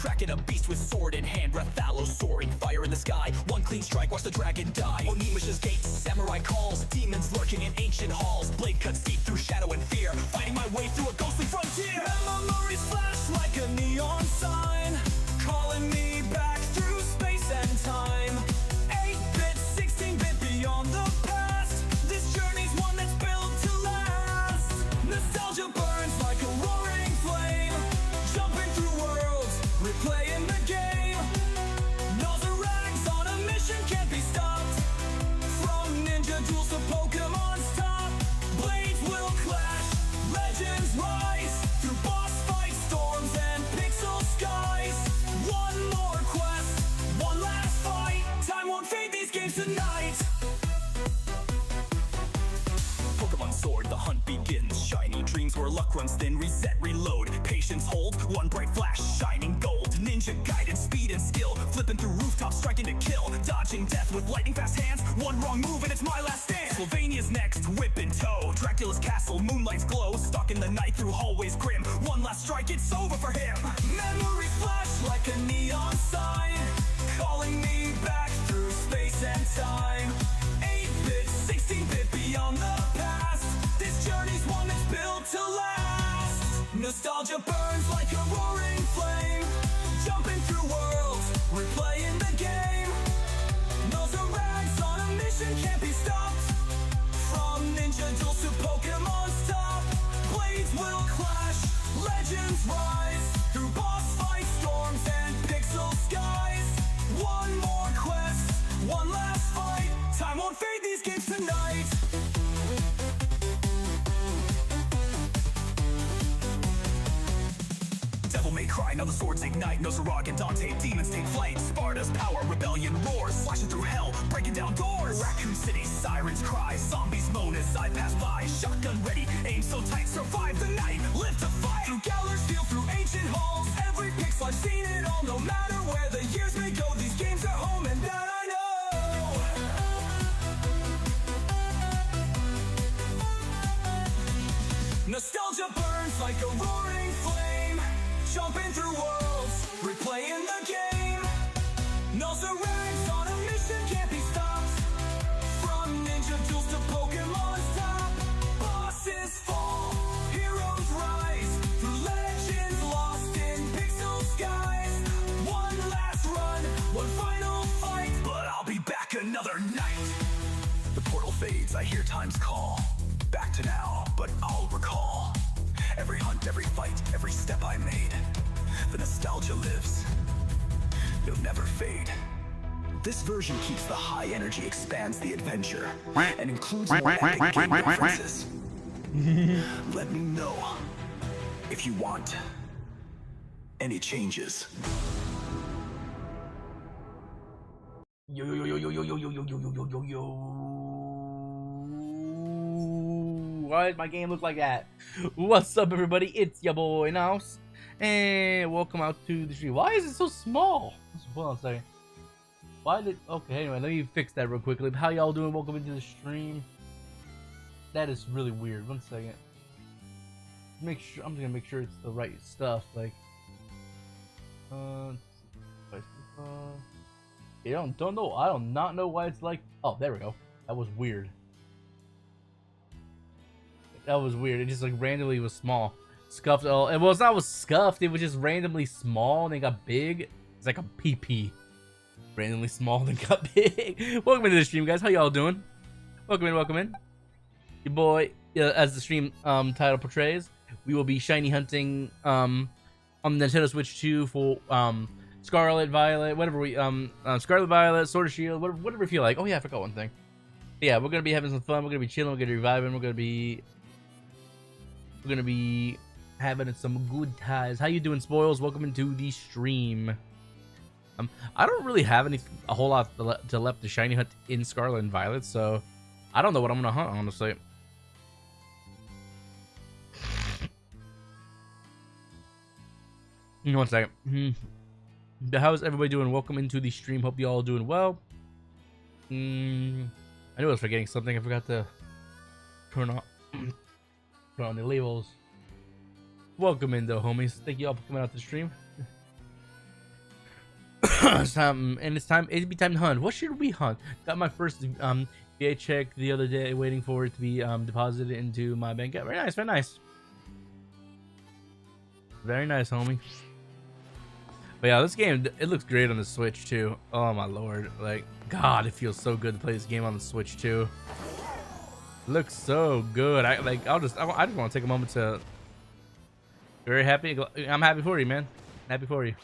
tracking a beast with sword in hand. Rathalos soaring, fire in the sky. One clean strike, watch the dragon die. Onimish's gates, samurai calls. Demons lurking in ancient halls. Blade cuts deep through shadow and fear. Fighting my way through a ghostly frontier. Memories flash like a neon sign, calling me back through space and time. 8-bit, 16-bit, beyond the past. This journey's one that's built to last. Nostalgia burns like a roaring flame, jumping through worlds, replaying the game. Nosirrag's on a mission, can't be stopped. From ninja duels to Pokemon's top, blades will clash, legends rise. Through boss fight storms and pixel skies. One more quest, one last fight. Time won't fade these games tonight. Pokemon Sword, the hunt begins. Shiny dreams where luck runs thin. Reset, reload, patience hold. One bright flash, shining gold. Ninja guidance, speed and skill. Flipping through rooftops, striking to kill. Dodging death with lightning fast hands. One wrong move and it's my last stand. Sylvania's next, whip in tow. Dracula's castle, moonlight's glow. Stuck in the night through hallways grim. One last strike, it's over for him. Memories flash like a neon sign, calling me back through space and time. 8-bit, 16-bit, beyond the past. This journey's one that's built to last. Nostalgia burns like a roaring flame, jumping through worlds, replaying the game. Nosirrag's on a mission, can't be stopped. From ninja duels to Pokemon's top, blades will clash, legends rise. Through boss fight storms and pixel skies. One more quest, one last fight. Time won't fade these games tonight. Devil may cry, now the swords ignite. Nosirrag and Dante, demons take flight. Sparta's power, rebellion roars. Slashing through hell, breaking down doors. Raccoon City, sirens cry. Zombies moan as I pass by. Shotgun ready, aim so tight. Survive the night, live to fight. Through Galler's field, through ancient halls. Every pixel, I've seen it all. No matter where the years may go, these games are home, and that I know. Nostalgia burns like a roaring flame, jumping through worlds, replaying the game. Nosirrag's on a mission, can't be stopped. From ninja duels to Pokemon's top, bosses fall, heroes rise. Through legends lost in pixel skies. One last run, one final fight, but I'll be back another night. The portal fades, I hear time's call. Back to now, but I'll recall every hunt, every fight, every step I made. The nostalgia lives, it'll never fade. This version keeps the high energy, expands the adventure, and includes more epic game references. Let me know if you want any changes. Yo yo yo yo yo yo yo yo yo yo yo yo. Why did my game look like that? What's up, everybody? It's your boy Nos, and welcome out to the stream. Why is it so small? Hold on a second. Why did? Okay, anyway, let me fix that real quickly. How y'all doing? Welcome into the stream. That is really weird. 1 second. Make sure I'm just gonna make sure it's the right stuff. Like, you don't know. I do not know why it's like. Oh, there we go. That was weird. That was weird. It just like randomly was small. Scuffed. Oh, and well, it's not was scuffed. It was just randomly small and then got big. It's like a PP. Randomly small and got big. Welcome into the stream, guys. How y'all doing? Welcome in. Welcome in. Your boy, as the stream title portrays, we will be shiny hunting on the Nintendo Switch 2 for Scarlet, Violet, whatever we Scarlet, Violet, Sword of Shield, whatever we feel like. Oh yeah, I forgot one thing. Yeah, we're gonna be having some fun. We're gonna be chilling. We're gonna be reviving. We're gonna be having some good times. How you doing, Spoils? Welcome into the stream. I don't really have a whole lot to left to shiny hunt in Scarlet and Violet, so I don't know what I'm gonna hunt, honestly. One second. How's everybody doing? Welcome into the stream. Hope you all doing well. I knew I was forgetting something. I forgot to turn on the labels. Welcome in, though, homies. Thank you all for coming out to the stream. It's time, and it's time. It'd be time to hunt. What should we hunt? Got my first VA check the other day, waiting for it to be deposited into my bank. Very nice, very nice, very nice, homie. But yeah, this game, it looks great on the Switch too. Oh my lord, like God, it feels so good to play this game on the Switch too. It looks so good. I just want to take a moment to. Very happy. I'm happy for you, man. Happy for you.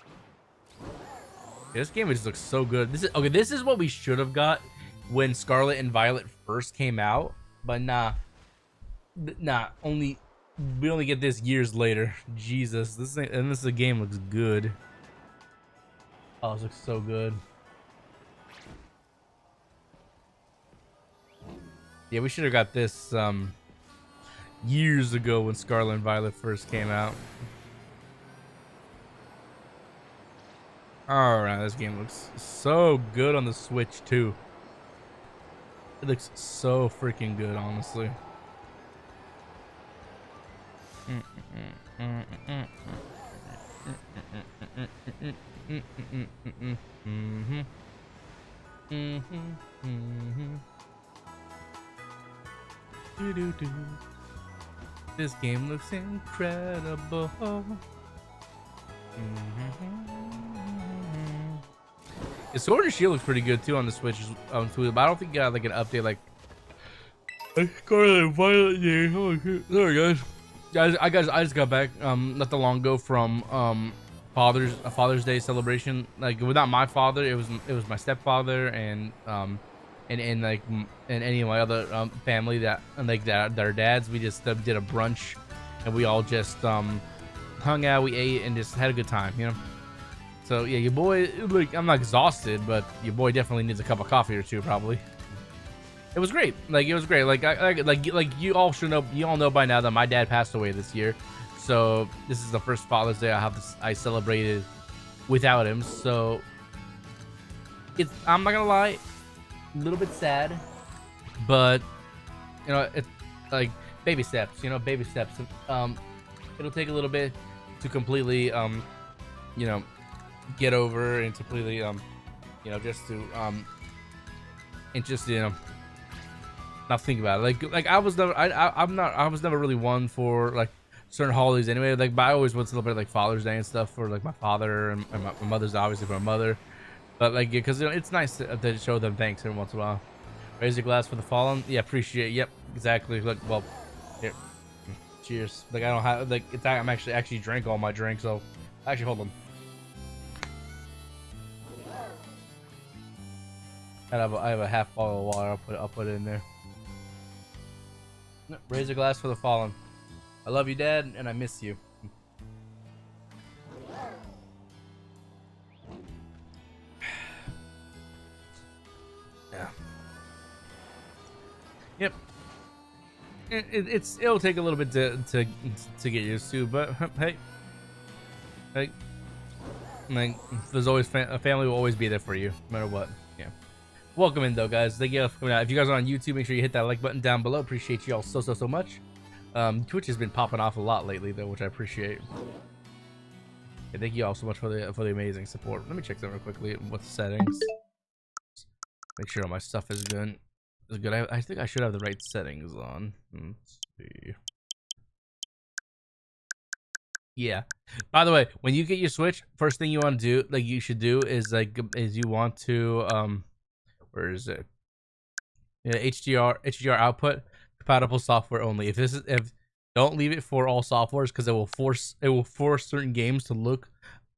Yeah, this game just looks so good. This is okay. This is what we should have got when Scarlet and Violet first came out, but nah. We only get this years later. Jesus, this game looks good. Oh, this looks so good. Yeah, we should have got this years ago when Scarlet and Violet first came out. Alright, this game looks so good on the Switch too. It looks so freaking good, honestly. This game looks incredible. The Sword and Shield looks pretty good too on the Switch, but I don't think like an update like Scarlet and Violet. Yeah, holy shit. Sorry guys, I just got back not that long ago from Father's Day celebration. Like, without my father, it was my stepfather and any of my other family that are dads. We just did a brunch, and we all just hung out, we ate, and just had a good time, you know. So yeah, your boy, like, I'm not exhausted, but your boy definitely needs a cup of coffee or two, probably. It was great. Like, it was great. Like you all should know. You all know by now that my dad passed away this year, so this is the first Father's Day I celebrated without him. So I'm not gonna lie, a little bit sad, but you know, it's like baby steps. You know, baby steps. It'll take a little bit to completely, you know, get over and completely, you know, just to, and just, you know, not think about it. Like I was never really one for like certain holidays anyway. Like, but I always would celebrate like Father's Day and stuff for like my father, and my mother's obviously for my mother. But like, because, you know, it's nice to show them thanks every once in a while. Raise your glass for the fallen. Yeah, appreciate it. Yep, exactly. Like, well, here, cheers. Like, I don't have, like, I'm actually drank all my drinks. So actually, hold on. I have a half bottle of water. I'll put it in there. Raise a glass for the fallen. I love you, Dad, and I miss you. Yeah. Yep. It'll take a little bit to get used to, but hey, like there's always a family will always be there for you, no matter what. Yeah. Welcome in though, guys. Thank you for coming out. If you guys are on YouTube, make sure you hit that like button down below. Appreciate you all so much. Twitch has been popping off a lot lately though, which I appreciate. Yeah, thank you all so much for the amazing support. Let me check that real quickly. What's the settings? Make sure all my stuff is good. I think I should have the right settings on. Let's see. Yeah. By the way, when you get your Switch, first thing you want to do, like you should do, is you want to where is it? Yeah, HDR output compatible software only. If don't leave it for all softwares, because it will force certain games to look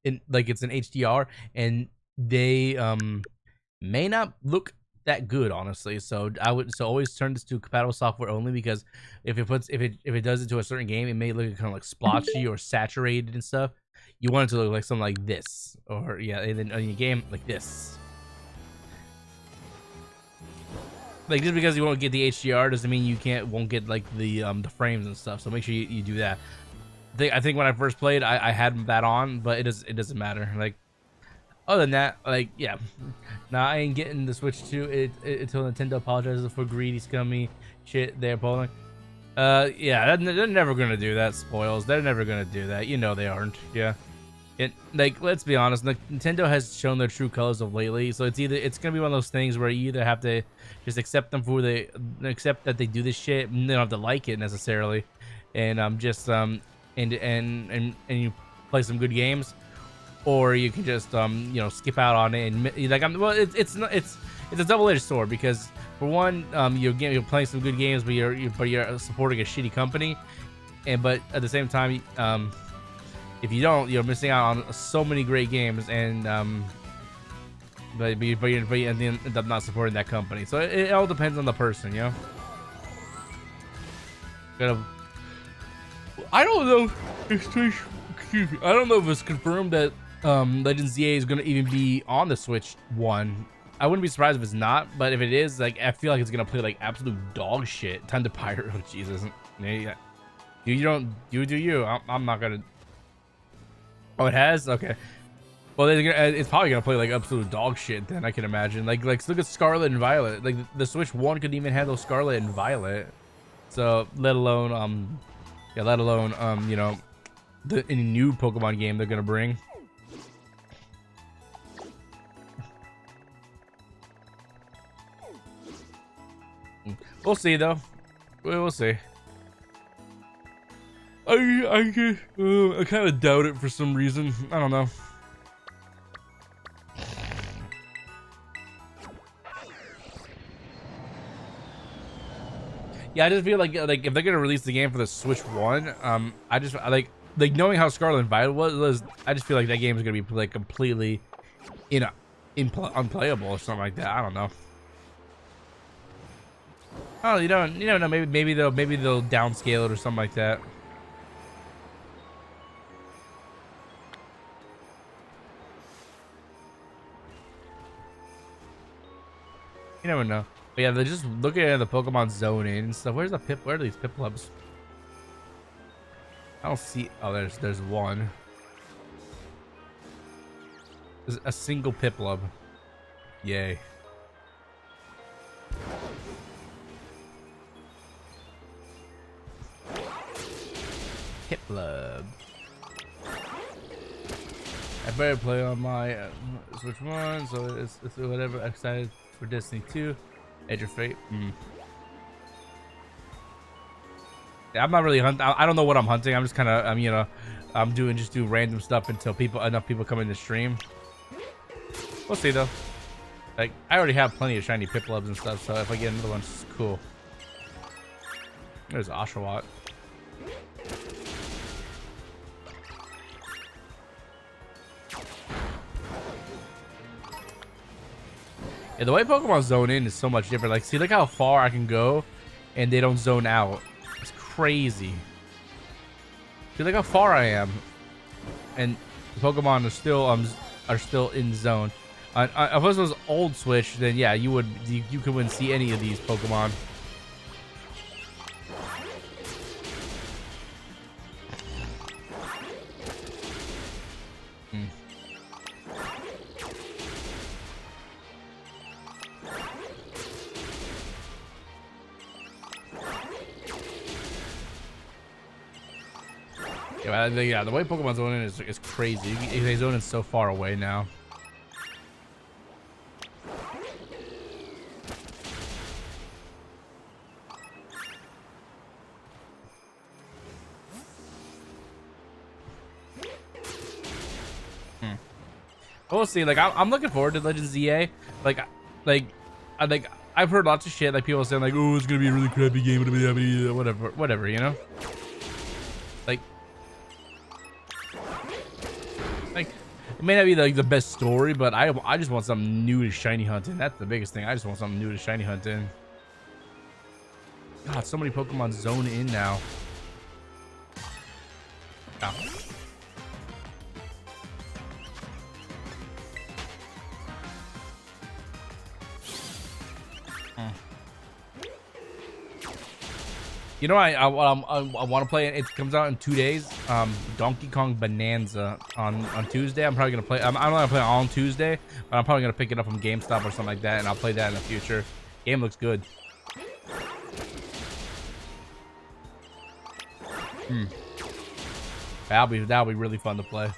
in like it's an HDR, and they may not look that good, honestly. So always turn this to compatible software only, because if it does it to a certain game, it may look kind of like splotchy or saturated and stuff. You want it to look like something like this, or yeah, and then on your game like this. Like, just because you won't get the HDR doesn't mean you won't get like the frames and stuff. So make sure you do that. I think when I first played, I had that on, but it doesn't matter. Like, other than that, like, yeah, nah, I ain't getting the Switch 2 until Nintendo apologizes for greedy, scummy shit they're pulling. Yeah, they're never gonna do that. Spoils, they're never gonna do that. You know they aren't. Yeah, It, like, let's be honest, Nintendo has shown their true colors of lately, so it's gonna be one of those things where you either have to just accept them for accept that they do this shit, and they don't have to like it necessarily, and and you play some good games, or you can just you know, skip out on it and like it's a double-edged sword, because for one, you're playing some good games, but you're supporting a shitty company, but at the same time, if you don't, you're missing out on so many great games, and but you end up not supporting that company. So it all depends on the person, you know. I don't know. Excuse me. I don't know if it's confirmed that Legends ZA is gonna even be on the Switch 1. I wouldn't be surprised if it's not, but if it is, like, I feel like it's gonna play like absolute dog shit. Time to pirate. Oh Jesus. You do you. I'm not gonna. Oh, it has? Okay. Well, it's probably gonna play like absolute dog shit then, I can imagine. Like look at Scarlet and Violet. Like the Switch 1 couldn't even handle Scarlet and Violet. So let alone you know, any new Pokemon game they're gonna bring. We'll see though. We'll see. I kind of doubt it for some reason. I don't know. Yeah, I just feel like if they're gonna release the game for the Switch 1, I just like knowing how Scarlet and Violet was, I just feel like that game is gonna be like completely unplayable or something like that. I don't know. Oh, you don't know. Maybe they'll downscale it or something like that. You never know. But yeah, they're just looking at the Pokemon zoning and stuff. Where are these Piplubs? I don't see. Oh, there's one. There's a single Piplub. Yay. Piplub. I better play on my Switch 1, so it's whatever. Excited for Destiny 2. Edge of Fate. Yeah, I'm not really hunting. I don't know what I'm hunting. I'm just kind of, you know, I'm do random stuff until enough people come in the stream. We'll see though. Like, I already have plenty of shiny Piplubs and stuff, so if I get another one, it's cool. There's Oshawott. Yeah, the way Pokemon zone in is so much different. Like, see, look how far I can go, and they don't zone out. It's crazy. See, look how far I am, and the Pokemon are still in zone. If this was old Switch, then yeah, you couldn't see any of these Pokemon. Yeah, the way Pokemon zone in is crazy. They zone in so far away now. We'll see. Like, I'm looking forward to Legends ZA. I've heard lots of shit. Like, people saying like, "Oh, it's gonna be a really crappy game," whatever, you know. It may not be like the best story, but I just want something new to shiny hunting. That's the biggest thing. I just want something new to shiny hunting. God, so many Pokemon zone in now. Oh. You know, I want to play it. It comes out in 2 days. Donkey Kong Bonanza on Tuesday. I'm probably gonna play. I'm not gonna play it on Tuesday, but I'm probably gonna pick it up from GameStop or something like that, and I'll play that in the future. Game looks good. That'll be really fun to play.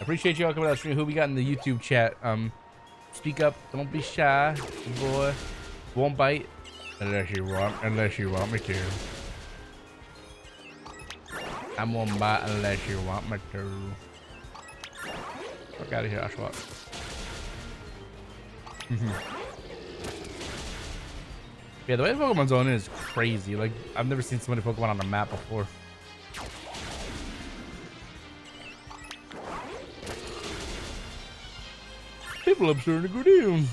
Appreciate y'all coming out stream. Who we got in the YouTube chat? Speak up. Don't be shy, boy. Won't bite unless you want me to. I won't bite unless you want me to. Fuck out of here, Ashwat. Yeah, the way Pokemon Zone is crazy. Like, I've never seen so many Pokemon on the map before. People up starting to go down.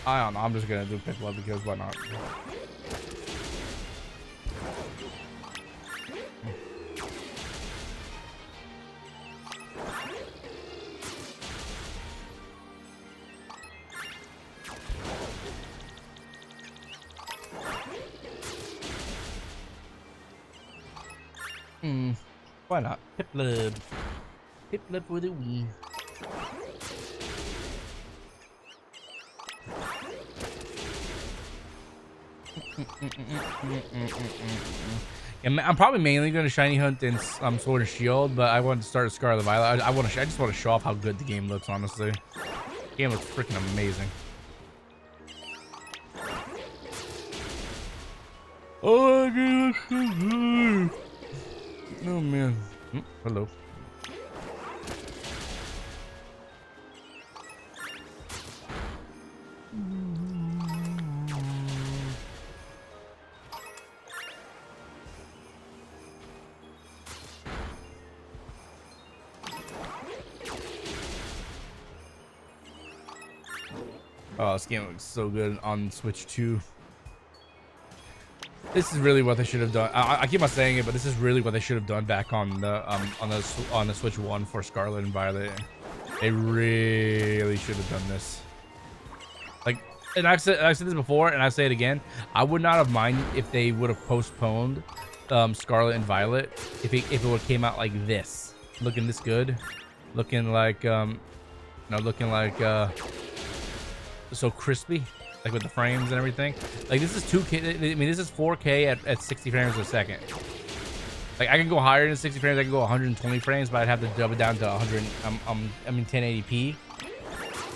I don't know. I'm just gonna do Piplup because why not? Why not? Piplup. Piplup with a wee. I'm probably mainly going to shiny hunt in Sword and Shield, but I want to start Scarlet and Violet. I just want to show off how good the game looks. Honestly, the game looks freaking amazing. Oh, God, so good. Oh man. Hello. Oh, this game looks so good on Switch 2. This is really what they should have done. I keep on saying it, but this is really what they should have done back on the Switch 1 for Scarlet and Violet. They really should have done this. Like, and I've said this before, and I say it again. I would not have minded if they would have postponed Scarlet and Violet if it would have came out like this, looking this good, looking like looking like so crispy. Like with the frames and everything. Like this is 2K. I mean, this is 4K at 60 frames a second. Like I can go higher than 60 frames. I can go 120 frames, but I'd have to dub it down to 100. I mean 1080p.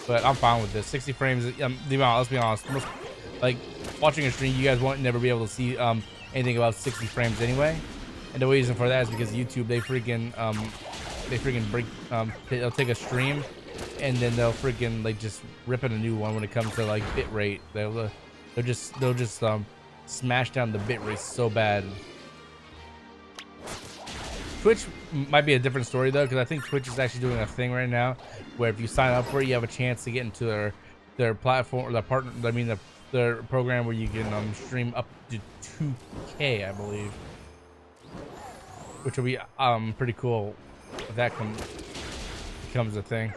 But I'm fine with this. 60 frames. Let's be honest. Like watching a stream, you guys won't never be able to see anything about 60 frames anyway. And the reason for that is because YouTube they freaking break. They'll take a stream. And then they'll freaking like just rip in a new one when it comes to like bit rate. They'll just smash down the bit rate so bad. Twitch might be a different story though, because I think Twitch is actually doing a thing right now where if you sign up for it, you have a chance to get into their platform or their partner. I mean their program where you can stream up to 2K, I believe, which will be pretty cool if that becomes a thing.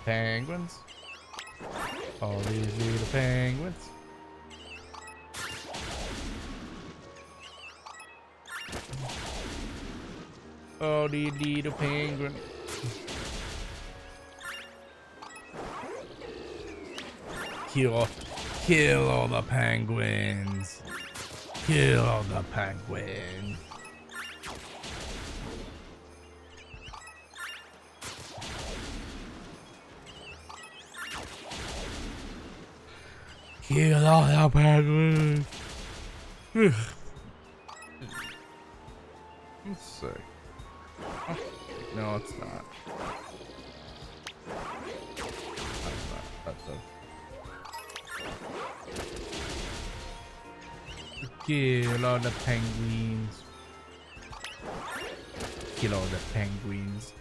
Penguins. All these little penguins. Oh, the little penguin. Kill all the penguins. Kill all the penguins. Kill all the penguins. Let's see. No, it's not. That's kill all the penguins. Kill all the penguins.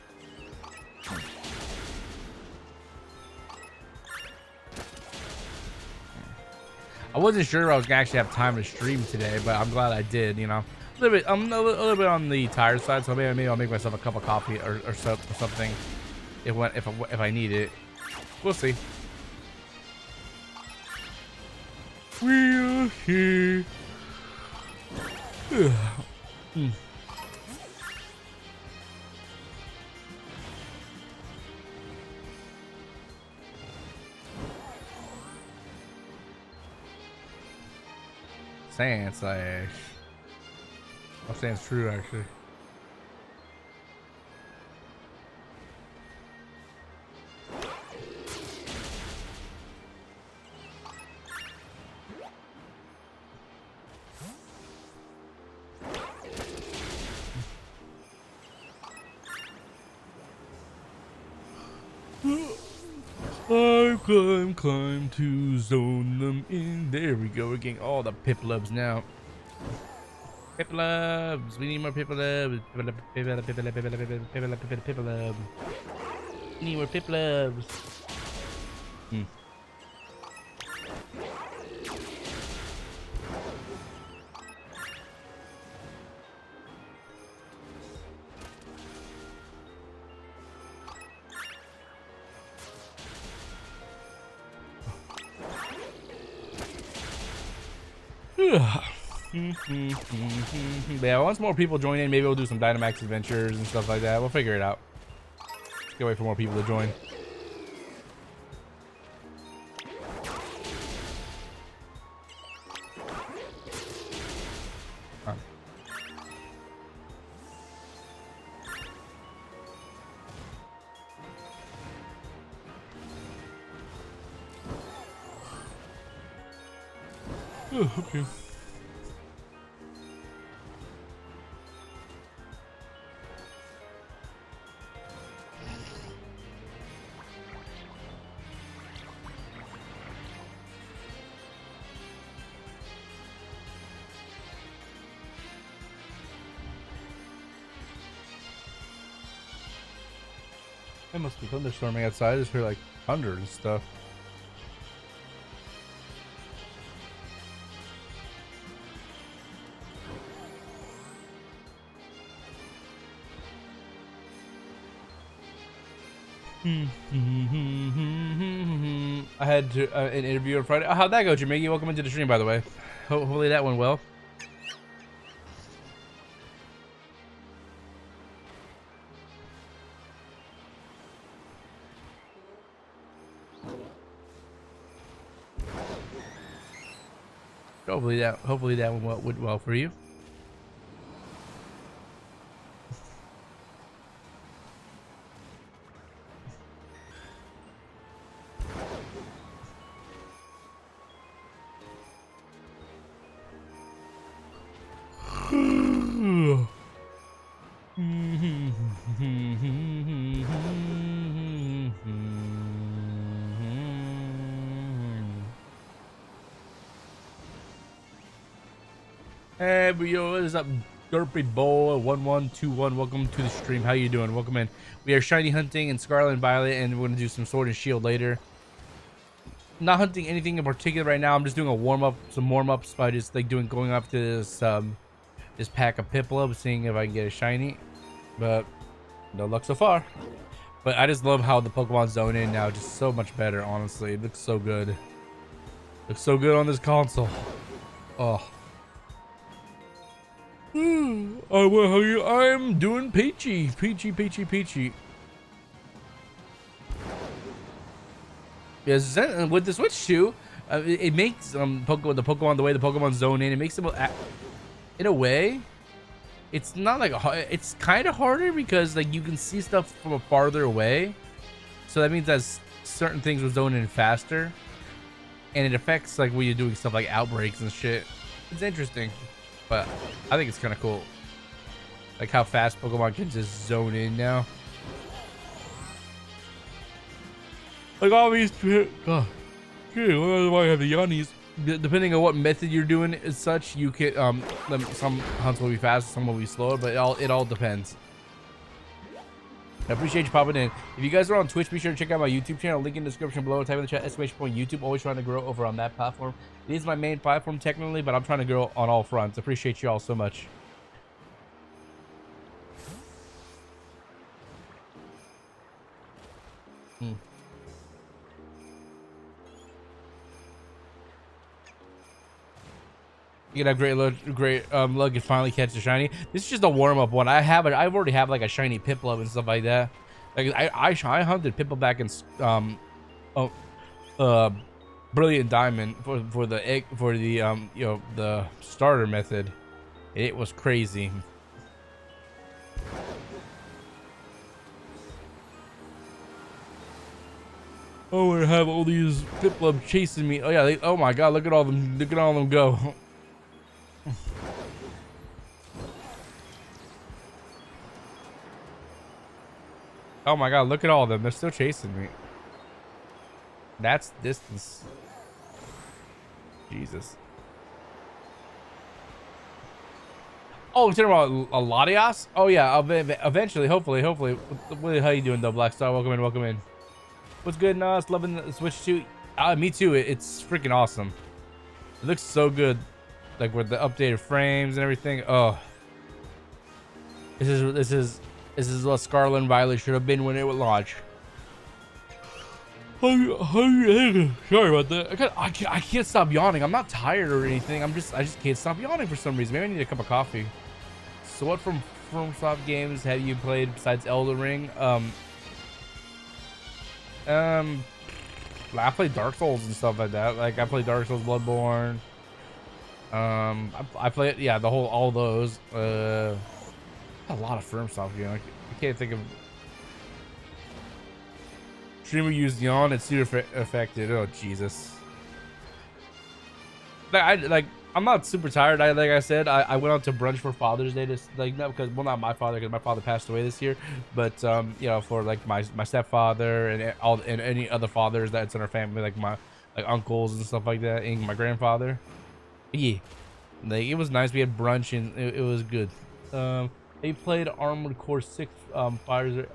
I wasn't sure I was gonna actually have time to stream today, but I'm glad I did. You know, a little bit. I'm a little bit on the tired side, so maybe I'll make myself a cup of coffee or something if I need it. We'll see. We'll see. saying, SwSh. I'm saying it's true, actually. Climb to zone them in. There we go. We're getting all the Piplubs now. Piplubs. We need more Piplubs. Piplub. We need more Piplubs. Yeah, once more people join in, maybe we'll do some Dynamax adventures and stuff like that. We'll figure it out. Can't wait for more people to join. Oh, okay. It must be thunderstorming outside. I just hear like thunder and stuff. I had an interview on Friday. Oh, how'd that go, Jamaica? Welcome into the stream, by the way. Hopefully that went well. Hopefully that went well for you. Hey, yo, what is up, Derpy Boy 1121? Welcome to the stream. How you doing? Welcome in. We are shiny hunting in Scarlet and Violet, and we're gonna do some Sword and Shield later. Not hunting anything in particular right now. I'm just doing a warm-up, some warm-ups by just like going up to this this pack of Piplup, seeing if I can get a shiny, but no luck so far. But I just love how the Pokemon zone in now, just so much better. Honestly, it looks so good. Looks so good on this console. Oh. I'm doing peachy. Yes, with the Switch too, it makes the Pokemon the way the Pokemon zone in. It makes them in a way. It's not like it's kind of harder because like you can see stuff from a farther away, so that means that certain things will zone in faster, and it affects like when you're doing stuff like outbreaks and shit. It's interesting. But I think it's kind of cool, like how fast Pokemon can just zone in now. Like all these, God, why I have the Yannis. Depending on what method you're doing as such, you can some hunts will be fast, some will be slower, but it all depends. I appreciate you popping in. If you guys are on Twitch, be sure to check out my YouTube channel. Link in the description below. Type in the chat !YouTube. Always trying to grow over on that platform. It is my main platform technically, but I'm trying to grow on all fronts. Appreciate you all so much. You can have great luck and finally catch the shiny. This is just a warm-up one. I already have like a shiny Piplup and stuff like that. Like I hunted Piplup back in brilliant diamond for the egg for the you know, the starter method. It was crazy. Oh, we have all these Piplubs chasing me. Oh yeah, oh my god, look at all them, look at all them go. Oh my god, look at all of them. They're still chasing me. That's distance. Jesus. Oh, you're talking about Latias? Oh yeah, eventually, hopefully. How you doing though, Black Star? Welcome in, welcome in. What's good, Nas? Loving the Switch 2. Me too. It's freaking awesome. It looks so good, like with the updated frames and everything. Oh, this is what Scarlet and Violet should have been when it would launch. Sorry about that. I can't stop yawning. I'm not tired or anything. I just can't stop yawning for some reason. Maybe I need a cup of coffee. So what from FromSoft games have you played besides Elden Ring? I played Dark Souls and stuff like that. Like I played Dark Souls, Bloodborne. I played, yeah, all those. A lot of FromSoft games. I can't think of. Streamer used yawn and super affected. Oh Jesus. I'm not super tired. Like I said, I went out to brunch for Father's Day. Not because, well, not my father, because my father passed away this year, but you know, for like my stepfather and any other fathers that's in our family, like my uncles and stuff like that, and my grandfather. Yeah, like it was nice. We had brunch and it was good. They played Armored Core 6 fires.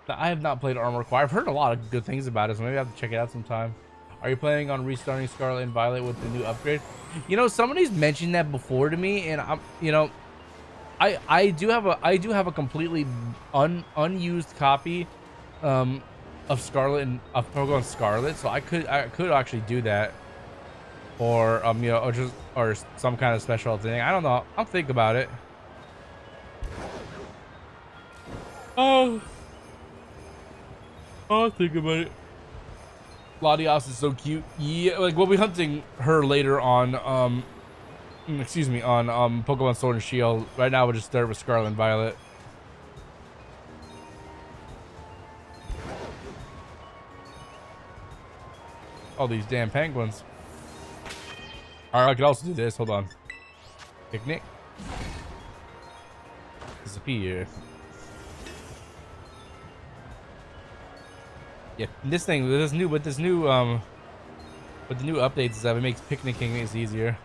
I have not played Armored Core. I've heard a lot of good things about it, so maybe I have to check it out sometime. Are you planning on restarting Scarlet and Violet with the new upgrade? You know, somebody's mentioned that before to me, and I'm, you know, I do have a completely unused copy of Scarlet and of Pokemon Scarlet, so I could actually do that, or you know, or some kind of special thing. I don't know. I'll think about it. Oh, I'll think about it. Latias is so cute. Yeah, like we'll be hunting her later on excuse me, on Pokemon Sword and Shield. Right now we'll just start with Scarlet and Violet. All these damn penguins. Alright, I could also do this. Hold on. Picnic. Disappear. Yeah, this new with the new updates stuff, it makes picnicking easier.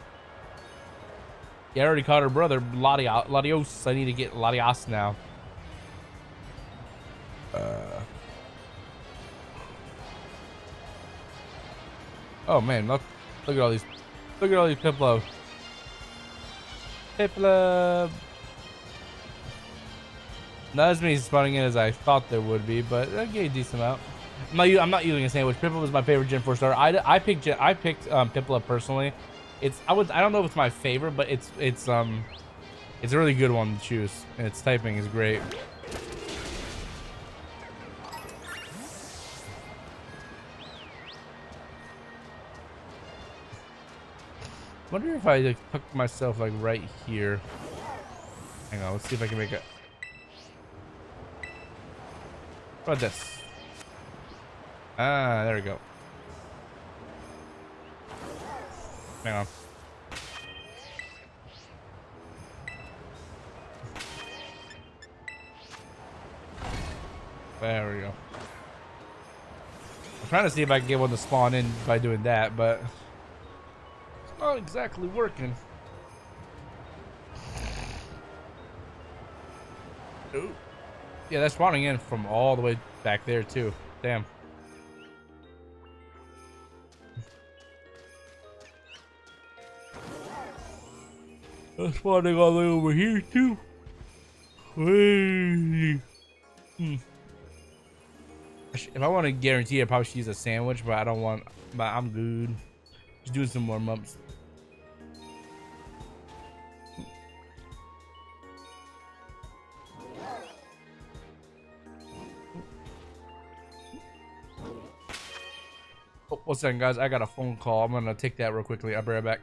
Yeah, I already caught her brother, Latios. I need to get Latias now. Oh man, look at all these Piplup. Not as many spawning in as I thought there would be, but I get a decent amount. I'm not using a sandwich. Piplup was my favorite Gen 4 starter. I picked Piplup personally. I don't know if it's my favorite, but it's a really good one to choose, and its typing is great. Wonder if I like hook myself like right here. Hang on, let's see if I can make it. What about this? Ah, there we go. Hang on. There we go. I'm trying to see if I can get one to spawn in by doing that, but it's not exactly working. Ooh. Yeah, that's spawning in from all the way back there too. Damn. That's spawning all the way over here too. If I want to guarantee, I probably should use a sandwich, but I don't want. But I'm good. Just doing some warm ups. Oh, 1 second, guys. I got a phone call. I'm gonna take that real quickly. I'll be right back.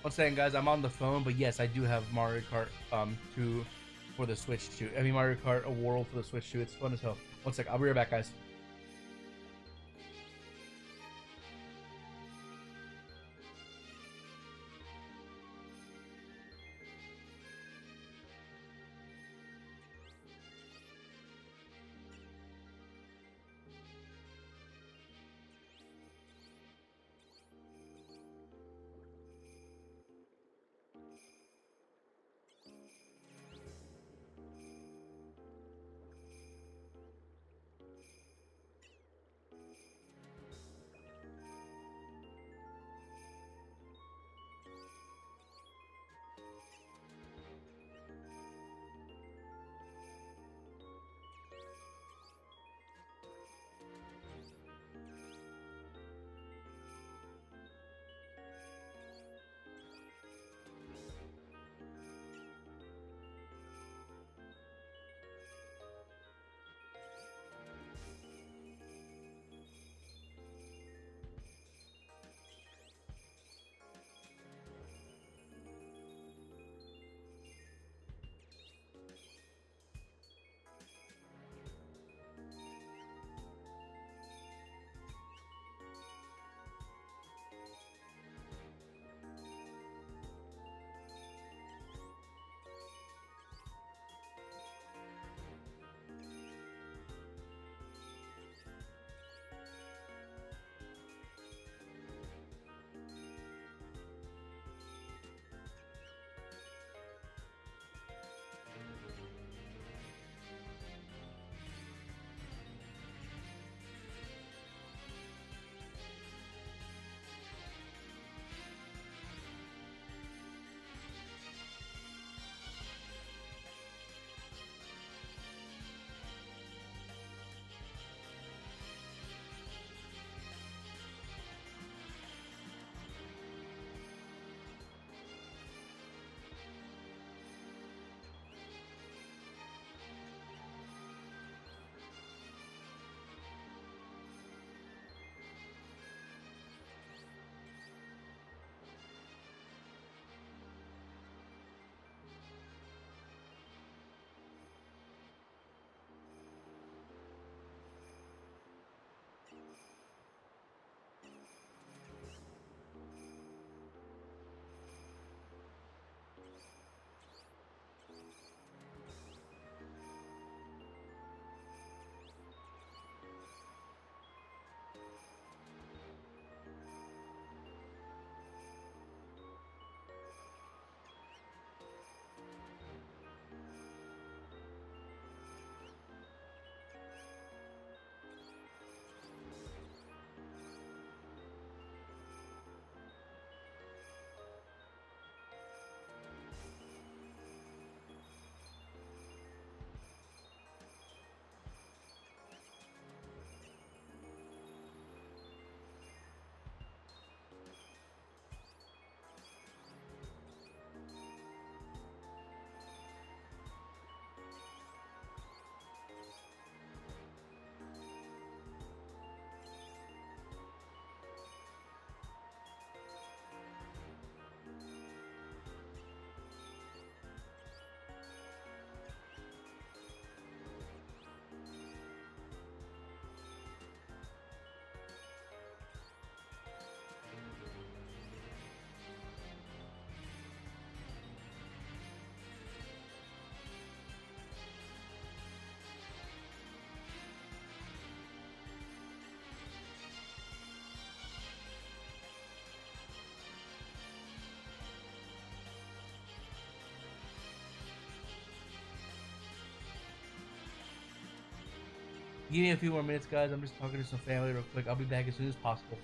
One second, guys. I'm on the phone, but yes, I do have Mario Kart 2 for the Switch 2. I mean Mario Kart a World for the Switch 2. It's fun as hell. 1 sec. I'll be right back, guys. Give me a few more minutes, guys. I'm just talking to some family real quick. I'll be back as soon as possible.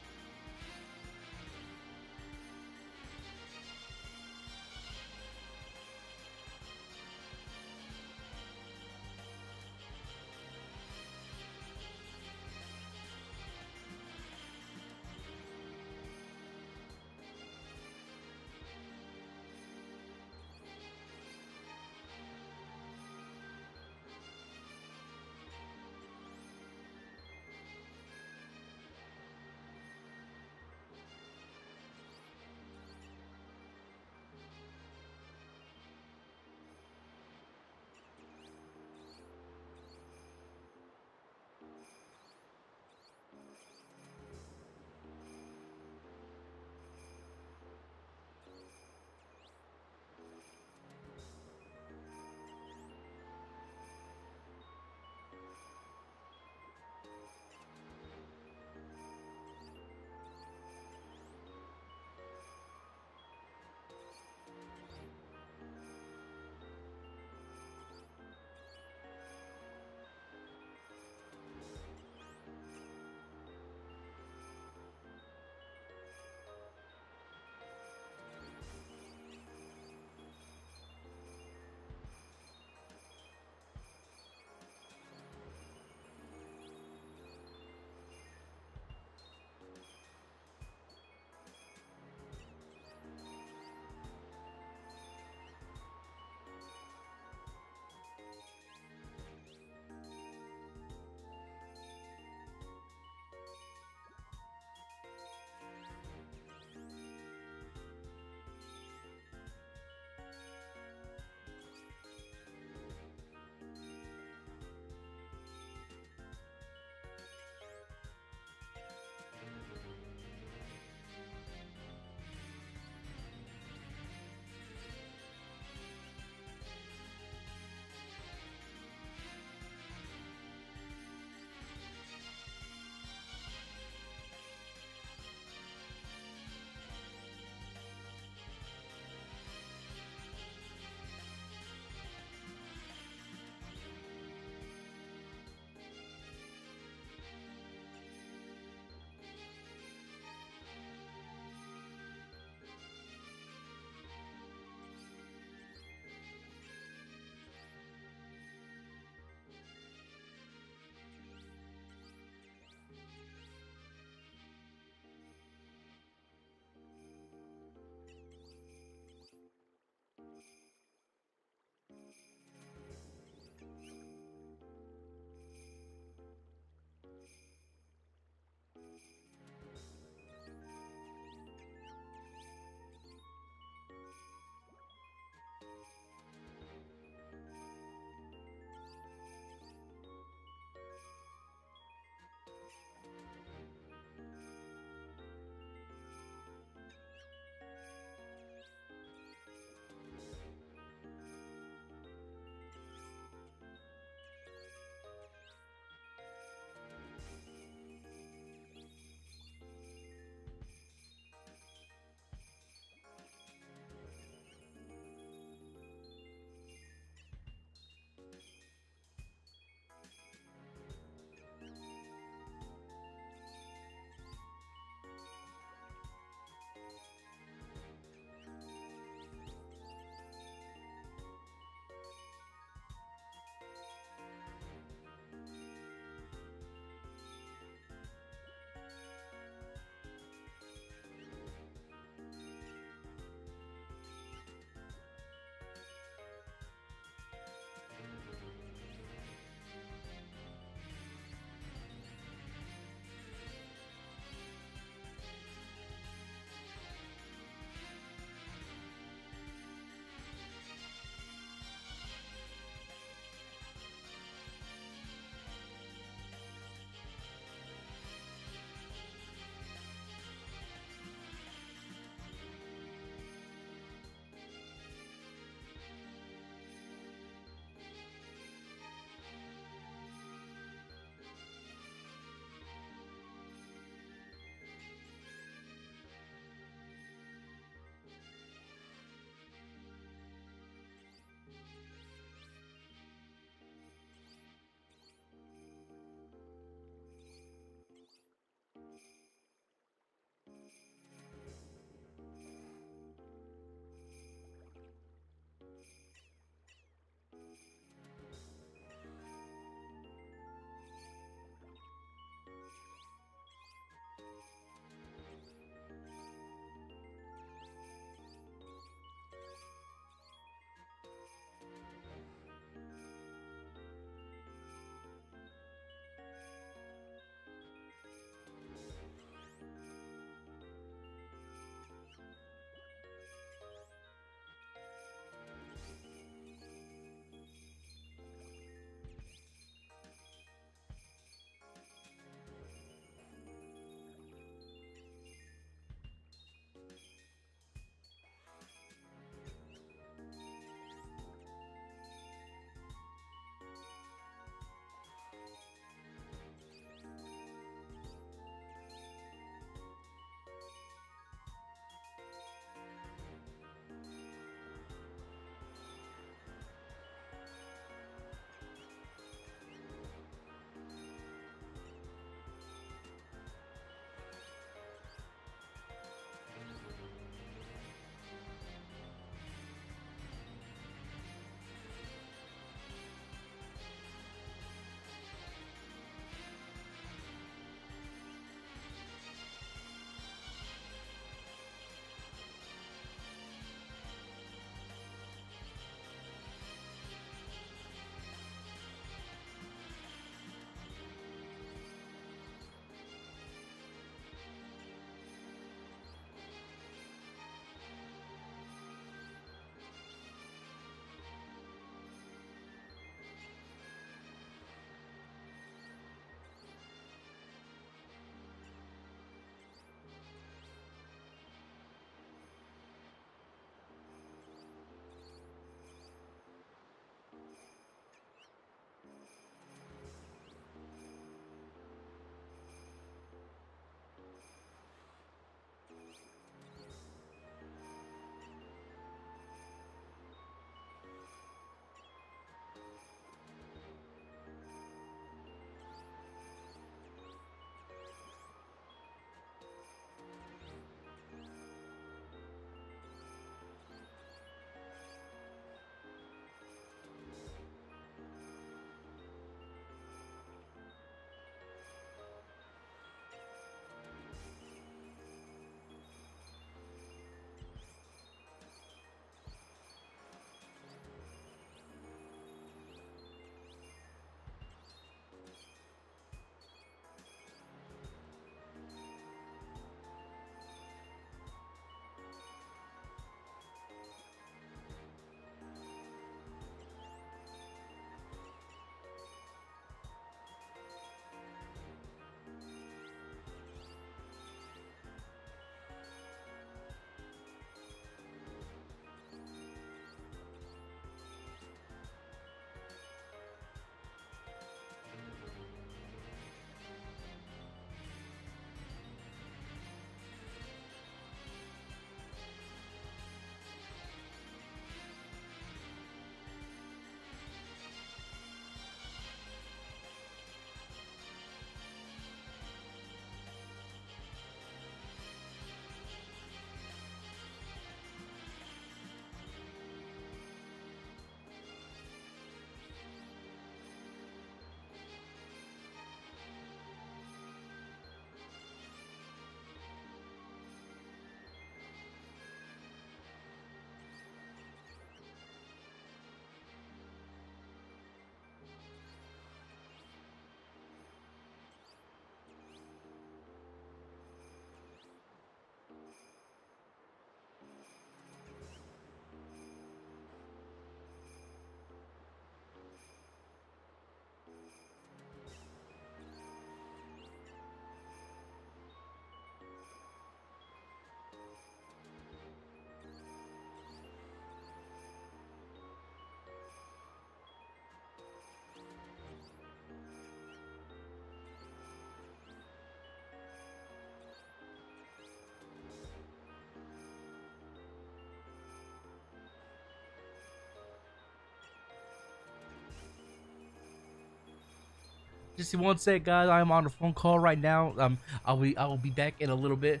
just one sec, guys. I'm on a phone call right now. I will be back in a little bit.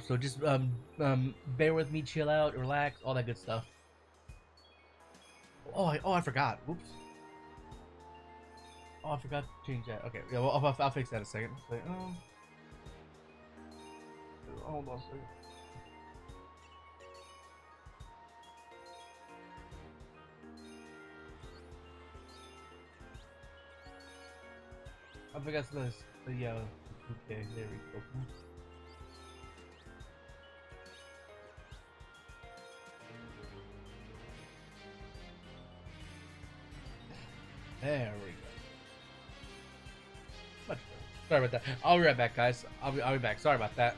So just bear with me, chill out, relax, all that good stuff. Oh, I forgot. Oops. Oh, I forgot to change that. Okay, yeah, well, I'll fix that in a second. So, hold on a second. I forgot this. Yeah. Okay, there we go. There we go. Much better. Sorry about that. I'll be right back, guys. I'll be back. Sorry about that.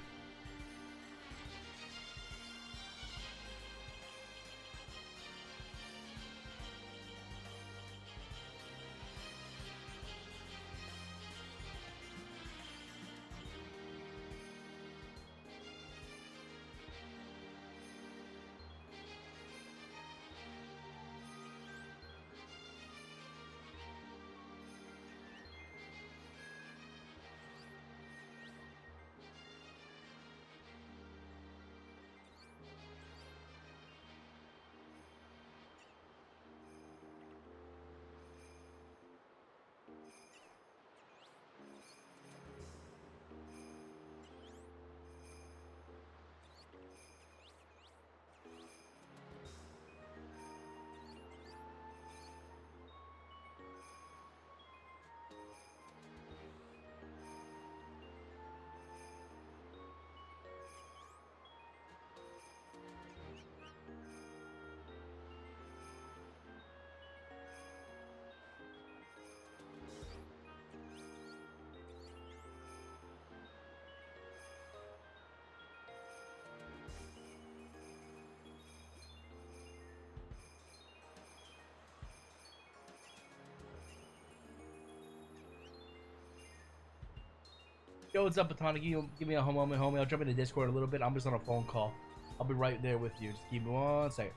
Yo, what's up, Batonic? Give me a moment, homie. I'll jump into Discord a little bit. I'm just on a phone call. I'll be right there with you. Just give me 1 second.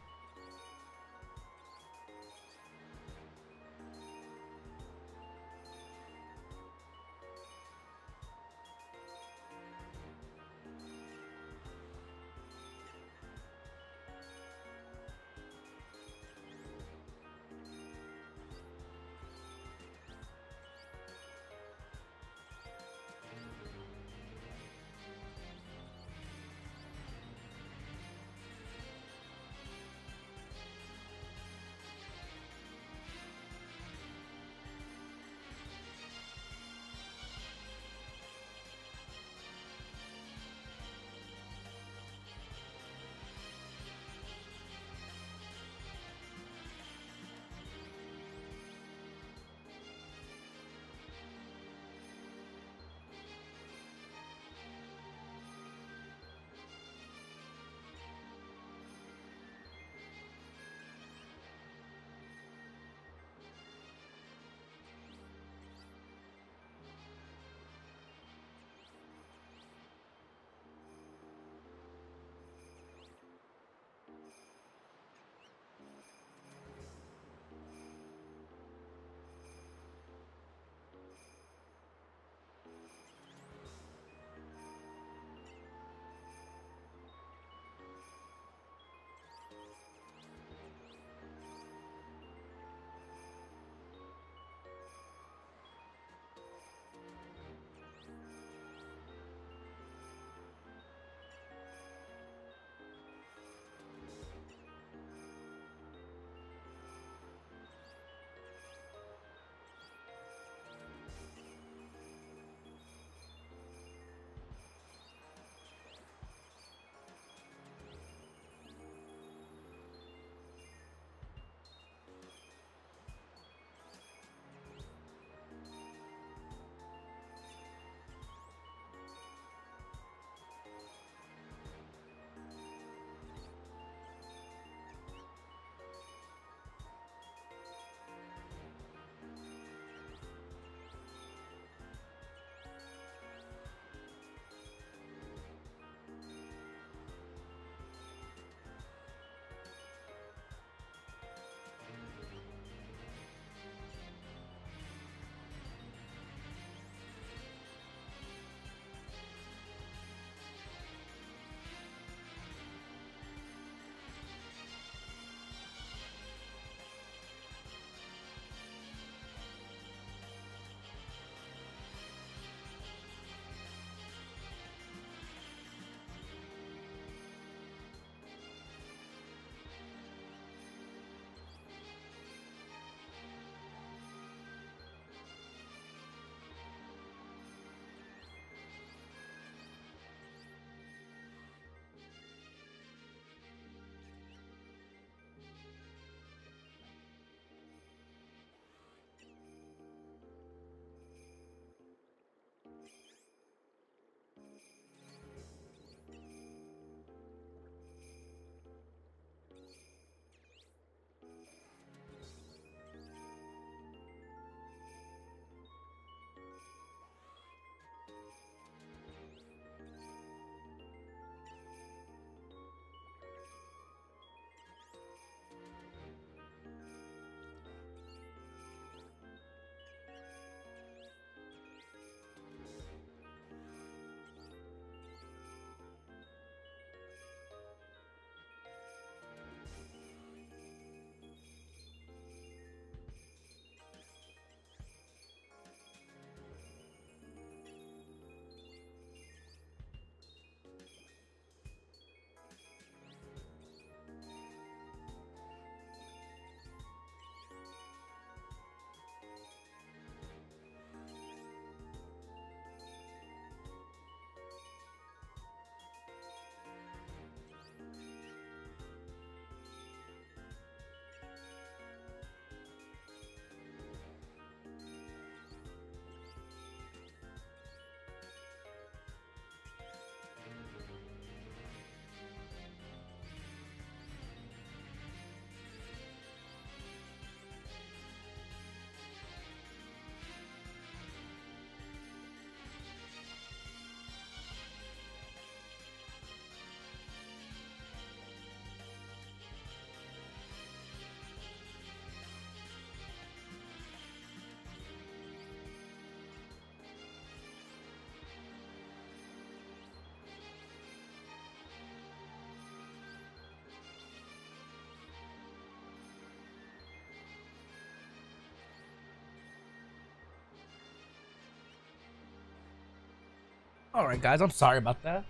All right, guys, I'm sorry about that.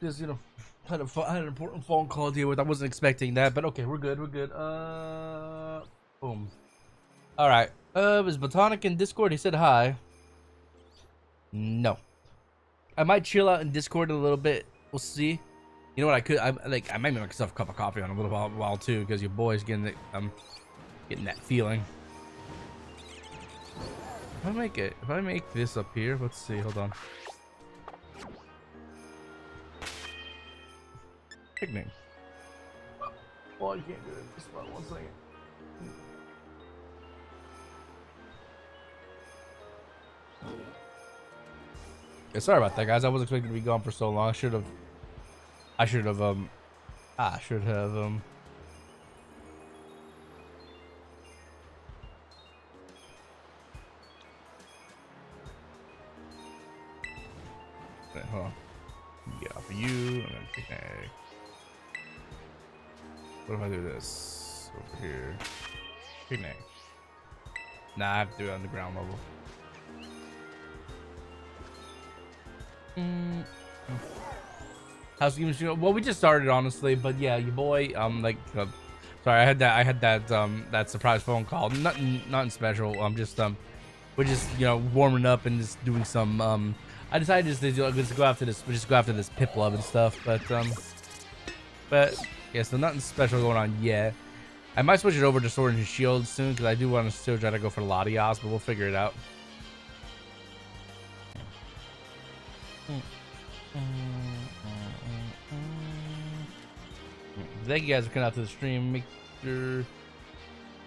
Just, you know, had an important phone call to deal with. I wasn't expecting that, but okay, we're good. We're good. Boom. All right. Is Botanic in Discord? He said hi. No. I might chill out in Discord a little bit. We'll see. You know what? I might make myself a cup of coffee on a little while too, because your boy's getting it. Getting that feeling. If I make this up here, let's see. Hold on. Picnic. Oh, you can't do it. Just about 1 second. Yeah, sorry about that, guys. I wasn't expecting to be gone for so long. I should have. Wait, hold on. Get off of you, and then picnic. What if I do this over here? Picnic. Nah, I have to do it on the ground level. How's the game? Well, we just started, honestly, but yeah, your boy. Sorry, I had that surprise phone call. Nothing special. We're just warming up and just doing some. I decided just to go after this. We just go after this Piplup and stuff, but yeah, so nothing special going on yet. I might switch it over to Sword and Shield soon because I do want to still try to go for Latias, but we'll figure it out. Thank you guys for coming out to the stream. Make sure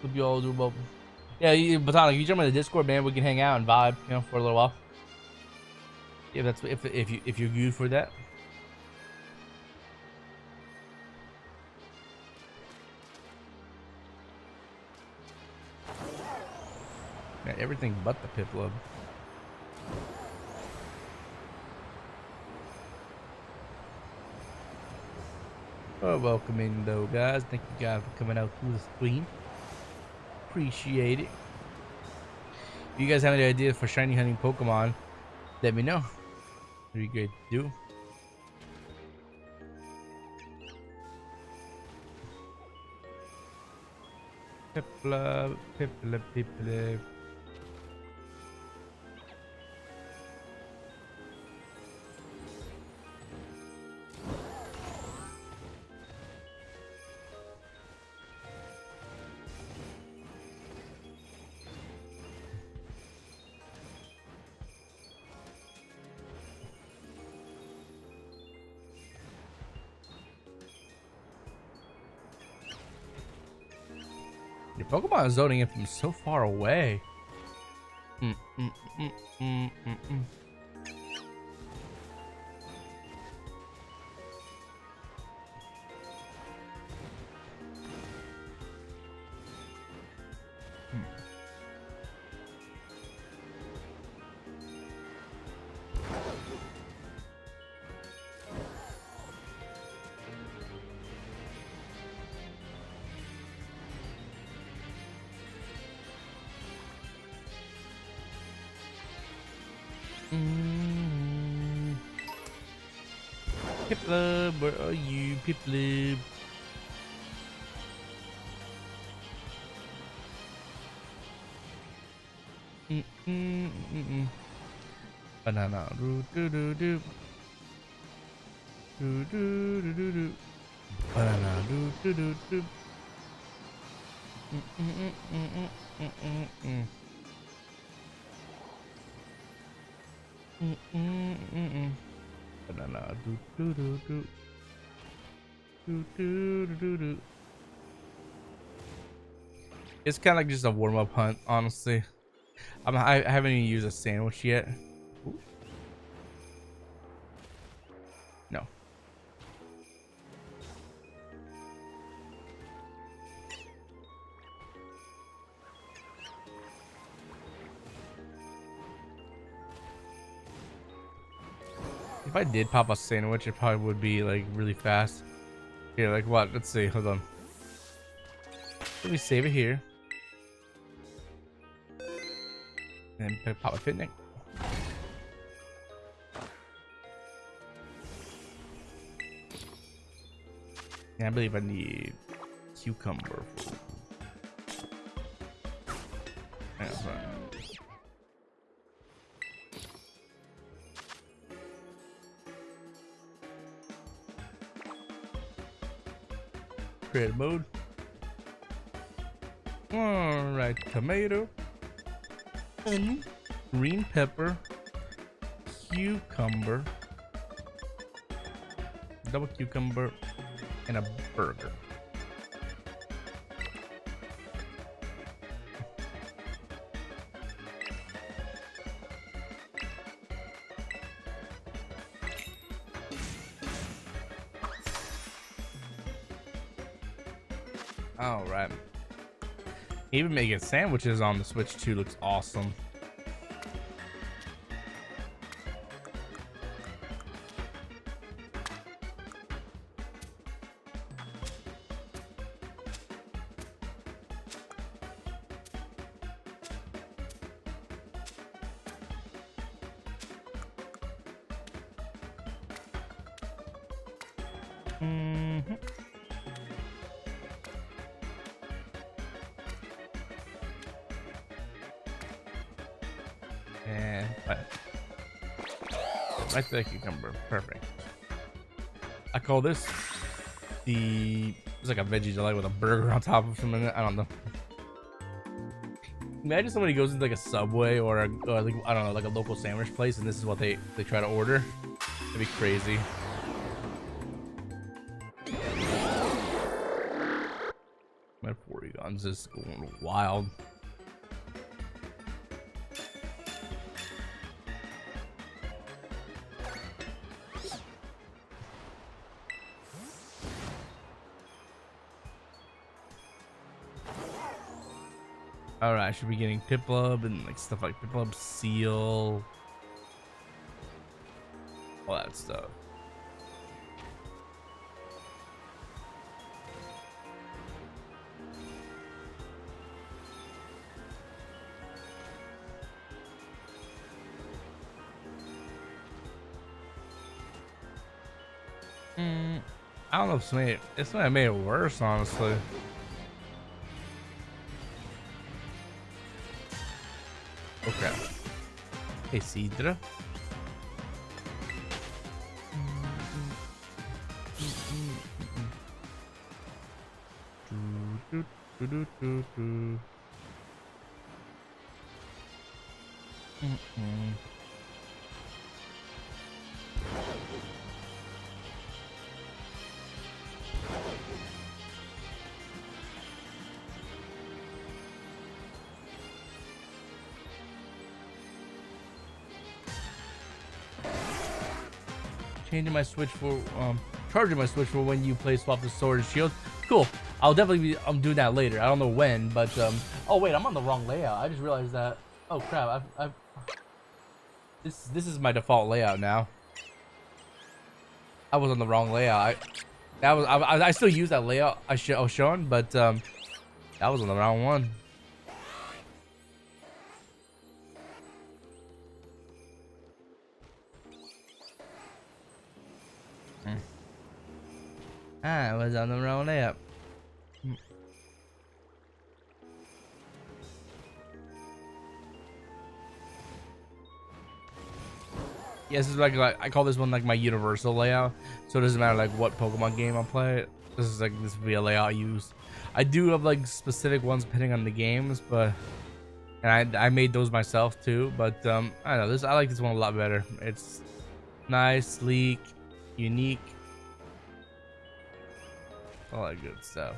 hope you all do well. Yeah, Botanic, if you jump in the Discord, man, we can hang out and vibe, for a little while. Yeah, that's if you're good for that. Man, everything but the Piplup. Oh, welcome in though, guys. Thank you guys for coming out to the stream. Appreciate it. If you guys have any ideas for shiny hunting Pokemon, let me know. It'd be great to do. Piplup, Piplup, Piplup. Your Pokemon is zoning in from so far away. Piplup, where are you, Piplup? Banana, do do do do, do do do do do. Banana, do do do do. Banana, do do do do, do do do do. It's kind of like just a warm-up hunt, honestly. I haven't even used a sandwich yet. Ooh. No. If I did pop a sandwich, it probably would be like really fast. Here, like what? Let's see. Hold on. Let me save it here. And pop a picnic. And I believe I need cucumber. Create mode. Alright, tomato, onion, green pepper, cucumber, double cucumber, and a burger. All right. Even making sandwiches on the Switch 2 looks awesome. And right there, cucumber, perfect. I call this it's like a veggie delight with a burger on top of something. I don't know. Imagine somebody goes into like a Subway or like, I don't know, like a local sandwich place, and this is what they try to order. That'd be crazy. My 40 guns is going wild. All right, I should be getting Piplup and like stuff like Piplup, Seal, all that stuff. I don't know if it's made it worse, honestly. Okay. Hey, Sidra. Changing my Switch for charging my Switch for when you play swap the sword and shield. Cool. I'll definitely be doing that later. I don't know when, but oh wait, I'm on the wrong layout. I just realized that. Oh crap! This is my default layout now. I was on the wrong layout. I still use that layout I was showing, but that was on the wrong one. I was on the wrong layout. Yeah, this is like I call this one like my universal layout, so it doesn't matter like what Pokemon game I play. This would be a layout I use. I do have like specific ones depending on the games, but and I made those myself too. But I don't know, I like this one a lot better. It's nice, sleek, unique. All that good stuff.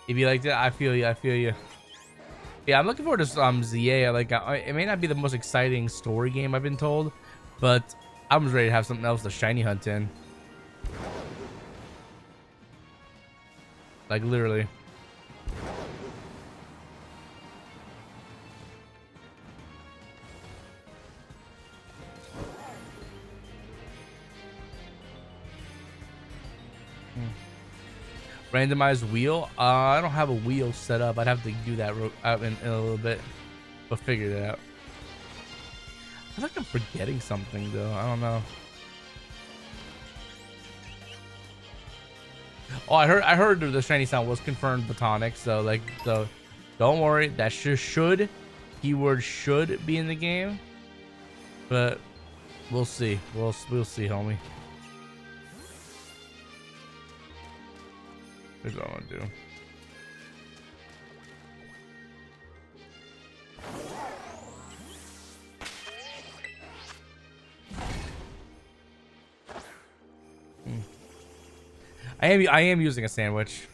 If you liked it, I feel you. I feel you. Yeah, I'm looking forward to ZA. Like, it may not be the most exciting story game I've been told, but I'm just ready to have something else to shiny hunt in. Like, literally. Randomized wheel. I don't have a wheel set up. I'd have to do that in a little bit, but figure it out. I feel like I'm forgetting something though. I don't know. Oh, I heard the shiny sound was confirmed Botanic, so like, so don't worry. That should keyword should be in the game, but we'll see. We'll see, homie. Here's what I want to do. I am using a sandwich.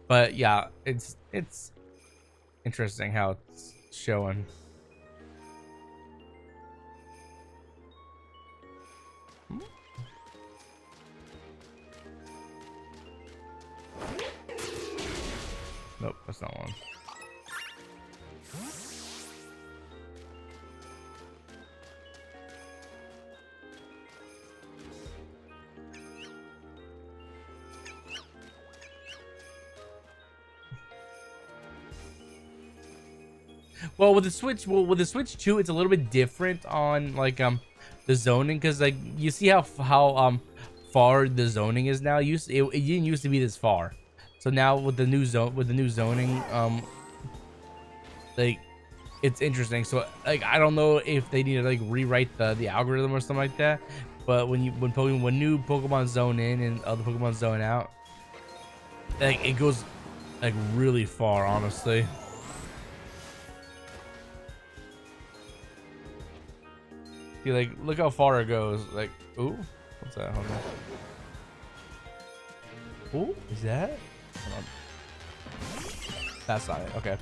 But yeah, it's interesting how it's showing. Nope, that's not one. Well, with the Switch, Switch 2, it's a little bit different on like the zoning, because like you see how far the zoning is now. It didn't used to be this far. So now with the new zoning, like it's interesting. So like I don't know if they need to like rewrite the algorithm or something like that. But when new Pokemon zone in and other Pokemon zone out, like it goes like really far, honestly. You like look how far it goes. Like, ooh, what's that? Hold on. Ooh, is that? Hold on. That's not it. Okay,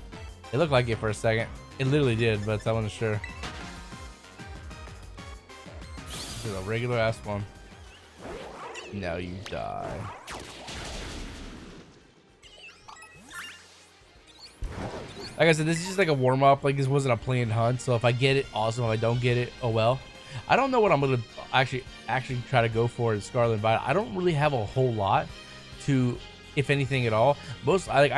it looked like it for a second. It literally did, but I wasn't sure. This is a regular ass one. Now you die. Like I said, this is just like a warm up. Like this wasn't a planned hunt. So if I get it, awesome. If I don't get it, oh well. I don't know what I'm gonna actually try to go for in Scarlet and Violet. I don't really have a whole lot to, if anything at all. I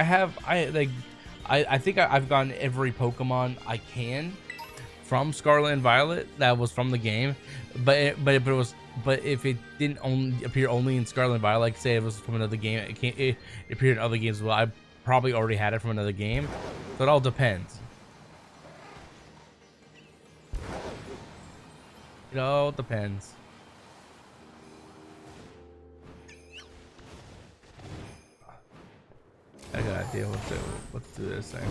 think I've gotten every Pokemon I can from Scarlet and Violet that was from the game. But if it didn't appear only in Scarlet and Violet, like say it was from another game, it appeared in other games as well. I probably already had it from another game. So it all depends. It all depends. I got an idea. Let's do this thing.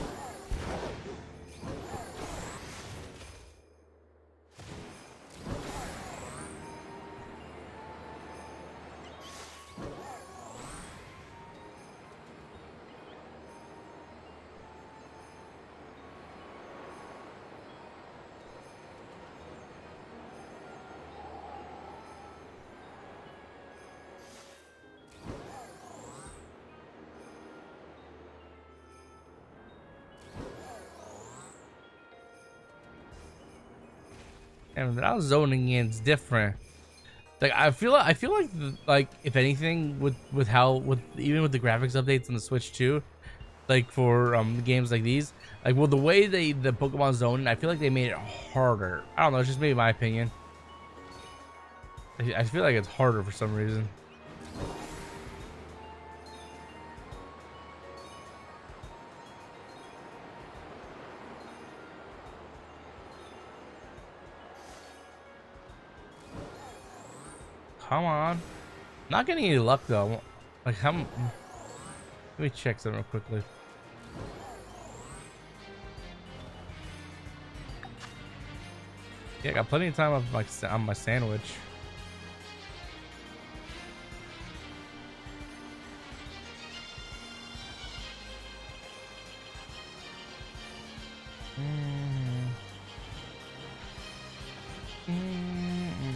And now zoning in is different. Like I feel like if anything with even with the graphics updates on the Switch 2, like for games like these, like the way the Pokemon zone, I feel like they made it harder. I don't know, it's just maybe my opinion. I feel like it's harder for some reason. Come on. Not getting any luck though. Like let me check something real quickly. Yeah, I got plenty of time on my sandwich.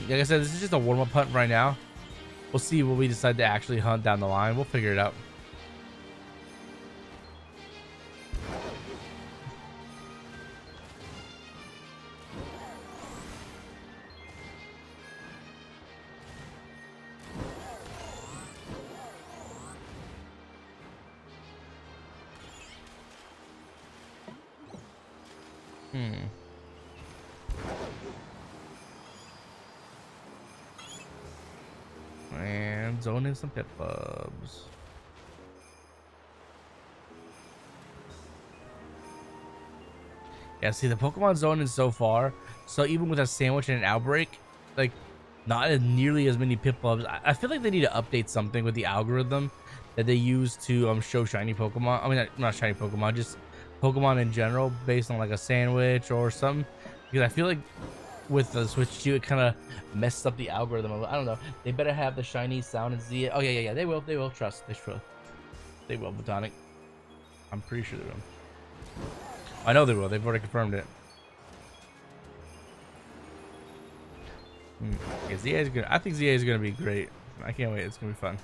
Like I said, this is just a warm-up hunt right now. We'll see what we decide to actually hunt down the line. We'll figure it out. Hmm. And zone in some Piplups. Yeah, see, the Pokemon zone is so far. So even with a sandwich and an outbreak, like, not as nearly as many Piplups. I feel like they need to update something with the algorithm that they use to show shiny Pokemon. I mean, not shiny Pokemon, just Pokemon in general, based on like a sandwich or something. Because I feel like with the Switch 2, it kind of messed up the algorithm. I don't know. They better have the shiny sound and Z. Oh yeah. They will. They will. Trust. They will. Botanic. I'm pretty sure they will. I know they will. They've already confirmed it. Yeah, ZA is good. I think ZA is gonna be great. I can't wait. It's gonna be fun.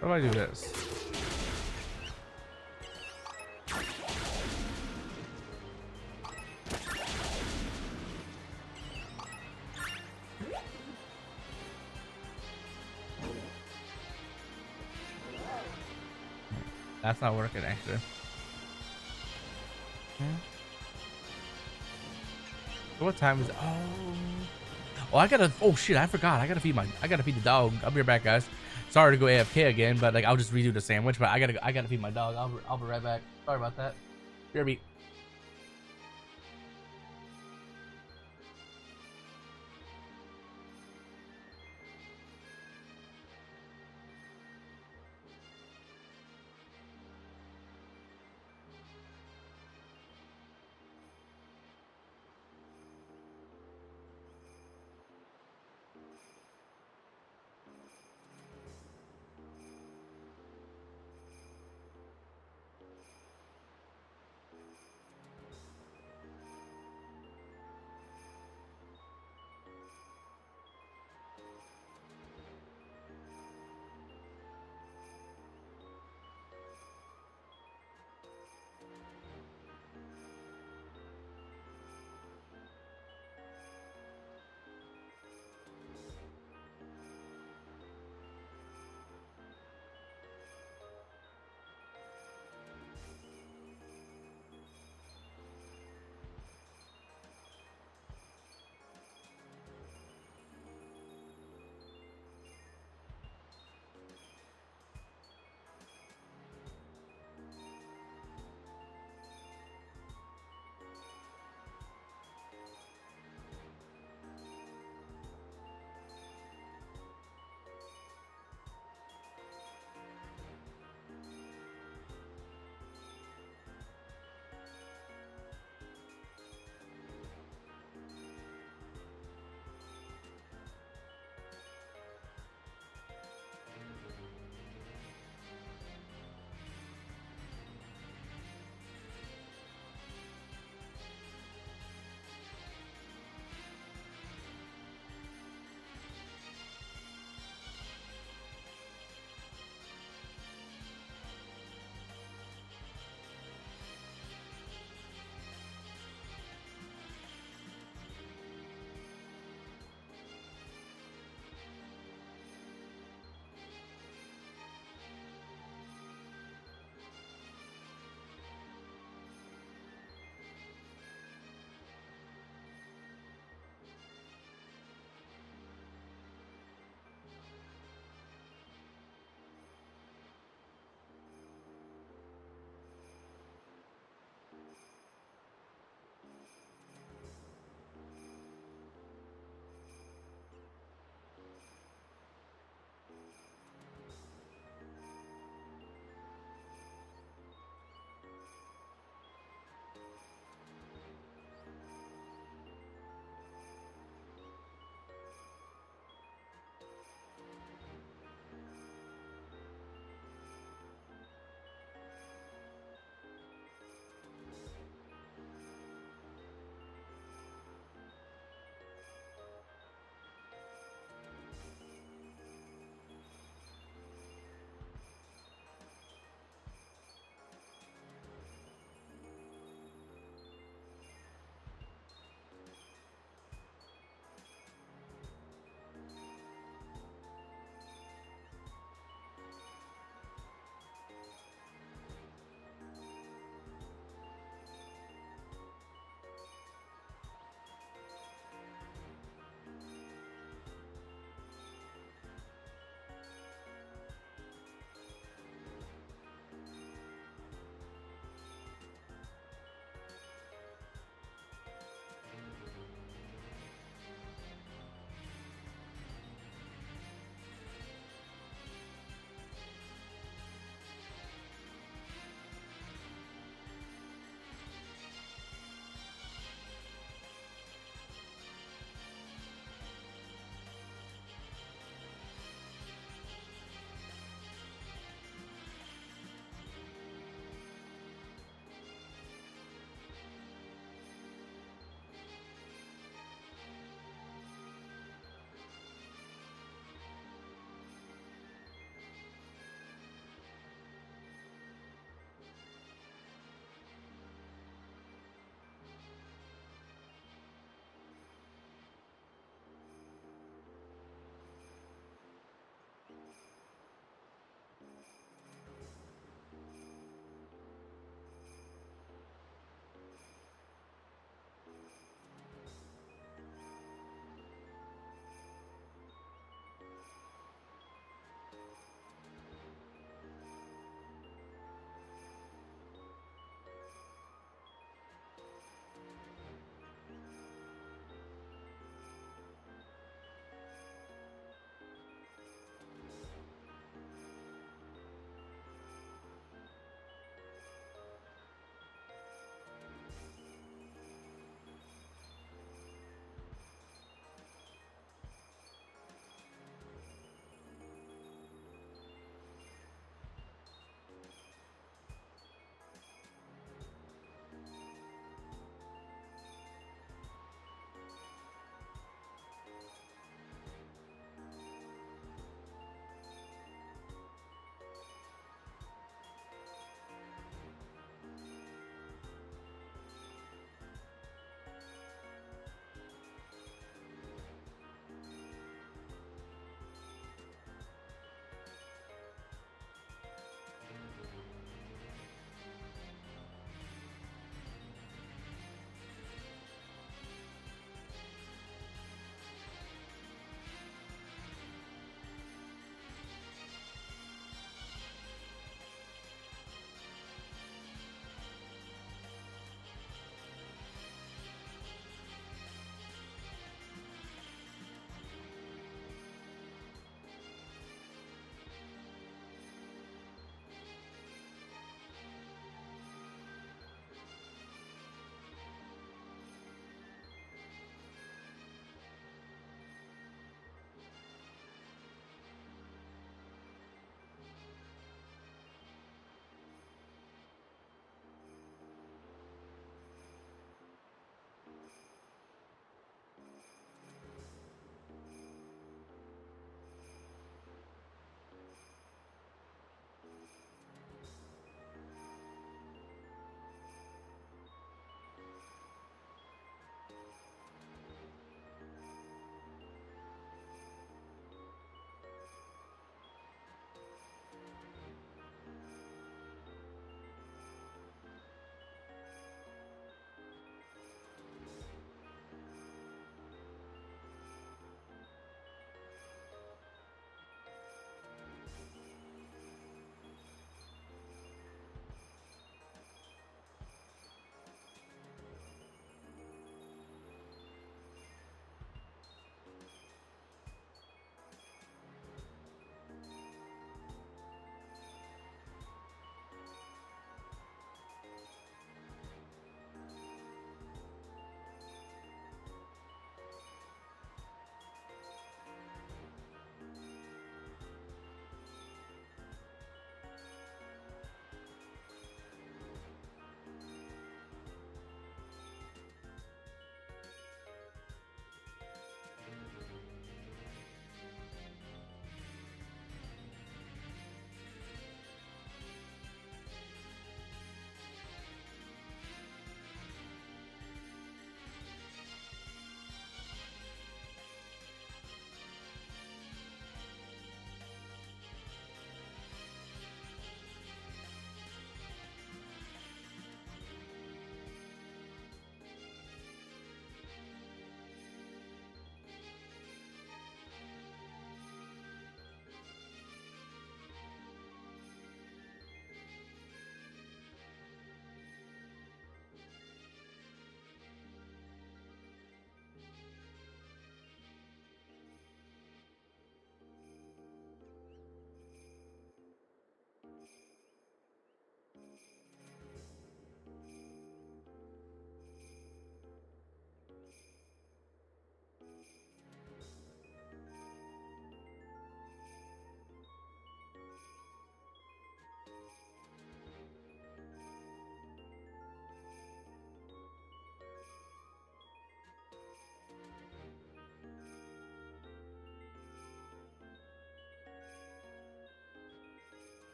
How do I do this? That's not working actually. So what time is it? Oh, I gotta. Oh shit! I forgot. I gotta feed the dog. I'll be right back, guys. Sorry to go AFK again, but like I'll just redo the sandwich. But I gotta feed my dog. I'll be right back. Sorry about that. BRB.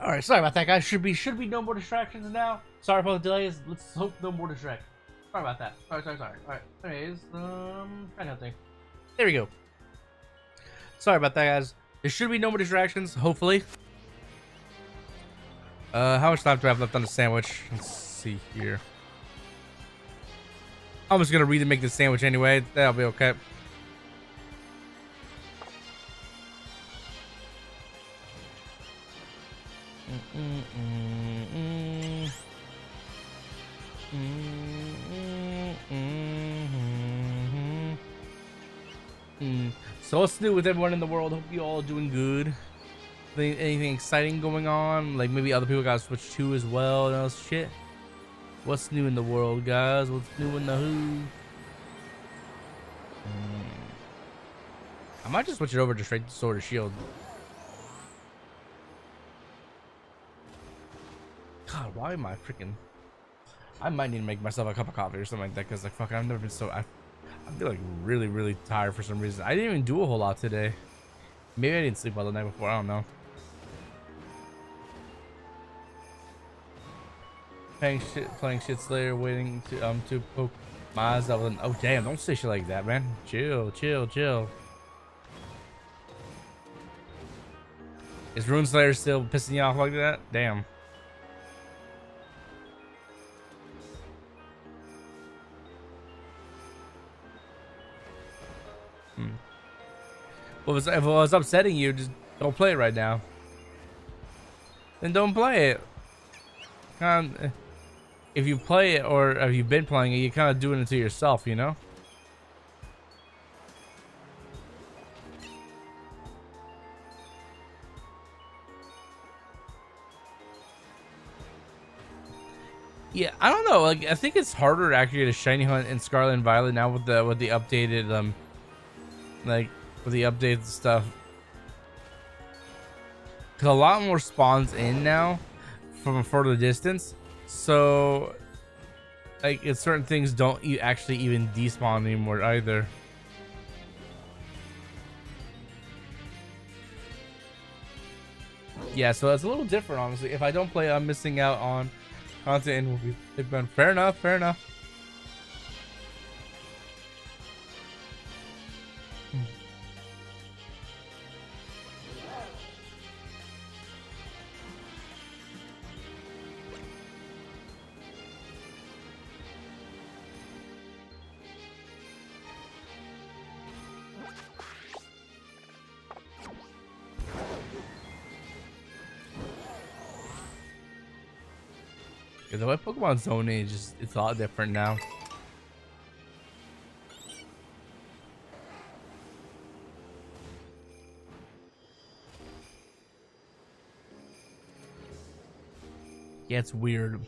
All right, sorry about that, guys. Should be no more distractions now. Sorry for the delays. Let's hope no more distractions. Sorry about that. Sorry. All right. Anyways, try nothing. There we go. Sorry about that, guys. There should be no more distractions. Hopefully. How much time do I have left on the sandwich? Let's see here. I'm just gonna make the sandwich anyway. That'll be okay. So what's new with everyone in the world? Hope you all doing good. Anything exciting going on? Like maybe other people got Switch 2 as well and all this shit. What's new in the world, guys? What's new in the who? I might just switch it over to straight to Sword or Shield. God, why am I freaking... I might need to make myself a cup of coffee or something like that, because like fuck, I've never been so... I feel like really tired for some reason. I didn't even do a whole lot today. Maybe I didn't sleep well the night before, I don't know. Playing shit Slayer, waiting to poke my eyes out. Oh damn, don't say shit like that, man. Chill. Is Rune Slayer still pissing you off like that? Damn. Well, if it was upsetting you, just don't play it right now. Then don't play it. If you play it, or if you've been playing it, you're kind of doing it to yourself, you know? Yeah, I don't know. Like, I think it's harder actually to shiny hunt in Scarlet and Violet now with the updated like with the updated stuff. Cause a lot more spawns in now from a further distance. So, like, certain things don't actually even despawn anymore either. Yeah, so it's a little different, honestly. If I don't play, I'm missing out on content and will be been fair enough. Yeah, the way Pokemon zoning is just, it's a lot different now. Yeah, it's weird.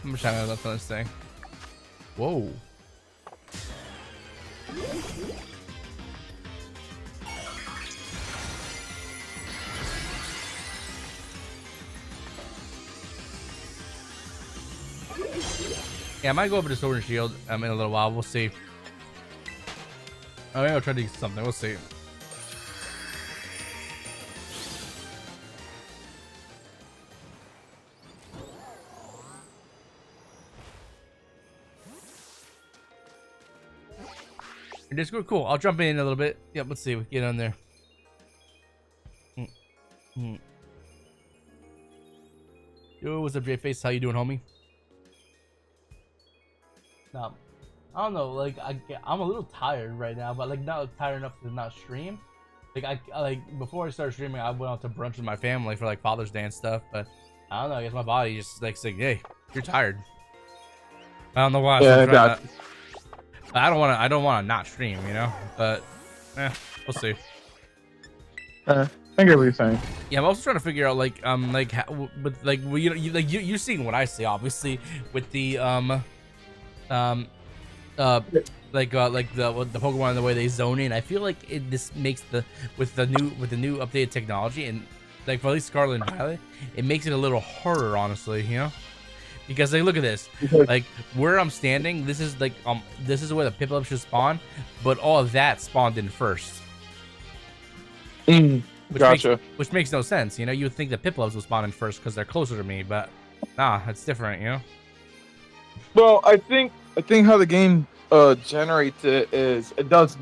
How much time I left on this thing? Whoa. Yeah, I might go over to Sword and Shield in a little while. We'll see. Oh, I'll try to do something. We'll see. Discord, cool. I'll jump in a little bit. Yep, let's see. We get on there. Yo, what's up, J-Face? How you doing, homie? I don't know. Like, I'm a little tired right now, but like not tired enough to not stream. Like like before I started streaming, I went out to brunch with my family for like Father's Day and stuff. But I don't know. I guess my body just like saying, "Hey, you're tired." I don't know why. Yeah, I don't want to not stream, you know, but we'll see. I get what you're saying. Yeah, I'm also trying to figure out like how, with like well, you're seeing what I see obviously with the like the Pokemon and the way they zone in. I feel like this makes with the new updated technology and like for at least Scarlet and Violet, it makes it a little harder, honestly, you know, because like look at this, like where I'm standing, this is like this is where the Piplup should spawn, but all of that spawned in first. Which makes no sense, you know. You would think the Piplups would spawn in first because they're closer to me, but nah, it's different, you know. Well, I think how the game generates it is it does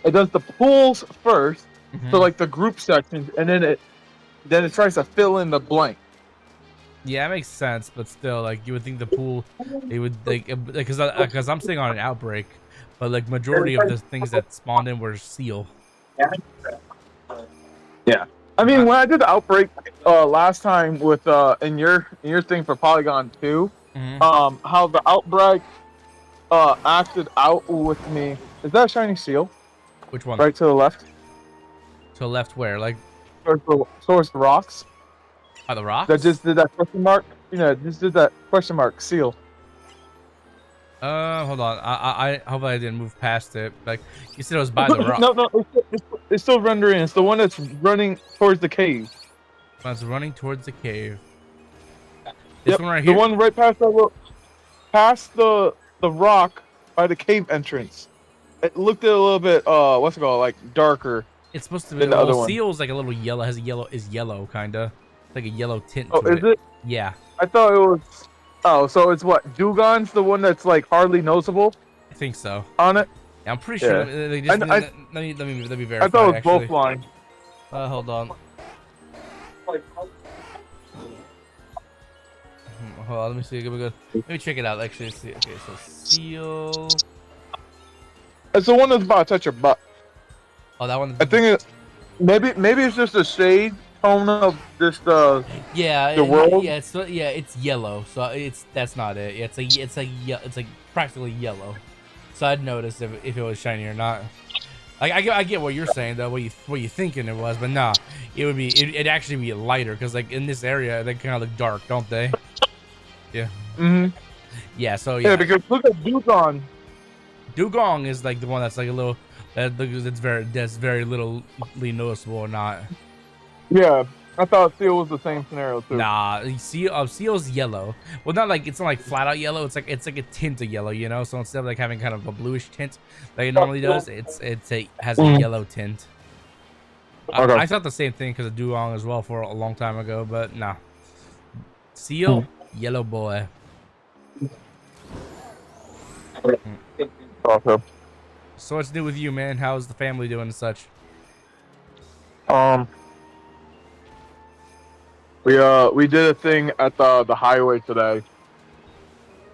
the pools first, so like the group sections, and then it tries to fill in the blank. Yeah, it makes sense, but still, like you would think the pool, it would like because I'm sitting on an outbreak, but like majority of the things that spawned in were seal. Yeah, I mean when I did the outbreak last time with in your thing for Polygon 2, how the outbreak acted out with me. Is that a shiny seal? Which one? Right to the left. To the left where? Like towards the rocks. By the rocks? That just did that question mark. You know, just did that question mark seal. Hold on. I hope I didn't move past it. Like you said, it was by the rock. No, it's still rendering. It's the one that's running towards the cave. It's running towards the cave. This one right the here. one right past past the rock by the cave entrance. It looked a little bit what's it called, like darker. It's supposed to be the other one. Seal's like a little yellow. Has a yellow kinda. It's like a yellow tint. Oh, is it? Yeah. I thought it was. Oh, so it's what? Dugon's the one that's like hardly noticeable. I think so. On it. Yeah, I'm pretty sure. Yeah. Let me verify. I thought it was actually. both lines. Hold on. Hold on, let me see. Let me check it out. Actually, see. Okay, so seal. It's the one that's about to touch your butt. Oh, that one. I think maybe it's just a shade tone of this the world. Yeah, it's yellow. So that's not it. It's like practically yellow. So I'd notice if it was shiny or not. Like I get what you're saying though, what you thinking it was, but nah, it'd actually be lighter because like in this area they kind of look dark, don't they? Yeah. Yeah. So yeah. Yeah, because look at Dugong. Dugong is like the one that's like a little that's very little noticeable or not. Yeah, I thought Seal was the same scenario too. Nah, Seal's yellow. Well, not like it's not like flat out yellow. It's like a tint of yellow, you know. So instead of like having kind of a bluish tint like it normally does, it has a yellow tint. Okay. I thought the same thing because of Dugong as well for a long time ago, but nah. Seal, yellow boy. Awesome. So what's new with you, man? How's the family doing and such? We did a thing at the highway today.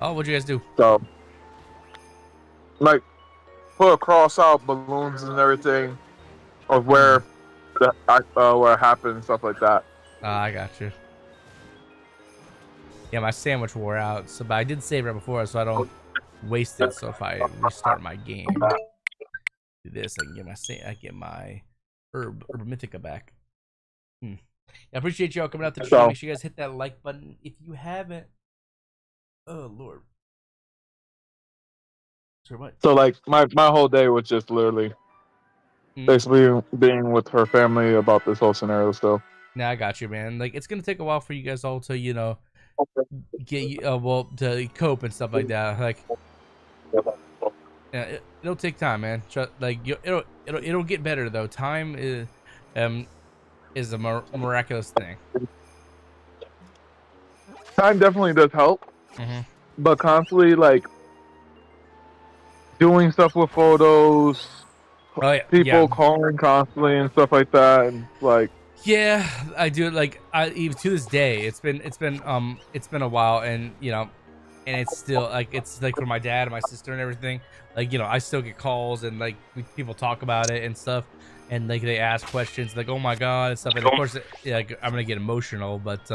Oh, what'd you guys do? So, like, put across out balloons and everything of where it happened and stuff like that. I got you. Yeah, my sandwich wore out, so but I did save it before, so I don't waste it. So if I restart my game, do this, I get my herb mythica back. I appreciate y'all coming out to the show. Make sure you guys hit that like button if you haven't. Oh Lord. So like my whole day was just literally basically being with her family about this whole scenario still. Nah, I got you, man. Like it's gonna take a while for you guys all to get you to cope and stuff like that. Like yeah, it'll take time, man. Like it'll get better though. Time is a miraculous thing. Time definitely does help, but constantly like doing stuff with photos, people calling constantly and stuff like that, and like yeah, I do. Like even to this day, it's been a while, and and it's still like it's like for my dad and my sister and everything. Like I still get calls and like people talk about it and stuff. And like they ask questions like, "Oh my god," and stuff. And of course, like I'm gonna get emotional, but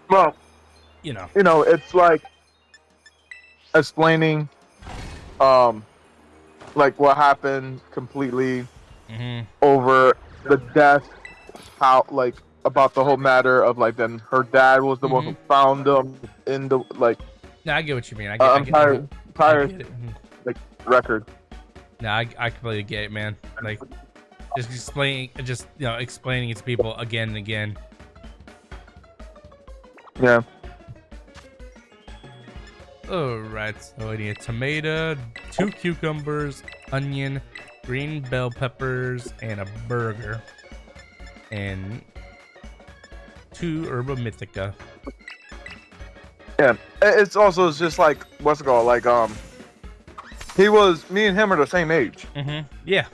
well, it's like explaining, like what happened completely, over the death, how like about the whole matter of like then her dad was the one who found them in the like. No, I get what you mean. I'm tired I get it. like record. No, I completely get it, man. Like just explaining it to people again and again. Yeah. Alright, so I need a tomato, 2 cucumbers, onion, green bell peppers, and a burger. And 2 herba mythica. Yeah. It's also just like what's it called? Like me and him are the same age. Yeah.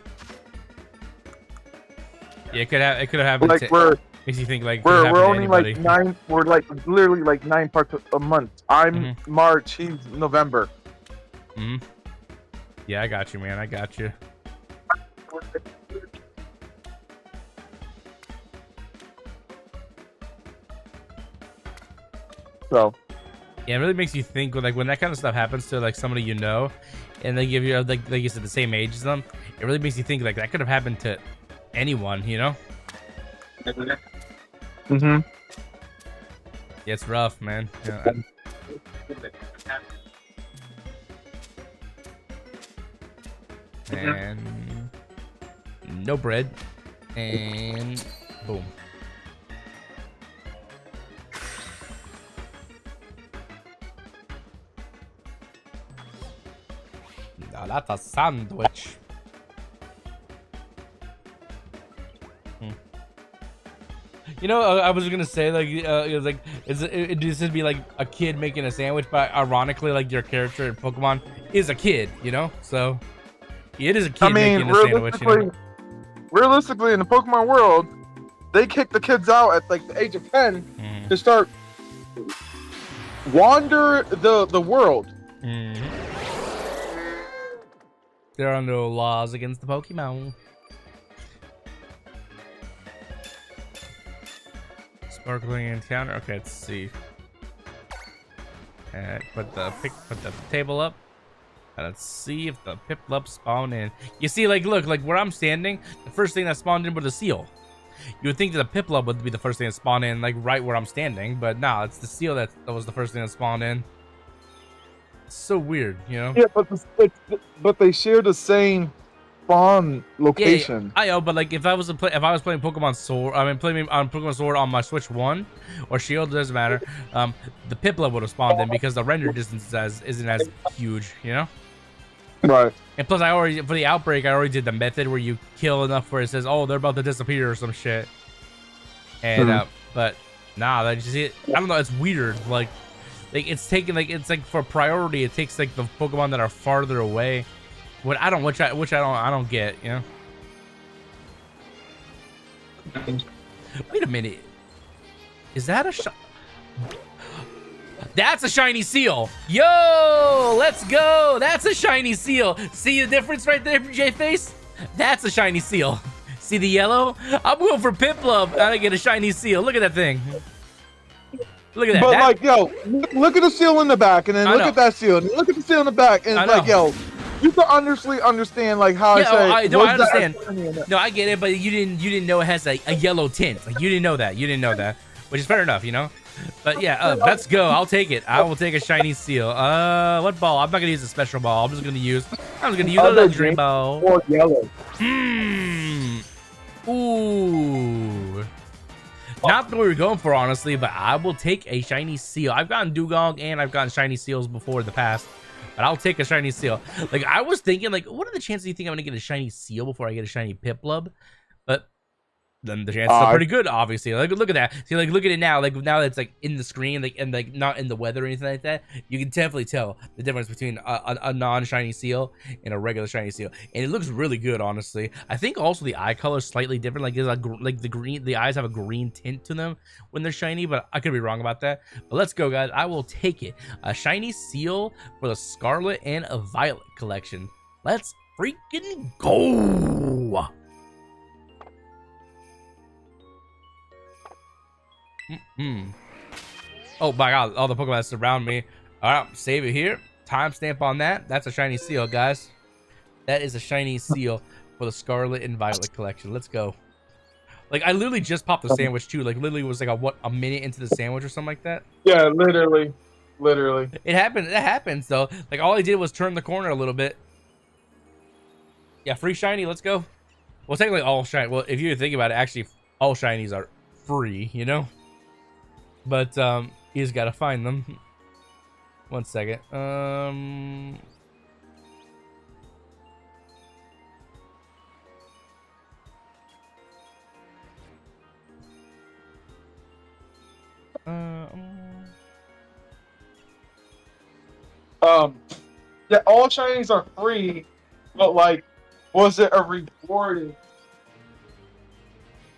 Yeah, it could have happened. Like makes you think like we're only like 9. We're like literally like 9 parts a month. I'm March. He's November. Yeah, I got you, man. I got you. So. Yeah, it really makes you think like when that kind of stuff happens to like somebody you know, and they give you like you said the same age as them. It really makes you think like that could have happened to anyone, you know? Yeah, it's rough, man. Yeah, and no bread, and boom. Now that's a sandwich. You know, I was gonna say like, it was like, this would be like a kid making a sandwich, but ironically, like your character in Pokemon is a kid, you know. So it is a kid making a sandwich. You know? Realistically, in the Pokemon world, they kick the kids out at like the age of 10 to start wander the world. There are no laws against the Pokemon. Sparkling encounter. Okay, let's see. Put the table up. Let's see if the Piplup spawn in. You see, like, look, like where I'm standing, the first thing that spawned in was the seal. You would think that the Piplup would be the first thing that spawned in, like right where I'm standing, but no, it's the seal that was the first thing that spawned in. It's so weird, you know? Yeah, but they share the same spawn location. Yeah, I know, but like if I was playing Pokemon Sword, playing on Pokemon Sword on my Switch 1 or Shield, doesn't matter. The Piplup would have spawned in because the render distance isn't as huge, you know? Right. And plus, for the outbreak, I already did the method where you kill enough where it says, "Oh, they're about to disappear" or some shit. And but nah, I don't know. It's weird. Like it's taking it's like for priority, it takes like the Pokemon that are farther away. Which I don't get, you know. Wait a minute. Is that a That's a shiny seal. Yo, let's go. That's a shiny seal. See the difference right there, J-Face? That's a shiny seal. See the yellow? I'm going for Piplup. I get a shiny seal. Look at that thing. Look at that. But like, yo, look at the seal in the back, and then look at that seal, and look at the seal in the back, and it's like, yo, you can honestly understand like how I understand. No, I get it, but you didn't know it has a yellow tint. Like you didn't know that, which is fair enough, you know. But yeah, let's go. I'll take it. I will take a shiny seal. What ball? I'm not gonna use a special ball. I'm just gonna use a legendary ball. Or yellow. Ooh. Not what we were going for, honestly, but I will take a shiny seal. I've gotten Dugong and I've gotten shiny seals before in the past, but I'll take a shiny seal. Like, I was thinking, like, what are the chances you think I'm going to get a shiny seal before I get a shiny Piplup? But then the chances are pretty good, obviously. Like, look at that. See, like, look at it now. Like, now that it's, like, in the screen, like, and, like, not in the weather or anything like that, you can definitely tell the difference between a non-shiny seal and a regular shiny seal. And it looks really good, honestly. I think also the eye color is slightly different. Like, there's the eyes have a green tint to them when they're shiny, but I could be wrong about that. But let's go, guys. I will take it. A shiny seal for the Scarlet and Violet collection. Let's freaking go! Oh my god, all the Pokemon that surround me. Alright, save it here. Timestamp on that. That's a shiny seal, guys. That is a shiny seal for the Scarlet and Violet collection. Let's go. Like, I literally just popped the sandwich too. Like, literally was like a minute into the sandwich or something like that. Yeah, literally. It happened. It happens though. Like, all I did was turn the corner a little bit. Yeah, free shiny. Let's go. Well, technically all shiny. Well, if you think about it, actually all shinies are free, you know. But you just gotta find them. 1 second. Yeah, all shinies are free, but like, was it a rewarded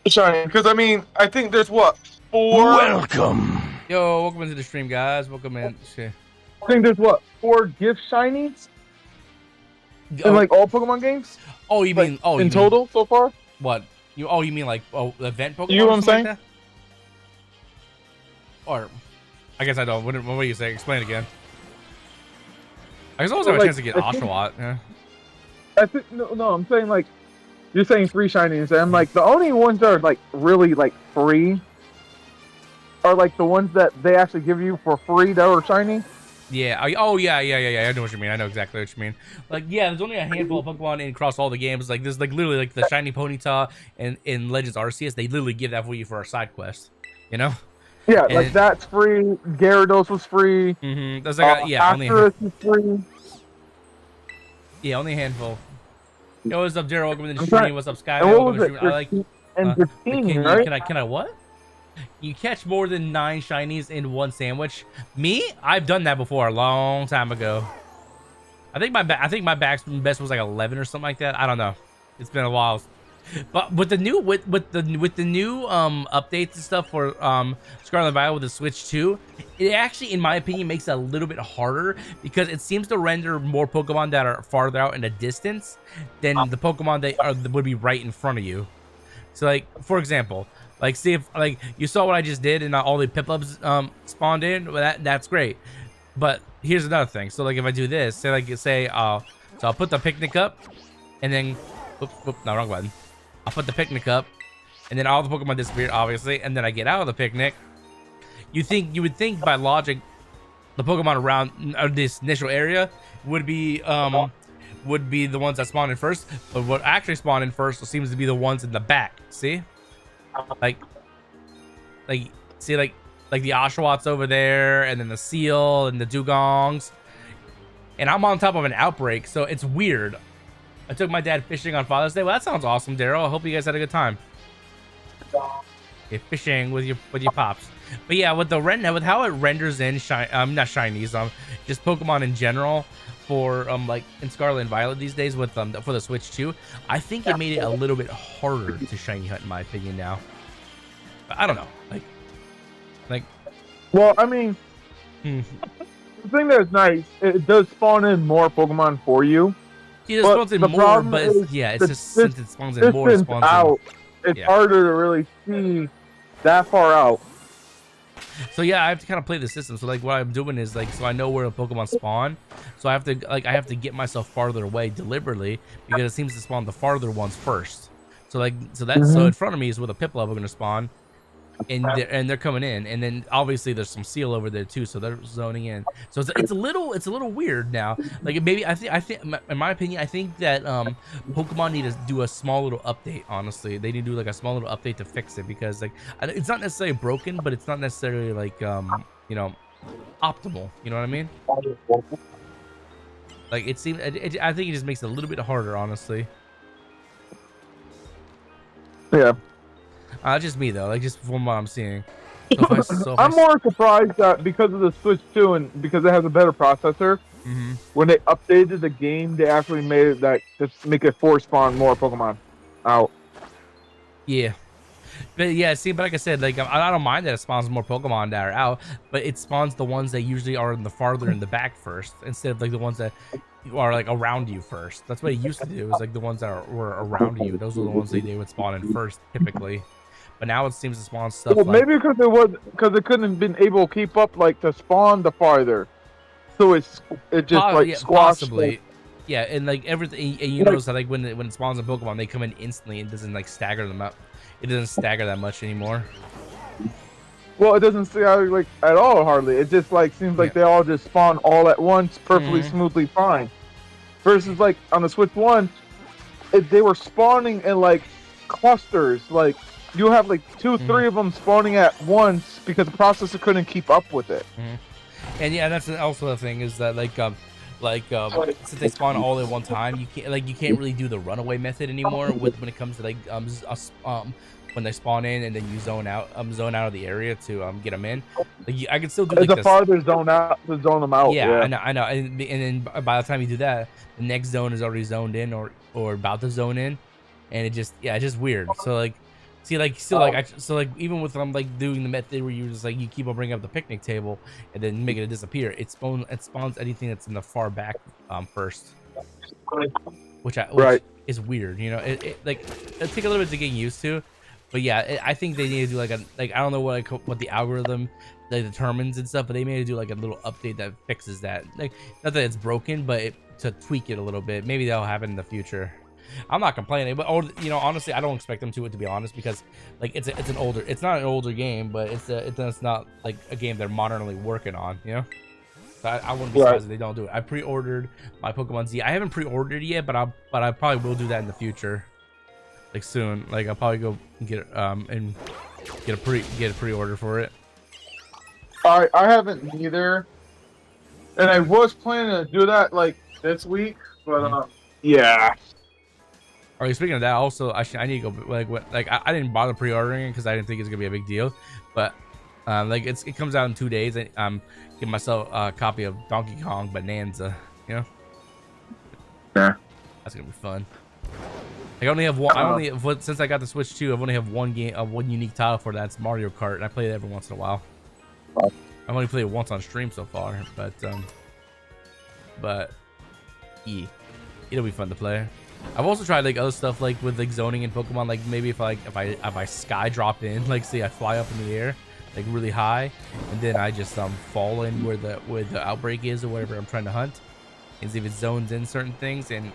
shiny? Because I mean, I think there's what, 4? Welcome. Yo, welcome into the stream, guys. Welcome in. I think there's what, 4 gift shinies in like all Pokemon games. Oh, you mean in total so far? What? You mean like event Pokemon? You know what I'm saying? Like or I guess I don't. What are you saying? Explain it again. I guess I always have a chance to get Oshawott. Yeah. I think no. I'm saying like you're saying free shinies, and I'm like the only ones that are like really like free are like the ones that they actually give you for free that are shiny. Yeah. Oh yeah. I know what you mean. I know exactly what you mean. Like, yeah, there's only a handful of Pokemon in across all the games. Like, there's like literally like the shiny Ponyta and in Legends Arceus, they literally give that for you for a side quest. You know. Yeah, and like that's free. Gyarados was free. Mm-hmm. There's like only is free. Yeah, only a handful. Yo, what's up, Daryl? Welcome to the stream. What's up, Sky? Welcome to the stream. I like. And 15, right? Can I what? You catch more than 9 shinies in one sandwich? Me? I've done that before a long time ago. I think my best was like 11 or something like that. I don't know. It's been a while. But with the new with the new updates and stuff for Scarlet and Violet with the Switch 2, it actually, in my opinion, makes it a little bit harder because it seems to render more Pokemon that are farther out in the distance than the Pokemon that would be right in front of you. So, like, for example, like, see if like you saw what I just did and all the Piplups spawned in. Well, that's great. But here's another thing. So, like, if I do this, so I'll put the picnic up, and then, no, wrong button. I'll put the picnic up, and then all the Pokemon disappear, obviously, and then I get out of the picnic. You would think by logic, the Pokemon around this initial area would be the ones that spawn in first, but what actually spawned in first seems to be the ones in the back. See, like the Oshawotts over there, and then the Seal and the Dugongs, and I'm on top of an outbreak, so it's weird. I took my dad fishing on Father's Day. Well, that sounds awesome, Daryl. I hope you guys had a good time. Okay, fishing with your pops. But yeah, with how it renders in not shinies, just Pokemon in general for like in Scarlet and Violet these days with for the Switch 2, I think it made it a little bit harder to shiny hunt in my opinion now. But I don't know. Like well, I mean, the thing that's nice, it does spawn in more Pokemon for you. It spawns in more, but it's just since it spawns in more, it spawns out. It's harder to really see that far out. So yeah, I have to kind of play the system. So like what I'm doing is like, so I know where a Pokemon spawn. So I have to get myself farther away deliberately because it seems to spawn the farther ones first. So like, so in front of me is where the Piplup are going to spawn. And they're coming in, and then obviously there's some Seal over there too, so they're zoning in. So it's a little weird now. Like maybe I think in my opinion, I think that Pokemon need to do a small little update. Honestly, they need to do like a small little update to fix it because like it's not necessarily broken, but it's not necessarily like you know, optimal. You know what I mean? Like it seems. I think it just makes it a little bit harder, honestly. Yeah. Just me though, like just from what I'm seeing. I'm more surprised that because of the Switch 2 and because it has a better processor, when they updated the game, they actually made it that just make it force spawn more Pokemon out. Yeah, but yeah, see, but like I said, like I don't mind that it spawns more Pokemon that are out, but it spawns the ones that usually are in the farther in the back first, instead of like the ones that are like around you first. That's what it used to do. It was like the ones that were around you. Those were the ones they would spawn in first, typically. But now it seems to spawn stuff. Well, maybe because it couldn't have been able to keep up like to spawn the farther, so it just like squashed. Possibly. Yeah, and like everything, and you notice that like when it spawns a Pokemon, they come in instantly and doesn't like stagger them up. It doesn't stagger that much anymore. Well, it doesn't stagger like at all hardly. It just like seems like they all just spawn all at once, perfectly smoothly fine. Versus like on the Switch 1, they were spawning in like clusters. Like you have like 2, 3 of them spawning at once because the processor couldn't keep up with it. And yeah, that's also the thing is that since they spawn all at one time, you can't really do the runaway method anymore when it comes to like when they spawn in and then you zone out of the area to get them in. Like I can still do like the farther zone out to zone them out. Yeah, I know. And then by the time you do that, the next zone is already zoned in or about to zone in, and it's just weird. So like, see, like still like even with like doing the method where you just like you keep on bringing up the picnic table and then making it disappear, it spawns anything that's in the far back first, which is weird. You know, it take a little bit to get used to. But yeah, I think they need to do like I don't know what the algorithm determines and stuff, but they may do like a little update that fixes that. Like not that it's broken, but to tweak it a little bit. Maybe that'll happen in the future. I'm not complaining, but honestly, I don't expect them to be honest, because like it's not an older game, but it's not like a game they're modernly working on, you know. So I wouldn't be surprised if they don't do it. I pre-ordered my Pokemon Z. I haven't pre-ordered yet, but I probably will do that in the future. Like soon, like I'll probably go get and get a pre-order for it. I haven't either, and I was planning to do that like this week, but yeah. All right, speaking of that, also I need to go I didn't bother pre-ordering it because I didn't think it's gonna be a big deal, but like it comes out in 2 days. I'm getting myself a copy of Donkey Kong Bonanza, you know. Yeah, that's gonna be fun. I only have one. Since I got the Switch 2, I've only have one unique title for that's Mario Kart, and I play it every once in a while. I've only played it once on stream so far, but yeah, it'll be fun to play. I've also tried like other stuff like with like zoning in Pokemon, like maybe if I sky drop in, like say I fly up in the air like really high, and then I just fall in where the outbreak is or whatever I'm trying to hunt, and see if it zones in certain things. And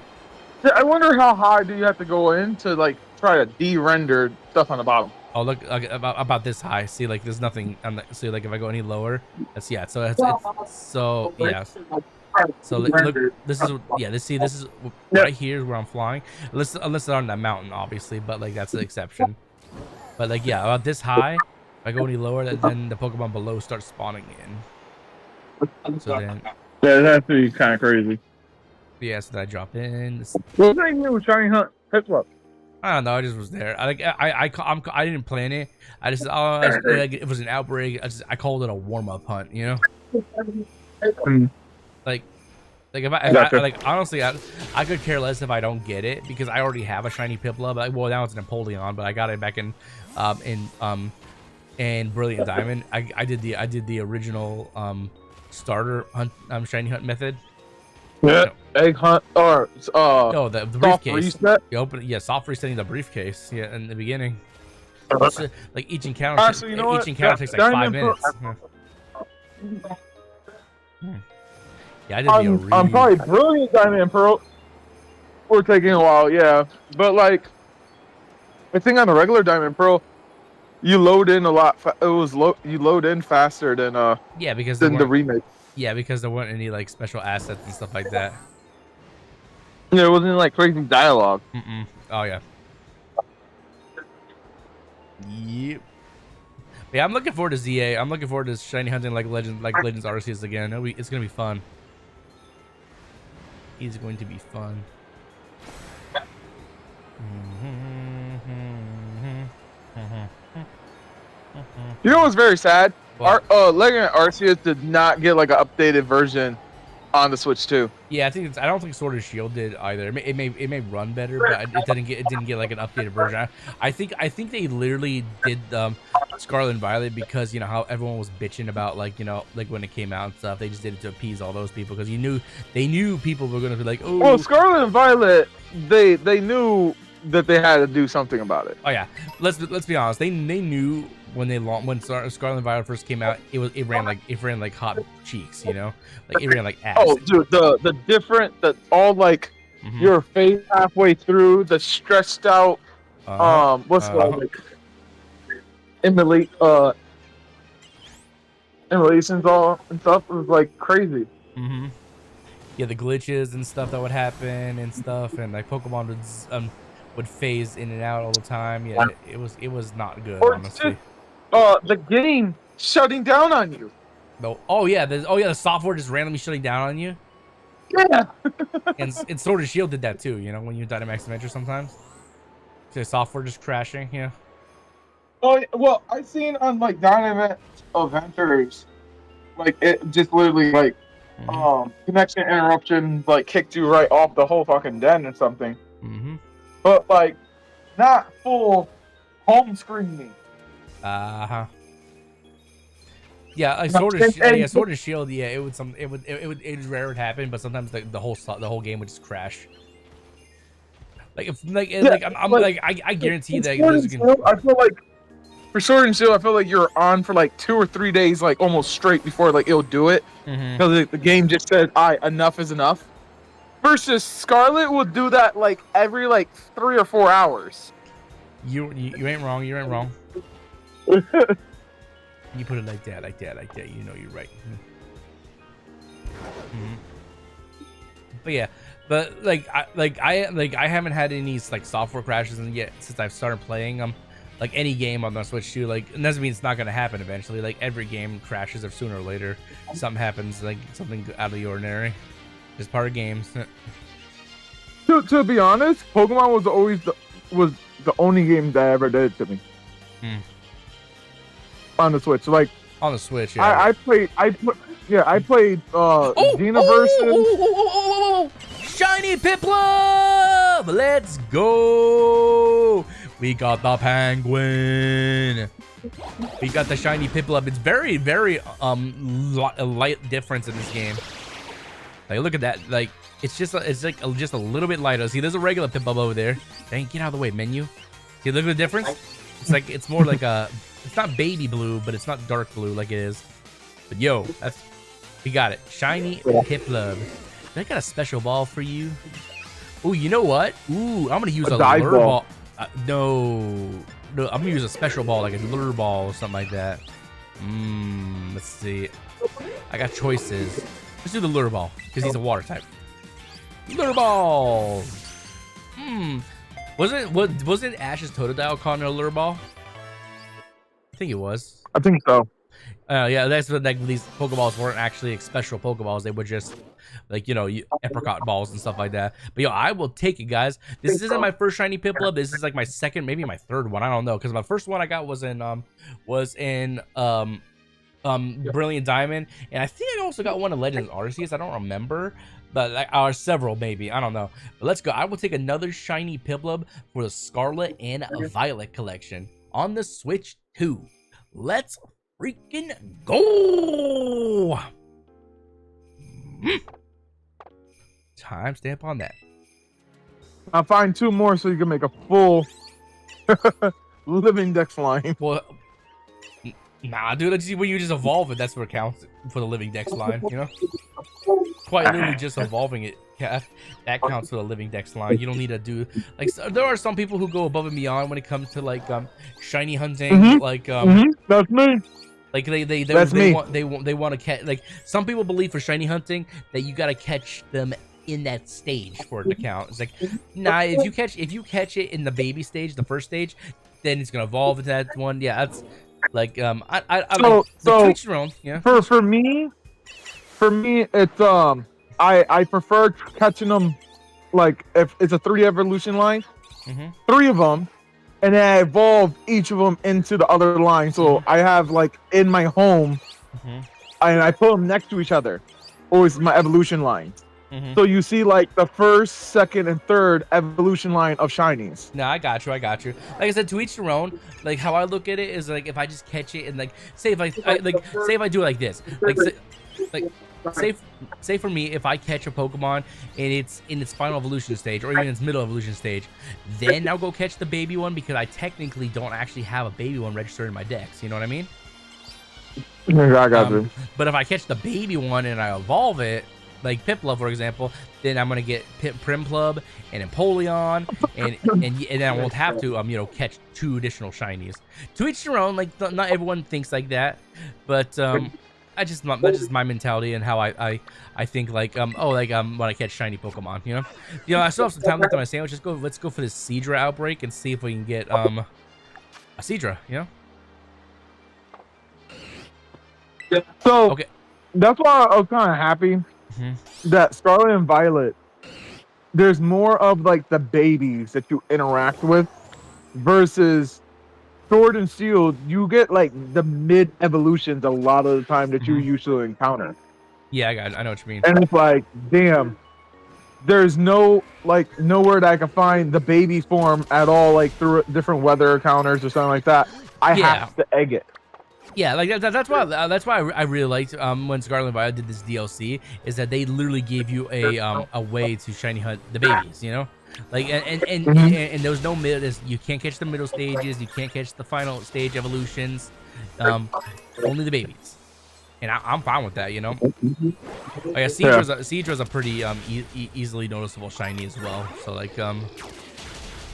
I wonder how high do you have to go in to like try to de-render stuff on the bottom. Oh look, about this high. See, like there's nothing on the, see, like if I go any lower, that's yeah. So so yeah. So look, this is right here where I'm flying. Unless they're on that mountain, obviously, but like that's the exception. But like yeah, about this high. If I go any lower, then the Pokemon below start spawning in. So then, yeah, that's be kind of crazy. Yeah, so then I drop in. What was you trying to hunt Piplup? I don't know. I just was there. I didn't plan it. I just it was an outbreak. I called it a warm up hunt. You know. Like if I like honestly, I could care less if I don't get it because I already have a shiny Piplup. Like, well, now it's an Empoleon, but I got it back in Brilliant Diamond. I did the original starter hunt shiny hunt method. Yeah, egg hunt or no, the briefcase. Reset? You open, yeah, soft resetting the briefcase. Yeah, in the beginning. Like each encounter, takes like 5 minutes. Yeah, I did I'm probably Brilliant Diamond and Pearl. We're taking a while, yeah, but like I think on the regular Diamond and Pearl, you load in a lot. You load in faster than yeah, because than the remake. Yeah, because there weren't any like special assets and stuff like that. Yeah, it wasn't like crazy dialogue. Oh yeah. Yep. Yeah, I'm looking forward to ZA. I'm looking forward to shiny hunting like Legends Arceus again. It's gonna be fun. It's going to be fun. You know what's very sad? What? Legend Arceus did not get like an updated version on the Switch 2. Yeah, I don't think Sword and Shield did either. It may run better, but it didn't get like an updated version. I think they literally did Scarlet and Violet because you know how everyone was bitching about like when it came out and stuff. They just did it to appease all those people because they knew people were gonna be like, oh. Well, Scarlet and Violet, they knew that they had to do something about it. Oh yeah, let's be honest. They knew when Scarlet and Violet first came out, it ran like hot cheeks, you know, like it ran like ass. Oh, dude, the different, the all like your face halfway through, the stretched out, what's called like emulations all and stuff. It was like crazy. Yeah, the glitches and stuff that would happen and stuff, and like Pokemon would phase in and out all the time. Yeah, it was not good, Or honestly. Just, the game shutting down on you. No, oh yeah, the software just randomly shutting down on you. Yeah. And Sword and Shield did that too, you know, when you Dynamax Adventure sometimes. The software just crashing, you know. Oh, well, I seen on like Dynamax Adventures, like it just literally like connection interruption like kicked you right off the whole fucking den or something. But like not full home screening. Yeah, like Sword and Shield. Yeah, it was rare it would happen, but sometimes the whole game would just crash. Like I guarantee that I feel like for Sword and Shield, I feel like you're on for like 2 or 3 days, like almost straight before like it'll do it, because the game just said, enough is enough." Versus Scarlet will do that like every like 3 or 4 hours. You ain't wrong. You ain't wrong. You put it like that. You know you're right. But yeah, but I haven't had any like software crashes yet since I've started playing like any game on the Switch too. Like, it doesn't mean it's not gonna happen eventually. Like every game crashes, or sooner or later something happens, like something out of the ordinary. It's part of games. To be honest, Pokemon was always the only game that ever did it to me. On the Switch, like on the Switch, yeah. I played Xenoverse. Shiny Piplup! Let's go! We got the Penguin. We got the shiny Piplup. It's very, very light difference in this game. Like, look at that. Like, it's just a little bit lighter. See, there's a regular Piplup over there. Dang, get out of the way, menu. See, look at the difference. It's more like a. It's not baby blue, but it's not dark blue like it is. But yo, we got it. Shiny Piplup. I got a special ball for you. Oh, you know what? Ooh, I'm gonna use a lure ball. No, I'm gonna use a special ball, like a lure ball or something like that. Let's see. I got choices. Let's do the lure ball because he's a water type. Lure ball. Wasn't Ash's Totodile called a lure ball? I think it was. I think so. Yeah, that's what, like, these Pokeballs weren't actually special Pokeballs. They were just like, you know, apricot balls and stuff like that. But yo, I will take it, guys. This isn't my first shiny Piplup. This is like my second, maybe my third one. I don't know, because my first one I got was in Brilliant Diamond, and I think I also got one of Legends Arceus. I don't remember, but like, or several maybe. I don't know. But let's go. I will take another shiny Piplup for the Scarlet and Violet collection on the Switch 2. Let's freaking go! Timestamp on that. I'll find 2 more so you can make a full living dex line. Well, nah, dude. Let's see when you just evolve it. That's what counts for the living dex line. You know, quite literally just evolving it. Yeah, that counts for the living dex line. You don't need to do like. There are some people who go above and beyond when it comes to like shiny hunting. Like that's me. Like they want to catch. Like, some people believe for shiny hunting that you gotta catch them in that stage for it to count. It's like, nah, if you catch it in the baby stage, the first stage, then it's gonna evolve into that one. Yeah, that's like so each their own. Yeah. For me, it's I prefer catching them like if it's a 3 evolution line, 3 of them, and then I evolve each of them into the other line. So I have like in my home, and I put them next to each other. Always my evolution line. So you see like the first, second, and third evolution line of shinies. No, I got you. Like I said, to each their own. Like, how I look at it is like, if I just catch it and like say if I do it like this, like say for me, if I catch a Pokemon and it's in its final evolution stage or even its middle evolution stage, then I'll go catch the baby one because I technically don't actually have a baby one registered in my dex. You know what I mean? I got you. But if I catch the baby one and I evolve it, like Piplup, for example, then I'm gonna get Primplub and Empoleon, and then I won't have to catch 2 additional shinies. To each their own. Like not everyone thinks like that, but that's just my mentality and how I think like when I catch shiny Pokemon. I still have some time left on my sandwich. Let's go for this Seadra outbreak and see if we can get a Seadra. So Okay. that's why I was kind of happy that Scarlet and Violet, there's more of like the babies that you interact with versus Sword and Shield. You get like the mid evolutions a lot of the time that you usually encounter. Yeah, I know what you mean. And it's like, damn, there's nowhere that I can find the baby form at all, like through different weather encounters or something like that. I have to egg it. Yeah, like that's why I really liked when Scarlet and Violet did this DLC, is that they literally gave you a way to shiny hunt the babies, like and there was no middle. You can't catch the middle stages, you can't catch the final stage evolutions, only the babies, and I'm fine with that, Seadra's a pretty easily noticeable shiny as well. So I'm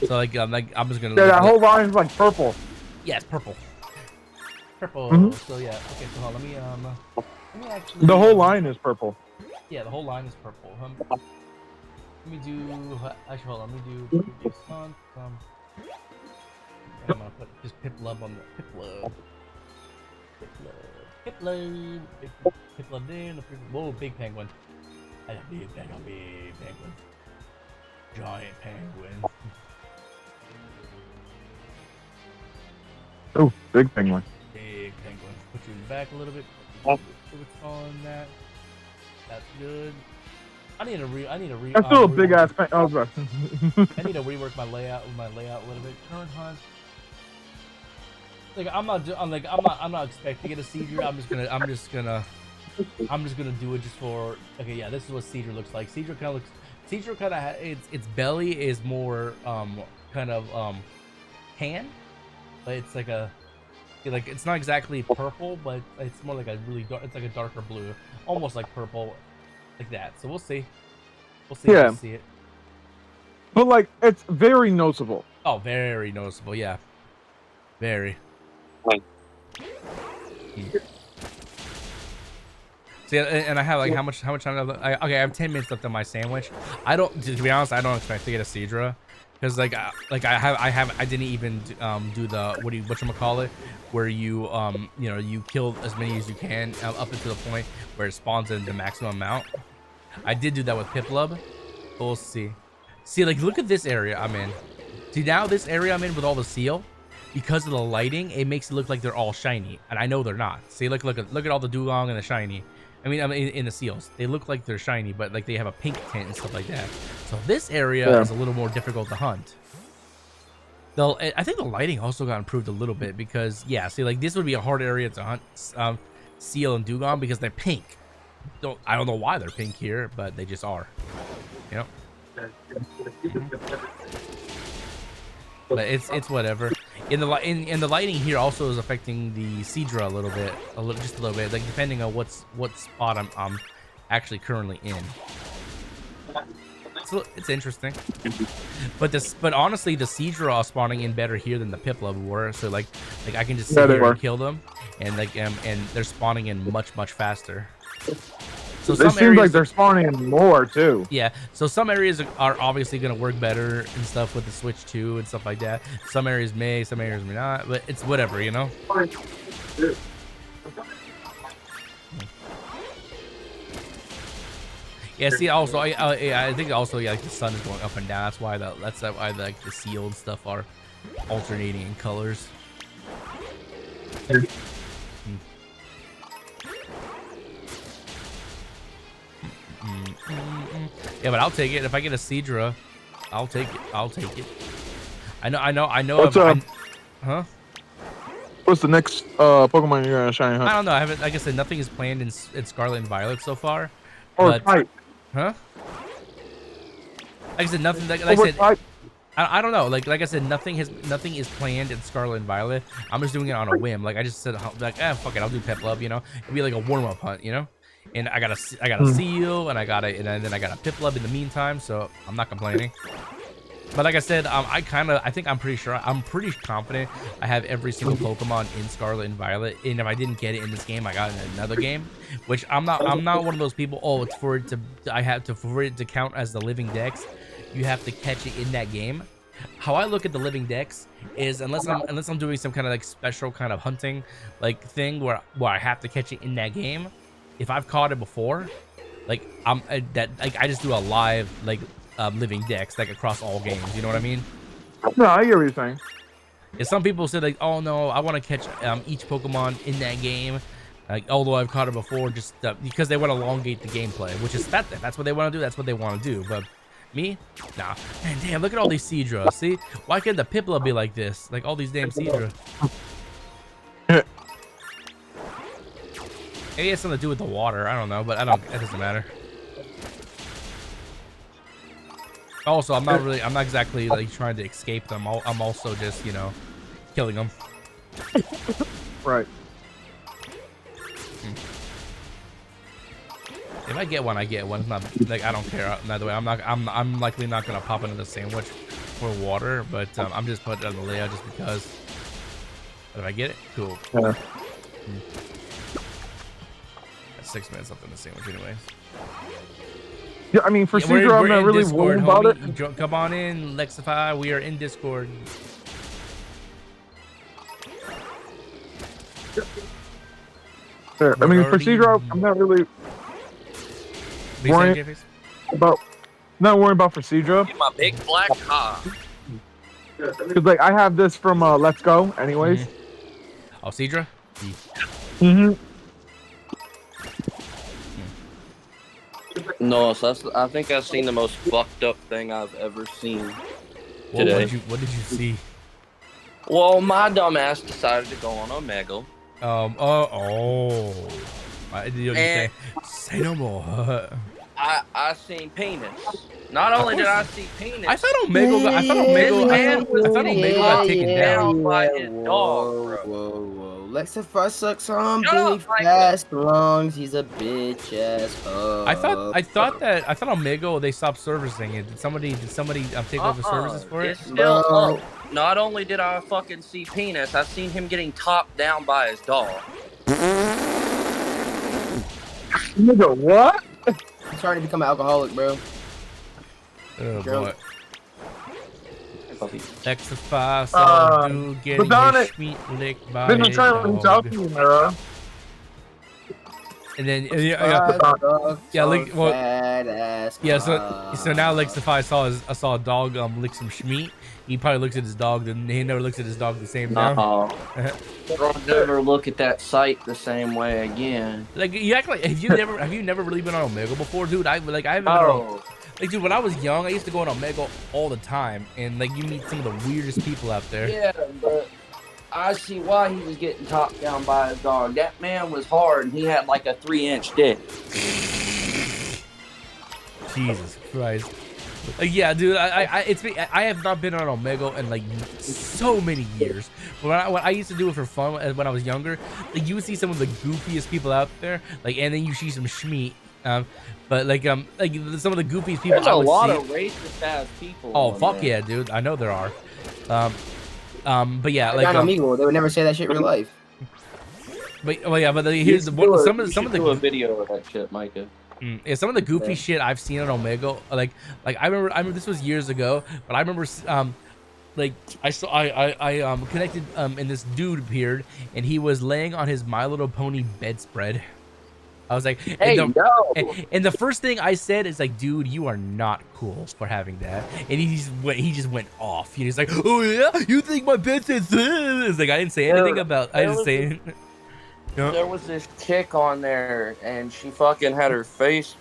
just gonna. Yeah, that whole line is like purple. Yeah, it's purple. Purple. So yeah. Okay. So let me actually. The whole line is purple. Yeah, the whole line is purple. Let me do. Actually, hold on. Let me do previous month. I'm gonna put just Piplup on the Piplup. Piplup there. Whoa, big penguin. I got big penguin. Giant penguin. Oh, big penguin. Big penguin. Put you in the back a little bit. What's on that? That's good. I need to That's still a big ass penguin. Oh, bro. I need to rework my layout a little bit. Current hunt. Like I'm not expecting it a Seadra. I'm just gonna do it just for. Okay, yeah, this is what Seadra looks like. Seadra kind of its belly is more tan, but it's like it's not exactly purple, but it's more like a really dark. It's like a darker blue, almost like purple, like that. So we'll see. We'll see. Yeah. If we see it. But like, it's very noticeable. Oh, very noticeable. Yeah, very. See, and I have like how much time? Okay, I have 10 minutes left on my sandwich. To be honest, I don't expect to get a Seadra. Because I didn't even do the whatchamacallit, where you you kill as many as you can up until the point where it spawns in the maximum amount. I did do that with Piplup. We'll see. See, like, look at this area I'm in. See, now this area I'm in with all the seal, because of the lighting, it makes it look like they're all shiny, and I know they're not. See, look at all the dugong and the shiny. I mean, in the seals, they look like they're shiny, but like they have a pink tint and stuff like that. So this area is a little more difficult to hunt. Though I think the lighting also got improved a little bit because see, like this would be a hard area to hunt seal and dugong because they're pink. I don't know why they're pink here, but they just are. But it's whatever. In the lighting here also is affecting the Seadra just a little bit, like depending on what spot I'm actually currently in. So it's interesting. But honestly, the Seadra are spawning in better here than the Piplup were. So like I can just sit here and kill them, and and they're spawning in much faster. So it seems like they're spawning in more too. Yeah, so some areas are obviously going to work better and stuff with the Switch 2 and stuff like that. Some areas may not, but it's whatever, Yeah, see, also I think also like the sun is going up and down. That's why like the seal and stuff are alternating in colors. Yeah, but I'll take it. If I get a Seadra, I'll take it. I know. What's up? Huh? What's the next Pokemon you're gonna shiny hunt? I don't know. I haven't. Like I said, nothing is planned in Scarlet and Violet so far. Or But, type? huh? Like I said, nothing. Like I said, Type? I don't know. Like I said, nothing is planned in Scarlet and Violet. I'm just doing it on a whim. Like I just said, like, fuck it, I'll do Piplup. You know, it'd be like a warm up hunt. You know, and I got a seal, and then I got a Piplup in the meantime. So I'm not complaining. But like I said, I'm pretty confident I have every single Pokemon in Scarlet and Violet. And if I didn't get it in this game, I got it in another game. Which I'm not one of those people. Oh, it's for it to count as the living dex. You have to catch it in that game. How I look at the living dex is unless I'm doing some kind of like special kind of hunting like thing where I have to catch it in that game. If I've caught it before, like I just do a live like living dex like across all games. You know what I mean? No, I hear what you're saying. And some people said like, oh no, I want to catch each Pokemon in that game. Like, although I've caught it before, just because they want to elongate the gameplay, which is that's what they want to do. That's what they want to do. But me, nah. Man, damn, look at all these Seadra. See, why can't the Piplup be like this? Like all these damn Seadra. Maybe it has something to do with the water. I don't know, but it doesn't matter. Also, I'm not exactly like trying to escape them. I'm also just, you know, killing them. Right. If I get one, I get one. It's not like I don't care. Either way, I'm likely not gonna pop into the sandwich for water, but I'm just putting it on the layout just because. But if I get it, cool. Yeah. That's 6 minutes left in the sandwich, anyways. Yeah, I mean, for Seadra, I'm not really worried about it. Come on in, Lexify. We are in Discord. Sure. I mean, for Seadra, I'm not really worried about. Not worried about for Seadra. My big black car. Because like I have this from Let's Go, anyways. Oh, Seadra. No, so I think I've seen the most fucked up thing I've ever seen today. What did you see? Well, my dumb ass decided to go on Omegle. Say no more. I seen penis. Not only did I see penis, I thought Omegle got taken down by his dog, bro. Whoa. Lexify sucks on Shut big up, fast lungs. He's a bitch ass hoe. I thought Omegle they stopped servicing it. Did somebody take over services for it? It's still up. Not only did I fucking see penis, I seen him getting topped down by his dog. Nigga, what? I'm trying to become an alcoholic, bro. Oh Girl. boy. Lexify saw dude getting his meat licked by Been his trying to reach out to dog. you, bro. And then Fat ass so now Lexify saw a dog lick some schmeat. He probably looks at his dog, and he never looks at his dog the same now. I'll never look at that site the same way again. Like you act like have you never really been on Omegle before, dude? I haven't been on, like, dude, when I was young, I used to go on Omegle all the time, and like you meet some of the weirdest people out there. Yeah, but I see why he was getting topped down by his dog. That man was hard, and he had like a 3-inch dick. Jesus Christ. Like, yeah, dude, I have not been on Omegle in like so many years. When I used to do it for fun when I was younger, like you would see some of the goofiest people out there, like, and then you see some schmeat. But like some of the goofiest people. There's a lot of racist ass people. Oh fuck yeah, dude! I know there are. But yeah, like Amigo, they would never say that shit in real life. But here's some of the video of that shit, Micah. Yeah, some of the goofy shit I've seen on Omegle, like I remember this was years ago, but I remember like I connected and this dude appeared and he was laying on his My Little Pony bedspread. I was like, hey, and the first thing I said is like, dude, you are not cool for having that. And he just went off. He's like, oh yeah, you think my bed says this? It's like I didn't say anything about. I didn't say. There was this chick on there, and she fucking had her face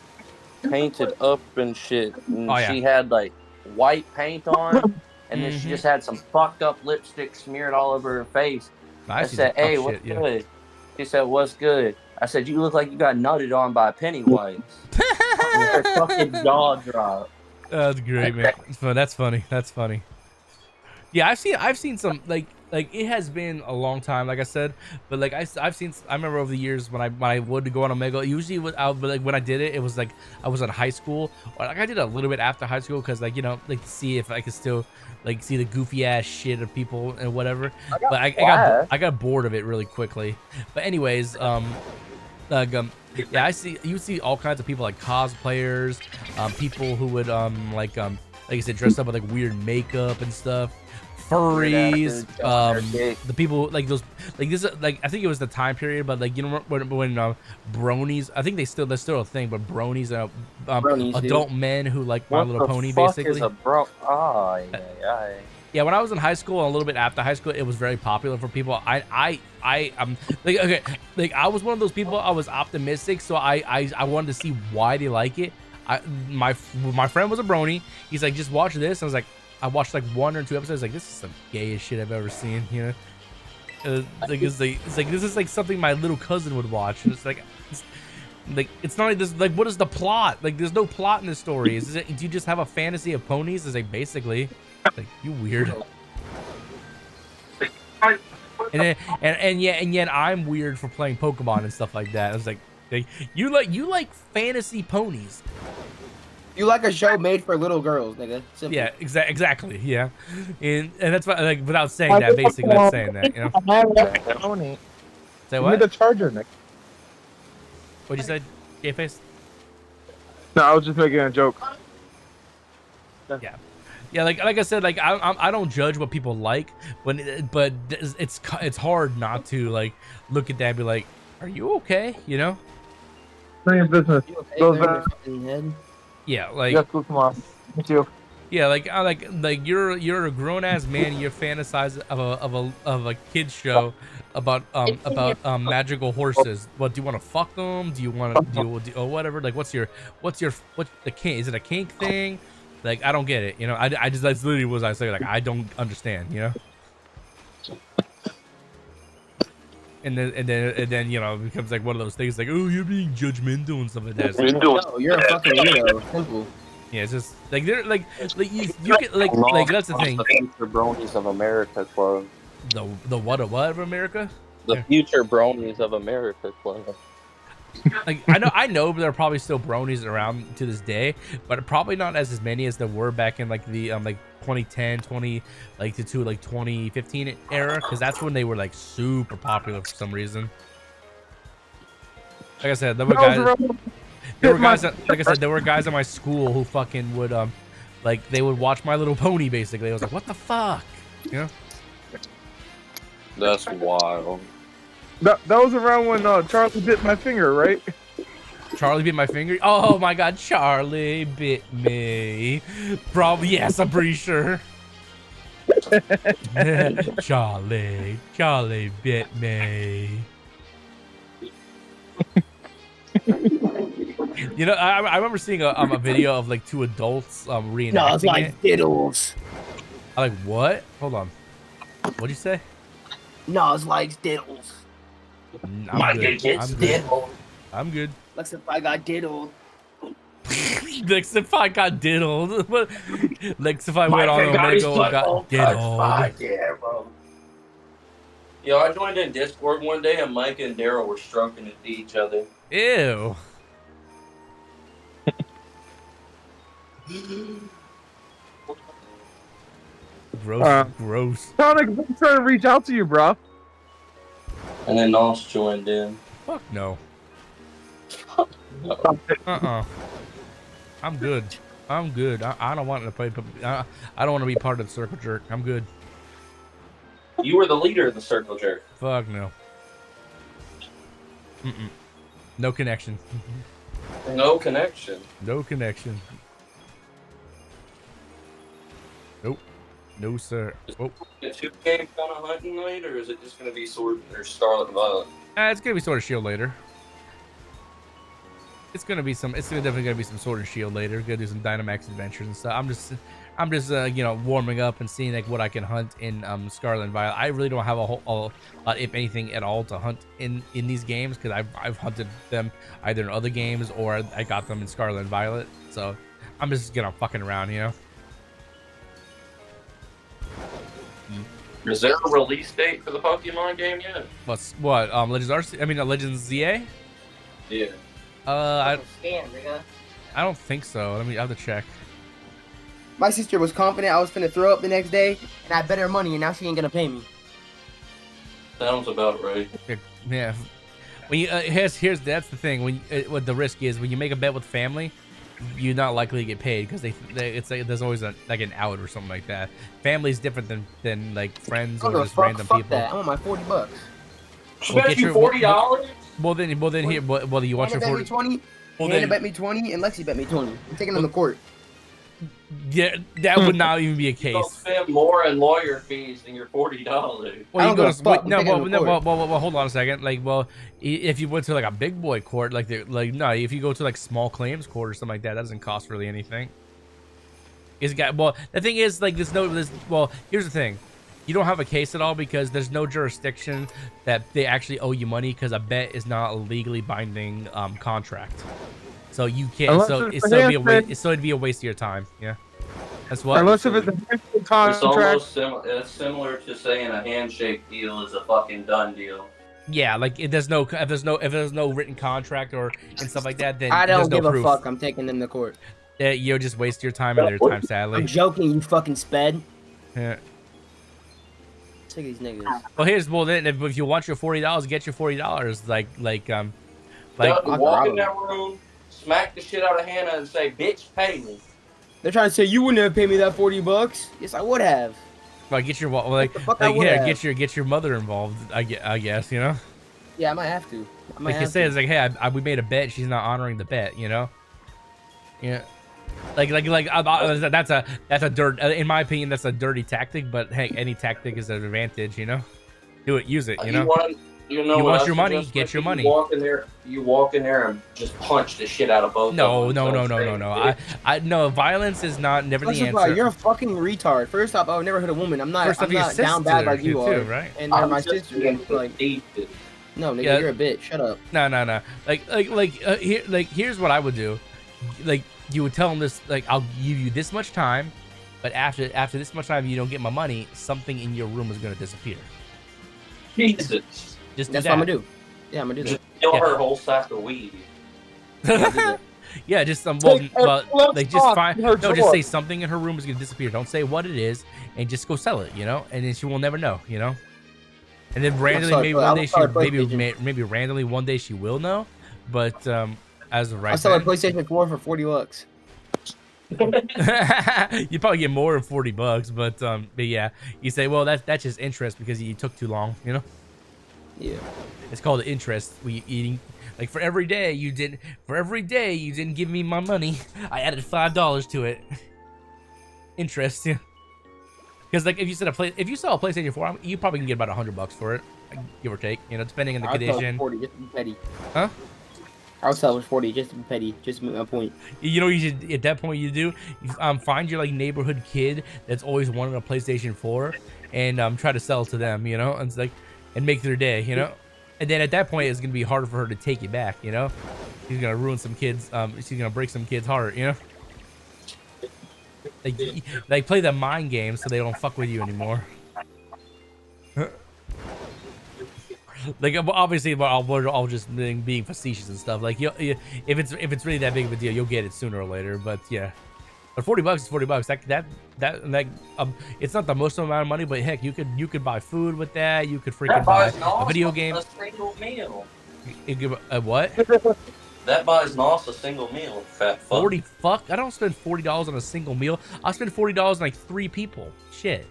painted up and shit. And she had like white paint on, and then she just had some fucked up lipstick smeared all over her face. I said, "Hey, what's good?" She said, "What's good?" I said, "You look like you got nutted on by Pennywise." Her fucking jaw dropped. That's great, man. That's funny. That's funny. Yeah, I've seen some like it has been a long time, like I said, but like I've seen. I remember over the years when I would go on Omega. Usually, but like when I did it, it was like I was in high school. Or like I did a little bit after high school because like like to see if I could still like see the goofy ass shit of people and whatever. But I got bored of it really quickly. But anyways, yeah, you see all kinds of people like cosplayers, people who would like I said, dress up with like weird makeup and stuff. Furries, the people like those, like this, like I think it was the time period, but like when bronies, I think they're still a thing, but bronies are adult men who like My Little Pony, basically. Is a bro? Oh, yeah. Yeah, when I was in high school, a little bit after high school, it was very popular for people. I'm like, okay, like I was one of those people. I was optimistic, so I wanted to see why they like it. My friend was a brony. He's like, just watch this. I was like, I watched like 1 or 2 episodes. Like, this is some gayest shit I've ever seen. You know, it's like this is like something my little cousin would watch. And it's like it's not like this. Like, what is the plot? Like, there's no plot in this story. Do you just have a fantasy of ponies? It's like basically, like, you weird. And yet I'm weird for playing Pokemon and stuff like that. I was like you like fantasy ponies. You like a show made for little girls, nigga. Simple. Yeah, exactly. Yeah, and that's why, like, without saying that, basically that's saying that, you know. Say what? Give me the charger, Nick. What'd you say, J-Face? No, I was just making a joke. Yeah, like I said, like I don't judge what people like, but it's hard not to like look at that and be like, are you okay? You know? Bring your business. Yeah, like yes, come on. Me too. Yeah, like you're a grown ass man. You fantasize of a kids show about magical horses. What do you want to fuck them? Do you want to or whatever? Like, what's the kink? Is it a kink thing? Like, I don't get it. You know, I just, that's literally what I say. Like, I don't understand. You know. And then you know, it becomes like one of those things like, oh, you're being judgmental and stuff like that. Like, no, you're a fucking weirdo. Simple. Yeah, it's just like they're like you get like that's the thing. The Future Bronies of America Club. The what of America? The Future Bronies of America Club. Like I know there are probably still bronies around to this day, but probably not as many as there were back in like the like 2010, 2015 era, because that's when they were like super popular for some reason. Like I said, there were guys at my school who fucking would like they would watch My Little Pony basically. I was like, what the fuck, you know? That's wild. That was around when Charlie bit my finger, right? Charlie bit my finger? Oh my god, Charlie bit me. Probably, yes, I'm pretty sure. Charlie bit me. You know, I remember seeing a video of like 2 adults reenacting it. No, it's like diddles. I'm like, what? Hold on. What'd you say? No, it's like diddles. I'm good. Lexify got diddled. Lexify got diddled. Lexify went on Omega and got diddled. Yo, I joined in Discord one day and Mike and Daryl were stroking at each other. Ew. Gross. Sonic, I'm trying to reach out to you, bro. And then Nos joined in. Fuck no. I'm good. I don't want to play. I don't want to be part of the circle jerk. I'm good. You were the leader of the circle jerk. Fuck no. No connection. No connection. No connection. Nope. No sir. Oh. Is 2K kind of hunting night, or is it just going to be Sword or Scarlet and Violet? It's gonna be Sword of Shield later. It's definitely gonna be some Sword and Shield later. Gonna do some Dynamax adventures and stuff. I'm just you know, warming up and seeing like what I can hunt in Scarlet and Violet. I really don't have a lot, if anything at all, to hunt in these games because I've hunted them either in other games or I got them in Scarlet and Violet. So I'm just fucking around, you know. Is there a release date for the Pokemon game yet? What? Legends Arceus? I mean, Legends ZA? Yeah. I Scam, nigga. don't think so. I have to check. My sister was confident I was finna throw up the next day, and I bet her money, and now she ain't gonna pay me. Sounds about right. Yeah. When you that's the thing. What the risk is when you make a bet with family, you're not likely to get paid because it's like there's always an out or something like that. Family's different than like friends or just random people. That. I want my $40. Bet you $40. Well then here. Well, you want your 40. 20. Well, Hannah bet me 20, and Lexi bet me 20. I'm taking them to court. Yeah, that would not even be a case. You'll spend more in lawyer fees than your $40. Well, you go to well, hold on a second. Like, well, if you went to like a big boy court, if you go to like small claims court or something like that, doesn't cost really anything. The thing is, like, here's the thing. You don't have a case at all because there's no jurisdiction that they actually owe you money because a bet is not a legally binding contract. So you can't. It'd be a waste of your time. Yeah, that's what. Unless if it's a contract. It's similar to saying a handshake deal is a fucking done deal. Yeah, like if there's no written contract and stuff like that, then I don't there's no give proof. a fuck. I'm taking them to court. Yeah, you'll just waste your time and their time, sadly. I'm joking, you fucking sped. Yeah. Take these niggas. Well, then if you want your $40, get your $40. Walk in that room, smack the shit out of Hannah, and say, "Bitch, pay me." They're trying to say you wouldn't have paid me that $40. Yes, I would have. Like get your get your mother involved. I guess, you know. Yeah, I might have to. Like you say, it's like, hey, we made a bet. She's not honoring the bet, you know. Yeah. That's a dirt. In my opinion, that's a dirty tactic. But hey, any tactic is an advantage, you know. Do it, use it, you know. You want your money, get your money. You walk in there and just punch the shit out of both. No. No, violence is never the answer. You're a fucking retard. First off, I've never hit a woman. I'm not down bad like you are. Right? And my sister is like, no, nigga, yeah. You're a bitch. Shut up. No. Here's what I would do. Like, you would tell them this, like, I'll give you this much time, but after this much time, you don't get my money, something in your room is gonna disappear. Jesus. Just That's what I'm gonna do. Yeah, I'm gonna do that. Just kill her whole sack of weed. Yeah, just just say something in her room is gonna disappear. Don't say what it is, and just go sell it, you know, and then she will never know, you know. And then randomly, maybe randomly one day she will know, but as of right now, I'll sell a PlayStation 4 for $40. You probably get more than $40, but yeah, you say, well, that's just interest because you took too long, you know. Yeah, it's called interest. We eating like for every day you didn't give me my money, I added $5 to it. Interest, yeah. Because like if you saw a PlayStation 4, you probably can get about $100 for it, give or take, you know, depending on the condition. 40 just to be petty. Huh? I'll sell it for 40 just to be petty, just to make my point. You know, you should at that point you find your like neighborhood kid that's always wanted a PlayStation 4, and try to sell it to them, you know, and it's like. And make their day, you know, and then at that point it's gonna be harder for her to take it back, you know. She's gonna ruin some kids. She's gonna break some kids' heart, you know. Like play the mind game so they don't fuck with you anymore. Like obviously, I'll just being facetious and stuff. Like if it's really that big of a deal, you'll get it sooner or later. But yeah. But $40 is $40. It's not the most amount of money, but heck, you could buy food with that. You could freaking buy a video game. A single meal. A what? That buys Nos a single meal. Fat fuck. 40 fuck? I don't spend $40 on a single meal. I spend $40 on like 3 people. Shit.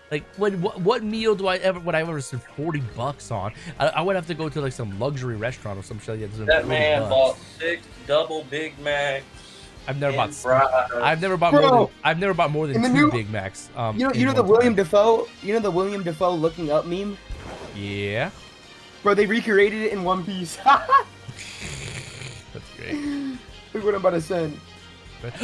Like what meal would I ever spend $40 on? I would have to go to like some luxury restaurant or some shit. That man bought 6 double Big Macs. I've never bought more than 2 Big Macs. You know the William Dafoe looking up meme? Yeah. Bro, they recreated it in One Piece. That's great. Look what I'm about to send.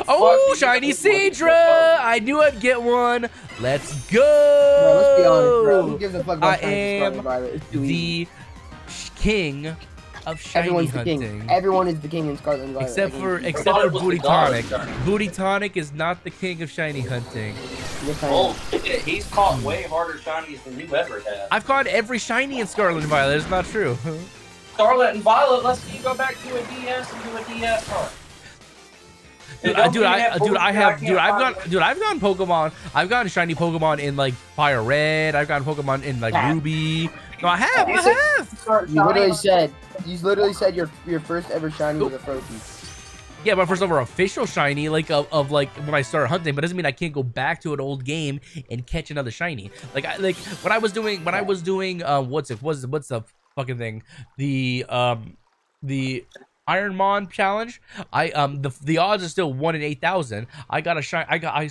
Oh, shiny Seadra! I knew I'd get one. Let's go. Bro, let's be honest, bro. Who gives a fuck about I shiny am Scarlet and Violet? It's too easy. the king of shiny Everyone's hunting. the king. Everyone is the king in Scarlet and Violet. Except for I thought it was Booty the god Tonic. of shiny. Booty Tonic is not the king of shiny hunting. Yes, I am. Oh, shit, he's caught way harder shinies than you ever have. I've caught every shiny in Scarlet and Violet. It's not true. Scarlet and Violet, let's see you go back to a DS and do a DS hunt. I've gotten Pokemon. I've gotten shiny Pokemon in like Fire Red. I've gotten Pokemon in like Ruby. No, I have. You literally said your first ever shiny was a Froakie. Yeah, my first ever official shiny, like of like when I started hunting, but doesn't mean I can't go back to an old game and catch another shiny. Like when I was doing what's the fucking thing? The Ironmon challenge. The odds are still 1 in 8,000. I got a shiny. I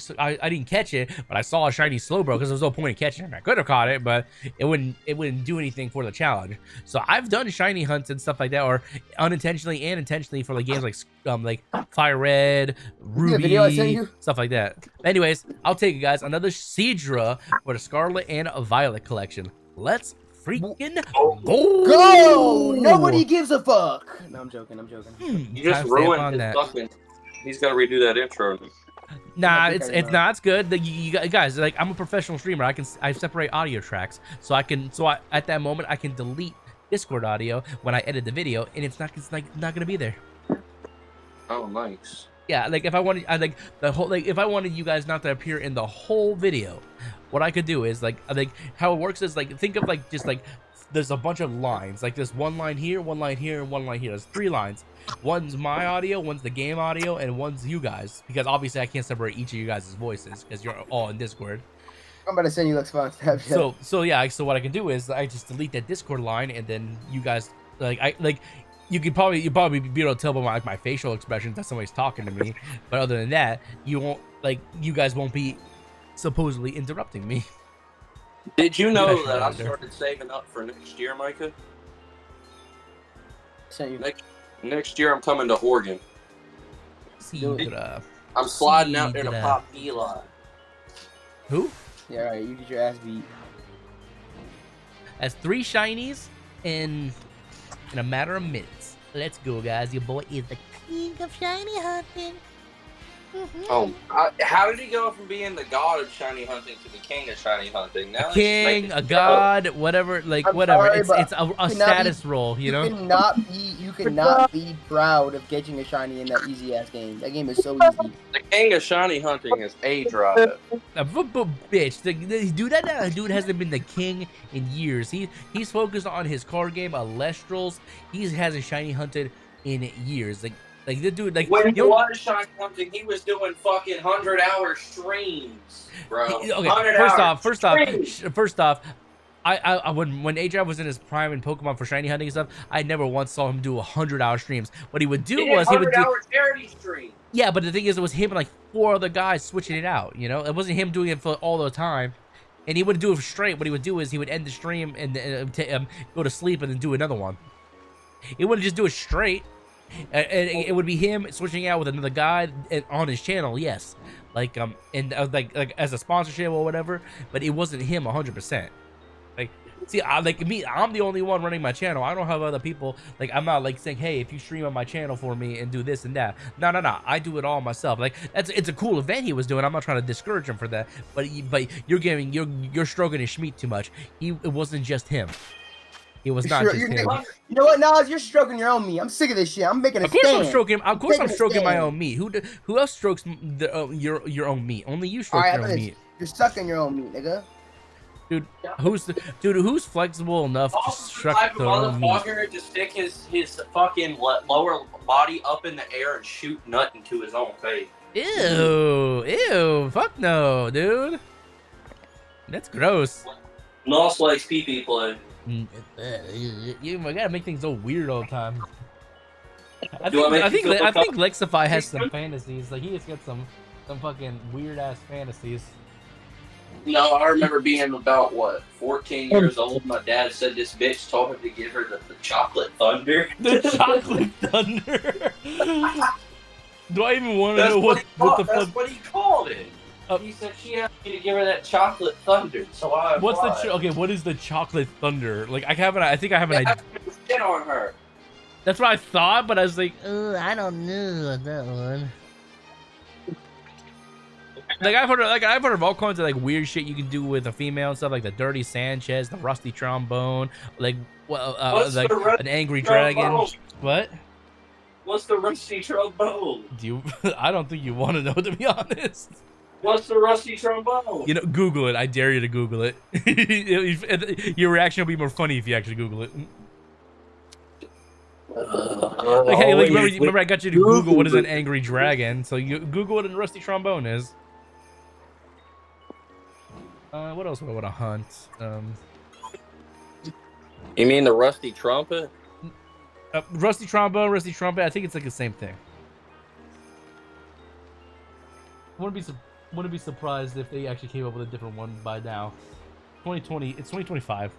didn't catch it, but I saw a shiny Slowbro because there was no point in catching it. I could have caught it, but it wouldn't do anything for the challenge. So I've done shiny hunts and stuff like that, or unintentionally and intentionally for like games like Fire Red, Ruby, stuff like that. Anyways, I'll take it, guys. Another Seadra for the Scarlet and Violet collection. Let's freaking go! Nobody gives a fuck. No, I'm joking. You just ruined his fucking. He's got to redo that intro. Nah, it's good. You guys, like, I'm a professional streamer. I separate audio tracks, so at that moment I can delete Discord audio when I edit the video, and it's not gonna be there. Oh, nice. Yeah, like if I wanted, if I wanted you guys not to appear in the whole video, what I could do is like how it works is like think of like just like there's a bunch of lines, like there's one line here, one line here, and one line here. There's 3 lines. One's my audio, one's the game audio, and one's you guys, because obviously I can't separate each of you guys' voices because you're all in Discord. I'm about to send you Lex Fun. So yeah, so what I can do is I just delete that Discord line, and then you guys you probably be able to tell by my facial expressions that somebody's talking to me, but other than that, you guys won't be supposedly interrupting me. Did you know that I started saving up for next year, Micah? Next year I'm coming to Oregon. I'm sliding out there to pop Eli. Who? Yeah, alright, you get your ass beat. That's 3 shinies in a matter of minutes. Let's go, guys. Your boy is the king of shiny hunting. Oh, how did he go from being the god of shiny hunting to the king of shiny hunting? Now king, a god, whatever, like whatever. Sorry, it's a status role, you know. You cannot be proud of catching a shiny in that easy ass game. That game is so easy. The king of shiny hunting is A-Drive. Bitch, that dude hasn't been the king in years. He's focused on his card game, Alestrals. He hasn't shiny hunted in years. Like the dude, like when he was shiny hunting, he was doing fucking 100-hour streams, bro. Okay, first off, I when A-Drive was in his prime in Pokemon for shiny hunting and stuff, I never once saw him do 100-hour streams. What he would do was he would do charity stream. Yeah, but the thing is, it was him and like 4 other guys switching it out. You know, it wasn't him doing it for all the time. And he wouldn't do it straight. What he would do is he would end the stream and go to sleep and then do another one. He wouldn't just do it straight. And it would be him switching out with another guy on his channel, yes, like like as a sponsorship or whatever. But it wasn't him 100%. Like, see, I'm the only one running my channel. I don't have other people. Like, I'm not like saying, hey, if you stream on my channel for me and do this and that. No. I do it all myself. Like, it's a cool event he was doing. I'm not trying to discourage him for that. But you're stroking his schmeat too much. It wasn't just him. It was not just him. You know what, Nas? You're stroking your own meat. I'm sick of this shit. I'm making a stand. Of course I'm stroking my own meat. Who else strokes your own meat? Only you stroke your own meat. You're sucking your own meat, nigga. Dude, who's flexible enough to stroke their own meat? To stick his fucking lower body up in the air and shoot nut into his own face. Ew, fuck no, dude. That's gross. Nos likes pee-pee play. You gotta make things so weird all the time. I think Lexify has some fantasies. Like, he just got some fucking weird ass fantasies. No, I remember being about, what, 14 years old. My dad said this bitch told him to give her the chocolate thunder. The chocolate thunder. Do I even want to know what the fuck? That's what he called it. He said she asked me to give her that chocolate thunder, so I What's the okay? What is the chocolate thunder? Like I think I have an idea. Shit on her. That's what I thought, but I was like, I don't know that one. Like I've heard of all kinds of like weird shit you can do with a female and stuff, like the dirty Sanchez, the rusty trombone, like like an angry dragon. What? What's the rusty trombone? Do you? I don't think you want to know, to be honest. What's the rusty trombone? You know, Google it. I dare you to Google it. Your reaction will be more funny if you actually Google it. Like, hey, like, remember I got you to Google what is an angry dragon, so you Google what a rusty trombone is. What else would I want to hunt? You mean the rusty trumpet? Rusty trombone, rusty trumpet. I think it's like the same thing. Wouldn't be surprised if they actually came up with a different one by now. 2020. It's 2025.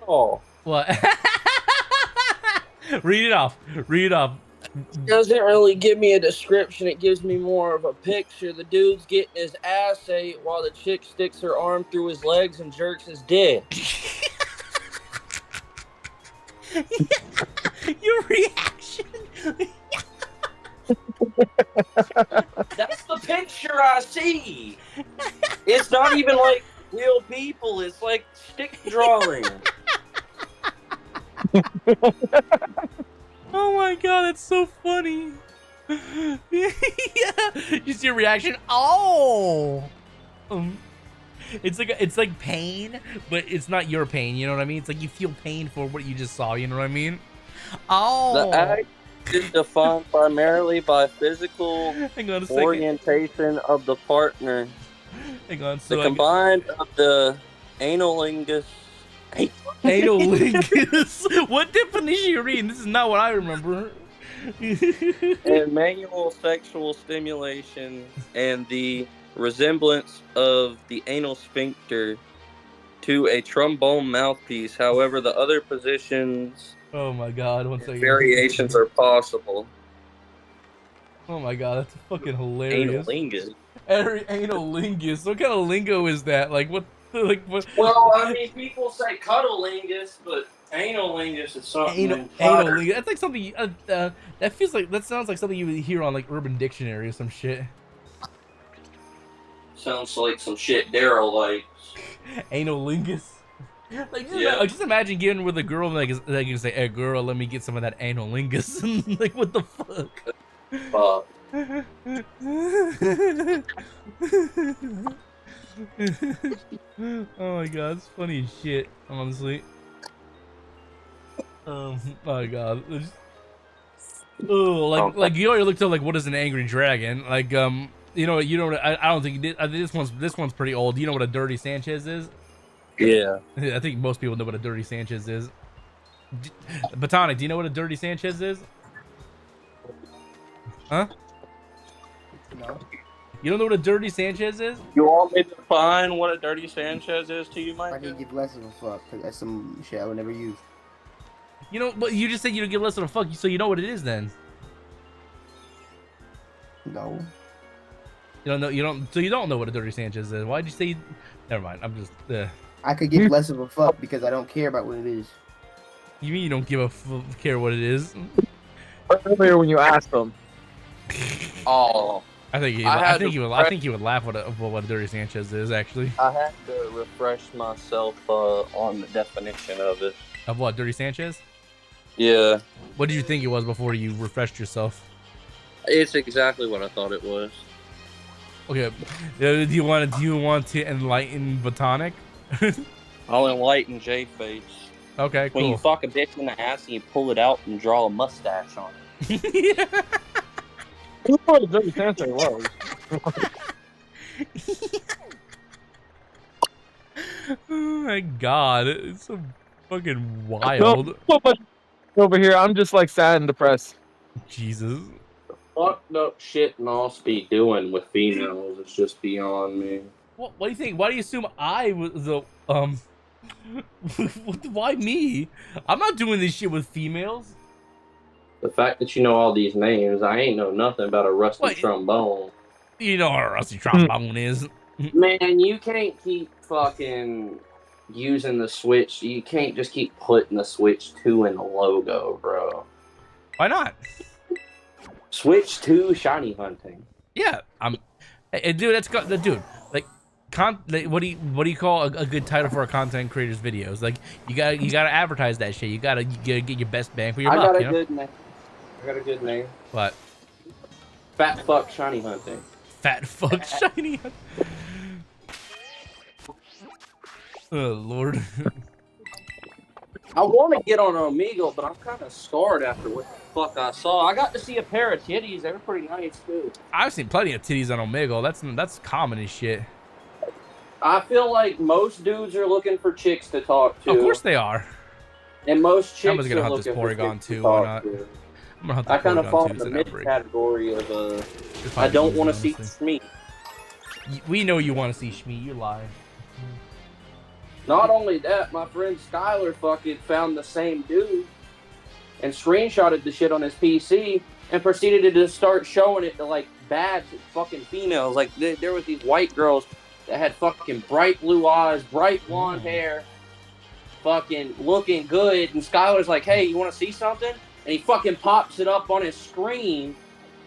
Oh. What? Read it off. Read it off. It doesn't really give me a description. It gives me more of a picture. The dude's getting his ass ate while the chick sticks her arm through his legs and jerks his dick. Your reaction. That's the picture I see. It's not even like real people. It's like stick drawing. Oh my god, that's so funny. Yeah, just your reaction. Oh, it's like pain, but it's not your pain. You know what I mean? It's like you feel pain for what you just saw. You know what I mean? Oh, the act is defined primarily by physical orientation of the partner. Hang on, so the combined of the analingus. Analingus. What definition are you reading? This is not what I remember. And manual sexual stimulation and the resemblance of the anal sphincter to a trombone mouthpiece. However, the other positions, oh my god, one second, variations are possible. Oh my god, that's fucking hilarious. Analingus. Analingus. What kind of lingo is that? Like what? Like what? Well, I mean, people say cuddlingus, but analingus is something. Analingus. That's like something. That sounds like something you would hear on like Urban Dictionary or some shit. Sounds like some shit Daryl likes. Analingus. Like just imagine getting with a girl and like you can say, "Hey girl, let me get some of that analingus." Like what the fuck? Oh my god, it's funny as shit, honestly. Oh my god. Oh, like you already looked up like what is an angry dragon? Like I don't think this one's pretty old. Do you know what a dirty Sanchez is? Yeah. I think most people know what a dirty Sanchez is. Batonic, do you know what a dirty Sanchez is? Huh? No. You don't know what a dirty Sanchez is? You want me to define what a dirty Sanchez is to you, Mike? I can give less of a fuck, because that's some shit I would never use. You know, but you just said you don't give less of a fuck, so you know what it is then. No. You don't know. You don't know what a dirty Sanchez is. Why'd you say? Never mind. I'm just. I could give less of a fuck because I don't care about what it is. You mean you don't give a care what it is? Earlier when you asked them. Oh. I think you would laugh what a dirty Sanchez is actually. I had to refresh myself on the definition of it. Of what, dirty Sanchez? Yeah. What did you think it was before you refreshed yourself? It's exactly what I thought it was. Okay. Do you want to enlighten Batonic? I'll enlighten J-Face. Okay, cool. When you fuck a bitch in the ass and you pull it out and draw a mustache on it. Yeah. Who thought a dirty Sanchez was? Oh my god, it's so fucking wild. over here. I'm just like sad and depressed. Jesus. Fucked up shit Moss be doing with females is just beyond me. What do you think? Why do you assume I was the why me? I'm not doing this shit with females. The fact that you know all these names, I ain't know nothing about a rusty What? trombone. You know what a rusty trombone is. Man, you can't keep fucking using the Switch. You can't just keep putting the Switch 2 in the logo, bro. Why not? Switch 2 shiny hunting. Yeah, dude. That's got the dude. Like, what do you call a good title for a content creator's videos? Like, you gotta advertise that shit. You gotta get your best bang for your buck. Got a good name. I got a good name. What? Fat fuck shiny hunting. Fat fuck shiny. Oh Lord. I want to get on Omegle, but I'm kind of scarred after what the fuck I saw. I got to see a pair of titties. They were pretty nice too. I've seen plenty of titties on Omegle. That's common as shit. I feel like most dudes are looking for chicks to talk to. Of course they are. And most chicks I'm just gonna are hunt looking this for Porygon chicks to too. Why talk not? to. I'm gonna hunt I kind of fall Porygon in too. the mid category of I don't want to see Shmeet. We know you want to see Shmeet. You lie. Not only that, my friend Skylar fucking found the same dude and screenshotted the shit on his PC and proceeded to just start showing it to like bad fucking females. Like there was these white girls that had fucking bright blue eyes, bright blonde hair, fucking looking good. And Skylar's like, "Hey, you want to see something?" And he fucking pops it up on his screen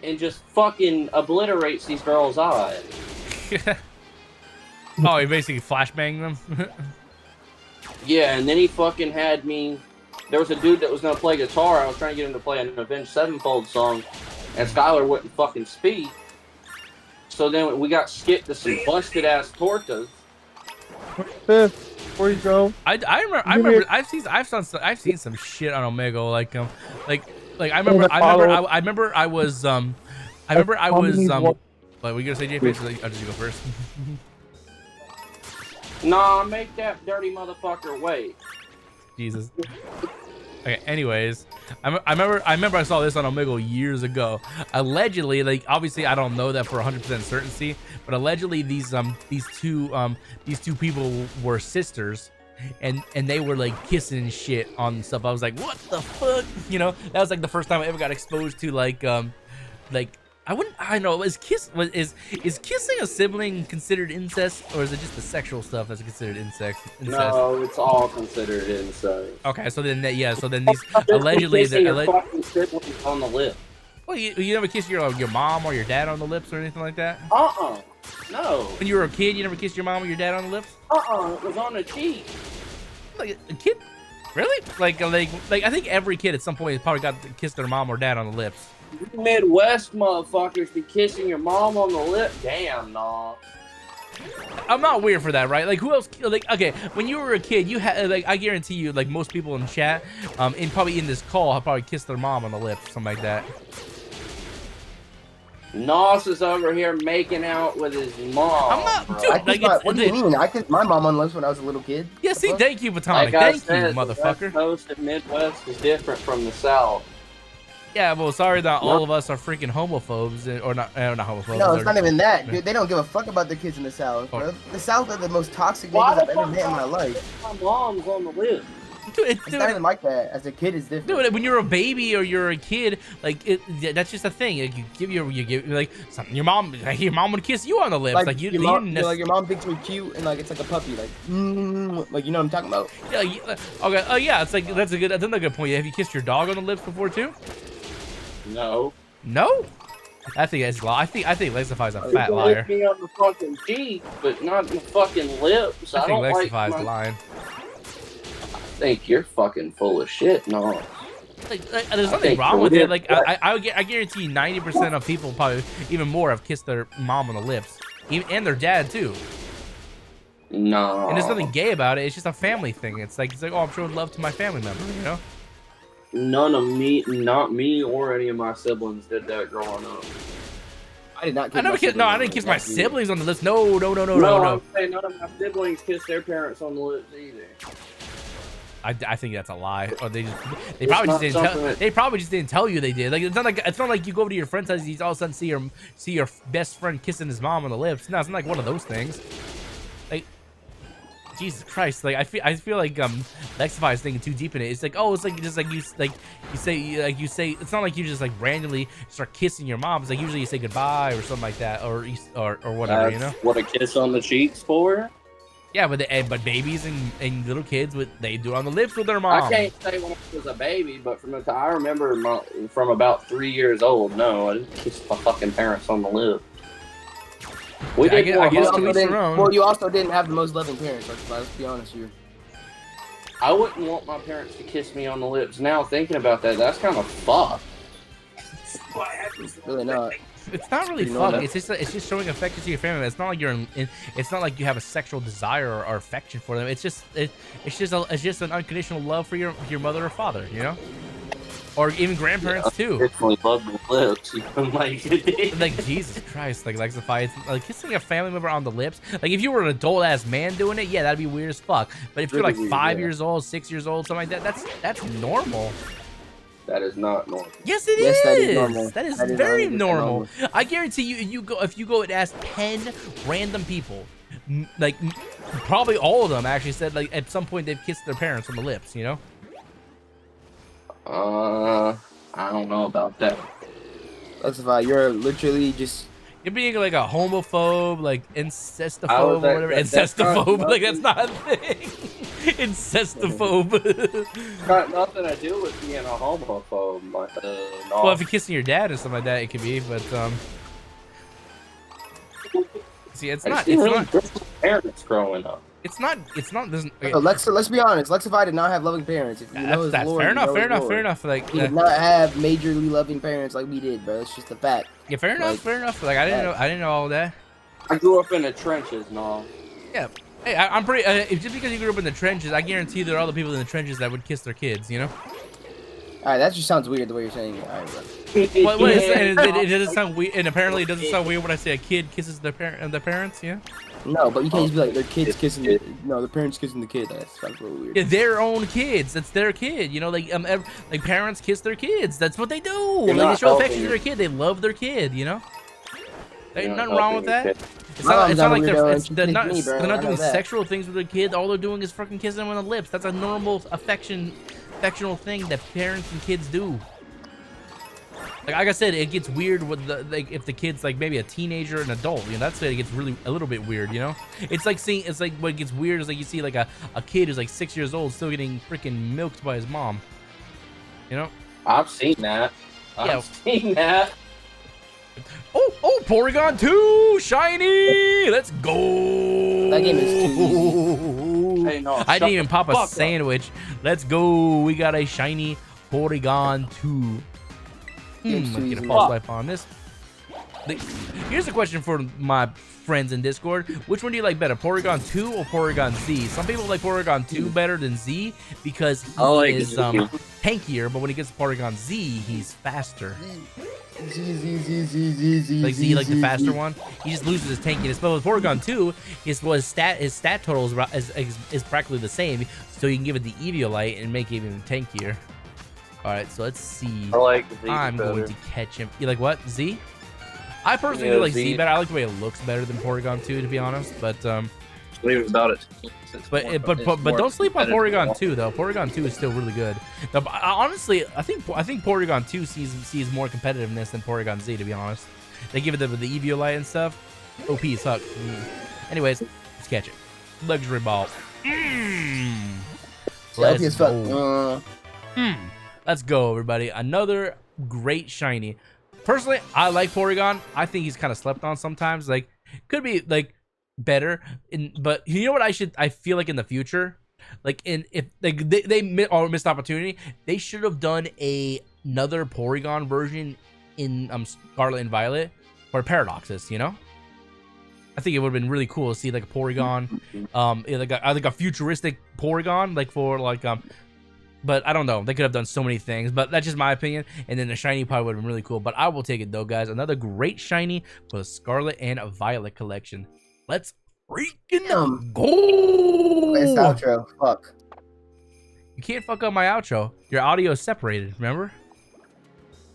and just fucking obliterates these girls' eyes. Oh, he basically flashbanged them. Yeah, and then he fucking had me. There was a dude that was gonna play guitar. I was trying to get him to play an Avenged Sevenfold song, and Skylar wouldn't fucking speak. So then we got skipped to some busted ass tortas. Where you go? I remember I've seen some shit on Omegle like I remember I was what were you gonna say, JP? I'll just go first. Nah, make that dirty motherfucker wait. Jesus. Okay, anyways, I remember I saw this on Omegle years ago. Allegedly, like obviously I don't know that for 100% certainty, but allegedly these two people were sisters, and they were like kissing and shit on stuff. I was like, what the fuck? You know, that was like the first time I ever got exposed to like I know is kissing a sibling considered incest, or is it just the sexual stuff that's considered incest? No, it's all considered incest. Okay, so then these allegedly fucking siblings on the lip. Well, you never kissed your mom or your dad on the lips or anything like that? No. When you were a kid, you never kissed your mom or your dad on the lips? It was on the cheek. Like a kid? Really? Like I think every kid at some point has probably got to kiss their mom or dad on the lips. You Midwest motherfuckers be kissing your mom on the lip? Damn, nah. I'm not weird for that, right? Like, who else? Like, okay, when you were a kid, you had like I guarantee you, like most people in chat, and probably in this call, have probably kissed their mom on the lips, something like that. Nos is over here making out with his mom. I'm not, bro. dude. What do you mean? I kissed my mom on the lips when I was a little kid. Yeah, see, thank you, Batonic. Like I Thank said, you, motherfucker. The West Coast and Midwest is different from the South. Yeah, well, sorry that all of us are freaking homophobes, or not homophobes. No, it's not even that, dude. They don't give a fuck about their kids in the South, bro. The South are the most toxic niggas I've ever met in my life. My mom's on the list. Dude, It's not even like that. As a kid, it's different. Dude, when you're a baby or you're a kid, like that's just a thing. Like, you give like something. Your mom would kiss you on the lips. Like your mom thinks you're cute and like it's like a puppy, like like you know what I'm talking about. Yeah. Okay. Oh yeah. It's like that's another good point. Have you kissed your dog on the lips before too? No. No. I think that's I think Lexify's a fat liar. Me on the fucking cheek, but not the fucking lips. I think don't Lexify's like lying. I think you're fucking full of shit, no. Like there's nothing wrong with it. Like I guarantee 90% of people, probably even more, have kissed their mom on the lips, and their dad too. No. And there's nothing gay about it. It's just a family thing. It's like oh, I'm showing love to my family member, you know. Not me or any of my siblings did that growing up. I did not. I didn't kiss my siblings on the lips. No. I'm saying none of my siblings kissed their parents on the lips either. I think that's a lie, or they It's probably not just didn't tell. something that- They probably just didn't tell you they did. Like it's not like you go over to your friend's house, you all of a sudden see your best friend kissing his mom on the lips. No, it's not like one of those things. Like Jesus Christ, like I feel like Lexify is thinking too deep in it. It's like, oh, it's like just like you say it's not like you just like randomly start kissing your mom. It's like usually you say goodbye or something like that, or whatever, you know. What a kiss on the cheeks for? Yeah, but babies and little kids they do it on the lips with their mom. I can't say when I was a baby, but from the time I remember from about 3 years old, no, I didn't kiss my fucking parents on the lips. I guess to each their own. Well, you also didn't have the most loving parents. Let's be honest here. I wouldn't want my parents to kiss me on the lips. Now thinking about that, that's kind of fucked. Really not. It's not really Pretty normal. fun. It's just showing affection to your family. It's not like it's not like you have a sexual desire or affection for them. It's just an unconditional love for your mother or father, you know, or even grandparents too. Definitely love the lips. Like Jesus Christ, like Lexify, it's like kissing a family member on the lips. Like if you were an adult ass man doing it, yeah, that'd be weird as fuck. But if you're like 5 years old, 6 years old, something like that, that's normal. That is not normal. Yes, it Yes, is. that is normal. That is That is very 100% normal. I guarantee you, if you go and ask 10 random people, probably all of them actually said like at some point they've kissed their parents on the lips. You know. I don't know about that. Lexify, you're literally just. You're being like a homophobe, like incestophobe, or whatever. Incestophobe, like that's not a thing. Incestophobe. Got nothing to do with being a homophobe. No. Well, if you're kissing your dad or something like that, it could be. But see, it's not. It's not. Parents growing up. It's not. Doesn't. Okay. So let's be honest. Lexify did not have loving parents. If you know his That's lore, fair you know enough. his Fair lore. enough. Like, He did not have majorly loving parents like we did, bro. It's just a fact. yeah, fair enough. Like, Fair enough. Like, I didn't know all that. I grew up in the trenches and all. Yeah. Hey, I'm pretty. Just because you grew up in the trenches, I guarantee there are other people in the trenches that would kiss their kids. You know. All right, that just sounds weird the way you're saying it. All right, bro. What is it doesn't sound weird, and apparently it doesn't sound weird when I say a kid kisses their parents. Yeah. No, but you can't just be like their kids kissing. The parents kissing the kid. That's a little weird. Yeah, their own kids. That's their kid. You know, like parents kiss their kids. That's what they do. You're Like they not show affection helping to their kid. They love their kid. You know. There's You're not nothing wrong with helping that. your It's My not, mom's it's not not a like weirdo, and she they're kissed not me, bro. they're not I know doing that. sexual things with their kid. All they're doing is fucking kissing them on the lips. That's a normal affectional thing that parents and kids do. Like I said, it gets weird with if the kid's like maybe a teenager or an adult. You know, that's when it gets really a little bit weird. You know, it's like what gets weird is like you see like a kid who's like 6 years old still getting freaking milked by his mom. You know. I've seen that. Yeah. I've seen that. Oh, Porygon 2 shiny. Let's go. That game is too easy. Hey, no, I shut didn't even the pop a fuck up. sandwich. Let's go. We got a shiny Porygon 2. Game's too Let's get a easy. false life on this. Here's a question for my friends in Discord. Which one do you like better, Porygon 2 or Porygon Z? Some people like Porygon 2 better than Z because he is tankier, but when he gets to Porygon Z, he's faster. Like Z, like the faster one, he just loses his tankiness. But with Porygon 2, his stat total is practically the same, so you can give it the Eviolite and make it even tankier. All right, so let's see. I like Z I'm better. going to catch him. You like what? Z? I personally Yeah, do like Z. Z better. I like the way it looks better than Porygon 2, to be honest. But Believe about it. but don't sleep on Porygon 2 though. Porygon 2 is still really good. Now, honestly, I think Porygon 2 sees more competitiveness than Porygon Z, to be honest. They give it the Eviolite and stuff. OP as fuck. Anyways, let's catch it. Luxury ball. Selfie as fuck. go. Let's go, everybody. Another great shiny. Personally, I like Porygon. I think he's kind of slept on sometimes. Like, could be like better. But you know what I feel like in the future, like if they missed opportunity, they should have done another Porygon version in Scarlet and Violet for Paradoxes. You know, I think it would have been really cool to see like a Porygon, like a futuristic Porygon, like for like But I don't know. They could have done so many things, but that's just my opinion. And then the shiny probably would have been really cool. But I will take it though, guys. Another great shiny for the Scarlet and Violet collection. Let's freaking go! Best outro. Fuck. You can't fuck up my outro. Your audio is separated. Remember?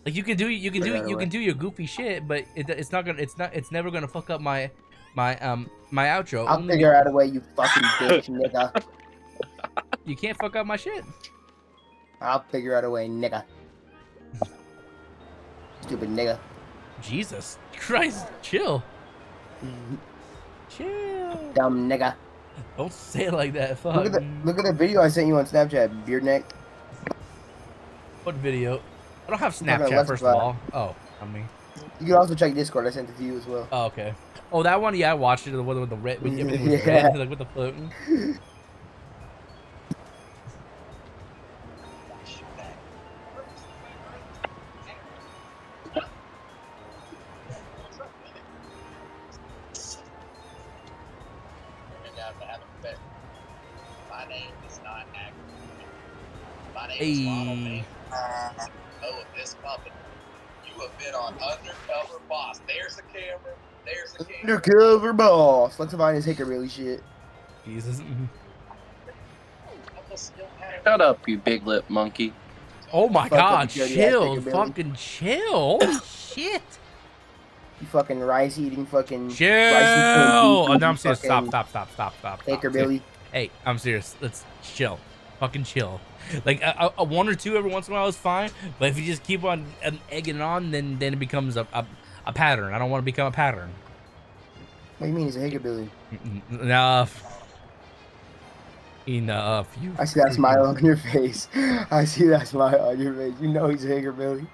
Like you can do your goofy shit, but it's never gonna fuck up my outro. I'll figure out a way, you fucking bitch, nigga. You can't fuck up my shit. I'll figure out a way, nigga. Stupid nigga. Jesus Christ, chill. Chill. Dumb nigga. Don't say it like that. Fuck. Look at the video I sent you on Snapchat, beard neck. What video? I don't have Talking about Snapchat, Let's first Play. of all. Oh, I mean. You can also check Discord. I sent it to you as well. Oh, okay. Oh, that one, yeah, I watched it. The one with the red, with everything was Yeah. red, like with the floating. My name is not accurate. My name Hey. is Ronald May. Of this company. You have been on Undercover Boss. There's the camera. There's the camera. Undercover boss. Let's find his hickory shit. Jesus. Shut up, you big lip monkey. Oh my Fuck up, God, you dirty ass chill. nigga, Billy. Fucking chill. Holy shit. You fucking rice eating fucking. Chill. Rice Oh, no, I'm serious. Stop. Hickory Billy. Hey, I'm serious. Let's chill. Fucking chill. Like a one or two every once in a while is fine, but if you just keep on egging it on, then it becomes a pattern. I don't want to become a pattern. What do you mean he's a hickabilly? Enough. You. I see that smile on your face. I see that smile on your face. You know he's a hickabilly.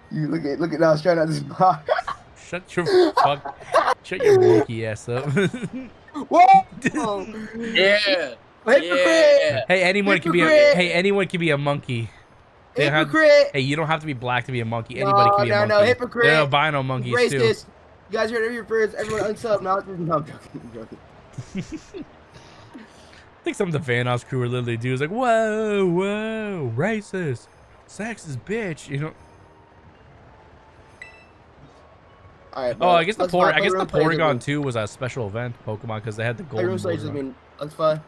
You look at I was trying not to smile. Shut your monkey ass up. Whoa! Yeah. Hypocrite! Hey, anyone can be a monkey. They have- Hypocrite! Hey, you don't have to be black to be a monkey. Anybody can be a monkey. No, hypocrite! There are albino monkeys Racist! too. You guys heard it here first. Everyone unsub. No, I'm joking. I think some of the Vanoss crew are literally dudes like, whoa, racist, sexist, bitch. You know. Alright, Oh, I guess the Porygon 2 was a special event Pokemon because they had the golden. Let's fly.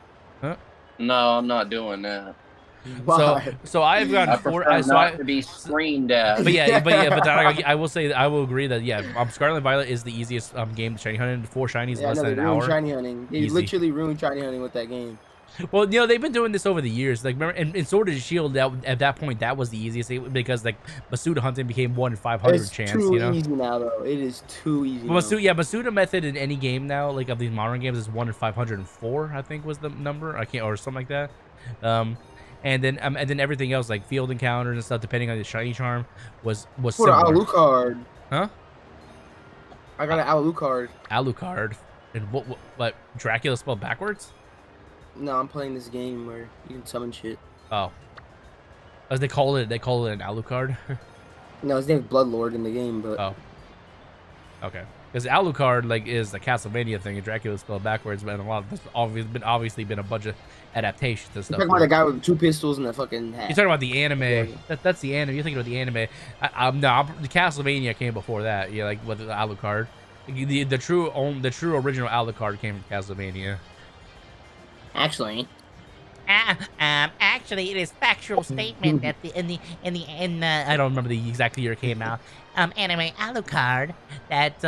No, I'm not doing that. So I've I gotten prefer not to be screamed at. But I will say that I will agree that Scarlet and Violet is the easiest game to shiny hunt in. 4 shinies less than an hour. Shiny hunting. They Easy. literally ruined shiny hunting with that game. Well, they've been doing this over the years. Like, remember, in Sword and Shield, at that point, that was the easiest because like Masuda hunting became 1 in 500 chance. It's too You know. easy now, though. It is too easy. Well, Masuda method in any game now, like of these modern games, is 1 in 504. I think was the number. I can't or something like that. And then everything else like field encounters and stuff, depending on the shiny charm, was similar. Alucard. Huh? I got an Alucard. Alucard. And what? Dracula spelled backwards? No, I'm playing this game where you can summon shit. Oh. As they call it an Alucard. No, his name's Bloodlord in the game, but Oh. Okay. Because Alucard like is the Castlevania thing, and Dracula spelled backwards, but a lot of there's obviously been a bunch of adaptations and you're stuff. talking about the guy with 2 pistols and a fucking hat. You're talking about the anime. That's the anime. You're thinking about the anime. The Castlevania came before that. Yeah, like with the Alucard. The true original Alucard came from Castlevania. Actually. Actually, it is factual statement that in I don't remember the exact year it came out. Anime Alucard that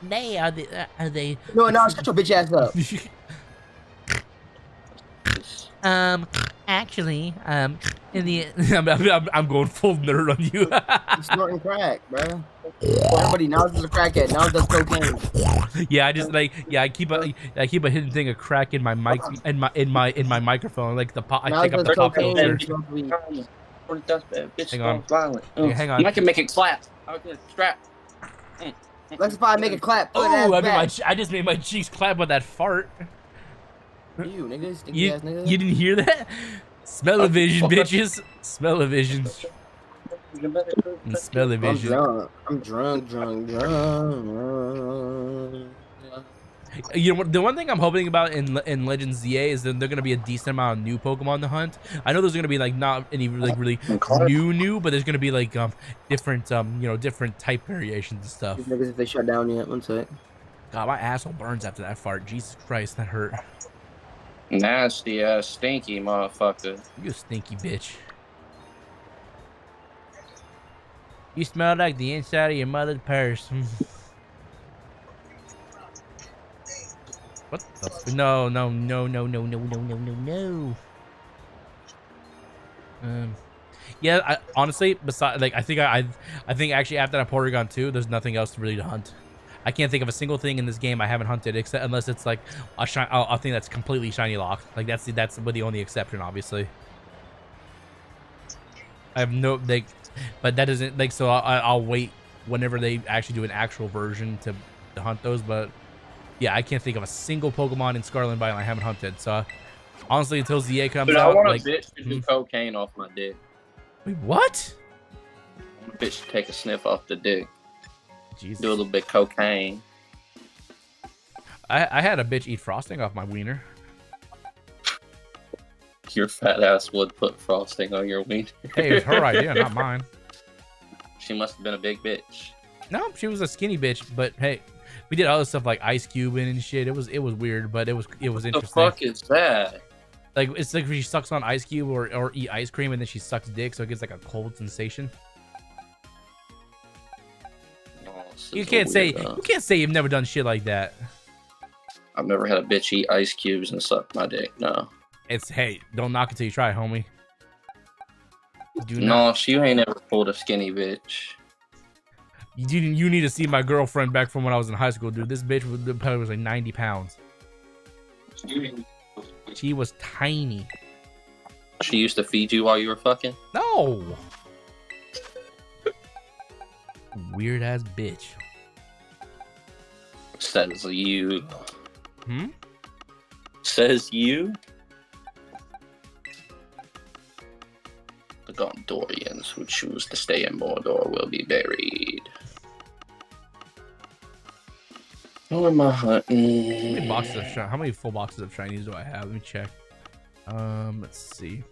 they are the No, shut your bitch ass up. actually in the I'm going full nerd on you. You're snorting crack, bro. Everybody now it's a crackhead. Now it's cocaine. Yeah, I keep a hidden thing of crack in my mic in my microphone, like the pop. I Now take up it's the pop cocaine. filter. Hang on. I can make it clap. I can strap. Let's find make a clap. Oh, I just made my cheeks clap with that fart. You niggas, stinky You ass nigga. didn't hear that? Smell-o-vision, bitches. Smell-o-vision. Smell-o-vision. I'm drunk. You know what? The one thing I'm hoping about in Legends ZA is that they're gonna be a decent amount of new Pokemon to hunt. I know there's gonna be like not any like really new, but there's gonna be like different different type variations and stuff. These niggas if they shut down yet. One sec. God, my asshole burns after that fart. Jesus Christ, that hurt. Nasty ass, stinky motherfucker. You stinky bitch. You smell like the inside of your mother's purse. What the? No. Yeah, honestly, besides, like, I think actually after that Porygon 2, there's nothing else really to hunt. I can't think of a single thing in this game I haven't hunted, except unless it's like a thing that's completely shiny locked. Like that's the only exception, obviously. I have no but that doesn't like, so I'll wait whenever they actually do an actual version to hunt those. But yeah, I can't think of a single Pokemon in Scarlet and Violet I haven't hunted. So honestly, until ZA comes Dude, out, I want like, a bitch to do cocaine off my dick. Wait, what? I want a bitch to take a sniff off the dick. Jesus. Do a little bit of cocaine. I had a bitch eat frosting off my wiener. Your fat ass would put frosting on your wiener. Hey, it was her idea, not mine. She must have been a big bitch. No, she was a skinny bitch, but hey, we did other stuff like ice cubing and shit. It was weird, but it was interesting. What the fuck is that? Like, it's like when she sucks on ice cube or eat ice cream and then she sucks dick, so it gets like a cold sensation. You can't say you've never done shit like that. I've never had a bitch eat ice cubes and suck my dick. No. It's, hey, don't knock it till you try it, homie. No, she ain't ever pulled a skinny bitch. You need to see my girlfriend back from when I was in high school, dude. This bitch was like 90 pounds. She was tiny. She used to feed you while you were fucking? No. Weird ass bitch. Says you. Hmm? Says you? The Gondorians who choose to stay in Mordor will be buried. Who am I hunting? How many full boxes of shinies do I have? Let me check. Let's see.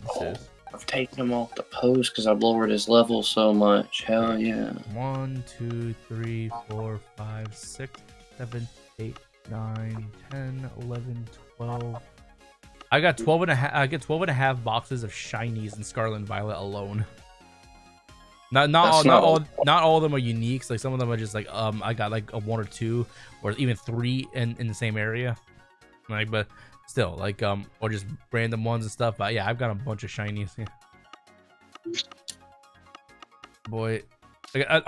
This is I've taken him off the post because I've lowered his level so much. Hell yeah. 1, 2, 3, 4, 5, 6, 7, 8, 9, 10, 11, 12. I got 12 and a half. I get 12 and a half boxes of shinies in Scarlet and Violet alone. Not all of them are uniques. Like some of them are just like I got like a 1 or 2 or even 3 in the same area. Like, but still, like or just random ones and stuff. But yeah, I've got a bunch of shinies. Yeah. Boy.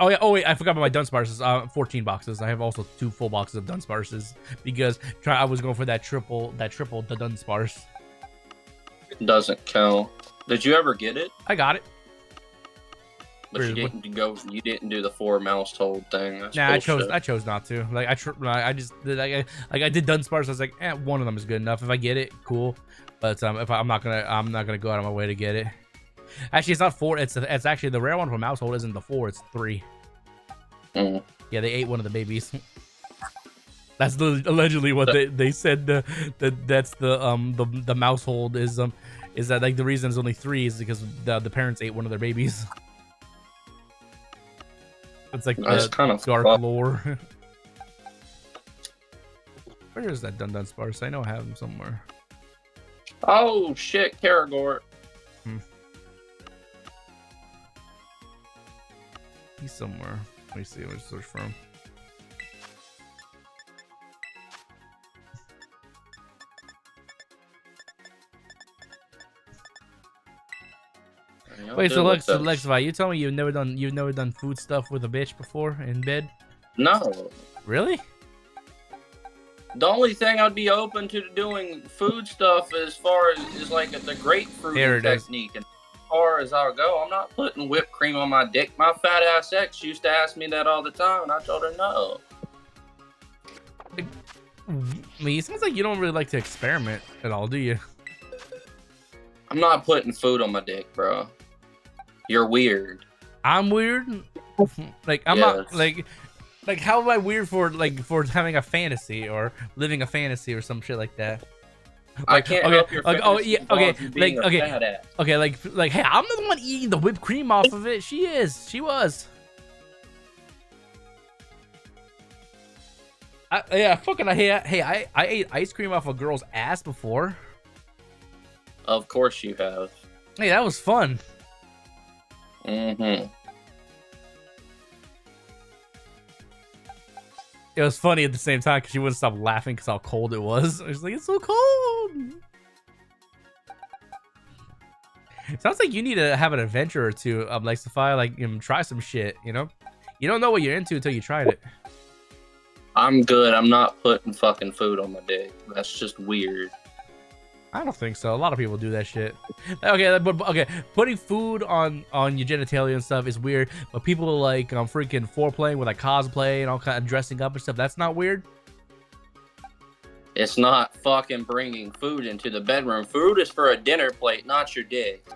Oh wait, I forgot about my Dunsparces. 14 boxes. I have also 2 full boxes of Dunsparces because I was going for that triple the Dunsparce. Doesn't count. Did you ever get it? I got it. But you didn't go. You didn't do the 4 mouse hold thing. That's nah, bullshit. I chose not to. Like I just did. I did Dunsparce. I was like, one of them is good enough. If I get it, cool. But if I'm not gonna go out of my way to get it. Actually, it's not 4. It's actually the rare one from Mousehold isn't the 4. It's 3. Mm. Yeah, they ate one of the babies. That's allegedly what they said. That's the Mousehold is that like the reason it's only 3 is because the parents ate one of their babies. It's like that's kind of dark lore. Where is that Dunsparce? I know I have him somewhere. Oh shit, Karagort. He's somewhere. Let me see. Where's search from? Wait, so Lexvi, you tell me you've never done food stuff with a bitch before in bed? No. Really? The only thing I'd be open to doing food stuff as far as is like the grapefruit technique. And as far as I'll go, I'm not putting whipped cream on my dick. My fat ass ex used to ask me that all the time, and I told her no. I mean, it sounds like you don't really like to experiment at all, do you? I'm not putting food on my dick, bro. You're weird. I'm weird. Like I'm not like how am I weird for having a fantasy or living a fantasy or some shit like that? I can't help your fantasy. Oh yeah, okay. Like hey, I'm the one eating the whipped cream off of it. She was. Yeah, fucking. I ate ice cream off a girl's ass before. Of course you have. Hey, that was fun. Mm-hmm. It was funny at the same time because she wouldn't stop laughing because how cold it was. I was like, it's so cold. Sounds like you need to have an adventure or two, Lexify. Like, try some shit. You know, you don't know what you're into until you tried it. I'm good. I'm not putting fucking food on my dick. That's just weird. I don't think so. A lot of people do that shit. Okay, but okay, putting food on your genitalia and stuff is weird. But people like freaking foreplaying with like cosplay and all kind of dressing up and stuff. That's not weird. It's not fucking bringing food into the bedroom. Food is for a dinner plate, not your dick.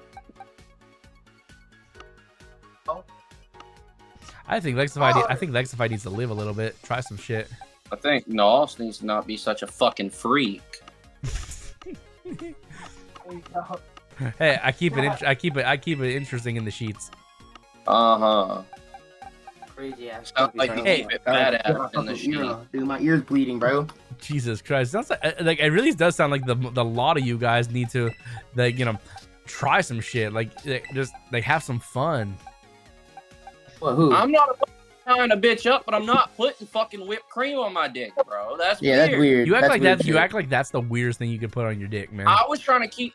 I think Lexify needs to live a little bit. Try some shit. I think Nos needs to not be such a fucking freak. Hey, I keep it interesting in the sheets. Uh-huh. Crazy ass. Sounds like you keep it badass in the sheet. Dude, my ear's bleeding, bro. Jesus Christ. Sounds like it really does sound like the lot of you guys need to, like, try some shit. Like, just like have some fun. What, who? I'm not trying to bitch up, but I'm not putting fucking whipped cream on my dick, bro. That's weird. That's weird. You act that's like weird that. You shit. act like that's the weirdest thing you could put on your dick, man. I was trying to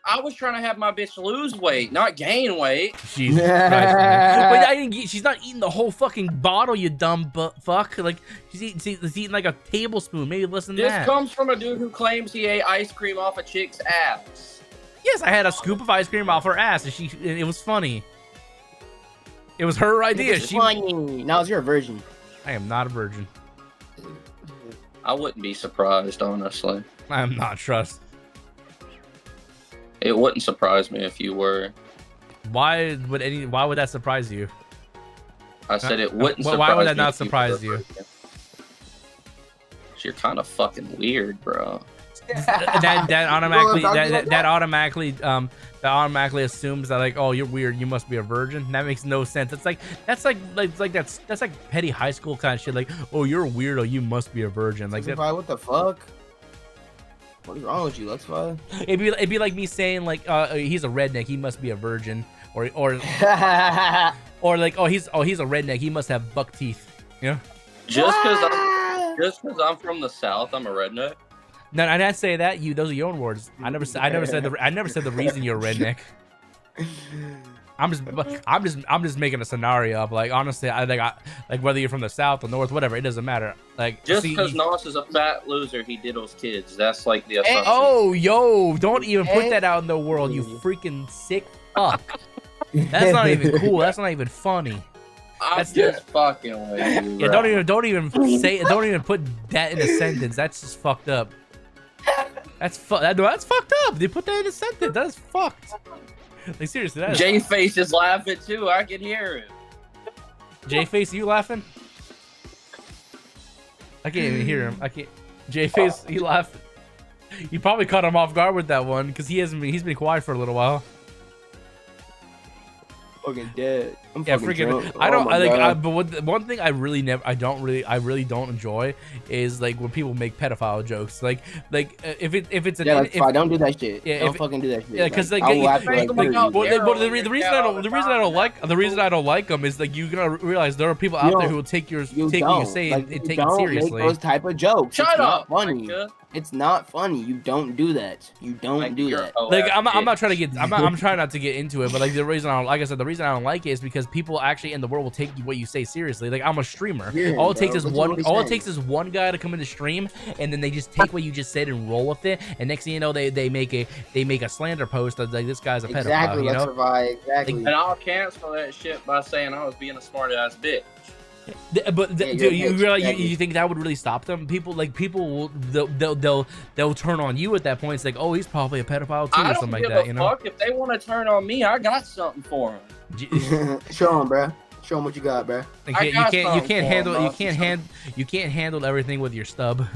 have my bitch lose weight, not gain weight. Jesus Christ, man. But she's not eating the whole fucking bottle, you dumb fuck. Like, she's eating like a tablespoon, maybe less than This that. comes from a dude who claims he ate ice cream off a chick's ass. Yes, I had a scoop of ice cream off her ass, and it was funny. It was her idea. It's funny. Now you're a virgin. I am not a virgin. I wouldn't be surprised, honestly. I am not trust. It wouldn't surprise me if you were. Why would that surprise you? I said it wouldn't surprise me. Why would that if not surprise you? You're kind of fucking weird, bro. that automatically assumes that, like, oh, you're weird, you must be a virgin. That makes no sense. That's like petty high school kind of shit. Like, oh, you're a weirdo, you must be a virgin. Like, what the fuck? What is wrong with you, Lexify? It'd be like me saying, like, he's a redneck, he must be a virgin, or like, oh, he's a redneck, he must have buck teeth. You know? Just because I'm from the South, I'm a redneck. No, I didn't say that. Those are your own words. I never said the reason you're a redneck. I'm just making a scenario up. Like, honestly, like whether you're from the South or North, whatever, it doesn't matter. Like, just because Nos is a fat loser, he diddles kids. That's like the assumption. Oh, yo, don't even put that out in the world, you freaking sick fuck. That's not even cool. That's not even funny. That's just fucking with you. Yeah, don't even put that in a sentence. That's just fucked up. That's fucked up. They put that in a sentence. That's fucked. Like, seriously, that is... J-Face is laughing too. I can hear it. J-Face, you laughing? I can't even hear him. I can't. J-Face, he laughing. You probably caught him off guard with that one because he's been quiet for a little while. Fucking dead. I'm yeah, fucking freaking. drunk. I don't. Oh my God. But one thing I really don't enjoy is like when people make pedophile jokes. Like if it's that's fine. Don't do that shit. Yeah, don't fucking do that shit. Yeah, because the reason I don't like them is like you're gonna realize there are people out there who will take what you say and take it seriously. Make those type of jokes. Shut up. Funny. It's not funny. You don't do that. You don't do that. Like I'm not trying to get. I'm trying not to get into it, but like the reason I don't like it is because people actually in the world will take what you say seriously. Like, I'm a streamer. Yeah, all it takes is one guy to come in the stream, and then they just take what you just said and roll with it. And next thing you know, they make a slander post that like this guy's a pedophile. Exactly. You know? Exactly. And I'll cancel that shit by saying I was being a smart ass bitch. But do you realize you think that would really stop them? People will they'll turn on you at that point. It's like, oh, he's probably a pedophile too, or something like that. You know? Fuck, if they want to turn on me, I got something for them. Show them, bro. Show them what you got, bro. You can't handle everything with your stub.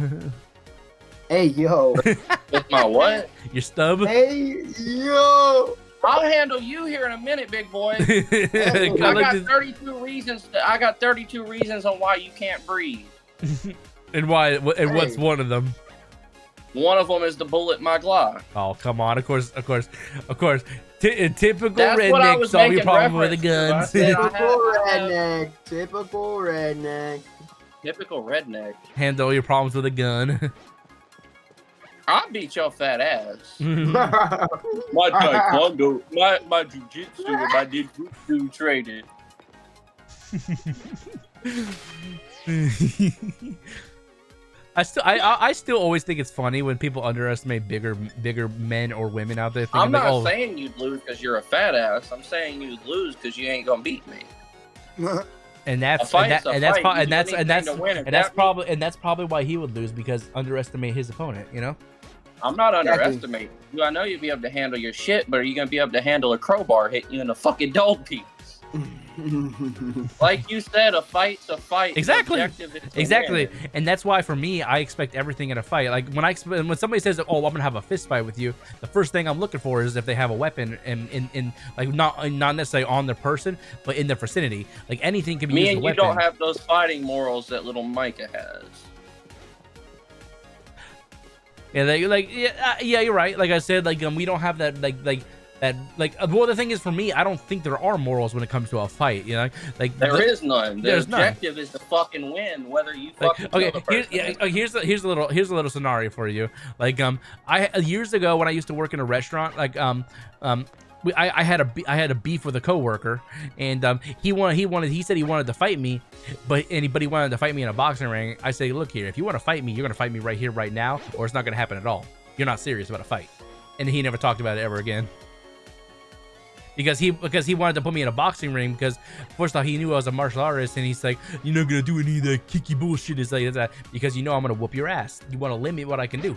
Hey yo. With my what? Your stub. Hey yo. I'll handle you here in a minute, big boy. I got 32 reasons. I got 32 reasons on why you can't breathe. And why? And what's one of them? One of them is the bullet in my Glock. Oh, come on. Of course. Typical That's what I redneck was solve your making problem with the reference guns. to. I said Typical redneck. Typical redneck. Handle your problems with a gun. I'll beat your fat ass. My taekwondo, my jujitsu, and my ninjutsu training. I still always think it's funny when people underestimate bigger men or women out there. I'm not saying you'd lose because you're a fat ass. I'm saying you'd lose because you ain't gonna beat me. And that's probably why he would lose, because underestimate his opponent. You know. I'm not underestimating you. I know you'll be able to handle your shit, but are you gonna be able to handle a crowbar hitting you in the fucking dog piece? Like you said, a fight's a fight. Exactly. Win. And that's why for me, I expect everything in a fight. Like when somebody says, "Oh, I'm gonna have a fist fight with you," the first thing I'm looking for is if they have a weapon in like not necessarily on their person, but in their vicinity. Like anything can be used as a weapon. Me and you don't have those fighting morals that little Micah has. Yeah, yeah, you're right. Like I said, like we don't have that well, the thing is, for me, I don't think there are morals when it comes to a fight. You know, like there is none. The objective is to fucking win, whether you fucking kill the person. Here's a little scenario for you. Like I years ago when I used to work in a restaurant, like I had a beef with a coworker, and he said he wanted to fight me, but he wanted to fight me in a boxing ring. I say, look here, if you want to fight me, you're gonna fight me right here, right now, or it's not gonna happen at all. You're not serious about a fight. And he never talked about it ever again. Because he wanted to put me in a boxing ring, because first off, he knew I was a martial artist, and he's like, you're not gonna do any of that kicky bullshit. It's like that because you know I'm gonna whoop your ass. You want to limit what I can do.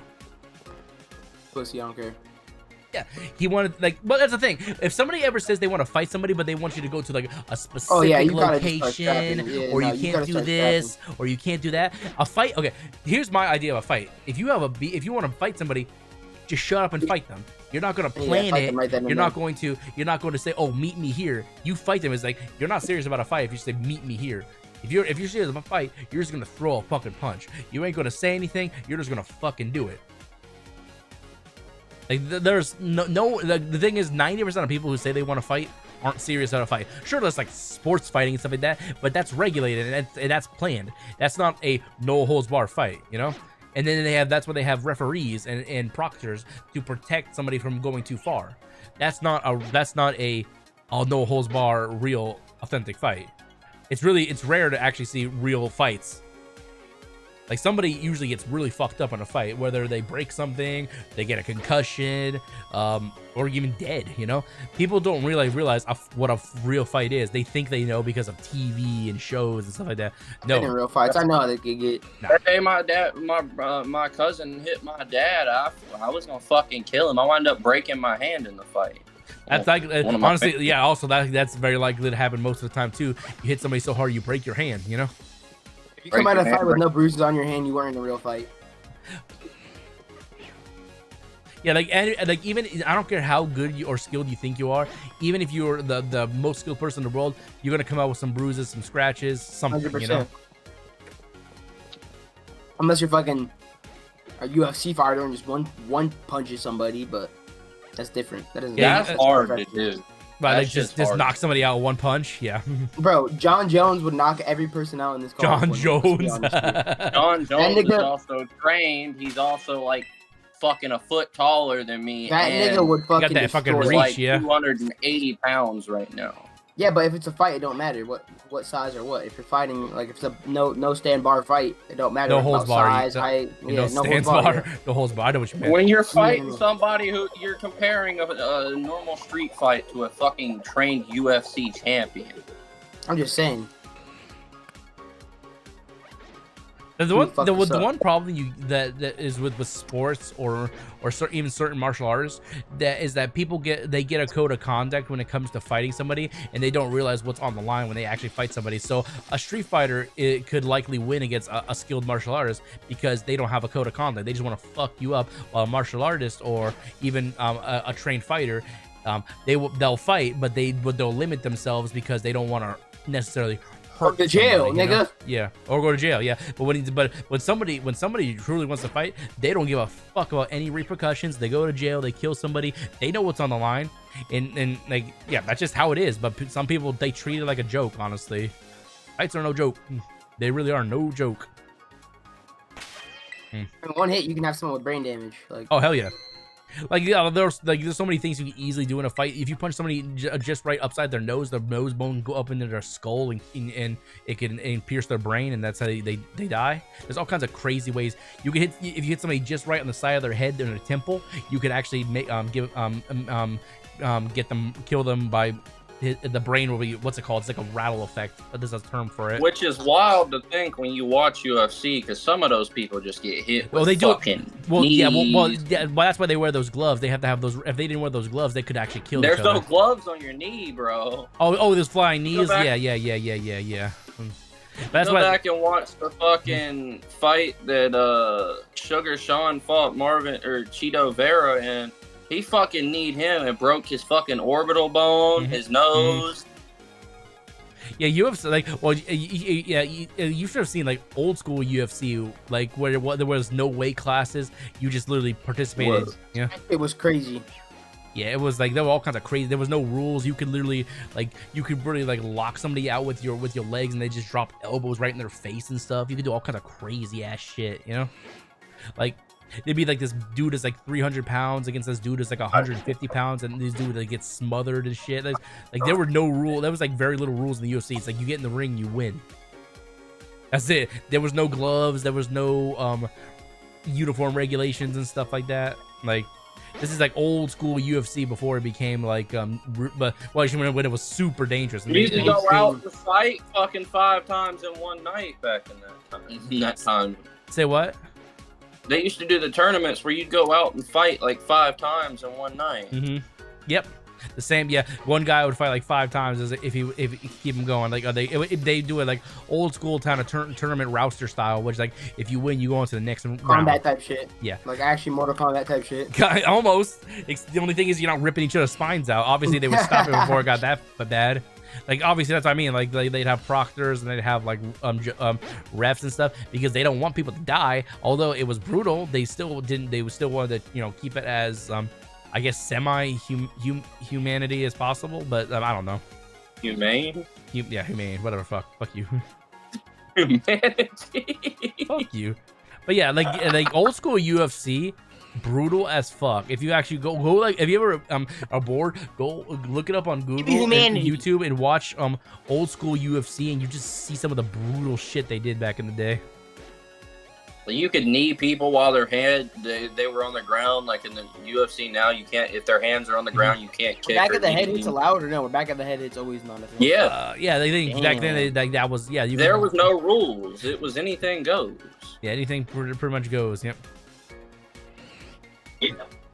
Pussy, I don't care. Yeah, he wanted, like, well, that's the thing. If somebody ever says they want to fight somebody, but they want you to go to like a specific location, or you can't do this, or you can't do that, a fight. Okay, here's my idea of a fight. If you want to fight somebody, just shut up and fight them. You're not gonna plan it. Right, you're not going to say, oh, meet me here. You fight them. It's like you're not serious about a fight if you say meet me here. If you're serious about a fight, you're just gonna throw a fucking punch. You ain't gonna say anything. You're just gonna fucking do it. Like there's no the thing is, 90% of people who say they want to fight aren't serious about a fight. Sure, there's like sports fighting and stuff like that, but that's regulated and that's planned. That's not a no holds bar fight, you know. And then that's why they have referees and proctors to protect somebody from going too far. That's not a no holds bar real authentic fight. It's rare to actually see real fights. Like somebody usually gets really fucked up in a fight, whether they break something, they get a concussion, or even dead. You know, people don't really realize what a real fight is. They think they know because of TV and shows and stuff like that. No, in real fights, I know how they can get. That day, my cousin hit my dad. I was gonna fucking kill him. I wound up breaking my hand in the fight. That's like honestly, yeah. Also, that's very likely to happen most of the time too. You hit somebody so hard you break your hand. You know. If you come out of a fight with no bruises on your hand, you weren't in a real fight. Yeah, like even I don't care how good or skilled you think you are. Even if you're the most skilled person in the world, you're gonna come out with some bruises, some scratches, something. 100%. You know. Unless you're fucking a UFC fighter and just one punches somebody, but that's different. That doesn't. Yeah, that's hard to do. Right, like just knock somebody out with one punch. Yeah. Bro, John Jones would knock every person out in this call. John Jones. John Jones is also trained. He's also like fucking a foot taller than me. That nigga would fucking got that fucking reach, like yeah. 280 pounds right now. Yeah, but if it's a fight, it don't matter what size or what. If you're fighting, like if it's a no stand bar fight, it don't matter. No holds bar. Size, height, no holds bar. Yeah. No holds bar. I know what you meant. When you're fighting somebody who you're comparing a normal street fight to a fucking trained UFC champion. I'm just saying. The one problem that is with sports or even certain martial arts that people get a code of conduct when it comes to fighting somebody, and they don't realize what's on the line when they actually fight somebody. So a street fighter could likely win against a skilled martial artist because they don't have a code of conduct. They just want to fuck you up. While a martial artist or even a trained fighter, they'll fight, but they'll limit themselves because they don't want to necessarily hurt to jail, somebody, nigga. Yeah, or go to jail. Yeah, but when somebody truly wants to fight, they don't give a fuck about any repercussions. They go to jail. They kill somebody. They know what's on the line, and like yeah, that's just how it is. But some people they treat it like a joke. Honestly, fights are no joke. They really are no joke. In one hit, you can have someone with brain damage. Like, oh hell yeah. Like yeah, there's so many things you can easily do in a fight. If you punch somebody just right upside their nose bone go up into their skull and it can pierce their brain, and that's how they die. There's all kinds of crazy ways you can hit. If you hit somebody just right on the side of their head in a temple, you could actually make get them, kill them by the brain will be, what's it called? It's like a rattle effect. There's a term for it. Which is wild to think when you watch UFC, because some of those people just get hit. Well, they do. Well, knees. yeah. Well, that's why they wear those gloves. They have to have those. If they didn't wear those gloves, they could actually kill each other. There's no gloves on your knee, bro. Oh, there's flying knees. Yeah. That's Go back and watch the fucking fight that Sugar Sean fought Marvin or Cheeto Vera, and he fucking kneed him and broke his fucking orbital bone, his nose. Yeah, UFC, like, well, yeah, you should have seen, like, old school UFC, like, where there was no weight classes. You just literally participated. Yeah. It was crazy. Yeah, it was, like, there were all kinds of crazy. There was no rules. You could literally, like, really, like, lock somebody out with your legs, and they just drop elbows right in their face and stuff. You could do all kinds of crazy-ass shit, you know? Like, it'd be like this dude is like 300 pounds against this dude is like 150 pounds, and this dude like gets smothered and shit. Like there were no rule. There was like very little rules in the UFC. It's like you get in the ring, you win. That's it. There was no gloves. There was no uniform regulations and stuff like that. Like this is like old school UFC before it became like but well, when it was super dangerous. You used to go out and fight fucking 5 times in one night back in that time. Say what? They used to do the tournaments where you'd go out and fight like 5 times in one night. Yep. The same, yeah. One guy would fight like 5 times as if he keep him going. Like if they do it like old school kind of tournament rouster style, which like if you win, you go on to the next round. Combat type shit. Yeah. Like actually Mortal Kombat type shit. Almost. The only thing is you're not ripping each other's spines out. Obviously they would stop it before it got that bad. Like obviously that's what I mean. Like they'd have proctors and they'd have like refs and stuff because they don't want people to die. Although it was brutal, they still didn't. They still wanted to keep it as I guess humanity as possible. But I don't know. Humane. Yeah, humane. Whatever. Fuck you. Humanity. Fuck you. But yeah, like old school UFC. Brutal as fuck. If you actually go like, if you ever are bored, go look it up on Google and YouTube and watch old school UFC, and you just see some of the brutal shit they did back in the day. You could knee people while their they were on the ground. Like in the UFC now, you can't, if their hands are on the ground, you can't kick. Back of the head, it's allowed, or no? Back of the head, it's always not a thing. Yeah, they think back then that was there was no rules. It was anything goes. Yeah, anything pretty much goes. Yep.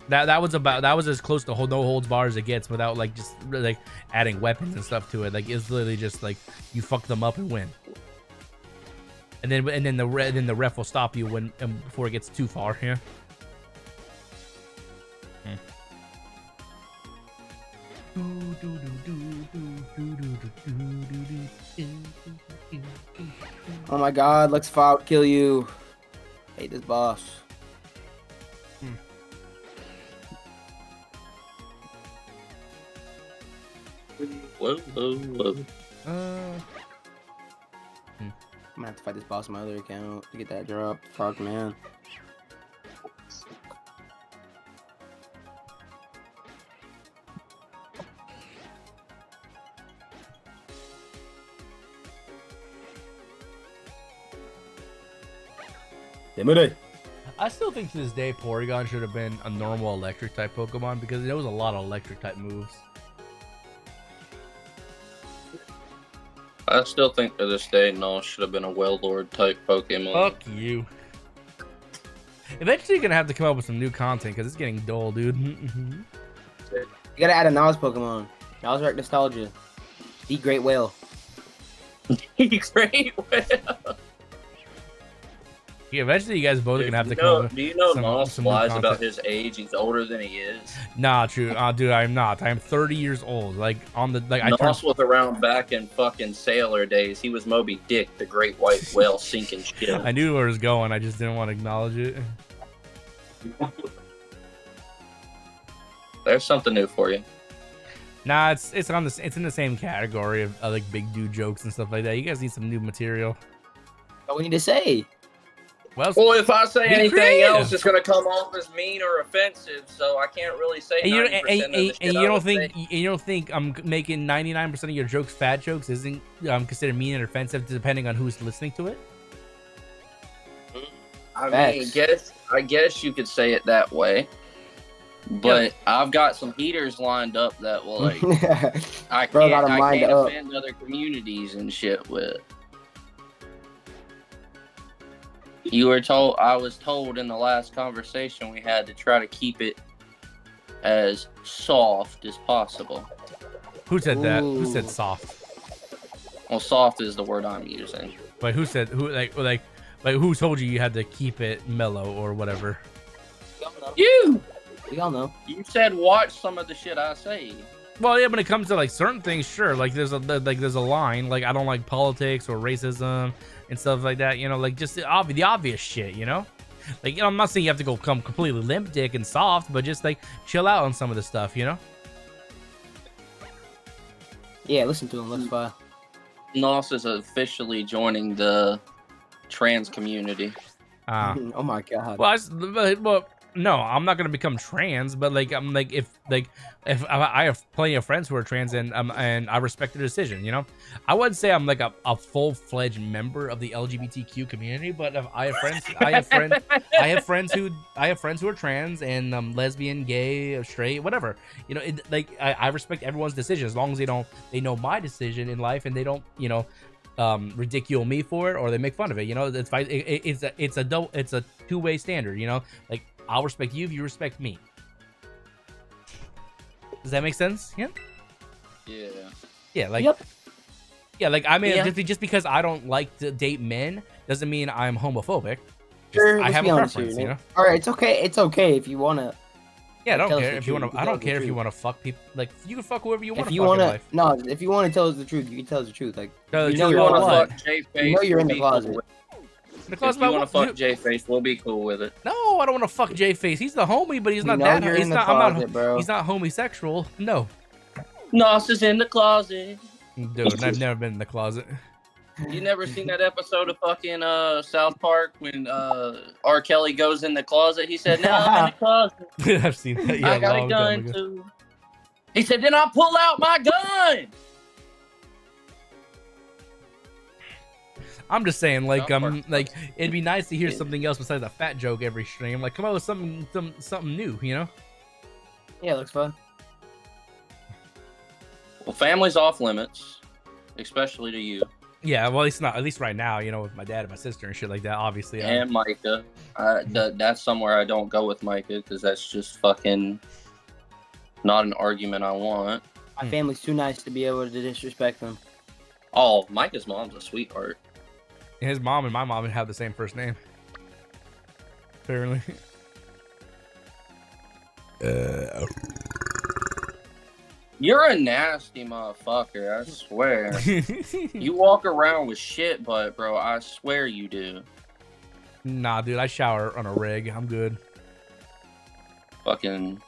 That was as close to no holds bar as it gets without like just like adding weapons and stuff to it. Like it's literally just like you fuck them up and win. And then the ref will stop you when before it gets too far. Yeah. Oh my God! Let's kill you. Hate this boss. Whoa. I'm gonna have to fight this boss on my other account to get that drop. Fuck, man. I still think to this day Porygon should have been a normal electric type Pokemon because there was a lot of electric type moves. I still think to this day, no, should have been a Wailord type Pokemon. Fuck you. Eventually, you're gonna have to come up with some new content because it's getting dull, dude. You gotta add a Nas Pokemon. Nosirrag Nostalgia. The Great Whale. The Great Whale. Yeah, eventually you guys both are gonna have to come up with Do you know some Moss new lies content. about his age? He's older than he is. Nah, true. Dude, I'm not. I'm 30 years old. Like on the like I turned. Moss was around back in fucking sailor days. He was Moby Dick, the great white whale sinking ship. I knew where it was going. I just didn't want to acknowledge it. There's something new for you. Nah, it's in the same category of like big dude jokes and stuff like that. You guys need some new material. What we need to say? Well, if I say anything else, it's gonna come off as mean or offensive. So I can't really say. And you, 90% of the shit and I you don't would think say. you don't think I'm making 99% of your jokes fat jokes isn't considered mean and offensive depending on who's listening to it? I mean, I guess you could say it that way. But I've got some heaters lined up that will like I can't offend other communities and shit with. I was told in the last conversation we had to try to keep it as soft as possible. Who said that? Who said soft? Well, soft is the word I'm using. Like who said like who told you had to keep it mellow or whatever? You. We all know. You said watch some of the shit I say. Well, yeah, when it comes to like certain things, sure. Like there's a line. Like I don't like politics or racism and stuff like that. You know, like just the obvious shit. You know, like I'm not saying you have to come completely limp dick and soft, but just like chill out on some of the stuff. You know. Yeah, listen to him. Let's fire. Nos is officially joining the trans community. Oh my god. Well, no, I'm not gonna become trans, but like I'm like if I have plenty of friends who are trans and I respect their decision, you know. I wouldn't say I'm like a full-fledged member of the LGBTQ community, but if I have friends who are trans and lesbian, gay, straight, whatever. You know, I respect everyone's decision as long as they know my decision in life and they don't, you know, ridicule me for it or they make fun of it. You know, it's a two-way standard. You know, like I'll respect you if you respect me. Does that make sense? Yeah. Yeah. Yeah. Like. Yep. Yeah. Like I mean, just because I don't like to date men doesn't mean I'm homophobic. Sure, I have a preference, you know. All right, it's okay. It's okay if you wanna. Yeah, I don't care if you want to. I don't care if you want to fuck people. Like you can fuck whoever you want. If you wanna, no, if you want to tell us the truth, you can tell us the truth. Like you know you're in the closet. If you want to fuck J-Face, we'll be cool with it. No, I don't want to fuck J-Face. He's the homie, but he's not that. He's not. He's not homosexual. No. Nos is in the closet. Dude, I've never been in the closet. You never seen that episode of fucking South Park when R. Kelly goes in the closet? He said, "Now I'm in the closet." I've seen that. Yeah, I got a gun too. He said, "Then I pull out my gun." I'm just saying, like, like it'd be nice to hear something else besides a fat joke every stream. Like, come out with something new, you know? Yeah, looks fun. Well, family's off limits, especially to you. Yeah, well, it's not. At least right now, you know, with my dad and my sister and shit like that. Obviously, and Micah. That's somewhere I don't go with Micah because that's just fucking not an argument I want. My family's too nice to be able to disrespect them. Oh, Micah's mom's a sweetheart. His mom and my mom have the same first name. Apparently. You're a nasty motherfucker, I swear. You walk around with shit butt, bro. I swear you do. Nah, dude, I shower on a rig. I'm good. Fucking.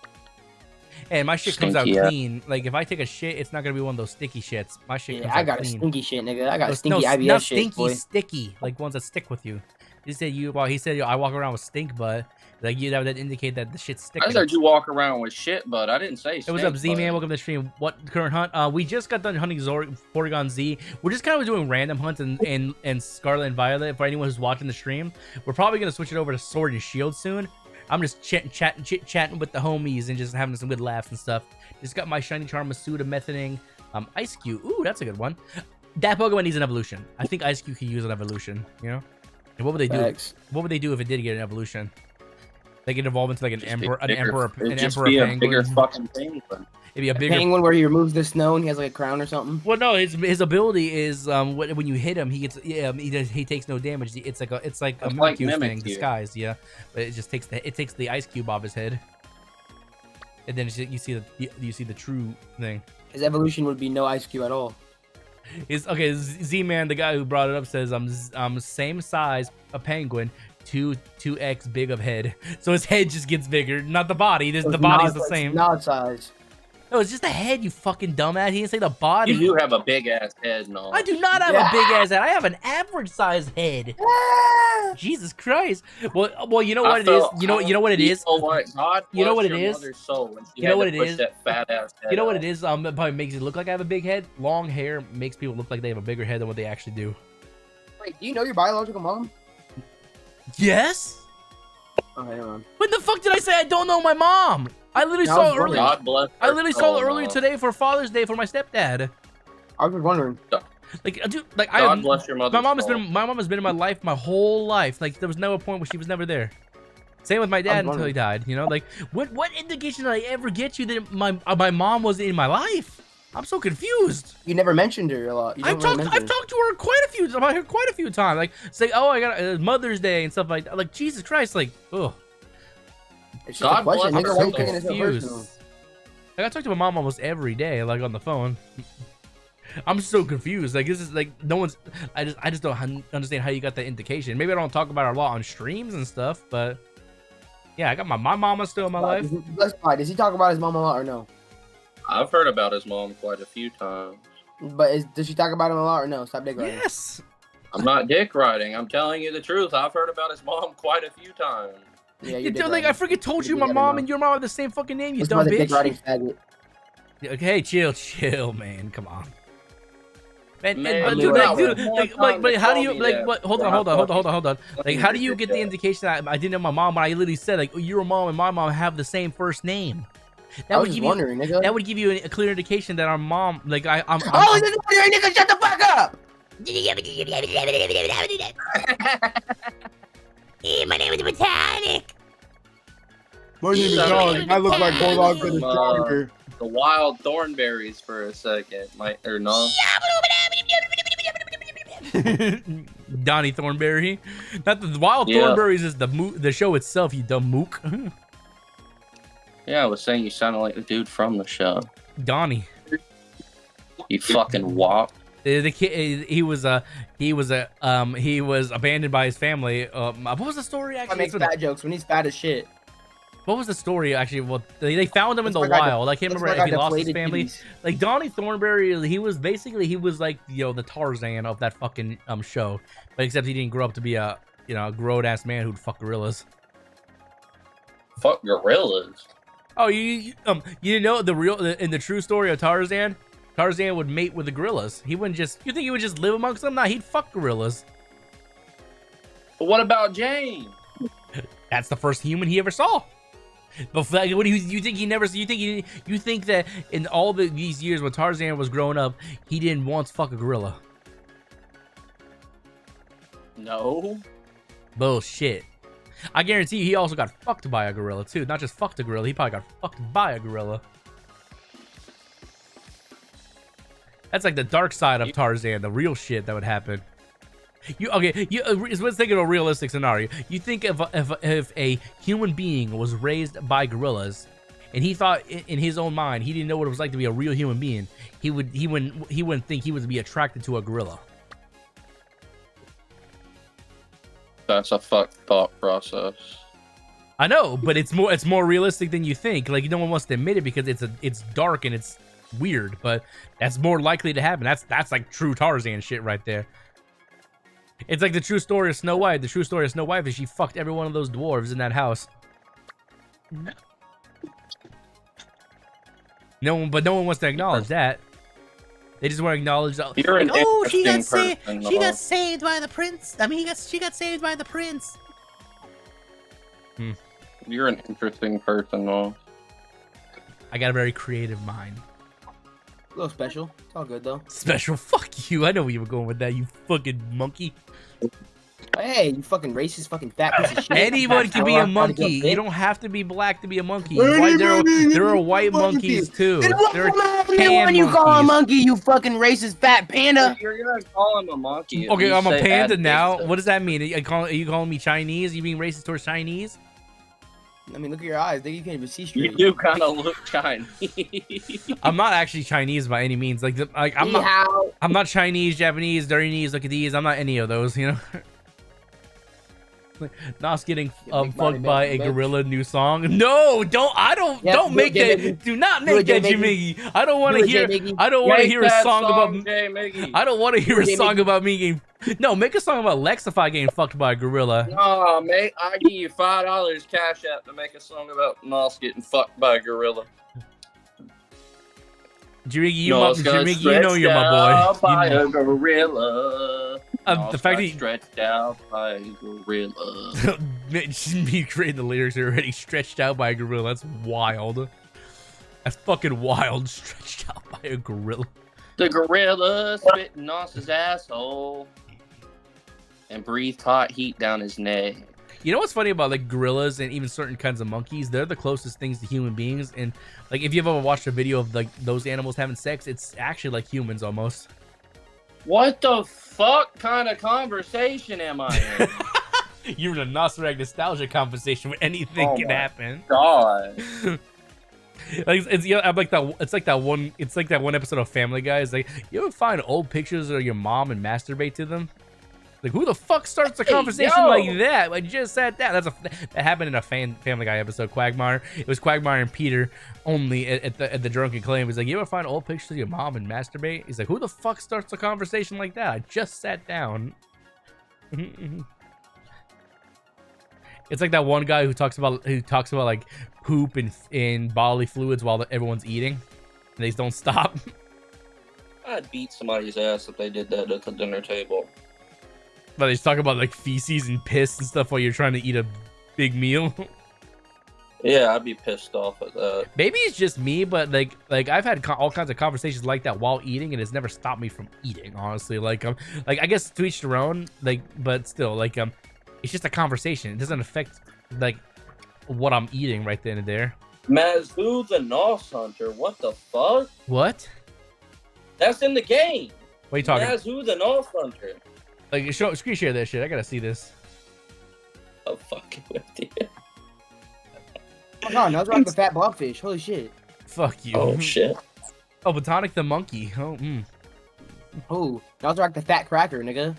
Hey, my shit comes out clean. Like, if I take a shit, it's not gonna be one of those sticky shits. My shit comes out I got clean. a stinky shit, nigga. I got a Those- stinky no, IBS not shit, stinky, boy. sticky. Like ones that stick with you. He said he said I walk around with stink butt. Like that would indicate that the shit's sticking. I heard you walk around with shit butt. I didn't say. Hey, what's up, Z man? Welcome to the stream. What current hunt? We just got done hunting Porygon Z. We're just kind of doing random hunts and Scarlet and Violet. For anyone who's watching the stream, we're probably gonna switch it over to Sword and Shield soon. I'm just chatting with the homies and just having some good laughs and stuff. Just got my shiny Charmasuda methoding. Ice Cube. Ooh, that's a good one. That Pokemon needs an evolution. I think Ice Cube could use an evolution. You know. And what would they do? What would they do if it did get an evolution? They could evolve into like an emperor, bigger fucking thing. It'd be a bigger penguin where he removes the snow and he has like a crown or something. Well, no, his ability is when you hit him, he gets he takes no damage. It's like a Mimikyu thing disguised, yeah. But it just takes the ice cube off his head, and then you see the true thing. His evolution would be no ice cube at all. Z-Man, the guy who brought it up, says same size a penguin, 2x big of head. So his head just gets bigger, not the body. The body's the same. Not size. No, it's just the head, you fucking dumbass. He didn't say the body. You do have a big ass head, no? I do not have a big ass head. I have an average sized head. Jesus Christ. Well, you know what it is. You know what it is. You know what it is. You know what it is. You know what it is. It probably makes it look like I have a big head. Long hair makes people look like they have a bigger head than what they actually do. Wait, do you know your biological mom? Yes. Okay, never mind. When the fuck did I say I don't know my mom? I literally saw it earlier. I literally saw it earlier today for Father's Day for my stepdad. I was wondering. Like, dude, like God bless your mother. My mom has been in my life my whole life. Like, there was never a point where she was never there. Same with my dad until he died. You know, like, what indication did I ever get you that my mom was in my life? I'm so confused. You never mentioned her a lot. I've talked to her quite a few times. Like, say, oh, I got Mother's Day and stuff like that. Like, Jesus Christ, like, ugh. It's just a question. I'm so confused. Like, I talk to my mom almost every day, like on the phone. I'm so confused. Like, this is like no one's. I just don't understand how you got that indication. Maybe I don't talk about her a lot on streams and stuff, but yeah, I got my mama still in my life. Does he talk about his mom a lot or no? I've heard about his mom quite a few times. But does she talk about him a lot or no? Stop dick riding. Yes. I'm not dick riding. I'm telling you the truth. I've heard about his mom quite a few times. Yeah, like I freaking told you, my mom and your mom have the same fucking name. You dumb bitch. Okay, chill, man. Come on. But how do you like? What? Hold on. Like, how do you get the indication that I didn't know my mom when I literally said like your mom and my mom have the same first name? That would give you a clear indication that our mom, like I'm. Oh, nigga, shut the fuck up! Hey, my name is Botanic. My name is John. I look like Bulldog but stronger. The wild thornberries for a second, or no? Donnie Thornberry. Not the wild thornberries is the show itself. You dumb mook. Yeah, I was saying you sounded like the dude from the show. Donnie. You fucking wop. The kid, he was abandoned by his family. What was the story actually? I make fat jokes when he's fat as shit. What was the story actually? Well, they found him in the wild. I can't remember if he lost his family. Like Donnie Thornberry, he was like the Tarzan of that fucking show, but except he didn't grow up to be a grown ass man who'd fuck gorillas. Fuck gorillas. Oh, you know in the true story of Tarzan. Tarzan would mate with the gorillas. He wouldn't just. You think he would just live amongst them? Nah, he'd fuck gorillas. But what about Jane? That's the first human he ever saw. But what do you think he never? You think that in all these years when Tarzan was growing up, he didn't once fuck a gorilla? No. Bullshit. I guarantee you, he also got fucked by a gorilla too. Not just fucked a gorilla. He probably got fucked by a gorilla. That's like the dark side of Tarzan, the real shit that would happen. Let's think of a realistic scenario. You think if a human being was raised by gorillas, and he thought in his own mind he didn't know what it was like to be a real human being, he wouldn't think he would be attracted to a gorilla. That's a fucked thought process. I know, but it's more realistic than you think. Like, no one wants to admit it because it's dark and it's weird, but that's more likely to happen. That's like true Tarzan shit right there. It's like the true story of Snow White. The true story of Snow White is she fucked every one of those dwarves in that house. No one wants to acknowledge that. They just want to acknowledge. You're an she got saved by the prince. I mean, she got saved by the prince. You're an interesting person, though. I got a very creative mind. A little special. It's all good though. Special? Fuck you. I know where you were going with that, you fucking monkey. Hey, you fucking racist, fucking fat piece of shit. Anyone can be a monkey. You don't have to be black to be a monkey. There are white monkeys too. There are tan you call a monkeys. monkey, you fucking racist fat panda. You're gonna call him a monkey. Okay, I'm a panda now. What does that mean? Are you calling me Chinese? Are you being racist towards Chinese? I mean, look at your eyes. You can't even see straight. You kind of look Chinese. I'm not actually Chinese by any means. Like I'm not Chinese, Japanese, Dirty look at these. I'm not any of those, you know. Nos getting fucked by a gorilla new song. No, don't make that. Do not make that, Jimmy. I don't want to hear. I don't want to hear a song about. I don't want to hear a song about me getting. No, make a song about Lexify getting fucked by a gorilla. No, mate, I give you $5 cash app to make a song about Nos getting fucked by a gorilla. Jimmy, you know you're my boy. By a gorilla. The fact that he stretched out by a gorilla. Me creating the lyrics are already stretched out by a gorilla. That's wild. That's fucking wild. Stretched out by a gorilla. The gorilla spitting Nos's asshole and breathed hot heat down his neck. You know what's funny about like gorillas and even certain kinds of monkeys? They're the closest things to human beings. And like if you've ever watched a video of like those animals having sex, it's actually like humans almost. What the fuck kind of conversation am I in? You're in a Nosirrag nostalgia conversation where anything can happen. God. Like I'm like that. It's like that one episode of Family Guy. It's like, you ever find old pictures of your mom and masturbate to them? Like, who the fuck starts a conversation like that? I just sat down. That happened in a Family Guy episode. Quagmire. It was Quagmire and Peter only at the drunken claim. He's like, you ever find old pictures of your mom and masturbate? He's like, who the fuck starts a conversation like that? I just sat down. It's like that one guy who talks about like poop and bodily fluids while everyone's eating, and they just don't stop. I'd beat somebody's ass if they did that at the dinner table. But they just talk about like feces and piss and stuff while you're trying to eat a big meal. Yeah, I'd be pissed off at that. Maybe it's just me, but like I've had all kinds of conversations like that while eating, and it's never stopped me from eating. Honestly, like I guess to each their own. Like, but still, like it's just a conversation. It doesn't affect like what I'm eating right then and there. Mazoo the Nos Hunter. What the fuck? What? That's in the game. What are you talking? Mazoo the Nos Hunter. Like, screen share that shit. I gotta see this. Oh, fucking with you. Oh my god, now it's like the fat blobfish. Holy shit. Fuck you. Oh shit. Oh, Botanic the monkey. Oh, Oh, now it's like the fat cracker, nigga.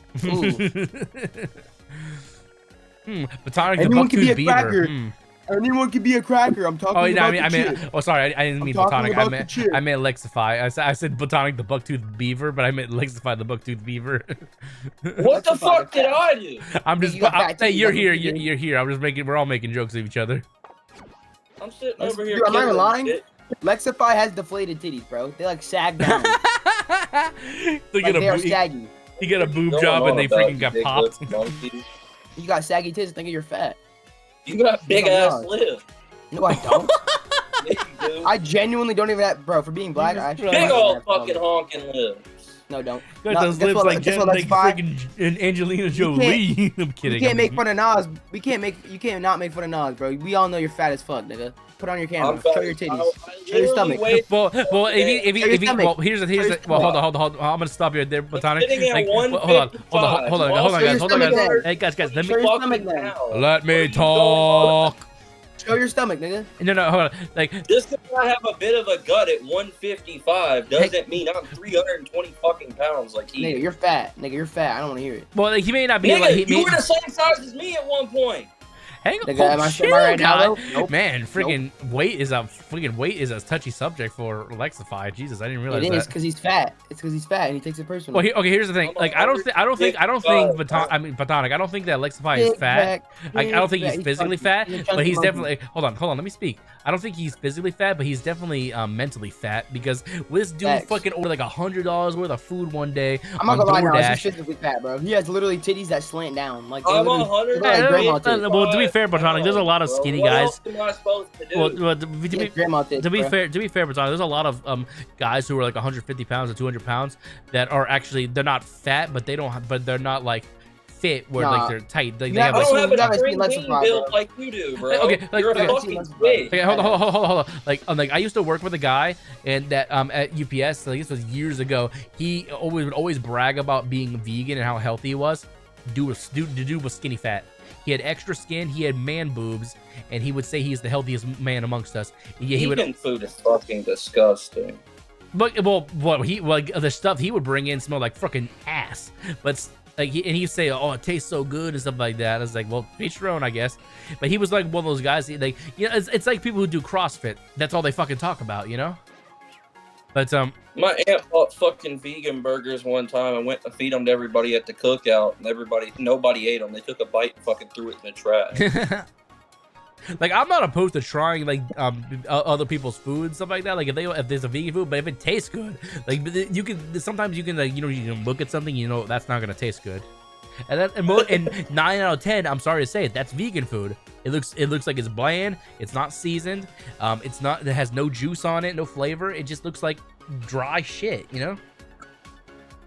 Botanic the buck-toothed beaver. Anyone can be a cracker. I'm talking about I mean, oh, sorry, I didn't mean Botanic. I meant Lexify. I said Botanic the buck-toothed beaver, but I meant Lexify the buck-toothed beaver. What the fuck did I do? I'm just. Hey, you're here. You're here. I'm just making. We're all making jokes of each other. I'm sitting over here. Dude, I'm not even lying. Lexify has deflated titties, bro. They like sag down. They are saggy. You get a boob job and they freaking got popped. You got saggy tits. Thinking you're fat. You got big ass lips. No, I don't. Yeah, you do. I genuinely don't even have, bro. For being black, I actually big old fucking honking lips. No, don't. Got those lips like freaking Angelina Jolie. I'm kidding. You can't make fun of Nas. You can't not make fun of Nas, bro. We all know you're fat as fuck, nigga. Put on your camera. Show your titties. Show your stomach. Well, if you, well, here's the, well, hold on. I'm gonna stop you right there, Botanic. Like, hold on, guys. Hey, guys, let me talk. Show your stomach, nigga. No, hold on. Like, just because I have a bit of a gut at 155 doesn't mean I'm 320 fucking pounds like he. Nigga, you're fat. Nigga, you're fat. I don't want to hear it. Well, like, he may not be. Nigga, like, you were the same size as me at one point. Hang on, nope. Man, freaking weight is a touchy subject for Lexify. Jesus, I didn't realize that. It is because he's fat. It's because he's fat and he takes it personally. Well, okay, here's the thing. Like, I don't think Botanic. I don't think that Lexify is fat. I don't think he's physically fat, but he's definitely. Hold on. Let me speak. I don't think he's physically fat, but he's definitely mentally fat because this dude fucking ordered like $100 worth of food one day. I'm not gonna lie, now, he's physically fat, bro. He has literally titties that slant down. Like, I'm 100. Well, to be fair, Botanic, there's a lot of skinny guys. What else am I supposed to do? Well, to be fair, Botanic, there's a lot of guys who are like 150 pounds or 200 pounds that are actually they're not fat, but they're not like fit where like they're tight. Like, they I have, don't like, have a string bean build like you do, bro. Okay, like, You're a okay. fucking bitch. Okay, hold on. Like I used to work with a guy, and that at UPS. Like, this was years ago. He would always brag about being vegan and how healthy he was. The dude was skinny fat. He had extra skin. He had man boobs, and he would say he's the healthiest man amongst us. Yeah, Vegan food is fucking disgusting. But the stuff he would bring in smelled like fucking ass. But like, he'd say, "Oh, it tastes so good" and stuff like that. I was like, "Well, each your own, I guess." But he was like one of those guys. Like, you know, it's like people who do CrossFit. That's all they fucking talk about, you know. But my aunt bought fucking vegan burgers one time and went to feed them to everybody at the cookout, and nobody ate them. They took a bite and fucking threw it in the trash. Like, I'm not opposed to trying like other people's food and stuff like that. Like, if there's a vegan food, but if it tastes good, like sometimes you can like, you know, you can look at something, you know, that's not gonna taste good. And that and 9 out of 10, I'm sorry to say it, that's vegan food. It looks like it's bland. It's not seasoned. It has no juice on it, no flavor. It just looks like dry shit, you know.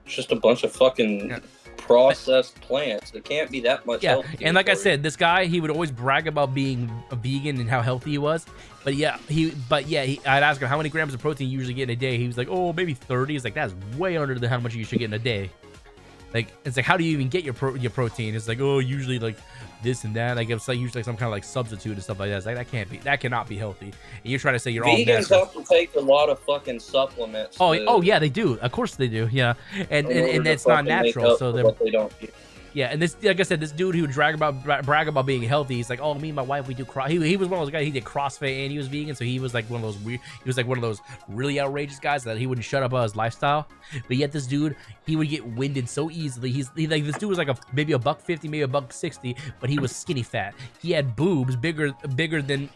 It's just a bunch of fucking processed plants. It can't be that much healthy. And like I said, this guy, he would always brag about being a vegan and how healthy he was. But I'd ask him how many grams of protein you usually get in a day. He was like, oh, maybe 30. He's like, that's way under than how much you should get in a day. Like, it's like, how do you even get your protein? It's like, oh, usually like this and that. Like, it's like usually some kind of like substitute and stuff like that. It's like, that cannot be healthy. And you're trying to say you're all vegans have to take a lot of fucking supplements. Oh yeah, they do. Of course they do. Yeah, and it's not natural, so they don't. Yeah, and this, like I said, this dude who would brag about being healthy. He's like, oh, me and my wife, we do he was one of those guys. He did CrossFit and he was vegan, so he was like one of those weird. He was like one of those really outrageous guys that he wouldn't shut up about his lifestyle. But yet this dude, he would get winded so easily. He like, this dude was like maybe $150, maybe $160, but he was skinny fat. He had boobs bigger than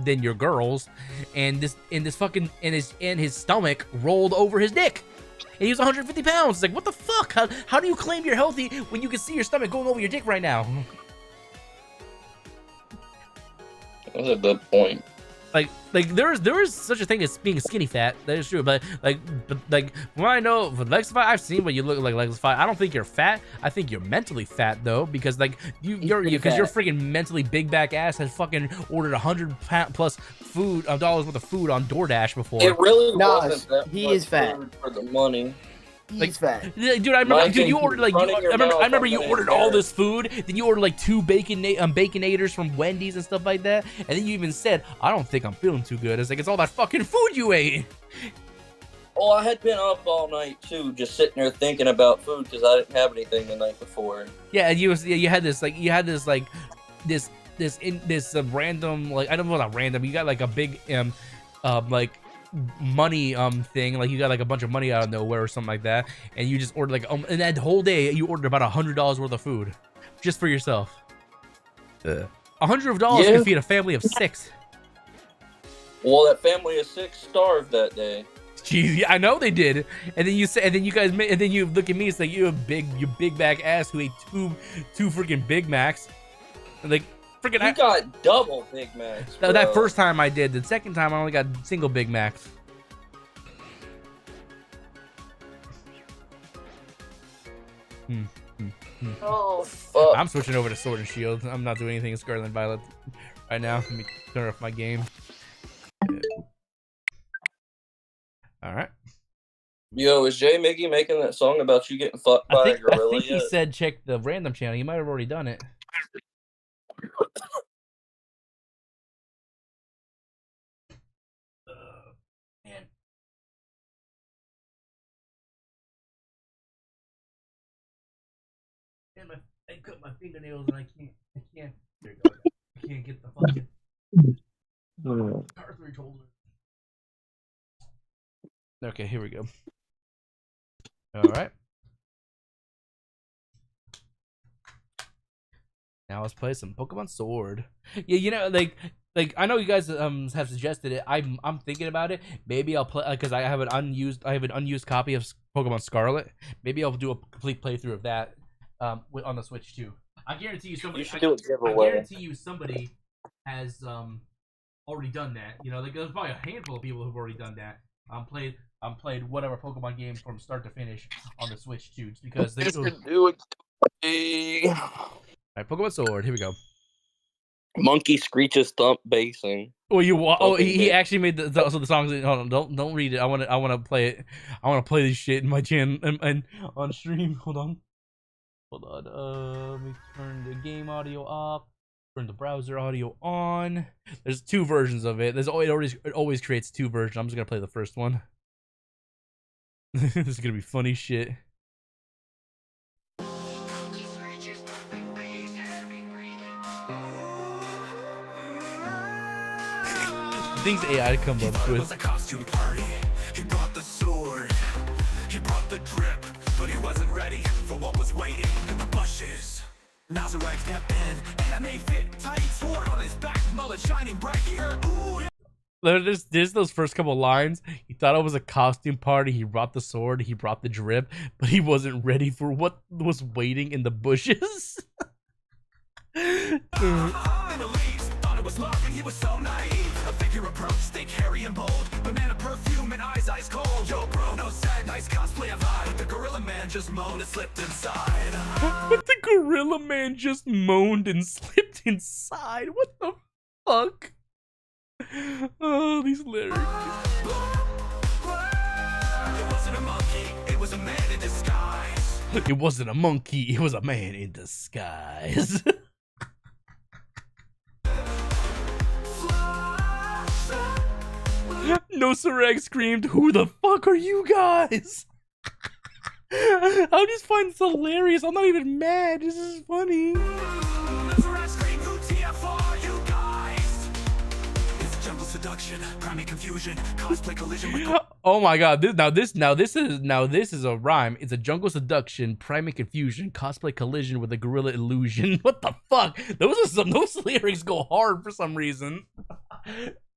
your girls, and his stomach rolled over his dick. And he was 150 pounds. It's like, what the fuck? How do you claim you're healthy when you can see your stomach going over your dick right now? That's a good point. Like there is such a thing as being skinny fat. That is true. But when I know for Lexify, I've seen what you look like Lexify. I don't think you're fat. I think you're mentally fat though, because like you're freaking mentally big back ass has fucking ordered $100+ dollars worth of food on DoorDash before. It really wasn't that he is fat for the money. He's fat. Dude, I remember, you ordered like, I remember you ordered all this food. Then you ordered like 2 baconators from Wendy's and stuff like that. And then you even said, I don't think I'm feeling too good. It's like, it's all that fucking food you ate. Oh, I had been up all night too, just sitting there thinking about food because I didn't have anything the night before. Yeah, and you had this random, like, I don't know, not random. You got like a big like money thing, like you got like a bunch of money out of nowhere or something like that, and you just ordered like and that whole day you ordered about $100 worth of food just for yourself. $100 can feed a family of 6. Well, that family of 6 starved that day. Jeez, I know they did. And then you look at me, it's like, you big back ass who ate two freaking Big Macs. Like, freaking, you got double Big Macs. That first time I did. The second time I only got single Big Macs. Oh fuck! I'm switching over to Sword and Shield. I'm not doing anything in Scarlet and Violet right now. Let me turn off my game. All right. Yo, is Jay Miggy making that song about you getting fucked by a gorilla? I think he said check the random channel. You might have already done it. Man. Man, I cut my fingernails and I can't. There you go. I can't get the fucking cartridge holder. Okay, here we go. All right. Now let's play some Pokemon Sword. Yeah, you know, like I know you guys have suggested it. I'm thinking about it. Maybe I'll play because I have an unused copy of Pokemon Scarlet. Maybe I'll do a complete playthrough of that on the Switch too. I guarantee you somebody. You should do a giveaway. I guarantee you somebody has already done that. You know, like, there's probably a handful of people who've already done that. Played whatever Pokemon game from start to finish on the Switch too, just because they do it. Hey. Alright, Pokemon Sword. Here we go. Monkey screeches thump basing. Oh, he actually made the so the songs. Hold on, don't read it. I want to play it. I want to play this shit in my channel and on stream. Hold on. Let me turn the game audio off. Turn the browser audio on. There's 2 versions of it. It always creates 2 versions. I'm just gonna play the first one. This is gonna be funny shit. Things AI come up with. A costume party. He brought the sword. He brought the drip, but he wasn't ready for what was waiting in the bushes. Nosirrag stepped in, anime fit, tight sword on his back, mullet shining bright here. Ooh. There's those first couple lines. He thought it was a costume party. He brought the sword. He brought the drip, but he wasn't ready for what was waiting in the bushes. Was laughing, he was so naive. A figure approach, thick, hairy and bold. Banana perfume and eyes ice cold. Yo bro, no sad, nice cosplay of vibe. The gorilla man just moaned and slipped inside. But the gorilla man just moaned and slipped inside. What the fuck? Oh, these lyrics. It wasn't a monkey, it was a man in disguise. It wasn't a monkey, it was a man in disguise. Nosirrag screamed, "Who the fuck are you guys?" I just find this hilarious. I'm not even mad. This is funny. Nosirrag screamed, "Who TFR you guys?" It's jungle seduction, primary confusion, cosplay collision with... Oh my god! This is a rhyme. It's a jungle seduction, primate confusion, cosplay collision with a gorilla illusion. What the fuck? Those lyrics go hard for some reason.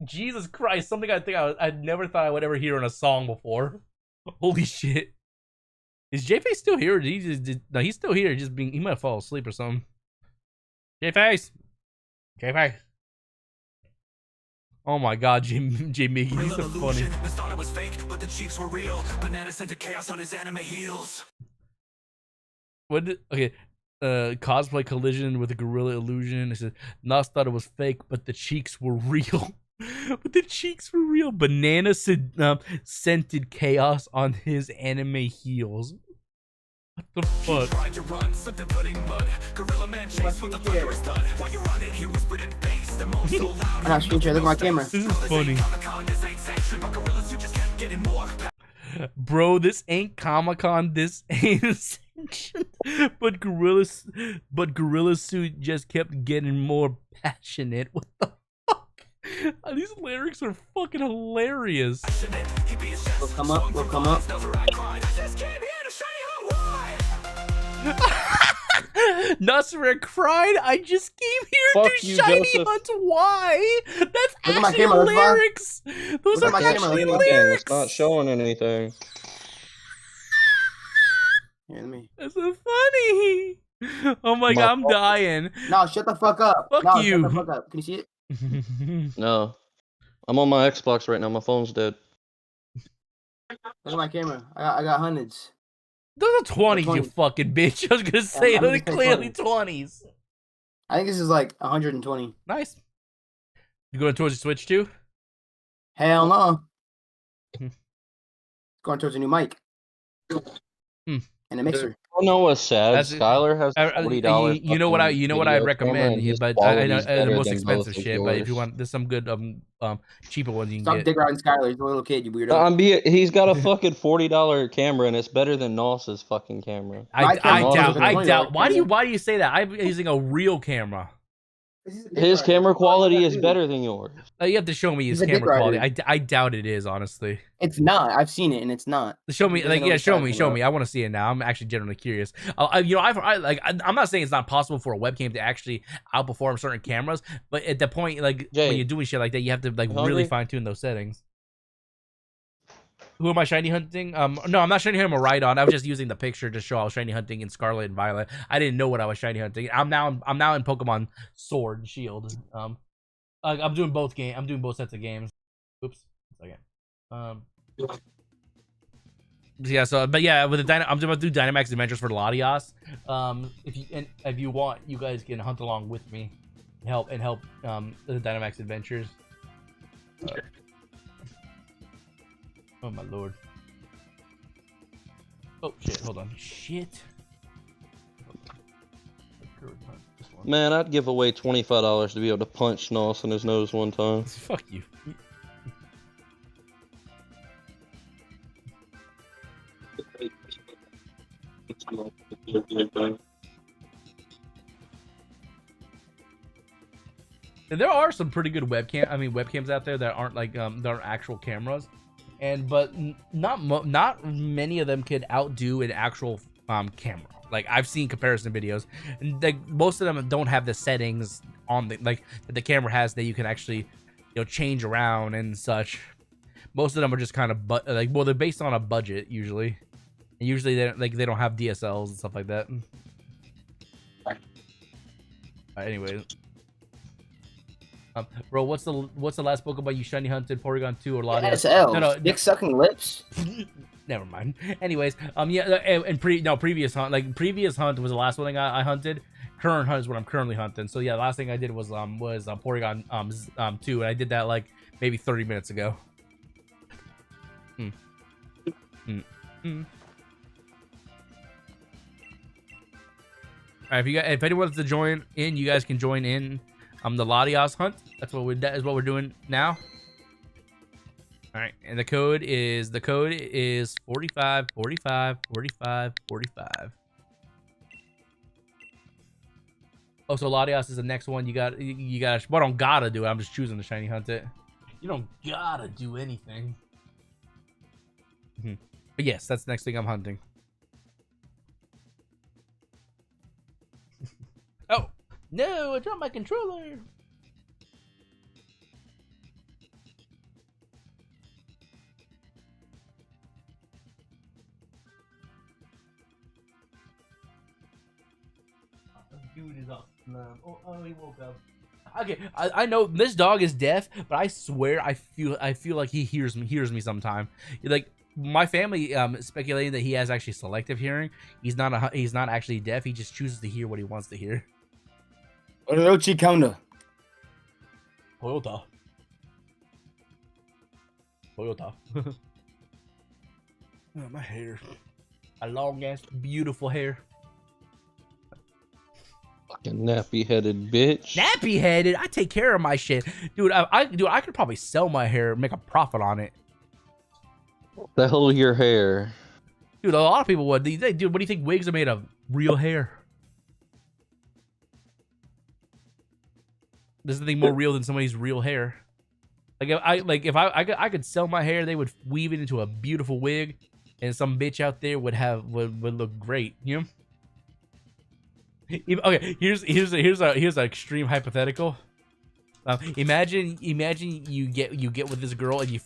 Jesus Christ! Something I never thought I would ever hear in a song before. Holy shit! Is J-Face still here? Or no, he's still here. He might fall asleep or something. J-Face. Oh my god, J Miggy, he's so funny. Thought it was fake, but the cheeks were real. Banana sent chaos on his anime heels. Okay, cosplay collision with a gorilla illusion. It said, Nas thought it was fake, but the cheeks were real. But the cheeks were real. Banana scented chaos on his anime heels. What the fuck? Tried to run, slipped in pudding mud. Gorilla man chased with the thunderous thud. While you run it, he whispered in bass. The most so loud. I'm not screen share. Look at my camera. This is funny. Bro, this ain't Comic-Con. This ain't sanctioned. But Gorilla Suit just kept getting more passionate. What the fuck? These lyrics are fucking hilarious. We'll come up. Nosirrag cried, "I just came here Fuck to you, shiny Joseph. hunt." Why? That's Look at my actually camera, lyrics. Those Look at are my camera, actually look at my lyrics. It's not showing anything. Here, let me. That's so funny. Oh my god, I'm dying. No, shut the fuck up. Fuck no, you. Shut the fuck up. Can you see it? No. I'm on my Xbox right now. My phone's dead. Look at my camera. I got hundreds. Those are 20s, you fucking bitch. I was gonna say, I'm those are gonna say clearly 20s. I think this is like 120. Nice. You going towards the Switch too? Hell no. Going towards a new mic. And a mixer. I know what's sad. That's- Skylar has $40. You know what I recommend, but I know the most expensive shit. But if you yours. want, there's some good cheaper ones you can Stop get. dick riding Skylar. He's a little kid, you weirdo. He's got a fucking $40 camera, and it's better than Nos's fucking camera. I $20 doubt. Why do camera. you say that? I'm using a real camera. His camera quality is better than yours. You have to show me his He's a dick camera quality. rider. I doubt it is, honestly. It's not. I've seen it, and it's not. Show me, He doesn't know what he's show talking me. about. I want to see it now. I'm actually genuinely curious. I'm not saying it's not possible for a webcam to actually outperform certain cameras, but at the point, like Jay, when you're doing shit like that, you have to like you really hungry? fine tune those settings. Who am I shiny hunting? No, I'm not shiny hunting Maridon. I was just using the picture to show I was shiny hunting in Scarlet and Violet. I didn't know what I was shiny hunting. I'm now in Pokemon Sword and Shield. I'm doing both sets of games. Oops, 1 second. Yeah, so but yeah, with the I'm about to do Dynamax Adventures for Latias. If you want, you guys can hunt along with me, and help the Dynamax Adventures. Oh my lord! Oh shit! Hold on. Shit. Man, I'd give away $25 to be able to punch Nos in his nose one time. Fuck you. And there are some pretty good webcams out there that aren't like that are actual cameras, but not many of them could outdo an actual camera. Like I've seen comparison videos, and like most of them don't have the settings on that the camera has that you can actually change around and such. Most of them are just kind of they're based on a budget usually. And usually they don't have DSLs and stuff like that. Anyway, bro, what's the last Pokemon you shiny hunted? Porygon 2 or Latias? SL. No, dick sucking lips. Never mind. Anyways, previous hunt was the last one I hunted. Current hunt is what I'm currently hunting. So yeah, the last thing I did was Porygon 2, and I did that like maybe 30 minutes ago. Alright, if anyone wants to join in, you guys can join in. The Latias hunt. That is what we're doing now. All right, and the code is 45 45 45 45. Oh, so Latias is the next one. You got. Well, I don't gotta do it. I'm just choosing to shiny hunt it. You don't gotta do anything. But yes, that's the next thing I'm hunting. Oh no! I dropped my controller. Dude is up. Oh, he woke up. Okay, I know this dog is deaf, but I swear I feel like he hears me sometime. Like my family speculating that he has actually selective hearing. He's not actually deaf. He just chooses to hear what he wants to hear. Orochi Kondo. Toyota. Oh, my hair. A long ass beautiful hair. Fucking nappy-headed bitch. Nappy-headed? I take care of my shit. Dude, I could probably sell my hair and make a profit on it. The hell your hair? Dude, a lot of people would. Dude, what do you think wigs are made of? Real hair. There's nothing more real than somebody's real hair. If I could sell my hair, they would weave it into a beautiful wig, and some bitch out there would look great, you know? Okay, here's an extreme hypothetical. Imagine you get with this girl but you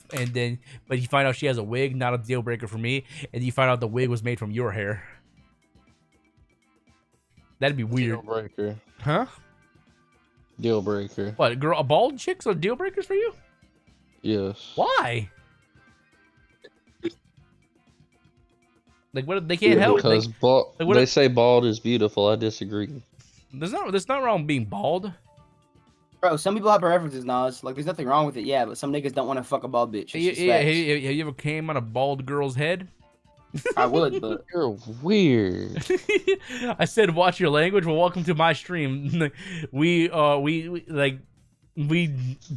find out she has a wig, not a deal breaker for me, and you find out the wig was made from your hair. That'd be weird. Deal breaker. Huh? Deal breaker. What, girl? A bald chicks are deal breakers for you? Yes. Why? Like, what? They can't help. Because they say bald is beautiful. I disagree. There's not wrong with being bald. Bro, some people have preferences, Nas. Like, there's nothing wrong with it, yeah, but some niggas don't want to fuck a bald bitch. Yeah, have you ever came on a bald girl's head? I would, but you're weird. I said, watch your language. Well, welcome to my stream. we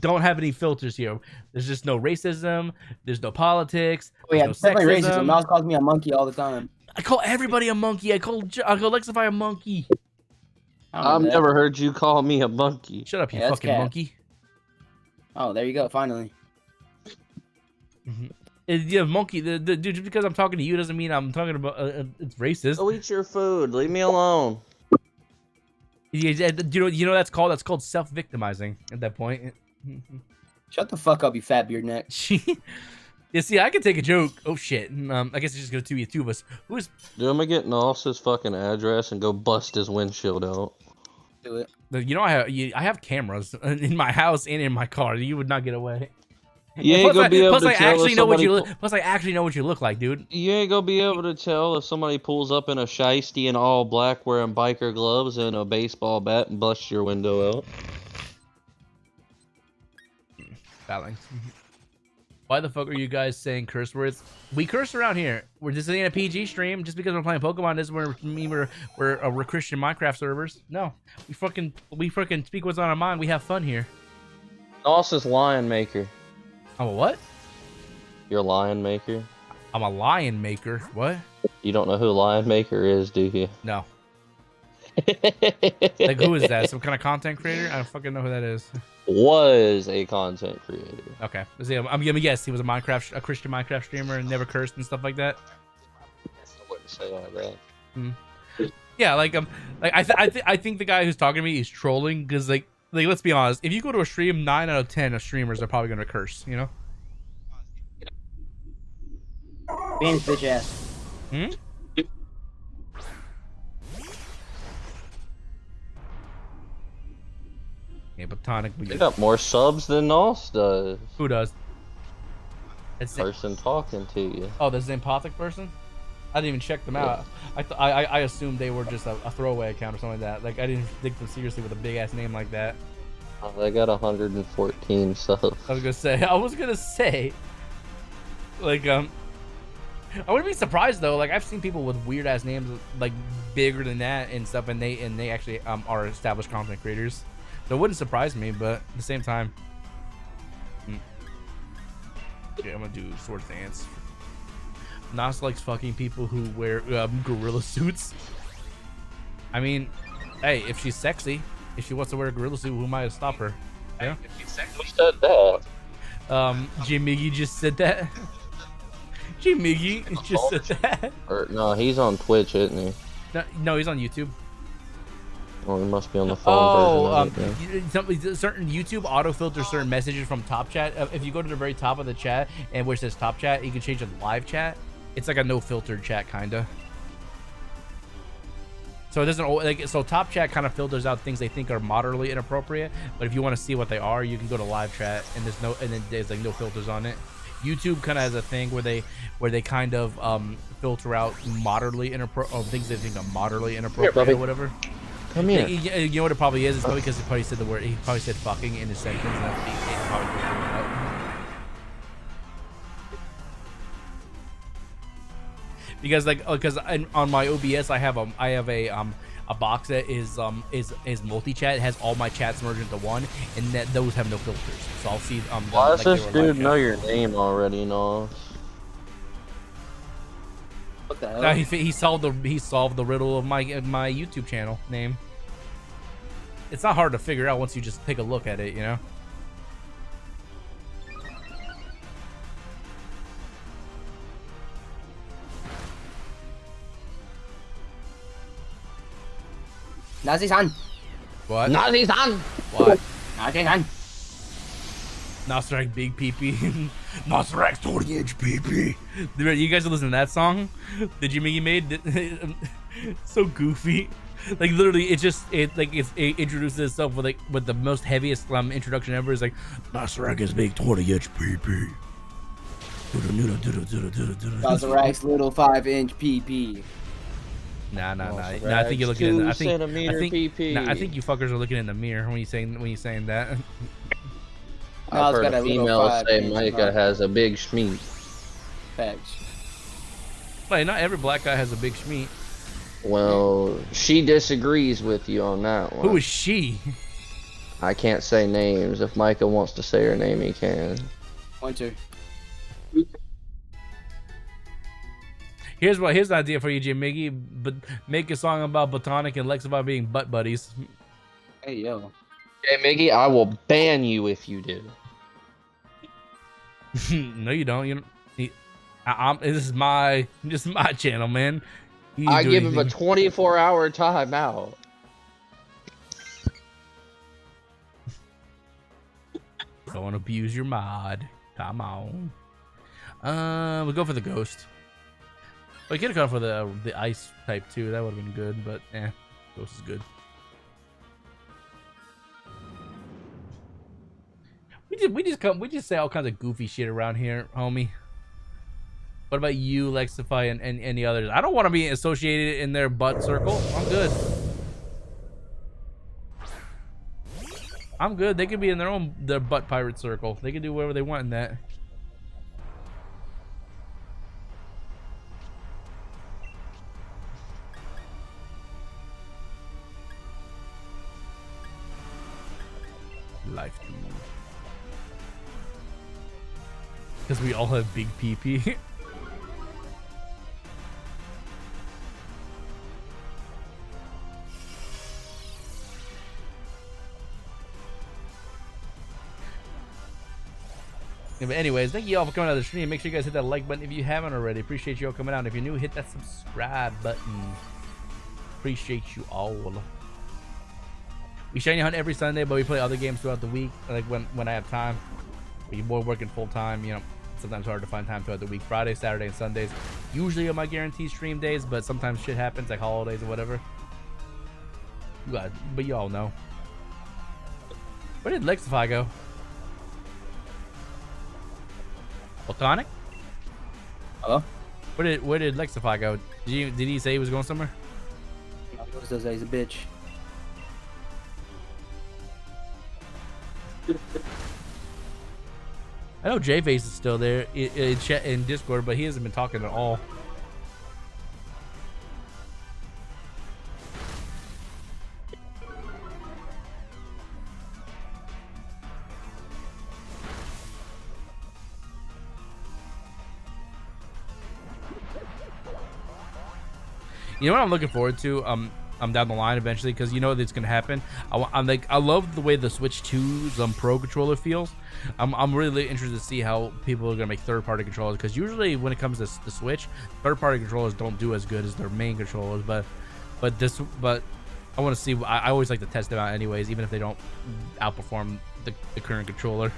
don't have any filters here. There's just no racism. There's no politics. Oh yeah, no definitely sexism. racism. Nas calls me a monkey all the time. I call everybody a monkey. I call Alexify a monkey. I've never heard you call me a monkey. Shut up, you fucking monkey. Oh, there you go. Finally. Yeah, monkey. Dude, just because I'm talking to you doesn't mean I'm talking about it's racist. Go eat your food. Leave me alone. You know that's called self-victimizing at that point. Shut the fuck up, you fat beard neck. Yeah, see, I can take a joke. Oh shit. I guess it's just gonna be two of us. Dude, I'm gonna get Nos's fucking address and go bust his windshield out. Do it. You know, I have cameras in my house and in my car. You would not get away. You ain't gonna be able to tell Plus, I actually know what you look like, dude. You ain't gonna be able to tell if somebody pulls up in a shiesty in all black wearing biker gloves and a baseball bat and busts your window out. Phalanx. Why the fuck are you guys saying curse words? We curse around here. We're just in a PG stream. Just because we're playing Pokemon doesn't mean we're Christian Minecraft servers. No, we fucking speak what's on our mind. We have fun here. Nos is Lion Maker. I'm a what? You're Lion Maker. I'm a lion maker. What? You don't know who Lion Maker is, do you? No. Like, who is that? Some kind of content creator? I don't fucking know who that is. Was a content creator. Okay. I'm gonna guess he was a Christian Minecraft streamer and never cursed and stuff like that. I wouldn't say like that. Yeah, I think the guy who's talking to me is trolling because like let's be honest, if you go to a stream, 9 out of 10 of streamers are probably gonna curse, you know? Beans, bitch ass. Yeah, but Tonic, we got more subs than Nos does. Who does? It's the person talking to you. Oh, the Zampothic person? I didn't even check them out. I assumed they were just a throwaway account or something like that. Like, I didn't take them seriously with a big ass name like that. Oh, they got 114 subs. I was gonna say, like, I wouldn't be surprised though. Like, I've seen people with weird ass names like bigger than that and stuff, and they actually are established content creators. So it wouldn't surprise me, but at the same time, okay, I'm gonna do Sword Dance. Nos likes fucking people who wear gorilla suits. I mean, hey, if she's sexy, if she wants to wear a gorilla suit, who might stop her? Yeah. Who said that? Jimmy just said that. Jimmy just said that. No, he's on Twitch, isn't he? No, he's on YouTube. Well, he must be on the phone. Certain YouTube auto filters certain messages from top chat. If you go to the very top of the chat and where it says top chat, you can change it to live chat. It's like a no filtered chat kinda. So it doesn't so top chat kind of filters out things they think are moderately inappropriate. But if you want to see what they are, you can go to live chat and there's like no filters on it. YouTube kind of has a thing where they kind of filter out moderately inappropriate things they think are moderately inappropriate or whatever. Come here. You know what it probably is? It's probably because he probably said the word. He probably said fucking in his sentence. And that's probably because because on my OBS I have a box that is multi-chat. It has all my chats merged into one, and those have no filters. So I'll see why does this dude know your name already, Nos? What the hell? He solved the riddle of my YouTube channel name. It's not hard to figure out once you just take a look at it, you know. Nazi-san. What? Nazi-san. What? Nazi-san. Nosirrag big peepee. Nosirrag's 20-inch peepee. You guys listen to that song that Jimmy made? So goofy. Like literally, it introduces itself with the most heaviest introduction ever. It's like Nosirrag is big 20-inch peepee. Nosirrag's little 5-inch PP. Nah. I think you're looking. I think you fuckers are looking in the mirror when you saying that. I've heard a female say Micah has a big schmeat. Facts. Wait, not every black guy has a big schmeat. Well, she disagrees with you on that one. Who is she? I can't say names. If Micah wants to say her name, he can. Pointer. Here's the idea for you, Jim Miggy. But make a song about Botanic and Lexify being butt buddies. Hey yo. Hey Miggy, I will ban you if you do. No, you don't. This is my channel, man. I give him a 24-hour timeout. Don't abuse your mod. Come on. We'll go for the ghost. We could have gone for the ice type too. That would have been good, but ghost is good. We We just say all kinds of goofy shit around here, homie. What about you, Lexify, and any others? I don't want to be associated in their butt circle. I'm good. I'm good. They can be in their butt pirate circle. They can do whatever they want in that. Life too. Because we all have big PP. Yeah, but anyways, thank you all for coming out of the stream. Make sure you guys hit that like button if you haven't already. Appreciate you all coming out. And if you're new, hit that subscribe button. Appreciate you all. We shiny hunt every Sunday, but we play other games throughout the week, like when I have time. We're working full time, you know. Sometimes hard to find time throughout the week. Friday, Saturday, and Sundays usually are my guaranteed stream days, but sometimes shit happens, like holidays or whatever. But you all know. Where did Lexify go? Platonic? Hello? Where did Lexify go? Did he say he was going somewhere? No, he always does that. He's a bitch. I know J-Face is still there in Discord, but he hasn't been talking at all. You know what I'm looking forward to? I'm down the line eventually, because you know that's gonna happen. I love the way the Switch 2's Pro controller feels. I'm really interested to see how people are gonna make third-party controllers, because usually when it comes to the Switch, third-party controllers don't do as good as their main controllers. But I want to see. I always like to test them out anyways, even if they don't outperform the current controller.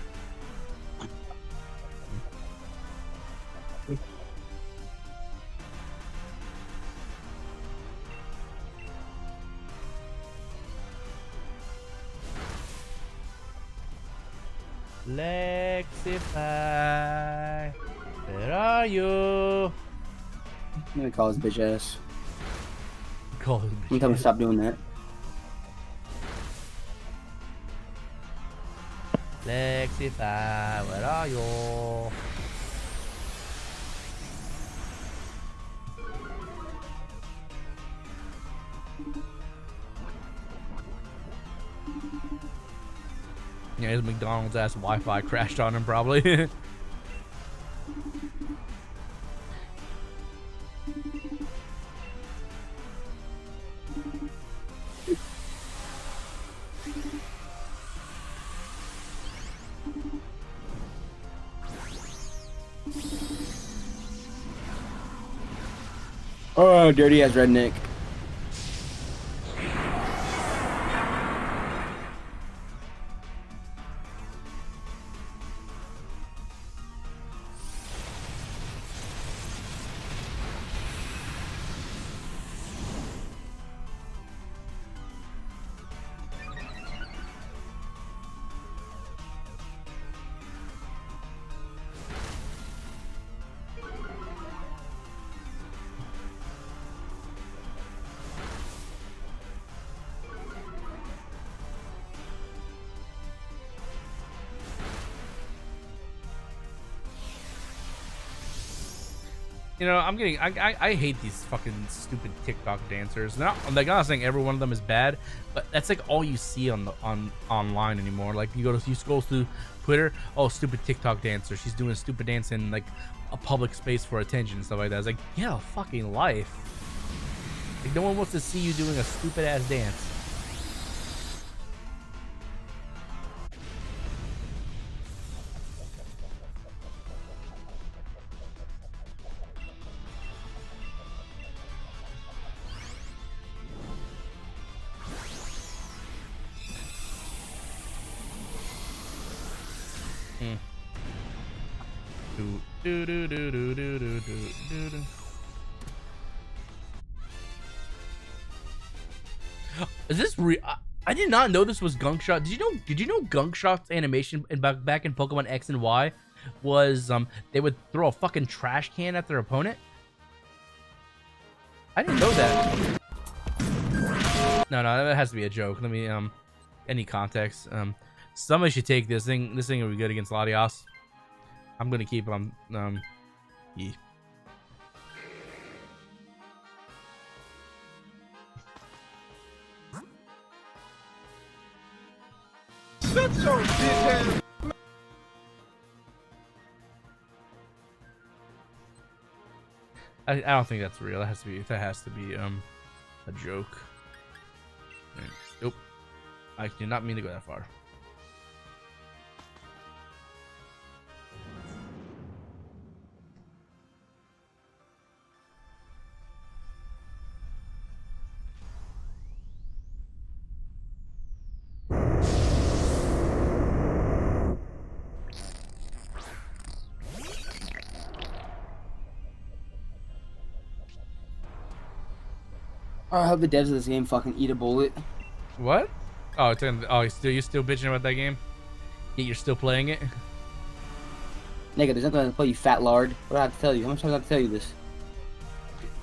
Lexify, where are you? I'm gonna call his bitch ass. Call his bitch I'm telling him to stop doing that. Lexify, where are you? Yeah, his McDonald's ass Wi-Fi crashed on him probably. Oh, dirty ass redneck. You know, I hate these fucking stupid TikTok dancers. Not like, I'm not saying every one of them is bad, but that's like all you see on online anymore. Like you scroll through Twitter, oh, stupid TikTok dancer, she's doing a stupid dance in like a public space for attention and stuff like that. It's like, get a fucking life. Like, no one wants to see you doing a stupid ass dance. Is this real? I did not know this was Gunk Shot. Did you know Gunk Shot's animation back in Pokemon X and Y was they would throw a fucking trash can at their opponent? I didn't know that. No, that has to be a joke. Let me any context. Somebody should take this thing. This thing will be good against Latias. I'm gonna keep yeah. Shut your bitch ass. I don't think that's real. That has to be a joke. Nope. I did not mean to go that far. I hope the devs of this game fucking eat a bullet. What? Oh, you're still bitching about that game? Yeah, you're still playing it? Nigga, there's nothing to play, you fat lard. What do I have to tell you? How much time do I have to tell you this?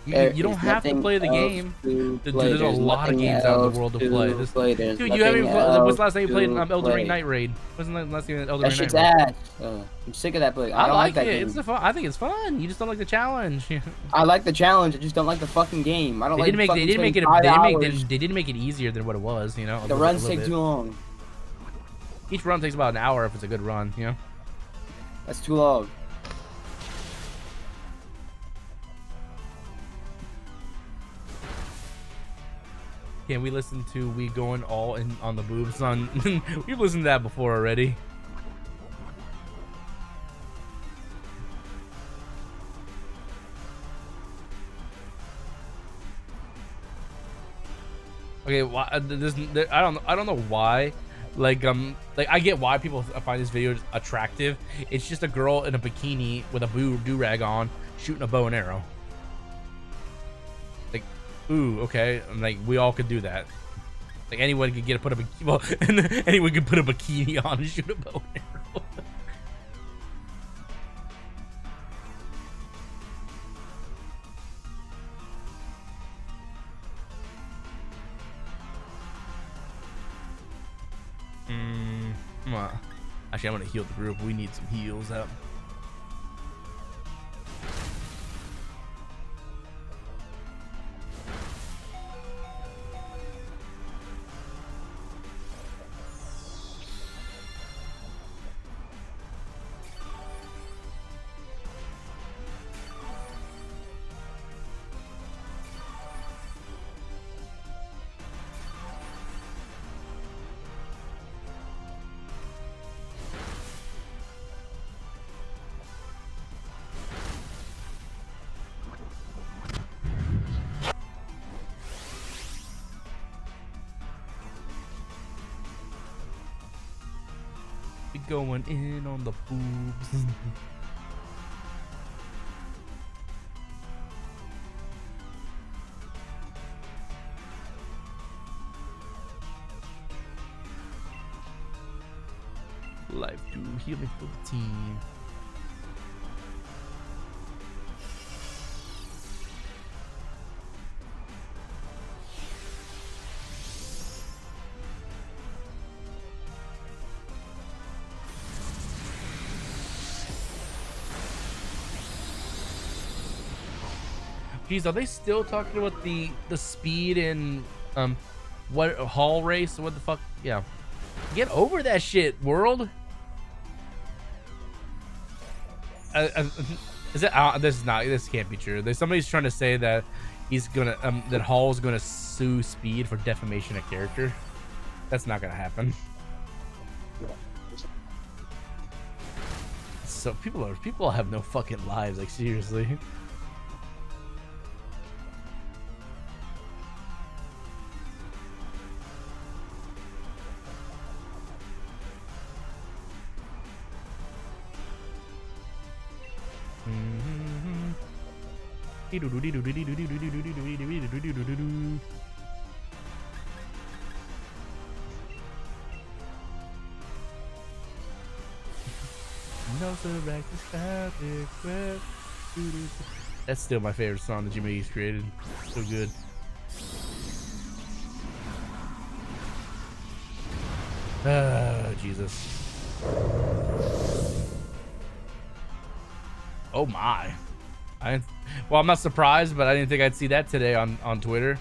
You don't have to play the game. Dude, there's a lot of games out in the world to play. Dude, you haven't even played. What's the last time you played Elden Ring Night Raid? Wasn't the last game Elden Ring Night Raid? That shit's ass. I'm sick of that, but I don't like that game. I think it's fun. You just don't like the challenge. I like the challenge. I just don't like the fucking game. I don't they like. They didn't make it easier than what it was. You know. The runs take too long. Each run takes about an hour if it's a good run. You know. That's too long. Can we listen to We Going All In on the Boobs on? We've listened to that before already. Okay, why? I don't know why. Like I get why people find this video attractive. It's just a girl in a bikini with a do-rag on shooting a bow and arrow. Like, ooh, okay. I'm like, we all could do that. Like anyone could anyone could put a bikini on and shoot a bow and arrow. Actually, I'm gonna heal the group. We need some heals up. Going in on the boobs. Life to healing for the team. Jeez, are they still talking about the speed and what hall race? What the fuck? Yeah, get over that shit, world. Is it? This can't be true. Somebody's trying to say that he's gonna that Hall's gonna sue Speed for defamation of character. That's not gonna happen. So people have no fucking lives. Like seriously. Nosirrag Army. That's still my favorite song that Jimmy's created. So good. Jesus. Oh my. Well, I'm not surprised, but I didn't think I'd see that today on Twitter.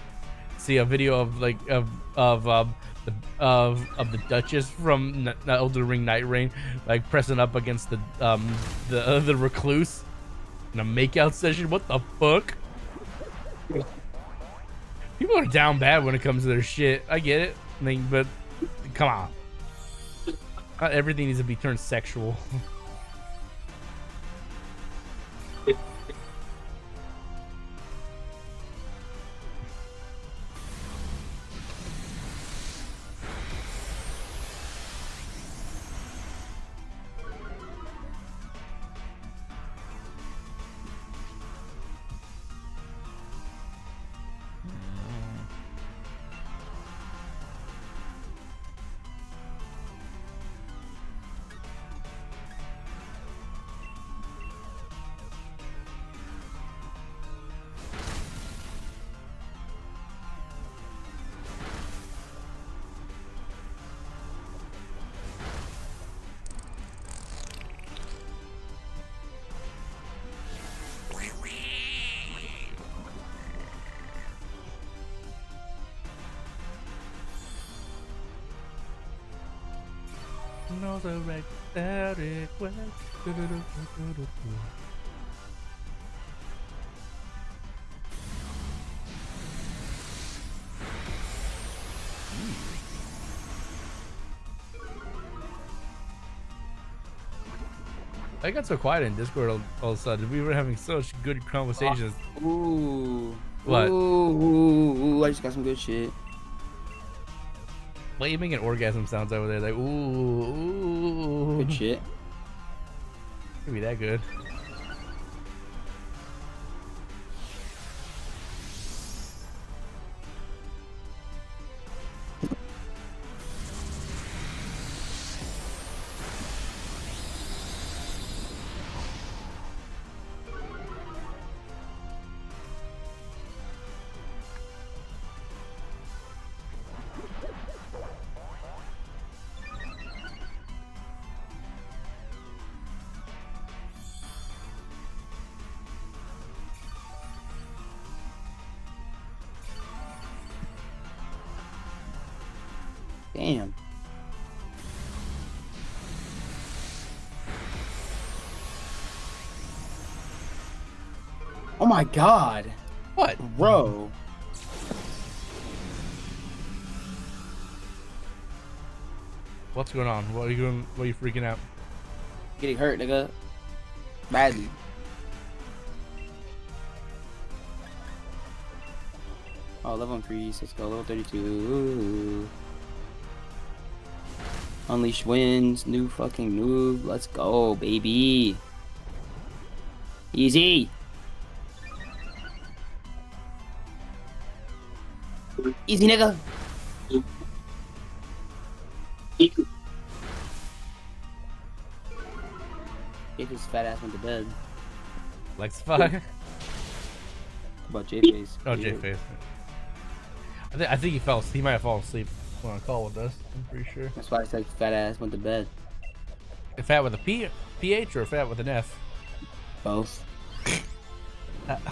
See a video of like of the Duchess from Elden Ring Night Rain, like pressing up against the recluse in a makeout session. What the fuck? People are down bad when it comes to their shit. I get it. I mean, but come on. Not everything needs to be turned sexual. Nosirrag Army. I got so quiet in Discord all of a sudden. We were having such good conversations. Ooh. What? Ooh, I just got some good shit. Why are you making orgasm sounds over there? Like, ooh. Good shit. Can't be that good. Damn. Oh my god. What? Bro. What's going on? What are you doing? What are you freaking out? Getting hurt, nigga. Badly. Oh, level increase. Let's go. Level 32. Ooh. Unleash wins. New fucking move. Let's go, baby. Easy. Easy, nigga. If his fat ass went to bed. Lexify? About J-Face. Oh, J-Face. I think he fell. He might have fallen asleep when on call with us. I'm pretty sure. That's why I said fat ass went to bed. A fat with a PH or a fat with an F? Both.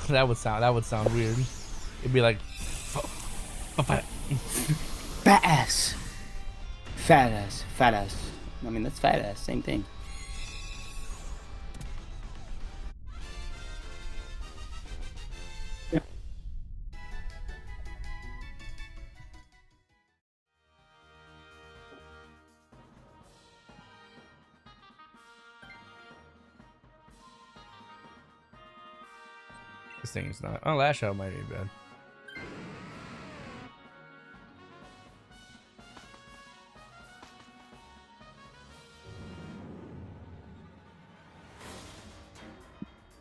That would sound weird. It'd be like fat ass. Fat ass. Fat ass. I mean, that's fat ass. Same thing. This thing's not. Oh, Lash Out might be bad.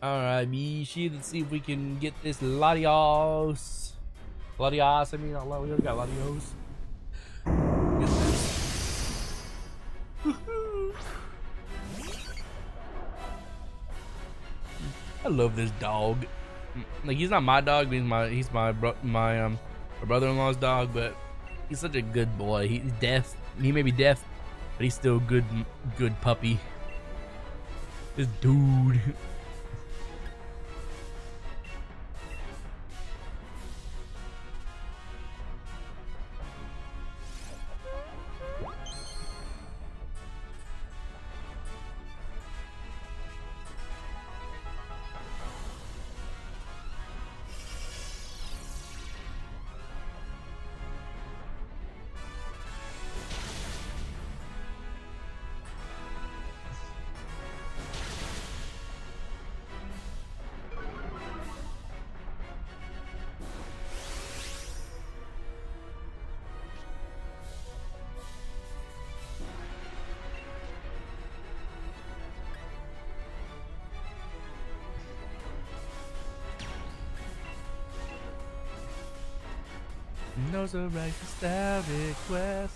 Alright, Mishi, let's see if we can get this Latios. Latios, I mean, we got Latios. Get this. I love this dog. Like he's not my dog, he's my brother-in-law's dog, but he's such a good boy. He's deaf. He may be deaf, but he's still a good puppy. This dude. Nosirrag Starry Quest.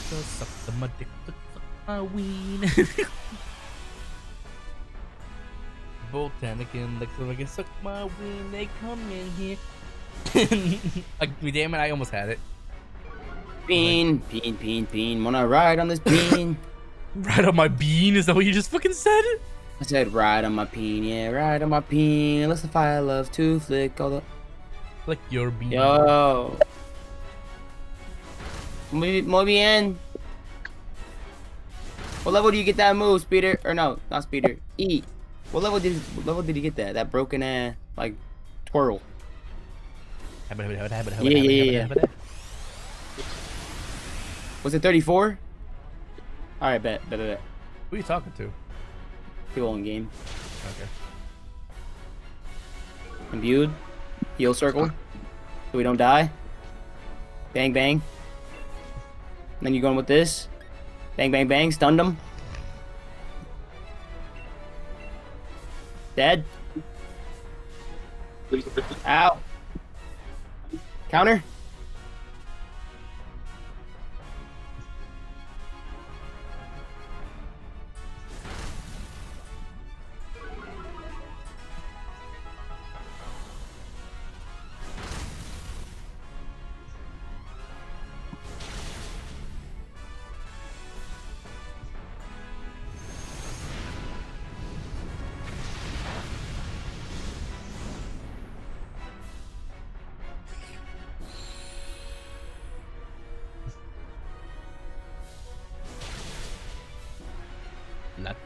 So suck my dick, suck my ween. Botanican, like so I can suck my ween. They come in here. Damn it! I almost had it. Bean. Wanna ride on this bean? Ride on my bean? Is that what you just fucking said? I said ride on my peen, yeah, ride on my peen. Let's the fire love to flick all the... Flick your bean. Yo. Muy bien. What level do you get that move, Speeder? Or no, not Speeder. E. What level did you get that? That broken ass, like, twirl. Yeah. Was it 34? Alright, bet. Who are you talking to? People in game. Okay. Imbued. Heal circle. So we don't die. Bang, bang. And then you're going with this. Bang, bang, bang. Stunned him. Dead. Ow. Counter.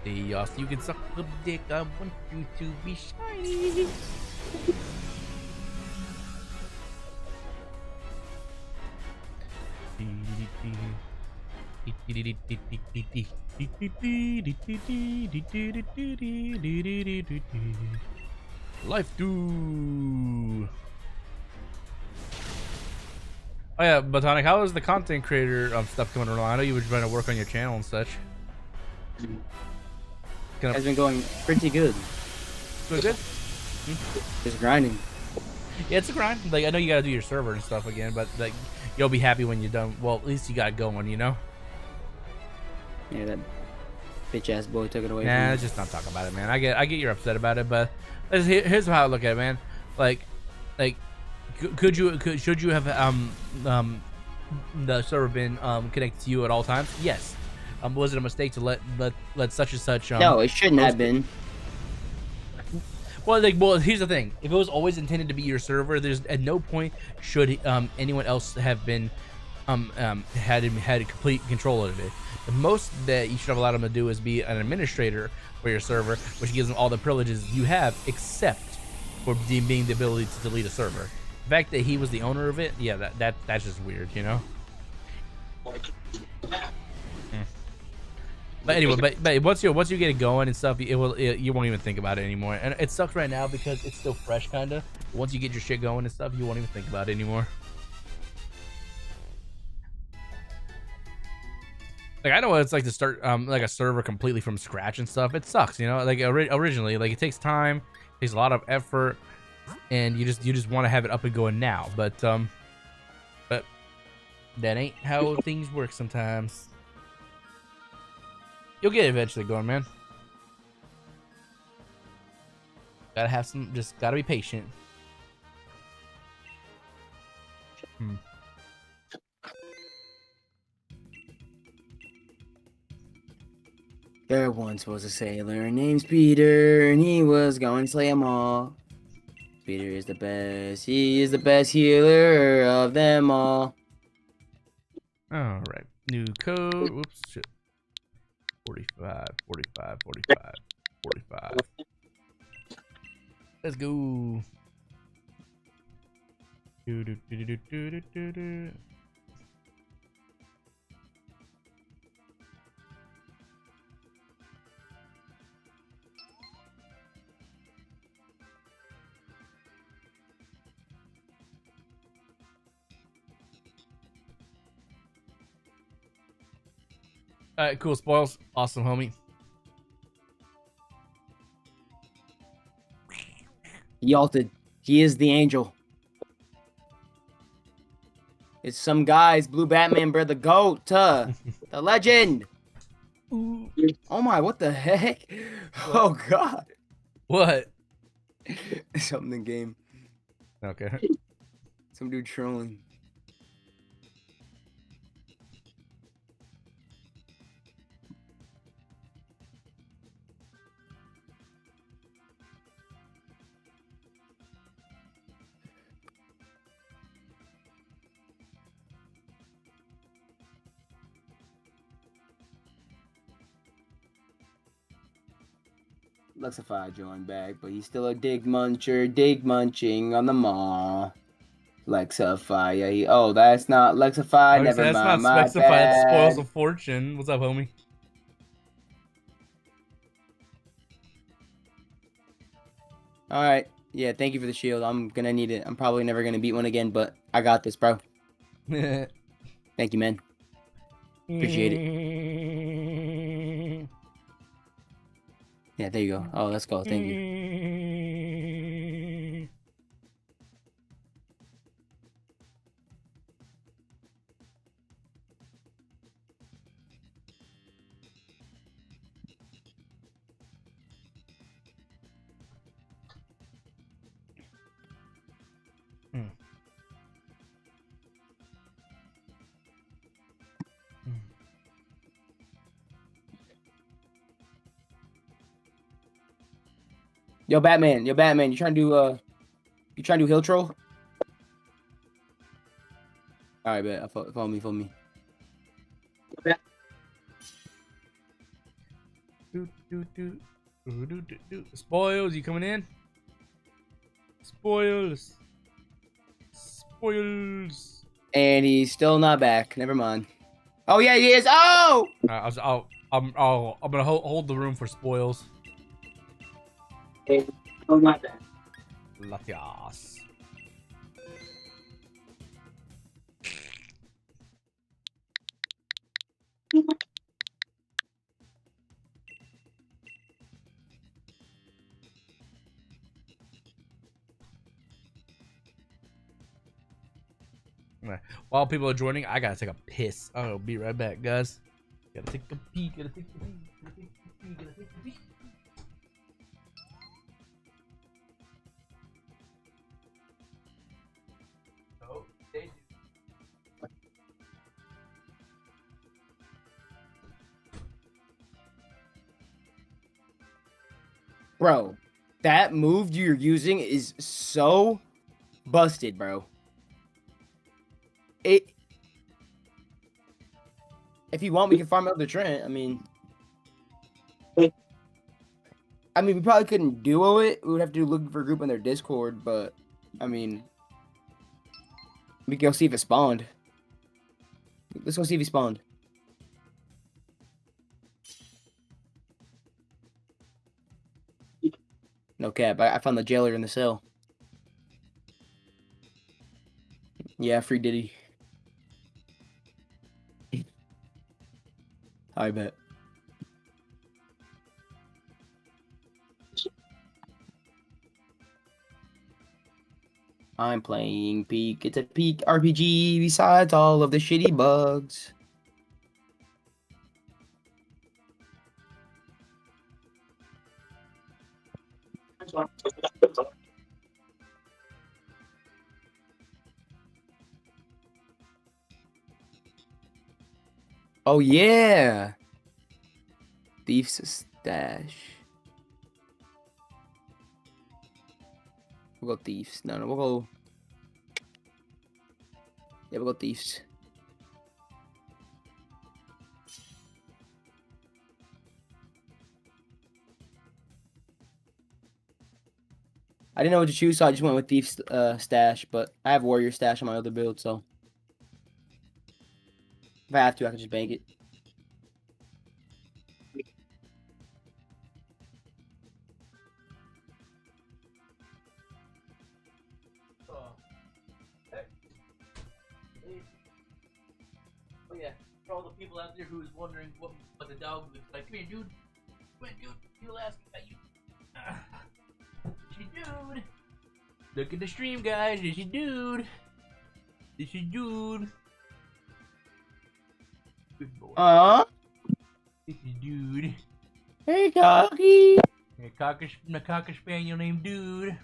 Latios, you can suck the dick. I want you to be shiny. Life do. Oh yeah, Botanic, how is the content creator stuff going along? I know you were trying to work on your channel and such. Has been going pretty good. Good? Just grinding. Yeah, it's a grind. Like, I know you gotta do your server and stuff again, but like, you'll be happy when you're done. Well, at least you got it going, you know? Yeah, that bitch ass boy took it away. Nah, from let's just not talk about it, man. I get you're upset about it, but here's how I look at it, man. Like, should you have the server been connected to you at all times? Yes. Was it a mistake to let such and such? No, it shouldn't have been. Well, here's the thing. If it was always intended to be your server, there's at no point should anyone else have been had complete control of it. The most that you should have allowed him to do is be an administrator for your server, which gives him all the privileges you have, except for being the ability to delete a server. The fact that he was the owner of it, yeah, that's just weird, you know. But anyway, but once you get it going and stuff, you won't even think about it anymore. And it sucks right now because it's still fresh, kinda. Once you get your shit going and stuff, you won't even think about it anymore. Like, I know what it's like to start like a server completely from scratch and stuff. It sucks, you know. Like originally, like it takes time, takes a lot of effort, and you just want to have it up and going now. But that ain't how things work sometimes. You'll get it eventually going, man. Just gotta be patient. There once was a sailor named Peter, and he was going to slay 'em all. Peter is the best. He is the best healer of them all. All right. New code. Whoops. Shit. 45, 45, 45, 45. Let's go. Do, do, do, do, do, do, do, do. All right, cool. Spoils. Awesome, homie. He altered. He is the angel. It's some guy's Blue Batman, bro. The GOAT. The legend. Oh my, what the heck? What? Oh God. What? Something in game. Okay. Some dude trolling. Lexify joined back, but he's still a dig munching on the mall. Lexify, yeah, oh, that's not Lexify, never that's mind, not my Spexify, bad. that's Spoils of Fortune. What's up, homie? Alright, yeah, thank you for the shield. I'm gonna need it. I'm probably never gonna beat one again, but I got this, bro. Thank you, man. Appreciate it. Yeah, there you go. Oh, let's go. Thank you. Yo, Batman, you trying to do hill troll? All right, bet. Follow me. Spoils, you coming in? Spoils. And he's still not back. Never mind. Oh yeah, he is. Oh! I'm gonna hold the room for Spoils. Oh, my bad. Gracias. While people are joining, I gotta take a piss. I'll be right back, guys. Gotta take a pee. Bro, that move you're using is so busted, bro. If you want, we can farm up the Trent. I mean, we probably couldn't duo it. We would have to look for a group on their Discord, but I mean, we can go see if it spawned. Let's go see if he spawned. No cap. I found the jailer in the cell. Yeah, free Diddy. I bet. I'm playing Peak. It's a Peak RPG besides all of the shitty bugs. Oh yeah. Thief's stash. We'll go thieves. No, we'll go. Yeah, we'll go thieves. I didn't know what to choose, so I just went with Thief's stash, but I have Warrior stash on my other build, so if I have to, I can just bank it. Oh yeah, for all the people out there who's wondering what the dog looks like, come here, dude. Come here, dude. You'll ask about you. Dude. Look at the stream, guys. This is dude. This is dude. Good boy. This is dude. Hey, doggy. Hey, cocker spaniel named Dude.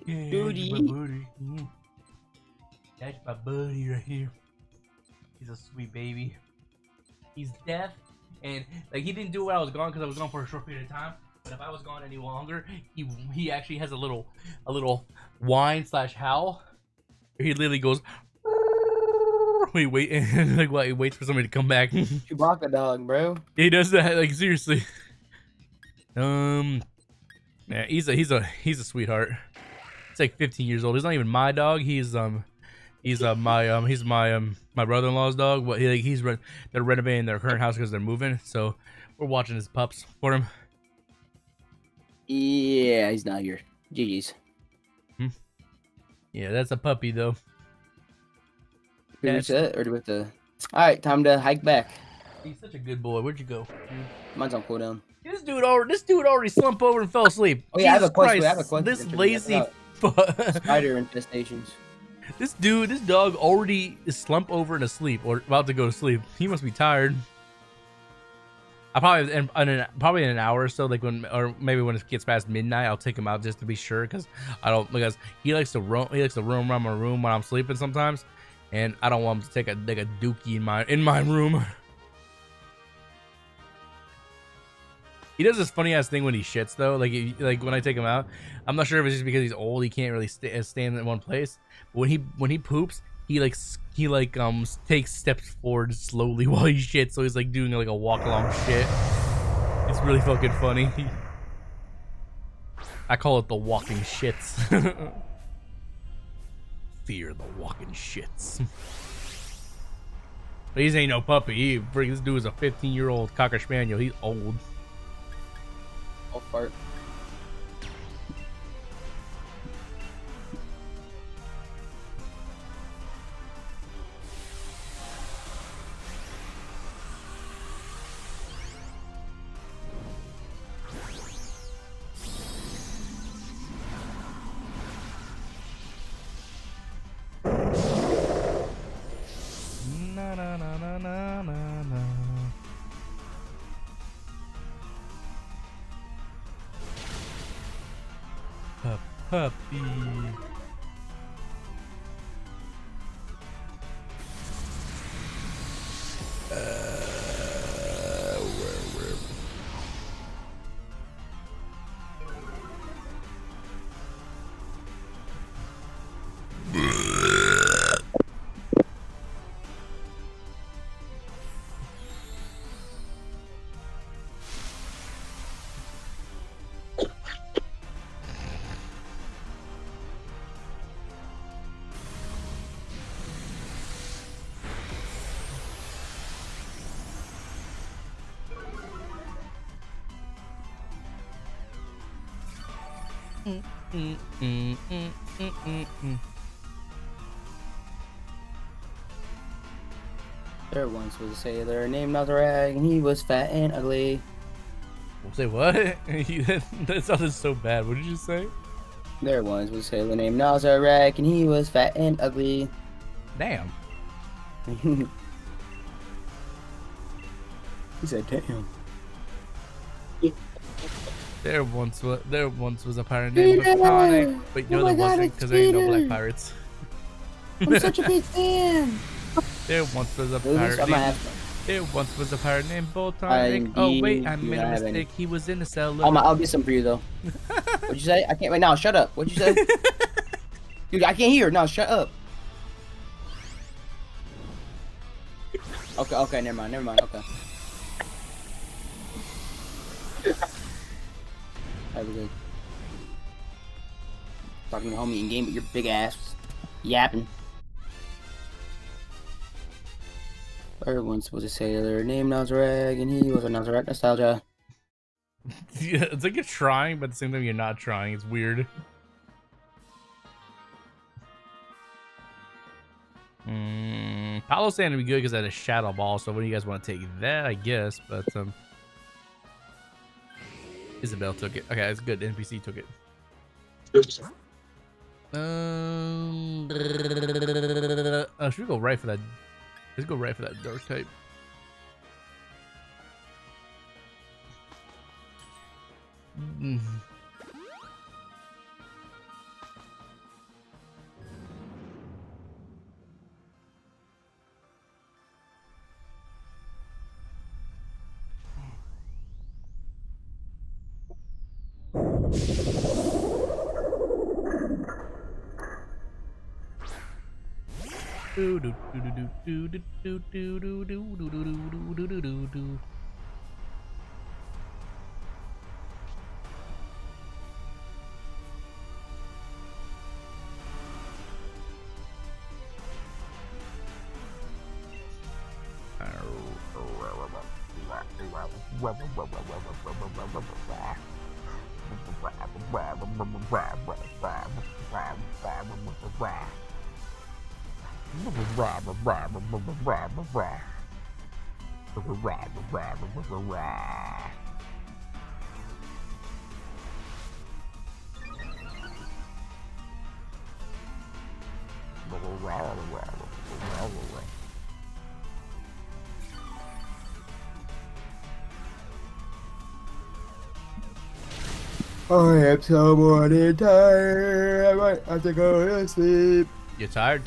Yeah, Duty. my buddy. That's my buddy right here. He's a sweet baby. He's deaf, and like he didn't do it while I was gone because I was gone for a short period of time. But if I was gone any longer, he actually has a little whine / howl. He literally goes. He waits for somebody to come back. Chewbacca dog, bro. He does that, like, seriously. Yeah, he's a sweetheart. He's like 15 years old. He's not even my dog. He's my brother-in-law's dog. But they're renovating their current house because they're moving. So we're watching his pups for him. Yeah, he's not here. GG's. Yeah, that's a puppy though. Finish it, or do we have to? All right, time to hike back. He's such a good boy. Where'd you go? Mine's on cooldown. This dude already slumped over and fell asleep. Oh yeah, I have a question. This lazy spider infestations. This dog already is slumped over and asleep, or about to go to sleep. He must be tired. I probably in an hour or so, like maybe when it gets past midnight, I'll take him out just to be sure, because he likes to roam around my room when I'm sleeping sometimes, and I don't want him to take a dookie in my room. He does this funny ass thing when he shits though, like when I take him out. I'm not sure if it's just because he's old, he can't really stand in one place. But when he poops, he takes steps forward slowly while he shits, so he's like doing like a walk along shit. It's really fucking funny. I call it the walking shits. Fear the walking shits. But he ain't no puppy. This dude is a 15-year-old cocker spaniel. He's old. I'll fart. Na na na na na na na. Puppy. There once was a sailor named Nosirrag, and he was fat and ugly. Say what? That sounded so bad. What did you say? There once was a sailor named Nosirrag, and he was fat and ugly. Damn. He said, "Damn." There once was a pirate named Tonic, but no, there wasn't because there ain't no black pirates. I'm such a big fan. There once was a pirate named Botonic. Oh wait, I made a mistake. He was in the cellar. I'll get some for you though. What'd you say? I can't wait. Now shut up. What'd you say? Dude, I can't hear. No, shut up. Okay, never mind. Okay. That was good. Talking to homie in game, but your big ass yapping. There once was a sailor named Nosirrag, and he was a Nosirrag nostalgia. Yeah, it's like you're trying, but at the same time you're not trying. It's weird. Paolo's saying to be good because I had a shadow ball. So what do you guys want to take that? I guess, but Isabel took it. Okay, that's good. NPC took it. Should we go right for that? Let's go right for that dark type. I am so morning tired. I might have to go to sleep. You tired?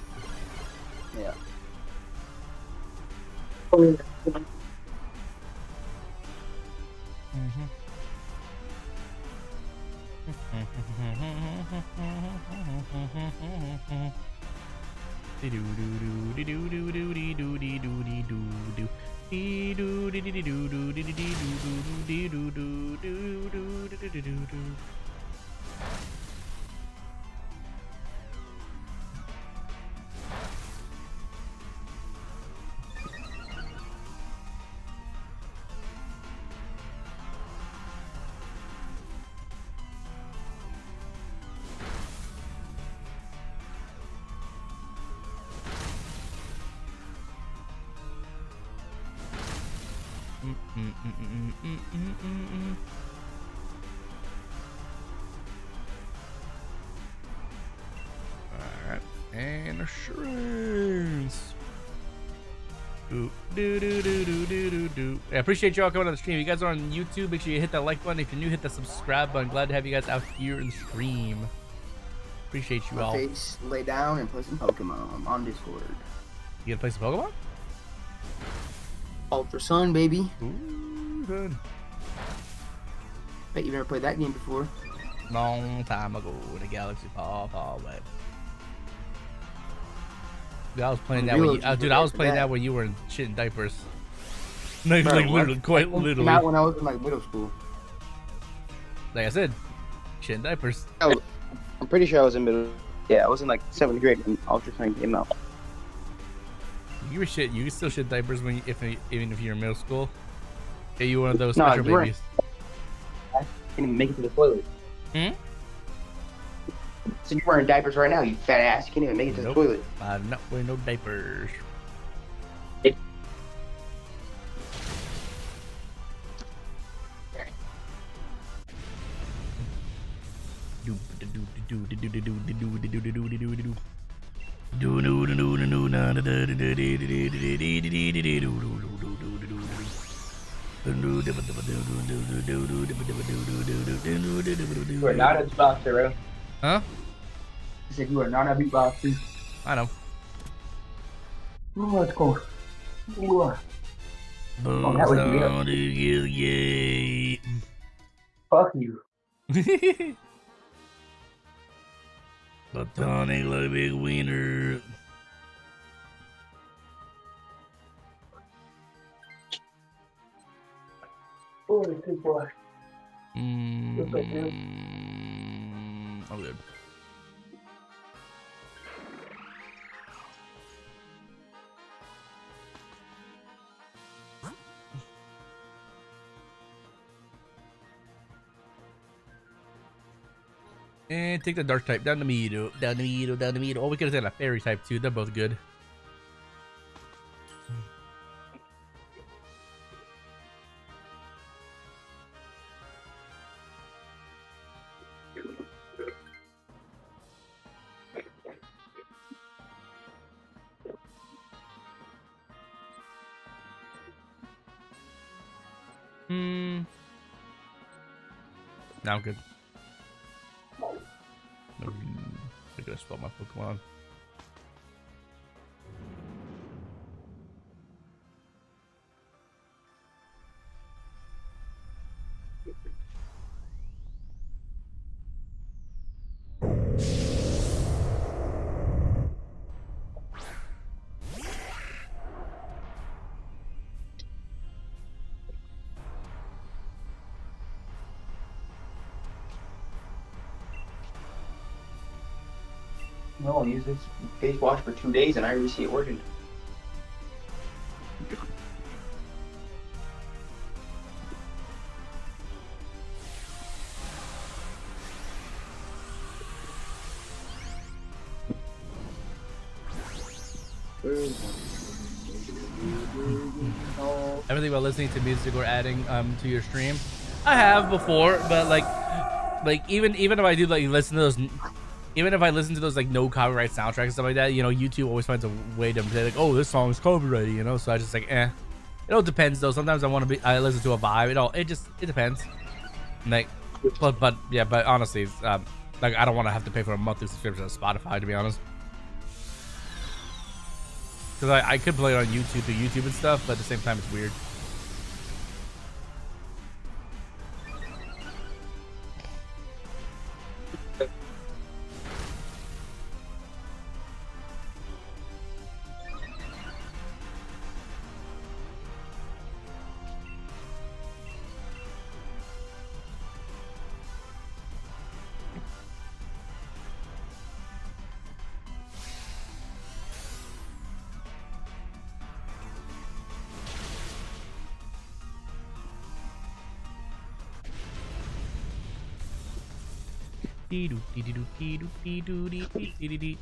Yeah. Alright, and assurance. I appreciate y'all coming on the stream. If you guys are on YouTube, make sure you hit that like button. If you're new, hit that subscribe button. Glad to have you guys out here in the stream. Appreciate you all. Face, lay down and play some Pokemon on Discord. You gonna play some Pokemon? Ultra Sun, baby. Ooh, good. Bet you've never played that game before. Long time ago in a galaxy far, far away. Dude, I was playing that when I was playing that when you were in shit in diapers. No, like literally, quite literally. Not when I was in like middle school. Like I said, shit in diapers. Oh, I'm pretty sure I was in middle. Yeah, I was in like 7th grade when Ultra Sun came out. You were shit. You still shit diapers when even if you're in middle school. Yeah, you one of those special babies. I didn't even make it to the toilet. Hmm? So you're wearing diapers right now, you fat ass. You can't even make it to the toilet. I'm not wearing no diapers. You are not a beatboxer, bro. Huh? I said you are not a beatboxer. I know. Oh, let's go. Ooh. Oh, that was Yay. Fuck you. Platonic like a big wiener. Oh, it's too far. I'm good. And take the dark type down the middle, down the middle, down the middle. Oh, we could have taken a fairy type too. They're both good. Now I'm good. I'm gonna spell my Pokemon. No, I use this face wash for 2 days and I already see it working. Everything about listening to music or adding to your stream, I have before, but like even if I do like listen to those. Even if I listen to those like no copyright soundtracks and stuff like that, you know, YouTube always finds a way to say like, oh, this song is copyrighted, you know. So I just like, It all depends though. Sometimes I listen to a vibe. It depends. Like, but yeah, but honestly, like I don't want to have to pay for a monthly subscription to Spotify, to be honest. Because I could play it on YouTube through YouTube and stuff, but at the same time, it's weird.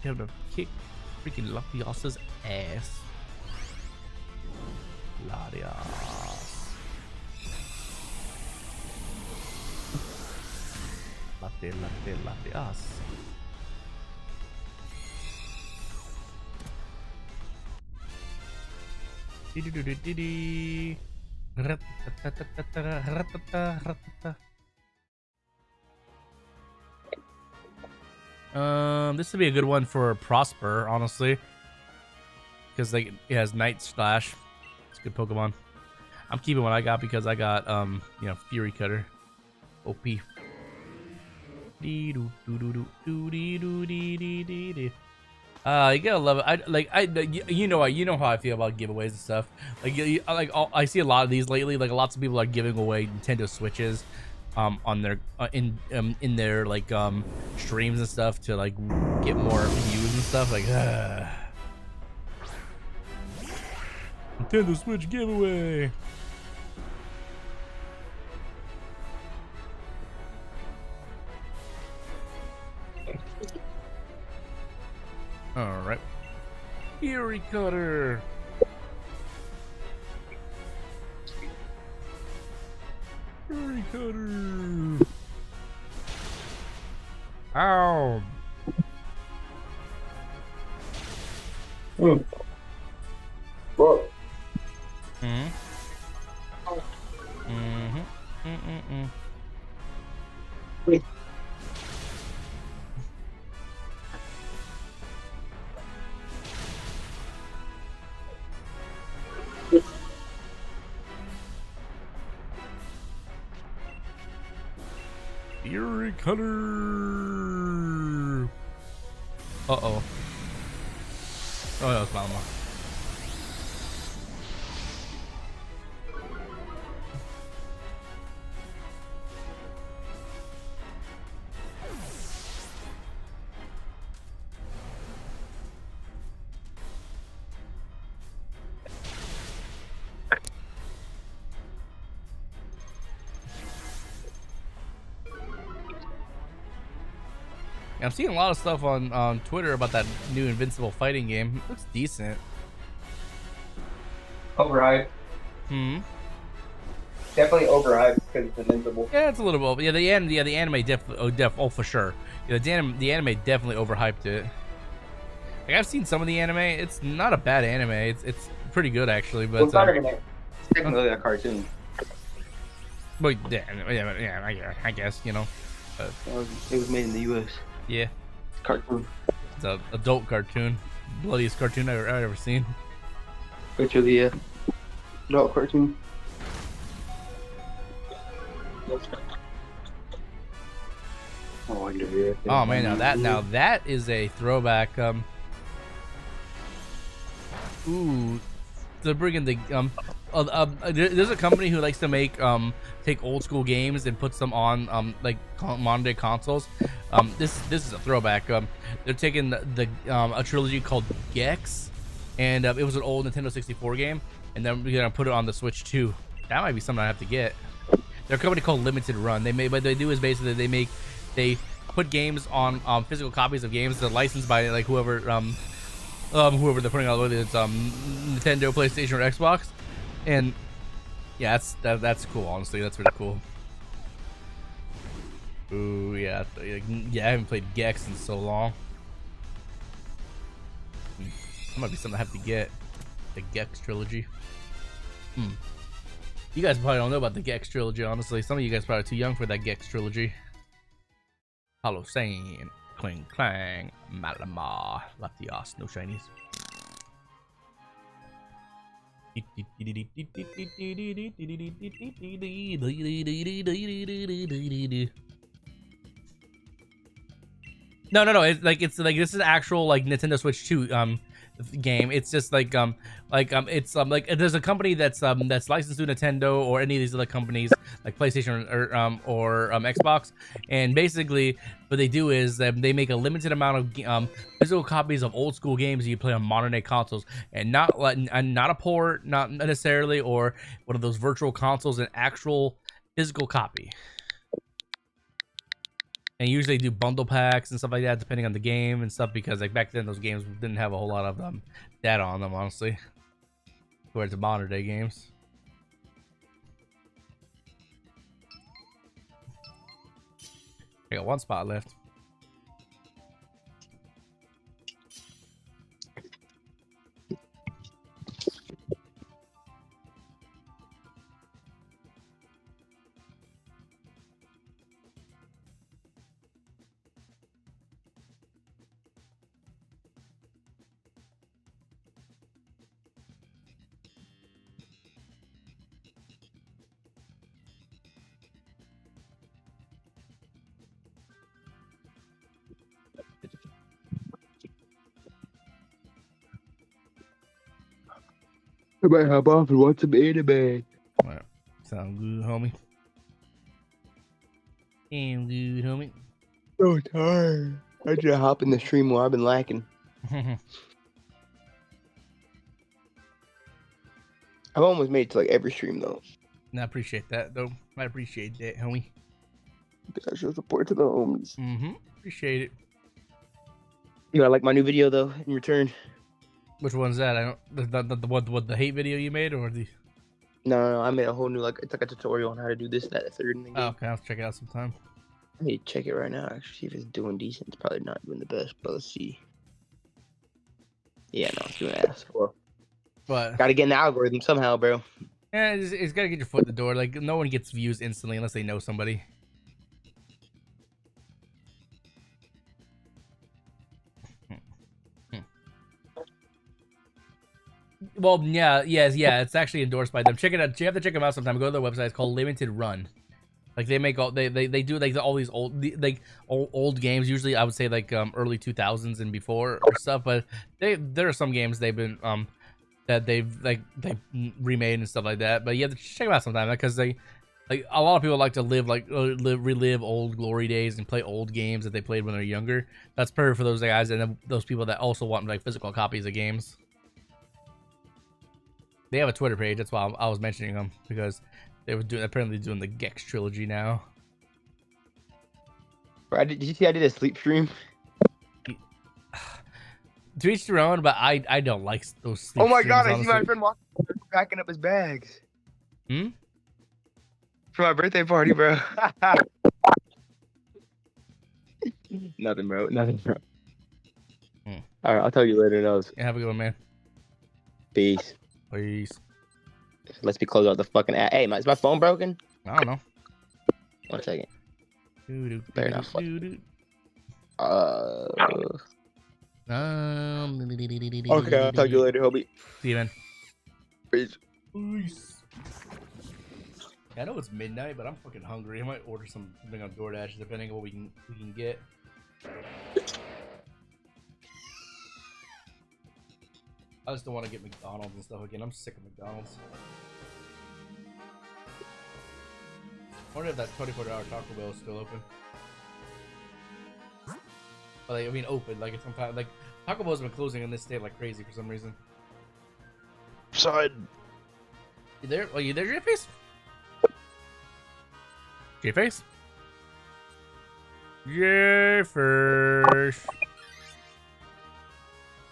Have to kick freaking Latias's ass. Latias. Latias. This would be a good one for Prosper, honestly, because like it has Night Slash. It's a good Pokemon. I'm keeping what I got because I got you know, Fury Cutter, OP. You gotta love it. You know how I feel about giveaways and stuff. I see a lot of these lately. Like lots of people are giving away Nintendo Switches. On their in their like streams and stuff to like get more views and stuff. Like Nintendo Switch giveaway. All right. Fury Cutter. Fury Cutter. Ow. Whoa. Mm-hmm. Mm-hmm. Mm-mm-mm. Wait. Fury Cutter. Uh-oh. Oh, that was Mama. I'm seeing a lot of stuff on Twitter about that new Invincible fighting game. It looks decent. Overhyped. Definitely overhyped because it's Invincible. Yeah, it's a little bit. Yeah, the anime oh for sure. Yeah, the anime definitely overhyped it. Like I've seen some of the anime. It's not a bad anime. It's pretty good actually. But It's technically a cartoon. But yeah, I guess you know. It was made in the U.S. Yeah. Cartoon. It's an adult cartoon. Bloodiest cartoon I've ever seen. Literally, yeah. Adult cartoon. Oh man, now that is a throwback. Ooh, they're bringing the there's a company who likes to make take old school games and puts them on like modern day consoles. This is a throwback. They're taking a trilogy called Gex, and it was an old Nintendo 64 game, and then we're gonna put it on the Switch too. That might be something I have to get. They're a company called Limited Run. What they do is basically they put games on physical copies of games that are licensed by like whoever they're putting out, whether it's Nintendo, PlayStation, or Xbox, and yeah, that's cool. Honestly, that's really cool. Ooh, yeah, I haven't played Gex in so long. That might be something I have to get. The Gex trilogy. You guys probably don't know about the Gex trilogy, honestly. Some of you guys probably too young for that Gex trilogy. Hollow Sane, Cling Clang, Malamar, Latias, no shinies. No. It's like this is actual like Nintendo Switch 2 game. It's just like like there's a company that's licensed to Nintendo or any of these other companies like PlayStation or Xbox, and basically what they do is that they make a limited amount of physical copies of old school games you play on modern day consoles, and not a port, not necessarily, or one of those virtual consoles, an actual physical copy. And usually they do bundle packs and stuff like that, depending on the game and stuff, because like back then those games didn't have a whole lot of data on them, honestly, compared to modern day games. I got one spot left. I might hop off and watch some anime. Alright. Sound good, homie? Sound good, homie? So tired. I just hop in the stream while I've been lacking. I've almost made it to like every stream though. I appreciate that though. I appreciate that, homie. I show support to the homies. Appreciate it. You know, I like my new video though. In return. Which one's that? I don't. The hate video you made or the? No, I made a whole new it's like a tutorial on how to do this, that, third, and the game. Oh, okay, I'll check it out sometime. I need to check it right now. Actually, see if it's doing decent. It's probably not doing the best, but let's see. Yeah, no, it's doing ass. Well, but gotta get in the algorithm somehow, bro. Yeah, it's gotta get your foot in the door. Like no one gets views instantly unless they know somebody. Well, yeah, it's actually endorsed by them. Check it out. You have to check them out sometime. Go to their website. It's called Limited Run. Like they make all they do like all these old games. Usually, I would say like early 2000s and before or stuff. But there are some games they've been that they've remade and stuff like that. But you have to check them out sometime because a lot of people like to relive old glory days and play old games that they played when they're younger. That's perfect for those guys and those people that also want like physical copies of games. They have a Twitter page. That's why I was mentioning them because they were apparently doing the Gex trilogy now. Bro, did you see I did a sleep stream? To each their own, but I don't like those sleep Oh my streams, god, I honestly. see my friend walking, packing up his bags. Hmm? For my birthday party, bro. Nothing, bro. Nothing, bro. Alright, I'll tell you later, Nose. Yeah, have a good one, man. Peace. Peace. Let's be close out the fucking app. Hey, is my phone broken? I don't know. 1 second. Better not fuck. Okay, I'll talk to you later, Hobie. See you, man. Peace. Peace. I know it's midnight, but I'm fucking hungry. I might order something on DoorDash, depending on what we can get. I just don't want to get McDonald's and stuff again. I'm sick of McDonald's. I wonder if that 24-hour Taco Bell is still open. But like, I mean, open. Like, sometimes, like, Taco Bell's been closing in this state like crazy for some reason. Side. You there? Oh, you there, J-Face? J-Face? J-Face.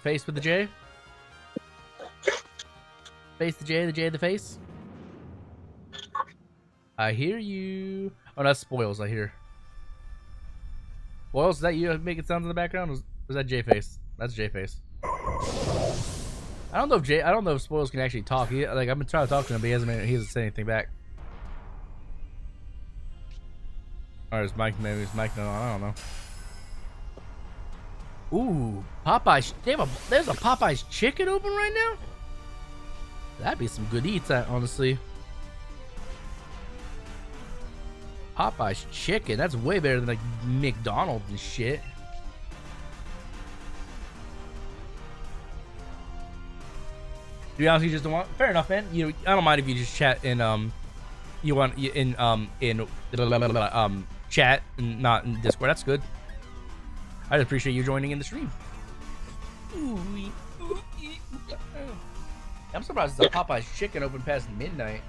Face with the J? Face the J the face? I hear you. Oh, that's Spoils, I hear. Spoils, is that you making sounds in the background? Or was that J-Face? That's J-Face. I don't know if Spoils can actually talk. I've been trying to talk to him, but he hasn't said anything back. Or is Mike, maybe it's Mike, no, I don't know. Ooh, Popeyes. There's a Popeyes chicken open right now? That'd be some good eats, honestly. Popeyes chicken. That's way better than like McDonald's and shit. To be honest, you just don't want. Fair enough, man. You know, I don't mind if you just chat in chat and not in Discord. That's good. I just appreciate you joining in the stream. I'm surprised the Popeyes chicken open past midnight.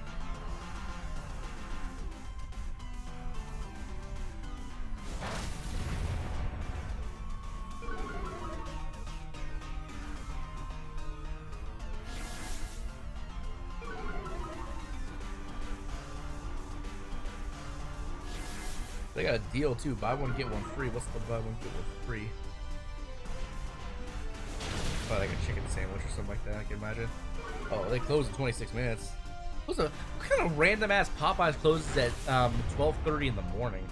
They got a deal too. Buy one get one free. What's the buy one get one free? Probably like a chicken sandwich or something like that, I can imagine. Oh, they close in 26 minutes. What kind of random ass Popeyes closes at 12:30 in the morning?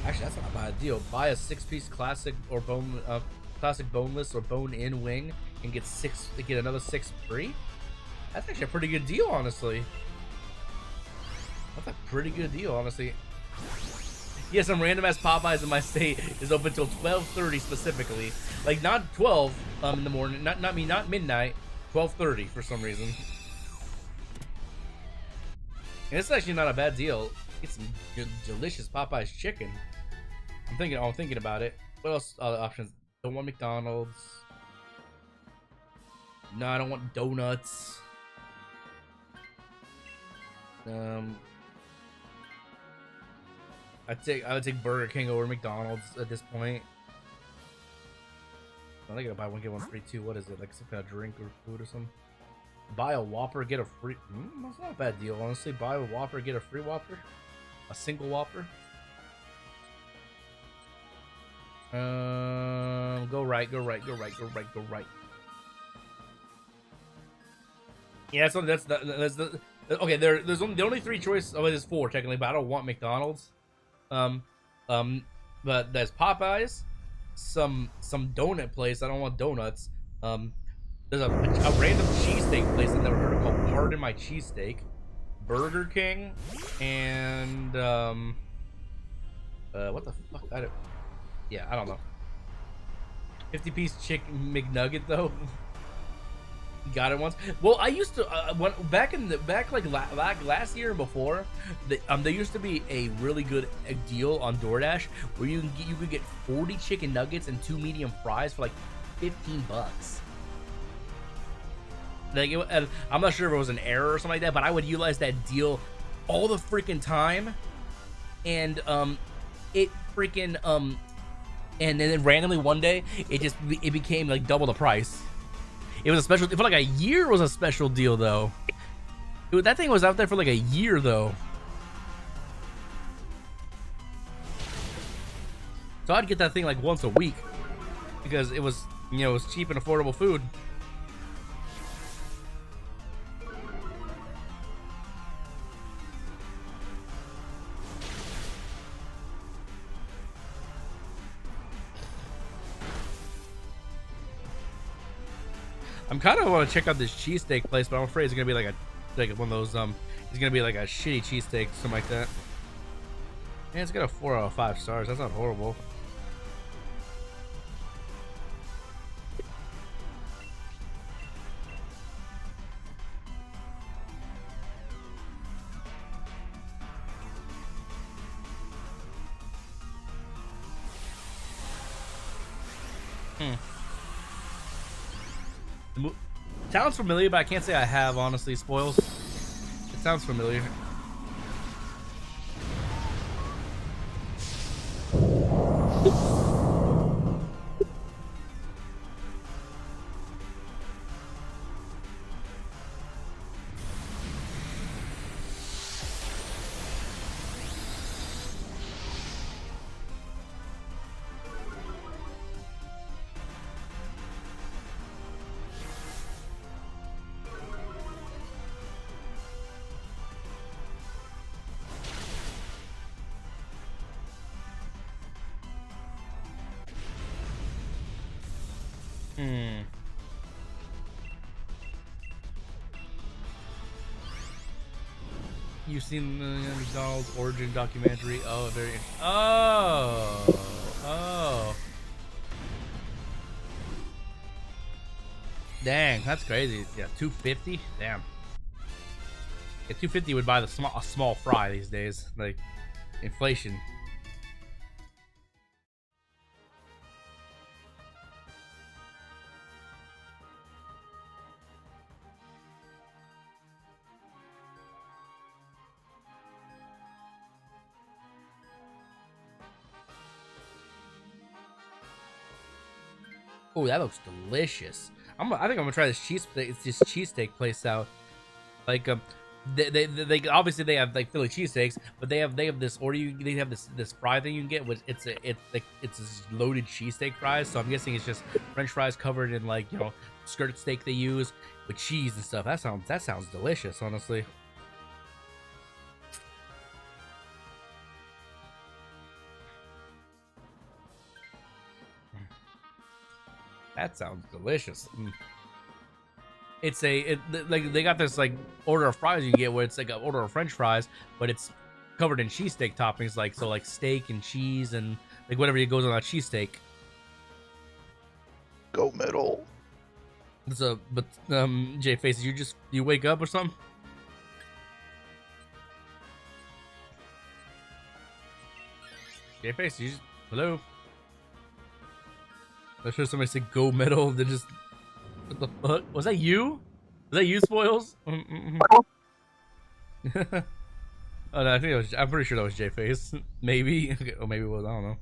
Actually, that's not a bad deal. Buy a 6-piece classic or classic boneless or bone-in wing and get another 6 free. That's actually a pretty good deal, honestly. That's a pretty good deal, honestly. Yeah, some random ass Popeyes in my state is open till 12:30 specifically. Like not 12 in the morning, not midnight, 12:30 for some reason. And it's actually not a bad deal. Get some good, delicious Popeyes chicken. I'm thinking about it. What else? Other options? Don't want McDonald's. No, I don't want donuts. I would take Burger King over McDonald's at this point. I gotta buy one get one free too. What is it? Like some kind of drink or food or something? Buy a Whopper, get a free. That's not a bad deal, honestly. Buy a Whopper, get a free Whopper. A single Whopper. Go right, go right, go right, go right, go right. Yeah, so that's the okay. There's only the only three choices. Oh, there's four technically, but I don't want McDonald's. But there's Popeyes, some donut place. I don't want donuts. There's a random cheesesteak place I've never heard of called Pardon My Cheesesteak, Burger King, and what the fuck? I don't know. 50-piece chicken McNugget though. Got it once. Well, I used to back last year and before. There used to be a really good deal on DoorDash where you could get 40 chicken nuggets and 2 medium fries for like $15. Like I'm not sure if it was an error or something like that, but I would utilize that deal all the freaking time, and it freaking and then randomly one day it became like double the price. It was a special. It felt like a year was a special deal though. That thing was out there for like a year though. So I'd get that thing like once a week because it was, it was cheap and affordable food. I'm kind of want to check out this cheesesteak place, but I'm afraid it's gonna be like one of those it's gonna be like a shitty cheesesteak, something like that. Man, it's got a 4 out of 5 stars. That's not horrible. Sounds familiar, but I can't say I have, honestly. Spoils. It sounds familiar. You've seen the McDonald's origin documentary? Oh, very. Oh. Dang, that's crazy. Yeah, $2.50. Damn. Yeah, $2.50 would buy a small fry these days. Like inflation. Oh, that looks delicious. I think I'm gonna try this cheesesteak place out. Like they obviously they have like Philly cheesesteaks, but they have this, or they have this fry thing you can get, which it's this loaded cheesesteak fries. So I'm guessing it's just French fries covered in like skirt steak they use with cheese and stuff. That sounds delicious, honestly. That sounds delicious. It's like they got this like order of fries you get where it's like an order of French fries, but it's covered in cheesesteak toppings, like steak and cheese and like whatever goes on a cheesesteak. Go middle. But Jay Faces, you wake up or something? Jay Faces, hello. I sure somebody said go metal. They just, what the fuck? Was that you? Was that you, Spoils? Oh no, I think it was. I'm pretty sure that was J Face. Maybe, okay, or maybe it was. I don't know.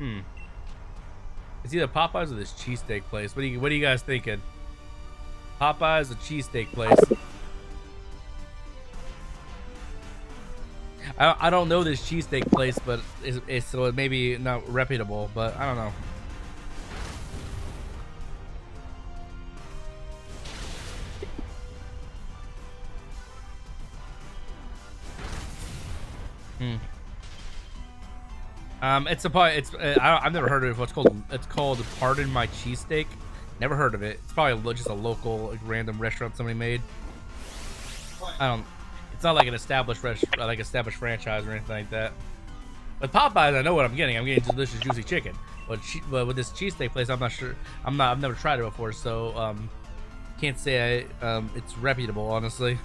It's either Popeyes or this cheesesteak place. What are you guys thinking? Popeyes or cheesesteak place? I don't know this cheesesteak place, but it's so it may be not reputable, but I don't know. I've never heard of it. It's called Pardon My Cheesesteak. Never heard of it. It's probably just a local, like, random restaurant somebody made. It's not like an established established franchise or anything like that. With Popeyes, I know what I'm getting. I'm getting delicious, juicy chicken. But with this cheesesteak place, I'm not sure. I've never tried it before, so can't say it's reputable, honestly.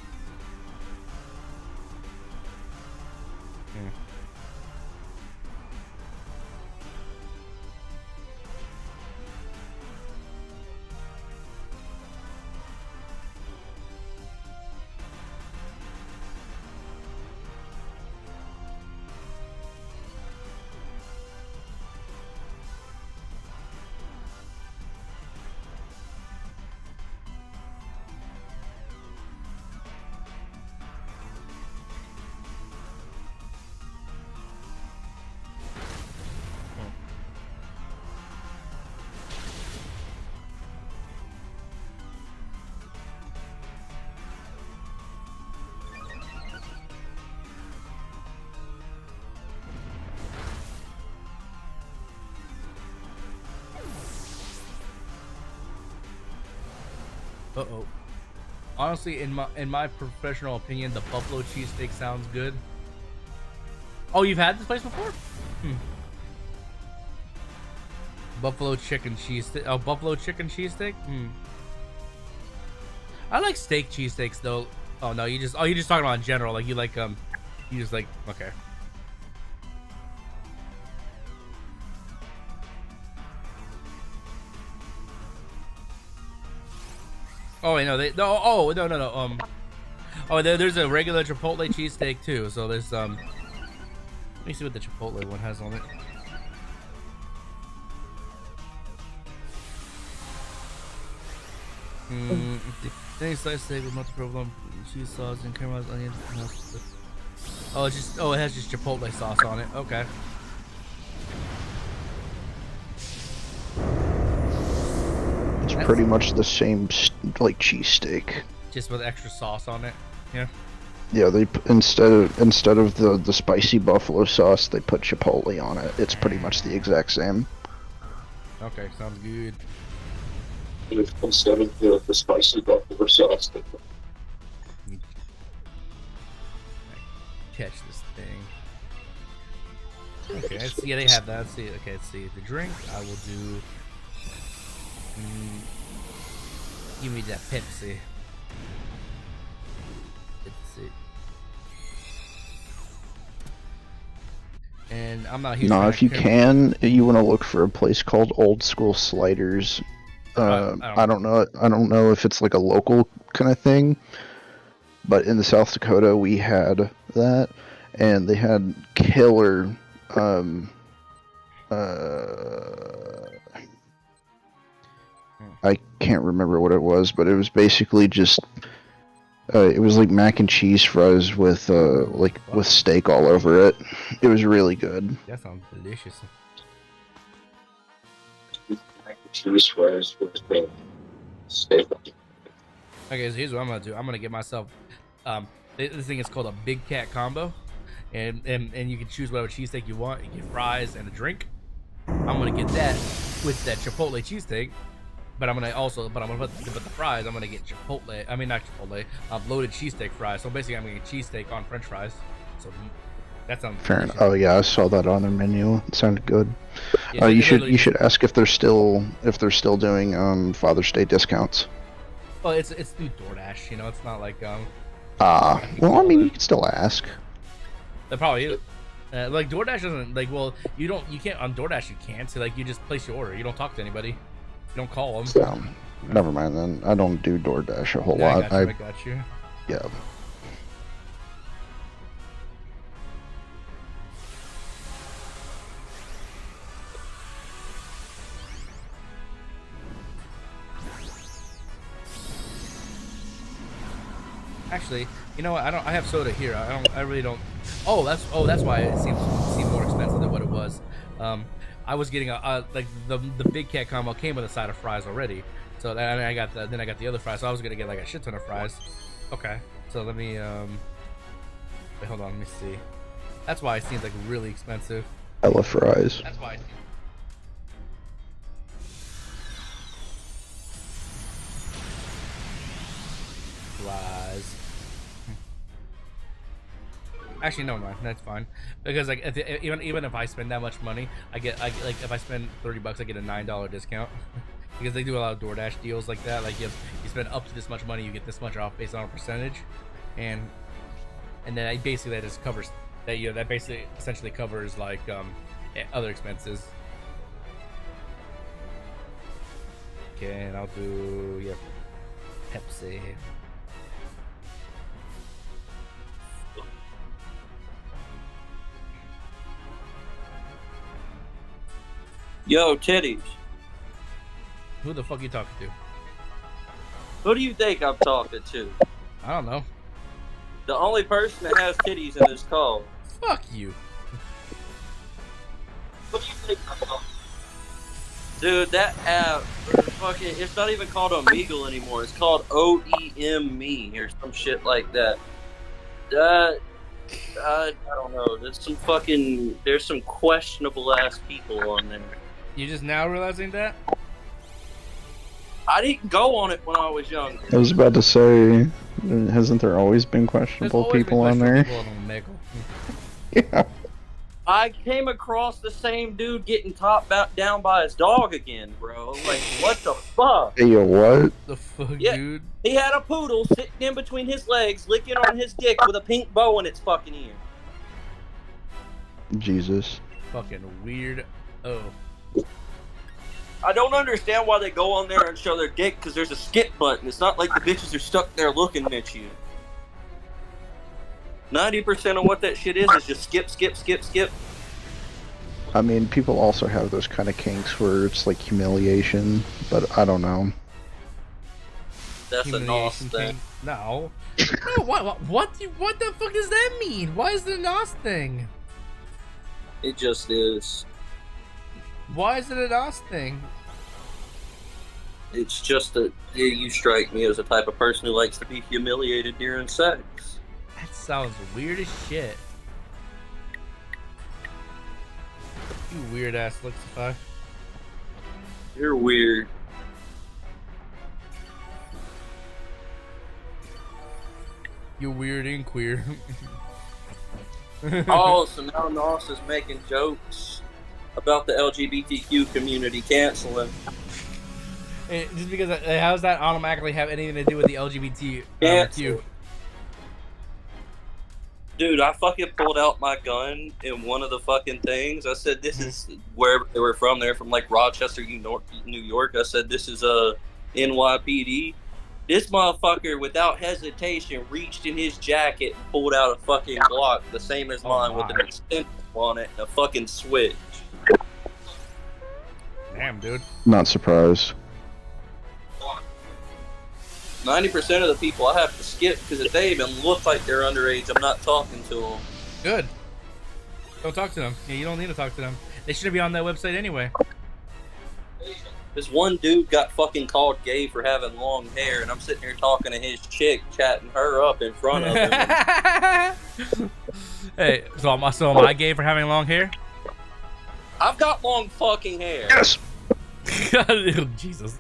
Uh-oh. Honestly, in my professional opinion, the buffalo cheesesteak sounds good. Oh, you've had this place before? Buffalo chicken cheesesteak. Oh, buffalo chicken cheesesteak? I like steak cheesesteaks though. Oh no, you're just talking about in general. Like you just like okay. Oh wait, no, no. Oh, there's a regular Chipotle cheesesteak too. So there's let me see what the Chipotle one has on it. Thanks, slice steak with multiple provolone cheese sauce and caramelized onions. It has just Chipotle sauce on it. Okay. It's pretty much the same, like, cheesesteak. Just with extra sauce on it. Yeah. Yeah, they instead of the spicy buffalo sauce, they put Chipotle on it. It's pretty much the exact same. Okay, sounds good. Instead of the spicy buffalo sauce, they put... Catch this thing. Okay, let's see. Yeah, they have that. Let's see. Okay, let's see. The drink, I will do. Give me that Pepsi. Let's see. And I'm not a huge fan if you can, you want to look for a place called Old School Sliders. I don't know if it's like a local kind of thing, but in the South Dakota we had that, and they had killer I can't remember what it was, but it was basically just it was like mac and cheese fries with with steak all over it. It was really good. That sounds delicious. Mac and cheese fries with steak. Okay, so here's what I'm gonna do. I'm gonna get myself this thing is called a Big Cat combo, and you can choose whatever cheesesteak you want. You get fries and a drink. I'm gonna get that with that Chipotle cheesesteak. But I'm gonna put the fries. I'm gonna get Chipotle. I mean not Chipotle. Loaded cheesesteak fries. So basically, I'm gonna get cheesesteak on French fries. So that sounds fair enough. Oh yeah, I saw that on their menu. It sounded good. Yeah, you should ask if they're still doing Father's Day discounts. Well, it's through DoorDash. You know, it's not like well, I mean, you can still ask. They probably is. Like DoorDash doesn't you can't on DoorDash. You can't. So like you just place your order. You don't talk to anybody. You don't call them. So, never mind then. I don't do DoorDash a whole lot. I got you. Yeah. Actually, you know what? I have soda here. I really don't. Oh, that's why it seemed more expensive than what it was. I was getting like the big cat combo came with a side of fries already. So then I got the other fries. So I was gonna get like a shit ton of fries. Okay. So let me wait, hold on. Let me see. That's why it seems like really expensive. I love fries. That's why. Fries. Actually, no, that's fine. Because like, even if I spend that much money, I get like if I spend $30, I get a $9 discount. Because they do a lot of DoorDash deals like that. Like you spend up to this much money, you get this much off based on a percentage, and then basically that just covers that. That basically essentially covers like other expenses. Okay, and I'll do Pepsi. Yo, titties. Who the fuck you talking to? Who do you think I'm talking to? I don't know. The only person that has titties in this call. Fuck you. What do you think I'm talking to? Dude, that app, fucking, it's not even called Omegle anymore. It's called OEM or some shit like that. I don't know. There's some questionable ass people on there. You just now realizing that? I didn't go on it when I was younger. I was about to say, hasn't there always been questionable people on there? Yeah. I came across the same dude getting down by his dog again, bro. Like, what the fuck? Hey, yo, what? The fuck, yeah, dude? He had a poodle sitting in between his legs, licking on his dick with a pink bow in its fucking ear. Jesus. Fucking weird. Oh. I don't understand why they go on there and show their dick, because there's a skip button. It's not like the bitches are stuck there looking at you. 90% of what that shit is just skip, skip, skip, skip. I mean, people also have those kind of kinks where it's like humiliation, but I don't know. That's a NOS thing. No. No, what the fuck does that mean? Why is it a NOS thing? It just is. Why is it a NOS thing? It's just that you strike me as the type of person who likes to be humiliated during sex. That sounds weird as shit. You weird ass Lixify. You're weird. You're weird and queer. Oh, so now NOS is making jokes about the LGBTQ community canceling. Just because, how does that automatically have anything to do with the LGBTQ? Dude, I fucking pulled out my gun in one of the fucking things. I said, this is where they were from. They're from like Rochester, New York. I said, this is NYPD. This motherfucker, without hesitation, reached in his jacket and pulled out a fucking Glock, the same as mine, with an extension on it and a fucking switch. Damn, dude. Not surprised. 90% of the people I have to skip, because if they even look like they're underage, I'm not talking to them. Good. Don't talk to them. Yeah, you don't need to talk to them. They shouldn't be on that website anyway. This one dude got fucking called gay for having long hair, and I'm sitting here talking to his chick, chatting her up in front of him. Hey, so am I gay for having long hair? I've got long fucking hair. Yes! Jesus.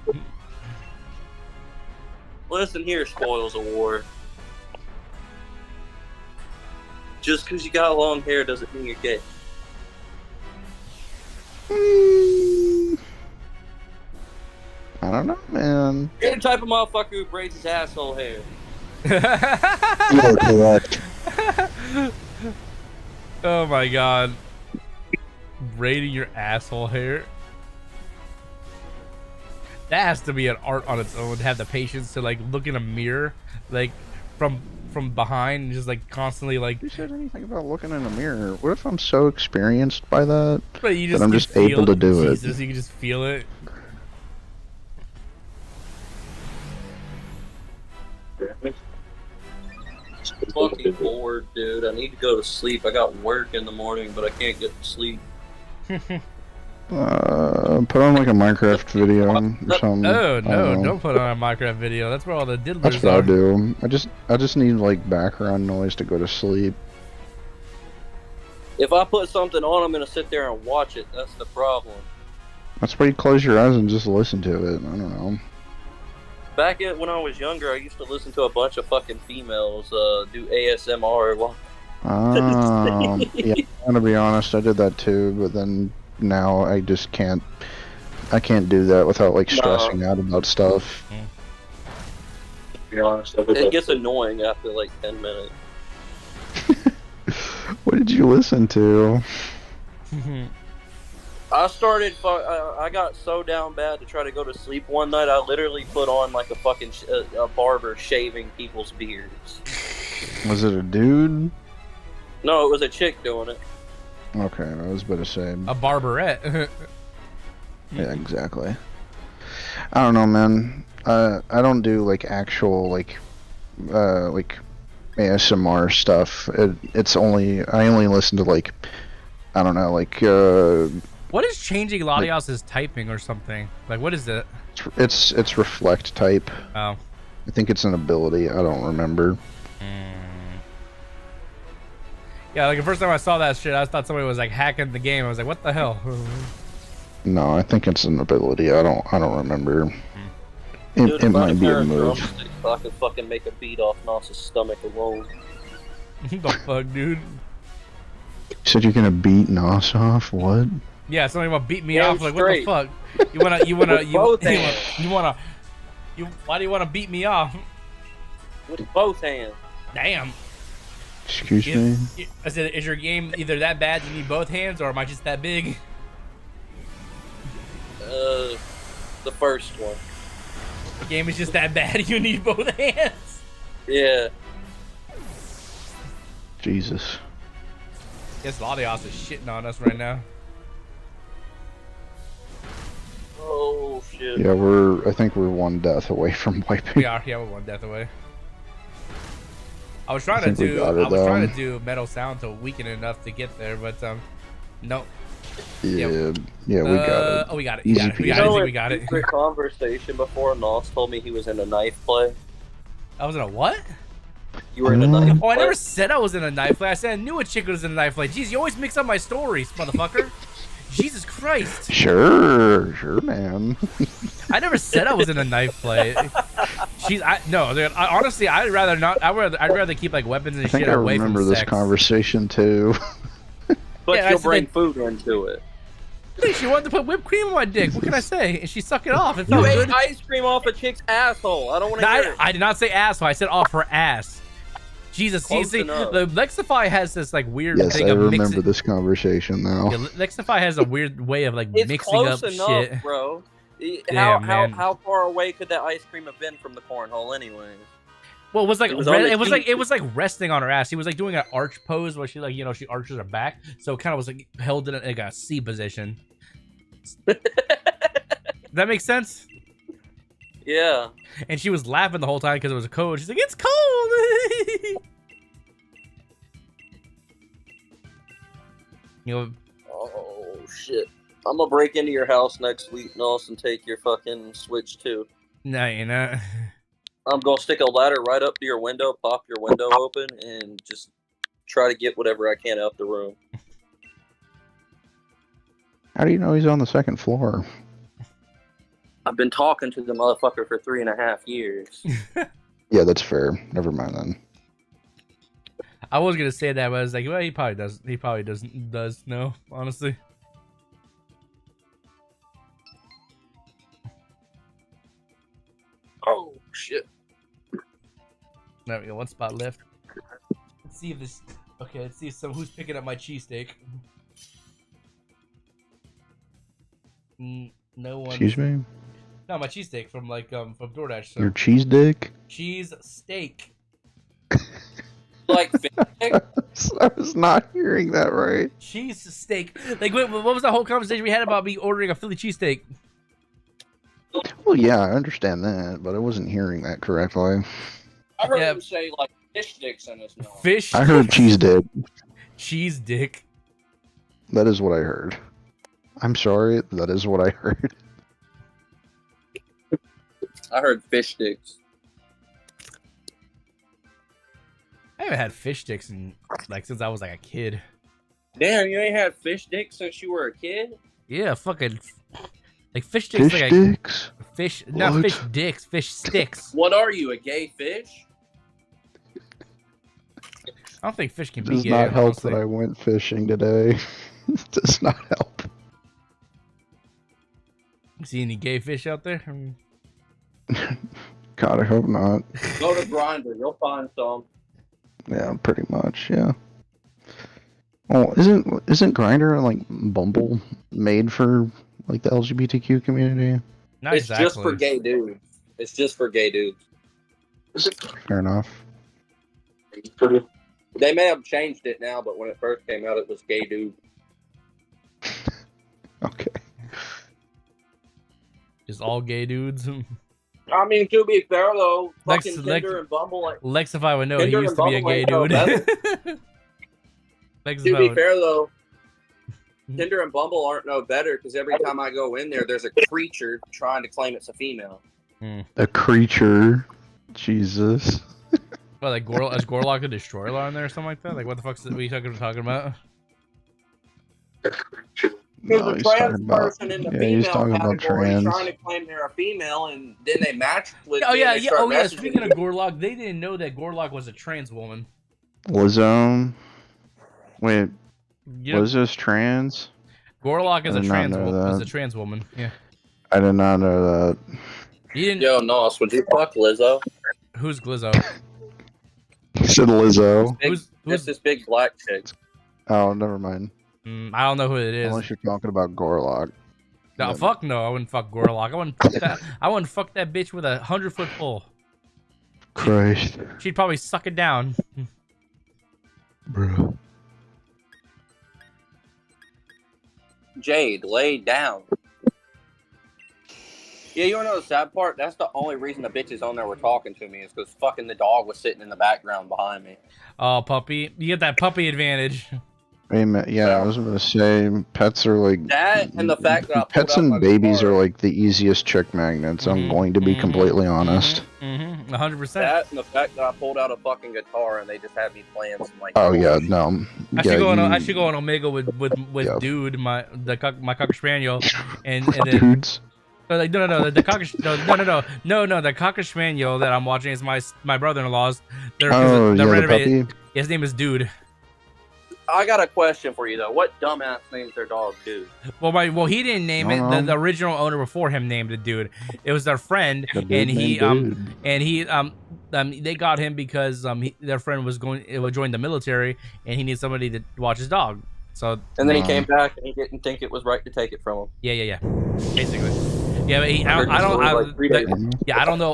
Listen here, spoils of war. Just because you got long hair doesn't mean you're gay. I don't know, man. You're the type of motherfucker who braids his asshole hair. You're correct. Oh my god. Braiding your asshole hair? That has to be an art on its own, to have the patience to like look in a mirror like from behind and just like constantly like. Who said anything about looking in a mirror? What if I'm so experienced by that but you just that I'm just able to do it? You can just feel it. fucking bored, dude. I need to go to sleep. I got work in the morning, but I can't get to sleep. Put on like a Minecraft video or something. Oh no, don't put on a Minecraft video. That's where all the diddlers That's what are. I do. I just need like background noise to go to sleep. If I put something on, I'm gonna sit there and watch it. That's the problem. That's why you close your eyes and just listen to it. I don't know. Back when I was younger, I used to listen to a bunch of fucking females do ASMR. Yeah, I'm gonna be honest, I did that too, but then now I just can't. I can't do that without like stressing out about stuff. To be honest, it gets annoying after like 10 minutes. What did you listen to? I started. I got so down bad to try to go to sleep one night. I literally put on like a fucking a barber shaving people's beards. Was it a dude? No, it was a chick doing it. Okay, I was about to say. A barberette. Yeah, exactly. I don't know, man. I don't do like actual like ASMR stuff. It's only I only listen to like I don't know like What is changing Latios's typing or something? Like what is it? It's reflect type. Oh. I think it's an ability. I don't remember. Yeah, like the first time I saw that shit, I thought somebody was like hacking the game. I was like, what the hell? No, I think it's an ability. I don't remember. Dude, it might be a move. I could fucking make a beat off Nas's stomach alone. The fuck, dude? You said you're gonna beat Nos off? What? Yeah, somebody want to beat me Damn off. Like, straight. what the fuck? Why do you want to beat me off? With both hands. Damn. Excuse me? Is your game either that bad you need both hands, or am I just that big? The first one. The game is just that bad you need both hands? Yeah. Jesus. Guess Latios is shitting on us right now. Oh shit. Yeah, I think we're one death away from wiping. We are, yeah, we're one death away. I was trying to do metal sound to weaken it enough to get there, but no. Yeah, we got it. Oh, we got it. Easy I think we got it. Secret conversation before Nos told me he was in a knife play. I was in a what? You were in a knife Oh, I play? never said I was in a knife play. I said I knew a chick was in a knife play. Jeez, you always mix up my stories, motherfucker. Jesus Christ. Sure, man. I never said I was in a knife play. No, dude, honestly, I'd rather not. I'd rather keep like weapons and I think shit I away remember from this sex. conversation too. But Yeah, you'll I bring said- food into it. Dude, she wanted to put whipped cream on my dick. What can I say? And she sucked it off. It You felt ate good. ice cream off a chick's asshole. I don't want to hear it. I did not say asshole. I said off her ass. Jesus, you Close see, enough. the Lexify has this like weird Yes, thing I of remember mixing. this conversation now. Yeah, Lexify has a weird way of like It's mixing close up enough, shit. bro. Damn, man. How far away could that ice cream have been from the cornhole, anyways? Well, it was like It was on the it was like resting on her ass. She was like doing an arch pose where she like she arches her back, so it kind of was like held in like a C position. That makes sense. Yeah. And she was laughing the whole time because it was cold. She's like, "It's cold." Oh shit! I'm gonna break into your house next week, Nos, and take your fucking Switch too. No, you're not. I'm gonna stick a ladder right up to your window, pop your window open, and just try to get whatever I can out the room. How do you know he's on the second floor? I've been talking to the motherfucker for 3.5 years. Yeah, that's fair. Never mind then. I was gonna say that, but I was like, well, he probably does. He probably does know, honestly. Oh shit! There we go. One spot left. Let's see if this. Okay, let's see who's picking up my cheesesteak. No one. Excuse me? No, my cheesesteak from from DoorDash. So. Your cheese dick? Cheese steak. Like I was not hearing that right. Cheese steak. Like, what was the whole conversation we had about me ordering a Philly cheesesteak? Well, yeah, I understand that, but I wasn't hearing that correctly. I heard him say like Fish sticks in his mouth. Fish. I heard cheese dick. Cheese dick. That is what I heard. I'm sorry, that is what I heard. I heard fish sticks. I haven't had fish sticks in since I was like a kid. Damn, you ain't had fish sticks since you were a kid? Yeah, fucking like fish sticks. Fish like sticks? Fish, not What? fish dicks, fish sticks. What are you, a gay fish? I don't think fish can It be does gay. not help honestly. that I went fishing today. It does not help. See any gay fish out there? God, I hope not. Go to Grindr, you'll find some. Yeah, pretty much, yeah. Oh, isn't Grindr like Bumble made for like the LGBTQ community? Not It's exactly. just for gay dudes. It's just for gay dudes. Fair enough. They may have changed it now, but when it first came out, it was gay dudes. Okay. Just all gay dudes. I mean, to be fair though, Lex- fucking Lex- Tinder and Bumble, like, Lex, if I would know, he Tinder used and to be a Bumble gay ain't no dude. better. Lex, To if I be would- fair though, Tinder and Bumble aren't no better because every time I go in there, there's a creature trying to claim it's a female. A creature. Jesus. What, like is Gorlock a destroyer on there or something like that? Like what the fuck's what are you talking about? There's No, a he's trans talking about- person in the yeah, he's female talking about category trans. trying to claim they're a female, and then they match with. Oh me yeah, and they yeah. start Oh yeah. messaging Speaking of me. Gorlock, they didn't know that Gorlock was a trans woman. Lizzo. Wait, You know, Lizzo's trans? Gorlock is I a did not trans know woman. Is that. a trans woman. Yeah. I did not know that. You didn't. Yo, Nos, would you fuck Lizzo? Who's Glizzo? He said Lizzo. Who's this big black chick? Oh, never mind. I don't know who it is. Unless you're talking about Gorlock. No, Yeah. fuck no. I wouldn't fuck Gorlock. I wouldn't fuck that. I wouldn't fuck that bitch with 100-foot pole. Christ. She'd probably suck it down. Bro. Jade, lay down. Yeah, you wanna know the sad part? That's the only reason the bitches on there were talking to me is because fucking the dog was sitting in the background behind me. Oh, puppy. You get that puppy advantage. Hey, man, yeah, I was gonna say pets are like That and the fact that I pulled pets out and my babies car. are like the easiest chick magnets. I'm going to be completely honest. 100%. That and the fact that I pulled out a fucking guitar and they just had me playing some like. Oh yeah, no. I should Yeah, go on. you- I should go on Omega with Yeah. dude, my cocker spaniel, and then dudes. like no the cocker no the cocker spaniel that I'm watching is my brother-in-law's. Oh, yeah, the renovated. puppy? His name is Dude. I got a question for you though. What dumbass names their dog Dude? Well he didn't name it. Uh-huh. The original owner before him named it Dude. It was their friend, The dude and he named Dude. they got him because their friend was would join the military, and he needs somebody to watch his dog. So And then he came back and he didn't think it was right to take it from him. yeah, basically. Yeah, but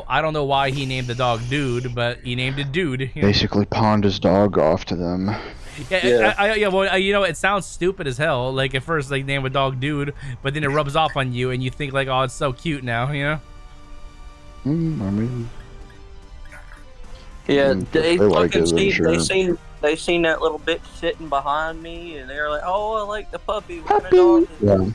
I don't know why he named the dog Dude, but he named it Dude. You know? Basically pawned his dog off to them. Well, you know, it sounds stupid as hell. Like at first, like name a dog Dude, but then it rubs off on you, and you think like, oh, it's so cute now, you know? I mean, Yeah, they like it, I'm sure. they seen that little bitch sitting behind me, and they were like, "Oh, I like the puppy." What kind of dog is it?" Yeah.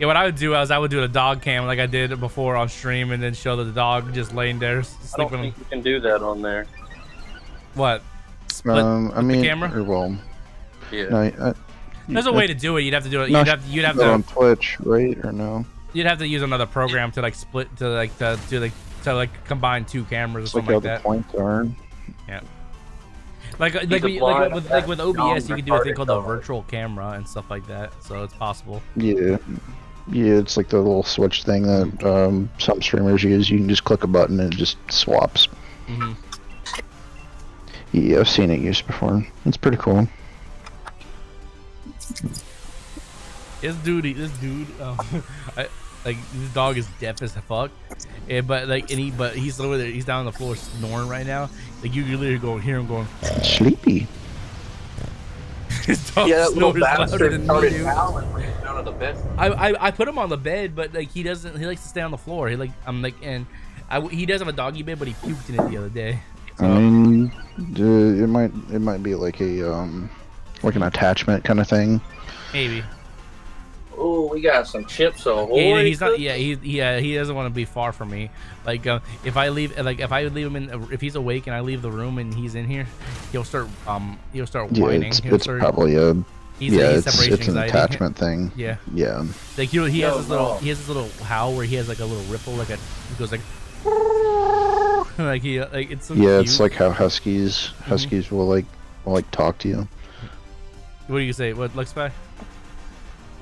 Yeah, what I would do is I would do a dog cam like I did before on stream, and then show the dog just laying there I don't sleeping. think you can do that on there. What? I mean, the camera? or, well, Yeah. no, There's a way to do it. You'd have to do it. No, You'd have on to. Twitch, right? Or no? You'd have to use another program to like split to combine two cameras or It's like something how like the that. points are. Yeah. Like with OBS, you can do a thing called a virtual camera and stuff like that. So it's possible. Yeah. Yeah, it's like the little switch thing that some streamers use. You can just click a button and it just swaps. Mm-hmm. Yeah, I've seen it used before. It's pretty cool. This dude, like this dog is deaf as fuck, but he's over there, he's down on the floor snoring right now. Like you can literally go hear him going sleepy. His dog Yeah, that little snores louder bastard than me, started dude. howling when he was down on the bed. I put him on the bed, but like he doesn't. He likes to stay on the floor. He does have a doggy bed, but he puked in it the other day. So, I mean, it might be like an attachment kind of thing. maybe. Oh, we got some chips ahoy. Yeah, he's not. Yeah, he doesn't want to be far from me. Like, if I leave him in, if he's awake and I leave the room and he's in here, he'll start whining. Yeah, it's probably a. It's an attachment thing. Yeah. Yeah. Like he has this little howl where he has like a little ripple, he goes like. It's so cute. It's like how huskies will talk to you. What do you say? What, Lexpy?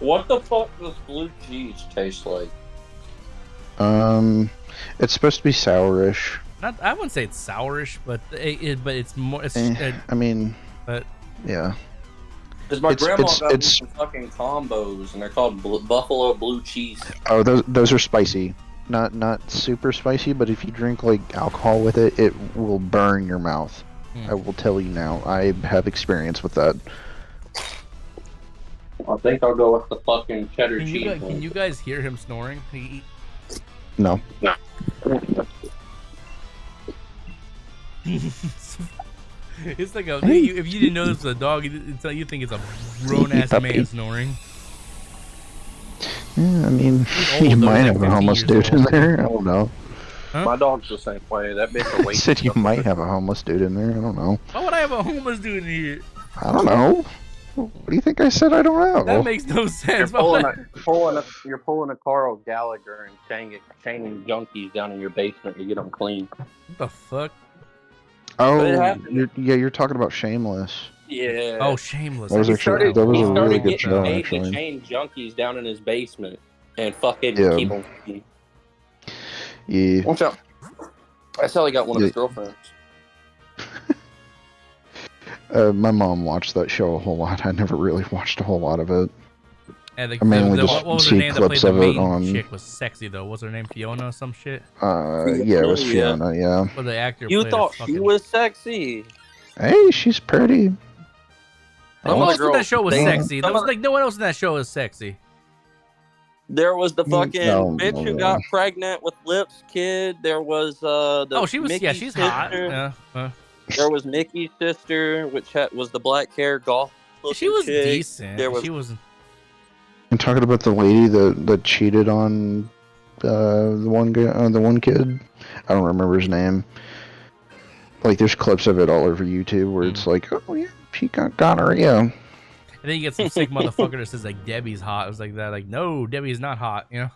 What the fuck does blue cheese taste like? It's supposed to be sourish. I wouldn't say it's sourish, but it's more. I mean, but yeah. Because my grandma got me some fucking combos, and they're called Buffalo Blue Cheese. Oh, those are spicy. Not super spicy, but if you drink like alcohol with it, it will burn your mouth. I will tell you now. I have experience with that. I think I'll go with the fucking cheddar cheese. Can you guys hear him snoring? No. No. It's like if you didn't know this was a dog, you think it's a grown ass man snoring. Yeah, I mean, you might have a homeless dude in there. I don't know. Huh? My dog's the same way. That bitch awake. Said you might have a homeless dude in there. I don't know. Why would I have a homeless dude in here? I don't know. What do you think I said? I don't know. That makes no sense. You're pulling a Carl Gallagher and chaining junkies down in your basement to get them clean. What the fuck? Oh, you're talking about Shameless. Yeah. Oh, Shameless. That was a really good show, actually. To chain junkies down in his basement and fucking keep them clean. Yeah. Watch out. That's how he got one of his girlfriends. My mom watched that show a whole lot. I never really watched a whole lot of it. And I mainly just what was her see name clips that of played it the main on. chick was sexy though. What's her name? Fiona or some shit? Yeah, it was Fiona. Yeah. But the actor. You thought she was sexy? Hey, she's pretty. No one else in that show was sexy. There was like no one else in that show was sexy. There was the fucking bitch who got pregnant with Lips kid. There was the she was Mickey's she's sister. hot. Yeah. There was Mickey's sister, which was the black hair golf. She was chick. decent. She was. I'm talking about the lady that cheated on the one kid. I don't remember his name. Like, there's clips of it all over YouTube where it's like, oh yeah, she got gonorrhea. And then you get some sick motherfucker that says like Debbie's hot. It was like that. Like, no, Debbie's not hot. You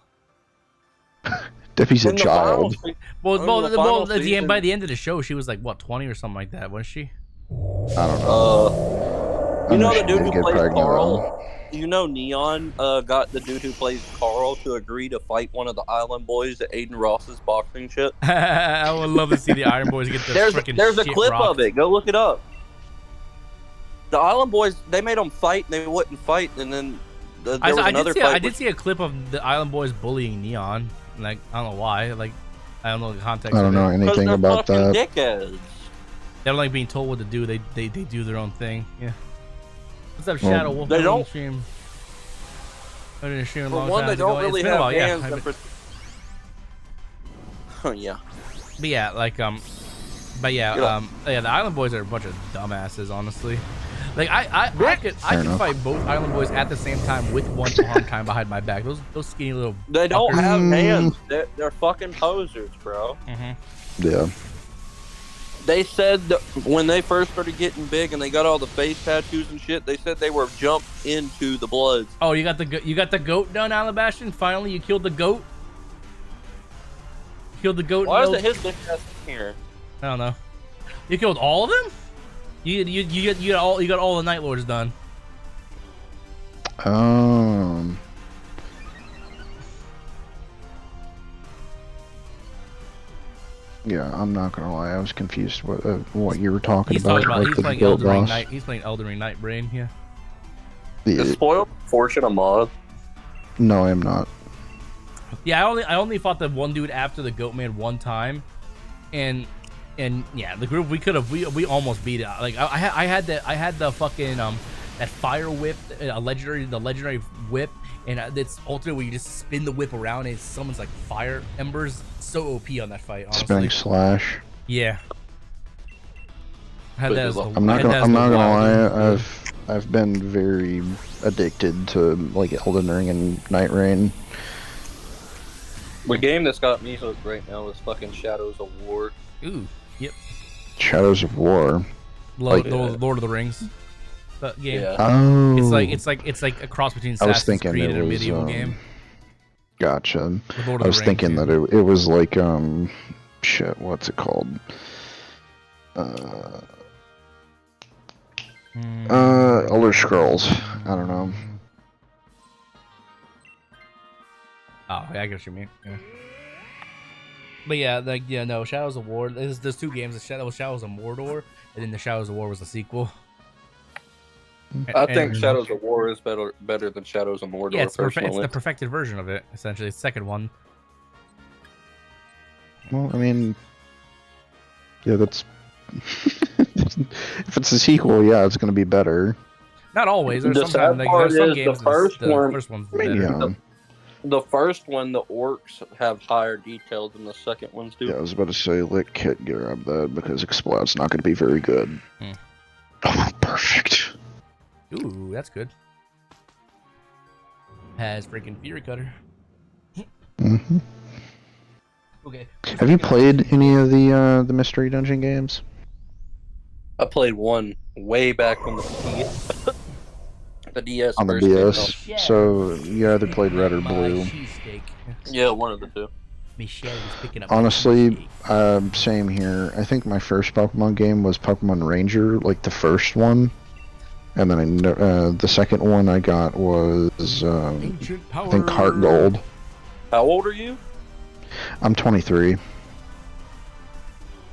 know. Debbie's a child. Well, at the end, by the end of the show, she was like what, 20 or something like that, wasn't she? I don't know. You know the dude who plays Carl? You know Neon got the dude who plays Carl to agree to fight one of the Island Boys at Aiden Ross's boxing shit. I would love to see the Iron Boys get their freaking There's a shit clip rocked. of it. Go look it up. The Island Boys, they made them fight, and they wouldn't fight, and then there was another fight. I did see a clip of the Island Boys bullying Neon. Like, I don't know why. Like, I don't know the context. I don't know anything about that. Dickheads. They don't like being told what to do. They do their own thing. Yeah. What's up, Shadow Wolf? They don't. Stream. I didn't stream a For long one, time they ago. don't really It's been a have while, yeah. hands. Oh yeah. But yeah, like the Island Boys are a bunch of dumbasses, honestly. Like I could fight both Island Boys at the same time with one arm kind of behind my back. Those skinny little. They don't fuckers. have hands. They're fucking posers, bro. Yeah. They said that when they first started getting big and they got all the face tattoos and shit, they said they were jumped into the Bloods. Oh, you got the goat done, Alabastian? Finally, you killed the goat. Killed the goat. Why is it his big ass here? I don't know. You killed all of them? You got all the Night Lords done. Yeah, I'm not gonna lie. I was confused what you were talking about. He's playing Elden Ring Night. He's playing Elden Ring Night Brain. Yeah. Is Spoiled Fortune a mod? No, I'm not. Yeah, I only fought the one dude after the Goat Man one time, and yeah, the group we almost beat it. Like I had the fucking that fire whip, the legendary whip, and it's alternate where you just spin the whip around and it summons like fire embers. So OP on that fight, honestly. Spinning slash. Yeah. I'm not gonna lie. I've been very addicted to like Elden Ring and Night Rain. The game that's got me hooked right now is fucking Shadows of War. Ooh, yep. Shadows of War. Lord of the Rings. Game. Yeah. Oh. It's like a cross between Assassin's Creed and a medieval game. Gotcha. I was thinking that it was like shit. What's it called? Elder Scrolls. I don't know. Oh, yeah, I get what you mean. Yeah. But yeah, no, Shadows of War. There's two games. The Shadows of Mordor, and then the Shadows of War was the sequel. I think Shadows of War is better than Shadows of Mordor. Yeah, it's the perfected version of it. Essentially, it's the second one. Well, I mean, yeah, that's if it's a sequel, yeah, it's gonna be better. Not always. There's some games. The first one's better. The first one, the orcs have higher detail than the second ones do. Yeah, I was about to say, let Kit grab that because Explod's not going to be very good. Oh, perfect. Ooh, that's good. Has freaking Fury Cutter. Mm-hmm. Okay. Have you played any of the Mystery Dungeon games? I played one way back on the DS. The DS on the DS. So you either played red or blue. Yeah, one of the two. Honestly, same here. I think my first Pokemon game was Pokemon Ranger, like the first one, and then the second one I got was I think Heart Gold. How old are you? I'm 23.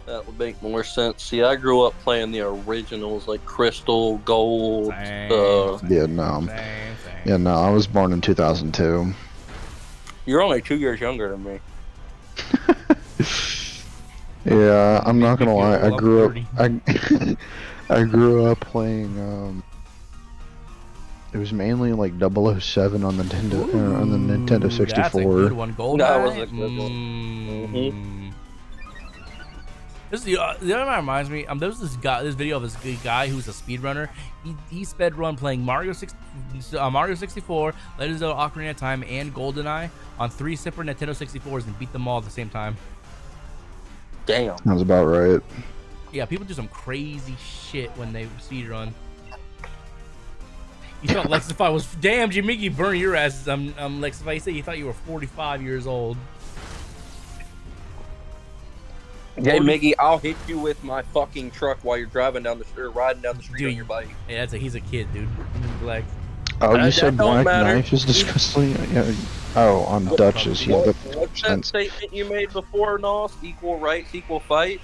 That would make more sense. See, I grew up playing the originals like Crystal, Gold. Yeah, no. Yeah, no. I was born in 2002. You're only 2 years younger than me. Yeah, I'm not gonna lie. I grew up. I grew up playing. It was mainly like 007 on the Nintendo 64. That's a good one. Goldeneye. That was a good one. This is the other one reminds me. There was this video of this guy who's a speedrunner. He sped run playing Mario 64, Legend of Zelda: Ocarina of Time, and GoldenEye on 3 separate Nintendo 64s and beat them all at the same time. Damn. Sounds about right. Yeah, people do some crazy shit when they speedrun. You thought Lexify was damn Jimmy, burn your ass. Lexify. You said you thought you were 45 years old. Hey, Miggy, I'll hit you with my fucking truck while you're driving down the street, riding down the street on your bike. Yeah, he's a kid, dude. Like, oh, you said Black Knife is disgusting? Yeah. Oh, on Duchess, yeah. What's that statement you made before, Nos? Equal rights, equal fights?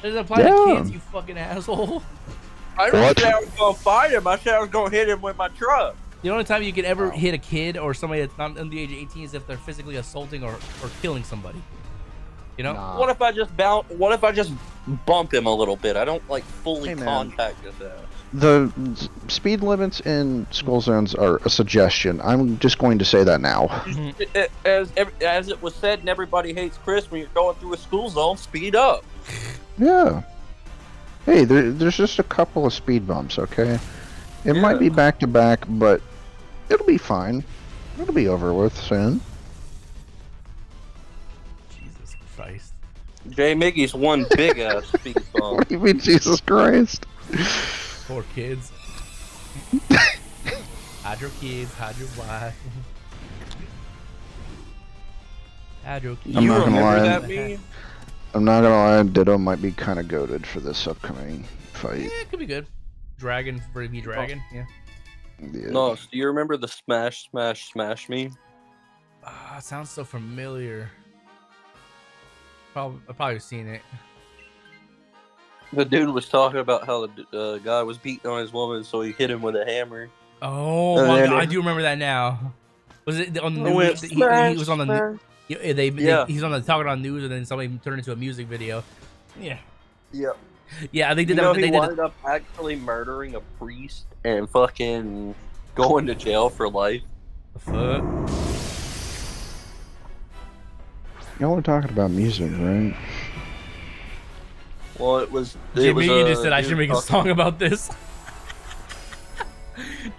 Does it apply to kids, you fucking asshole? I didn't say I was gonna fight him. I said I was gonna hit him with my truck. The only time you can ever hit a kid or somebody that's not under the age of 18 is if they're physically assaulting or killing somebody. You know? Nah. What if I just bump him a little bit? I don't like fully contact his ass. The speed limits in school zones are a suggestion. I'm just going to say that now. As it was said, and everybody hates Chris, when you're going through a school zone, speed up. Yeah. Hey, there's just a couple of speed bumps, okay? It might be back to back, but it'll be fine. It'll be over with soon. Christ. Jay Miggy's one big ass speed bump. What do you mean, Jesus Christ? Poor kids. Hydro kids, hydro wife. Hydro kids. I'm not gonna lie. I'm not gonna lie. Ditto might be kind of goated for this upcoming fight. Yeah, it could be good. Dragon for me, dragon. Yeah. No, do you remember the Smash Me? It sounds so familiar. I've probably seen it. The dude was talking about how the guy was beating on his woman, so he hit him with a hammer. Oh my god, I do remember that now. Was it on the news? He was on the. He's on the talking on news, and then somebody turned into a music video. Yeah. Yep. Yeah, they did that. They ended up actually murdering a priest and fucking going to jail for life. The fuck? Y'all are talking about music, right? Well, it was. Jimmy, you just said I should make a song about this.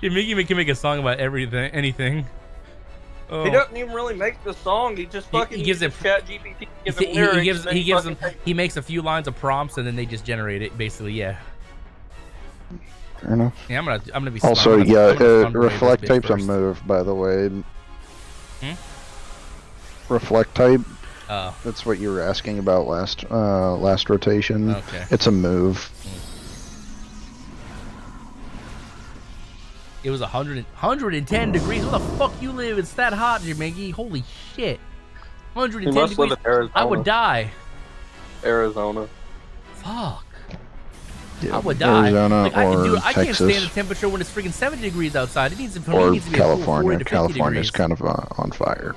Jimmy can make a song about everything, anything. Oh. He doesn't even really make the song. He just fucking gives it ChatGPT. He makes a few lines of prompts and then they just generate it. Basically, yeah. Fair enough. Yeah, I'm gonna be. Also, reflect type's a move, by the way. Reflect type. Oh. That's what you were asking about last rotation. Okay. It's a move. It was 110 degrees. Where the fuck you live? It's that hot, Jimmy. Holy shit. 110 degrees. Live in Arizona. I would die. Arizona. Fuck. Yeah, I would die. Arizona like, I can't stand the temperature when it's freaking 70 degrees outside. It needs to, or be California. A cool 40 to 50 California's degrees. kind of on fire.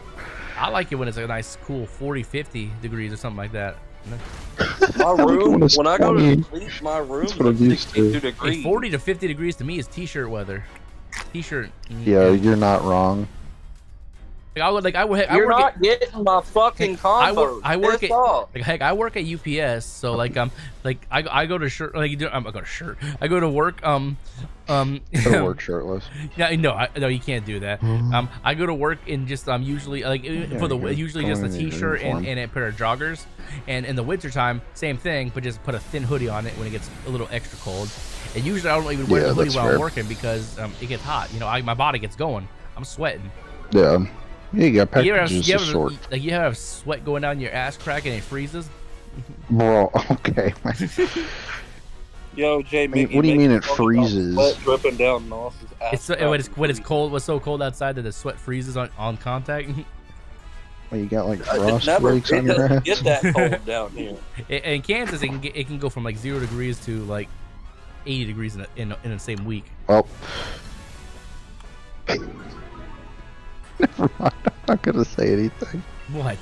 I like it when it's a nice, cool 40, 50 degrees or something like that. My room, when I go to sleep, my room is 62 degrees. Like 40 to 50 degrees to me is t-shirt weather. T-shirt. Yeah, you're not wrong. You're not getting my fucking combo. I work at I work at UPS, so I go to shirt I go to work Go to work shirtless. Yeah, no, you can't do that. I go to work in just usually usually just a t-shirt and a pair of joggers, and in the wintertime same thing, but just put a thin hoodie on it when it gets a little extra cold. And usually I don't even wear the hoodie while I'm working because it gets hot. My body gets going. I'm sweating. Yeah. Yeah, you got packages you to sort. Like you have sweat going down your ass crack and it freezes. Bro, okay. Yo, Jamie. What do you mean it freezes? Sweat dripping down Nos's ass. When it's cold, what's so cold outside that the sweat freezes on contact. Well, you got like frost flakes on your ass. Get that cold down here. In Kansas, it can go from like 0 degrees to like 80 degrees in the same week. Well. Never mind. I'm not gonna say anything. What?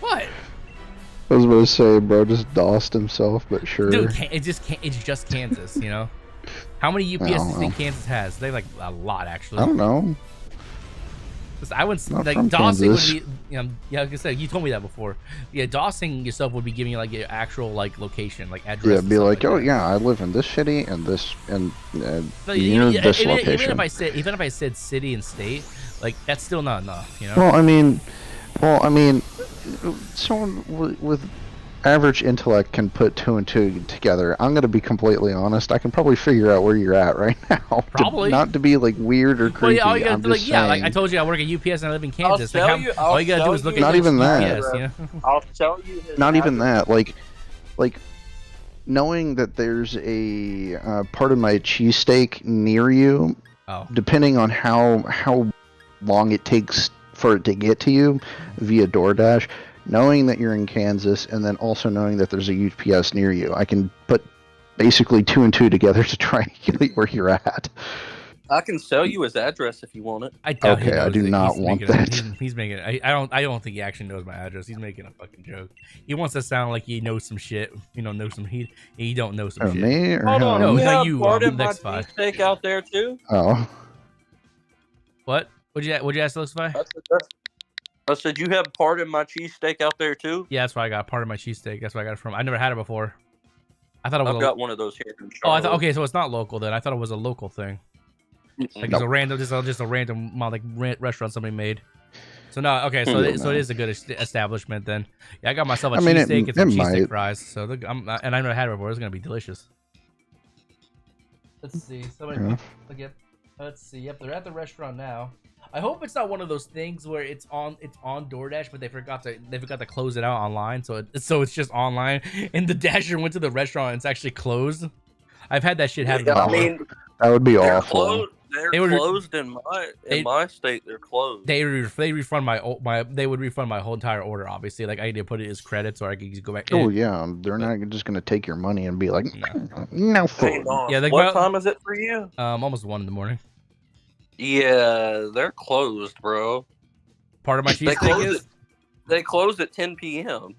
I was gonna say, bro, just dossed himself, but sure. Dude, it's just Kansas, How many UPS do you think Kansas has? They have like a lot, actually. I don't know. I wouldn't like dossing would be. Like I said, you told me that before. Yeah, dossing yourself would be giving you like your actual like location, like address. Yeah, be like, oh yeah, I live in this city and this and near this location. Even if I said city and state, like that's still not enough, Well, I mean, someone with average intellect can put 2 and 2 together. I'm gonna be completely honest. I can probably figure out where you're at right now. Probably not to be like weird or creepy. Well, yeah, like I told you, I work at UPS and I live in Kansas. All you gotta do is look at not even UPS, that. I'll tell you. Not even that. Like knowing that there's a part of my cheesesteak near you. Oh. Depending on how long it takes for it to get to you via DoorDash. Knowing that you're in Kansas, and then also knowing that there's a UPS near you, I can put basically 2 and 2 together to triangulate where you're at. I can sell you his address if you want it. I do not want that. He's making it. I don't think he actually knows my address. He's making a fucking joke. He wants to sound like he knows some shit. He don't know some shit. Me or Hold on, no, you. Next my cheesesteak out there too. Oh. What? What'd you ask, Luxify? I said, you have part of my cheesesteak out there too? Yeah, that's why I got part of my cheesesteak. That's where I got it from. I never had it before. I thought it was. I've got one of those here. Okay, so it's not local then. I thought it was a local thing. Like it's a random, just a random restaurant somebody made. So no, okay, so it is a good establishment then. Yeah, I got myself a cheesesteak and some cheesesteak fries. So and I never had it before. It's gonna be delicious. Let's see. Let's see. Yep, they're at the restaurant now. I hope it's not one of those things where it's on DoorDash, but they forgot to close it out online, so it's just online, and the Dasher went to the restaurant and it's actually closed. I've had that shit happen. Yeah, I mean, that would be awful. They're closed in my state. They're closed. They refund they would refund my whole entire order. Obviously, like I need to put it as credits, or I could just go back. Oh yeah, they're not just gonna take your money and be like, no food. Yeah, what time is it for you? Almost 1 a.m. Yeah, they're closed, bro. Part of my cheesesteak is they closed at 10 p.m.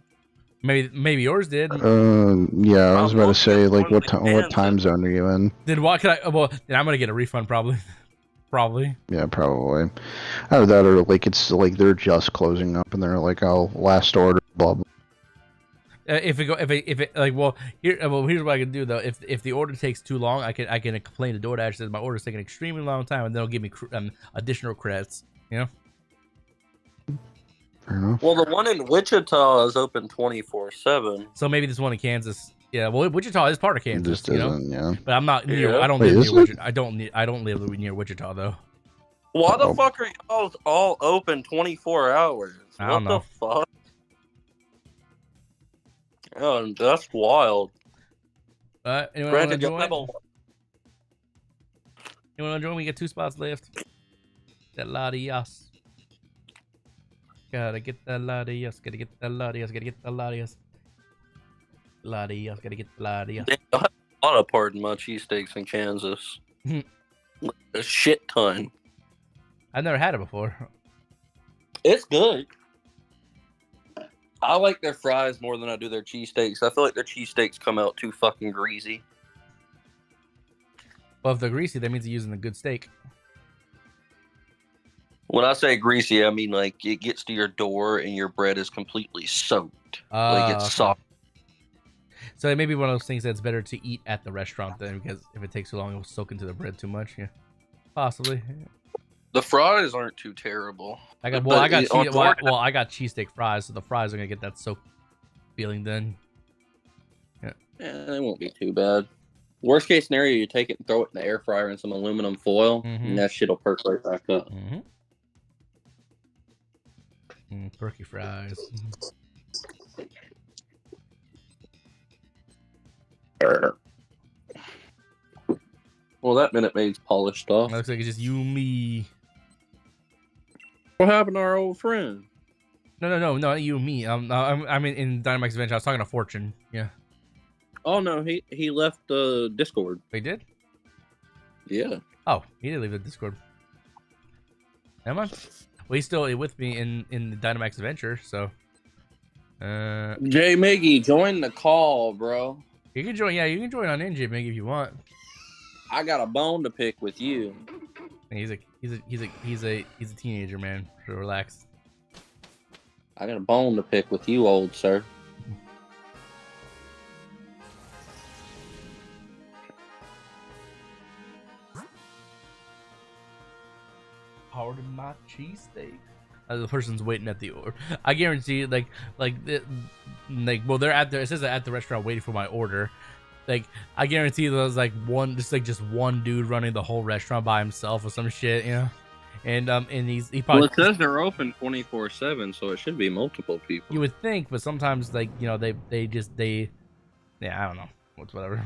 Maybe yours did. Yeah, I was about to say, like, what time zone are you in? Then what could I? Well, then I'm gonna get a refund probably. Probably. Yeah, probably. Either that or like it's like they're just closing up and they're like, oh, last order, blah blah. If it like here's what I can do though. If the order takes too long, I can complain to DoorDash that my order's taking an extremely long time, and they'll give me additional credits. You know. Fair enough. Well, the one in Wichita is open 24/7. So maybe this one in Kansas. Yeah, well, Wichita is part of Kansas. You know? Yeah. But I'm not near. Yeah. I don't Wait, live is near it? Wichita. I don't live near Wichita though. Why the fuck are y'all all open 24 hours? I don't know. What the fuck? Oh, that's wild. Anyone Granted, want to join? We get 2 spots left. That Ladias. Gotta get that Ladias. Gotta get that Ladias. Gotta get that Ladias. Ladias. Gotta get the Ladias. I have a lot of pardon my cheesesteaks in Kansas. A shit ton. I've never had it before. It's good. I like their fries more than I do their cheesesteaks. I feel like their cheesesteaks come out too fucking greasy. Well, if they're greasy, that means you're using a good steak. When I say greasy, I mean like it gets to your door and your bread is completely soaked. Like it's soft. So it may be one of those things that's better to eat at the restaurant then, because if it takes too long, it will soak into the bread too much. Yeah, possibly. The fries aren't too terrible. I got cheesesteak fries, so the fries are gonna get that soaked feeling then. Yeah, they won't be too bad. Worst case scenario, you take it and throw it in the air fryer in some aluminum foil, and that shit'll perk right back up. Perky fries. Well, that Minute Maid's polished off. It looks like it's just you and me. What happened to our old friend? No, not you and me. I mean, in Dynamite's Adventure, I was talking to Fortune. Yeah. Oh no, he left the Discord. They did? Yeah. Oh, he did leave the Discord. Never mind. Well, he's still with me in the Dynamax Adventure, so. J Miggy, join the call, bro. You can join. Yeah, you can join on NJ Miggy if you want. I got a bone to pick with you. He's a teenager, man. So relax. I got a bone to pick with you, old sir. Hard in my cheesesteak. The person's waiting at the order. I guarantee, well, they're at the. It says they're at the restaurant waiting for my order. Like, I guarantee there's like just one dude running the whole restaurant by himself or some shit, you know. And he probably. Well, it says they're open 24/7, so it should be multiple people. You would think, but sometimes I don't know. Whatever.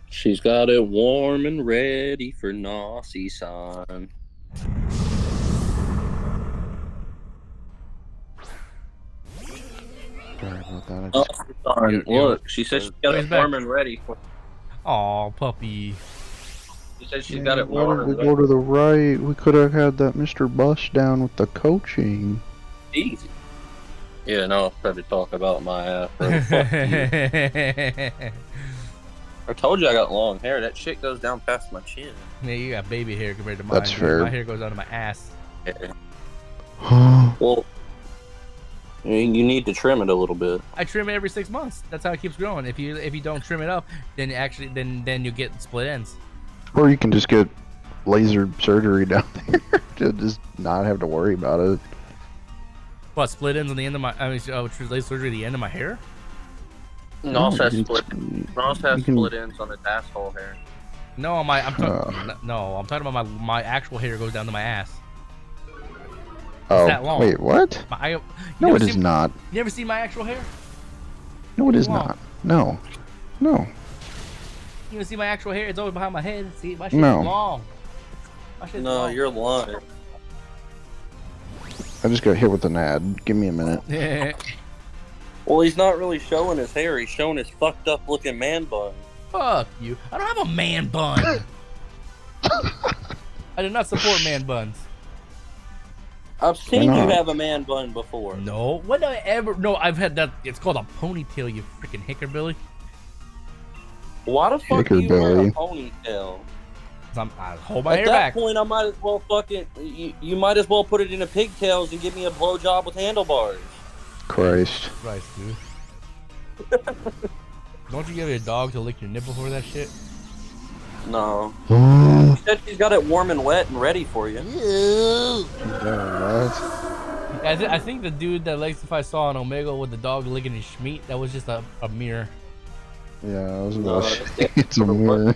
She's got it warm and ready for Nosirrag. Sorry about that. Look, she said she's got it warm and ready. Aw, puppy. She said she's got it warm. Why did we go to the right? We could have had that Mr. Bus down with the coaching. Easy. Yeah, no, I'll probably talk about my ass. Fuck you. I told you I got long hair. That shit goes down past my chin. Yeah, you got baby hair compared to mine. That's fair. My hair goes down to my ass. Well, you need to trim it a little bit. I trim it every 6 months. That's how it keeps growing. If you don't trim it up, then then you get split ends. Or you can just get laser surgery down there to just not have to worry about it. What, split ends on the end of my? Laser surgery at the end of my hair? Nos has split ends on his asshole hair. No, I'm talking about my actual hair goes down to my ass. It's that long. Wait, what? No, it is not. You ever seen my actual hair? No, it is not. No. You ever see my actual hair? It's always behind my head. See, my shit's long. No, you're lying. I just got hit with an ad. Give me a minute. Well, he's not really showing his hair. He's showing his fucked up looking man bun. Fuck you. I don't have a man bun. I do not support man buns. I've seen you have a man bun before. No. When did I ever? No, I've had that. It's called a ponytail, you freaking hickerbilly. Why the fuck do you wear a ponytail? I hold my hair back. At that point, I might as well fucking. You might as well put it in a pigtails and give me a blowjob with handlebars. Christ. Christ, dude. Don't you give a dog to lick your nipple for that shit? No. She said she's got it warm and wet and ready for you. I think the dude that Lexify saw on Omega with the dog licking his schmeat, that was just a mirror. Yeah, I was about to say it's a mirror.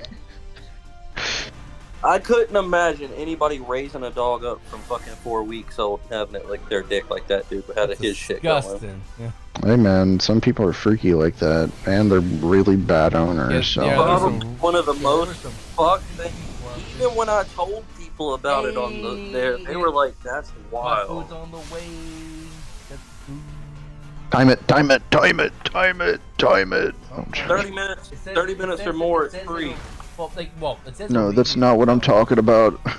I couldn't imagine anybody raising a dog up from fucking 4 weeks old and having it lick their dick like that dude had his shit going. Yeah. Hey man, some people are freaky like that, and they're really bad owners. So. One of the most fucked things. Even when I told people about it on there, they were like, "That's wild." My food's on the way. Time it! 30 minutes. 30 minutes or more. It's free. It says no, that's not what I'm talking about. No,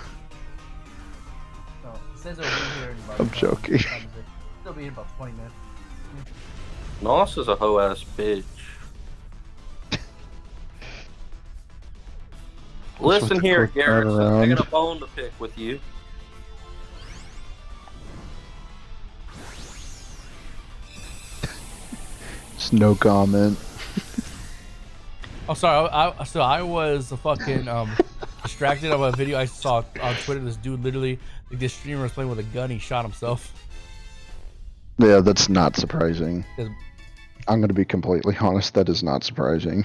it says over here in about I'm joking. It'll be in about 20 minutes. Nos is a hoe ass bitch. Listen here, Garrett. I got a bone to pick with you. Just no comment. Oh, sorry. I was fucking distracted of a video I saw on Twitter. This dude literally, like, this streamer was playing with a gun. He shot himself. Yeah, that's not surprising. I'm gonna be completely honest. That is not surprising.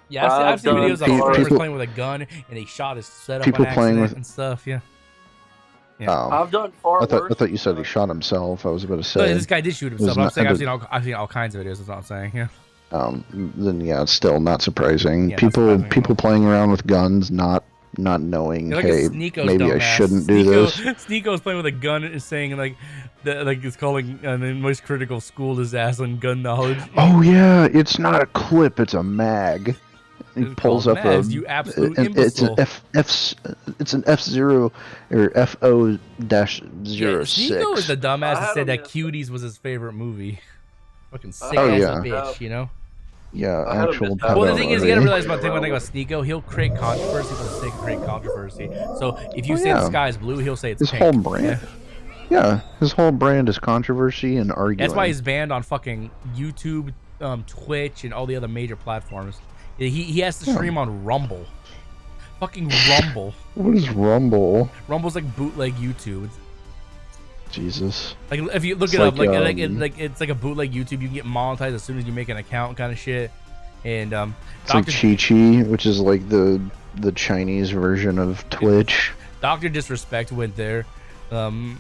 Yeah, I've seen videos of streamers playing with a gun and he shot his setup people on playing accident with and stuff. Yeah. I've done far I worse. thought you said he shot himself. I was about to say. No, this guy did shoot himself. I'm saying I've seen all kinds of videos. That's what I'm saying. Yeah. Then yeah, it's still not surprising. Yeah, people playing around with guns, not knowing. Like hey, maybe I shouldn't do this. Sneeko's playing with a gun and saying like it's calling the most critical school his ass on gun knowledge. Oh yeah, it's not a clip, it's a mag. He pulls up mags, you absolute imbecile. It's an F0 or FO-06. Sneeko is the dumbass that said that Cuties was his favorite movie. Fucking sick ass bitch, you know. Yeah, actual. Well, the thing is, you gotta realize one thing about Sneeko. He'll create controversy for the sake of creating controversy. So if you say the sky is blue, he'll say it's pink. His whole brand. Yeah, his whole brand is controversy and arguing. That's why he's banned on fucking YouTube, Twitch, and all the other major platforms. He has to stream on Rumble. Fucking Rumble. What is Rumble? Rumble's like bootleg YouTube. Jesus. Like if you look it up, it's like a bootleg YouTube. You can get monetized as soon as you make an account, kind of shit. And it's like Chi-Chi, which is like the Chinese version of Twitch. Dr. Disrespect went there. They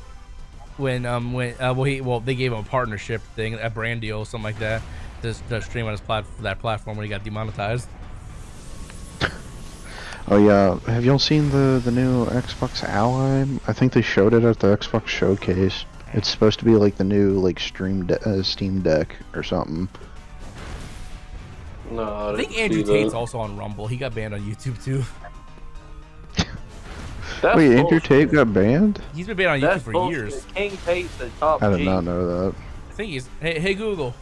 gave him a partnership thing, a brand deal, something like that, to stream on his platform when he got demonetized. Oh yeah, have y'all seen the new Xbox Ally? I think they showed it at the Xbox Showcase. It's supposed to be like the new like Steam Deck or something. No, I think Andrew Tate's also on Rumble. He got banned on YouTube too. Wait, Andrew Tate got banned? He's been banned on YouTube for years. King Tate's the top I did not know that. I think he's. Hey Google.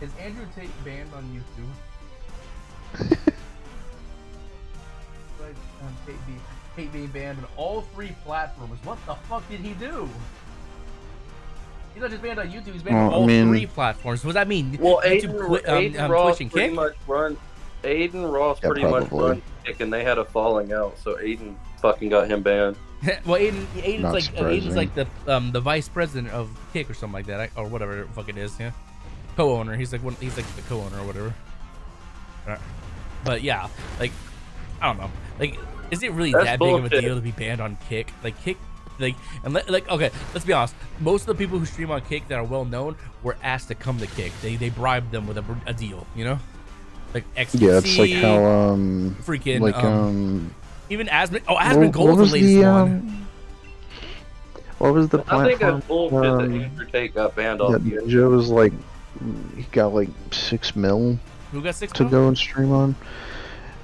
Is Andrew Tate banned on YouTube? Tate being banned on all 3 platforms. What the fuck did he do? He's not just banned on YouTube. He's banned on all 3 platforms. What does that mean? Well, Aiden Ross Twitch and Kick? Aiden Ross pretty much run Kick, and they had a falling out, so Aiden fucking got him banned. Well, Aiden's like the vice president of Kick or something like that, or whatever the fuck it is. Yeah, co-owner. He's like the co-owner or whatever. But yeah, like I don't know, like. Is it really that big of a deal to be banned on Kick? Like Kick, okay, let's be honest. Most of the people who stream on Kick that are well known were asked to come to Kick. They bribed them with a deal, you know, like XQC. Yeah, it's like how freaking like even Asmon. Oh, Asmon Gold was the latest one. What was the platform? I think it's bullshit that Andrew Tate got banned off. Ninja was like, he got like $6 million. Who got 6 to go and stream on?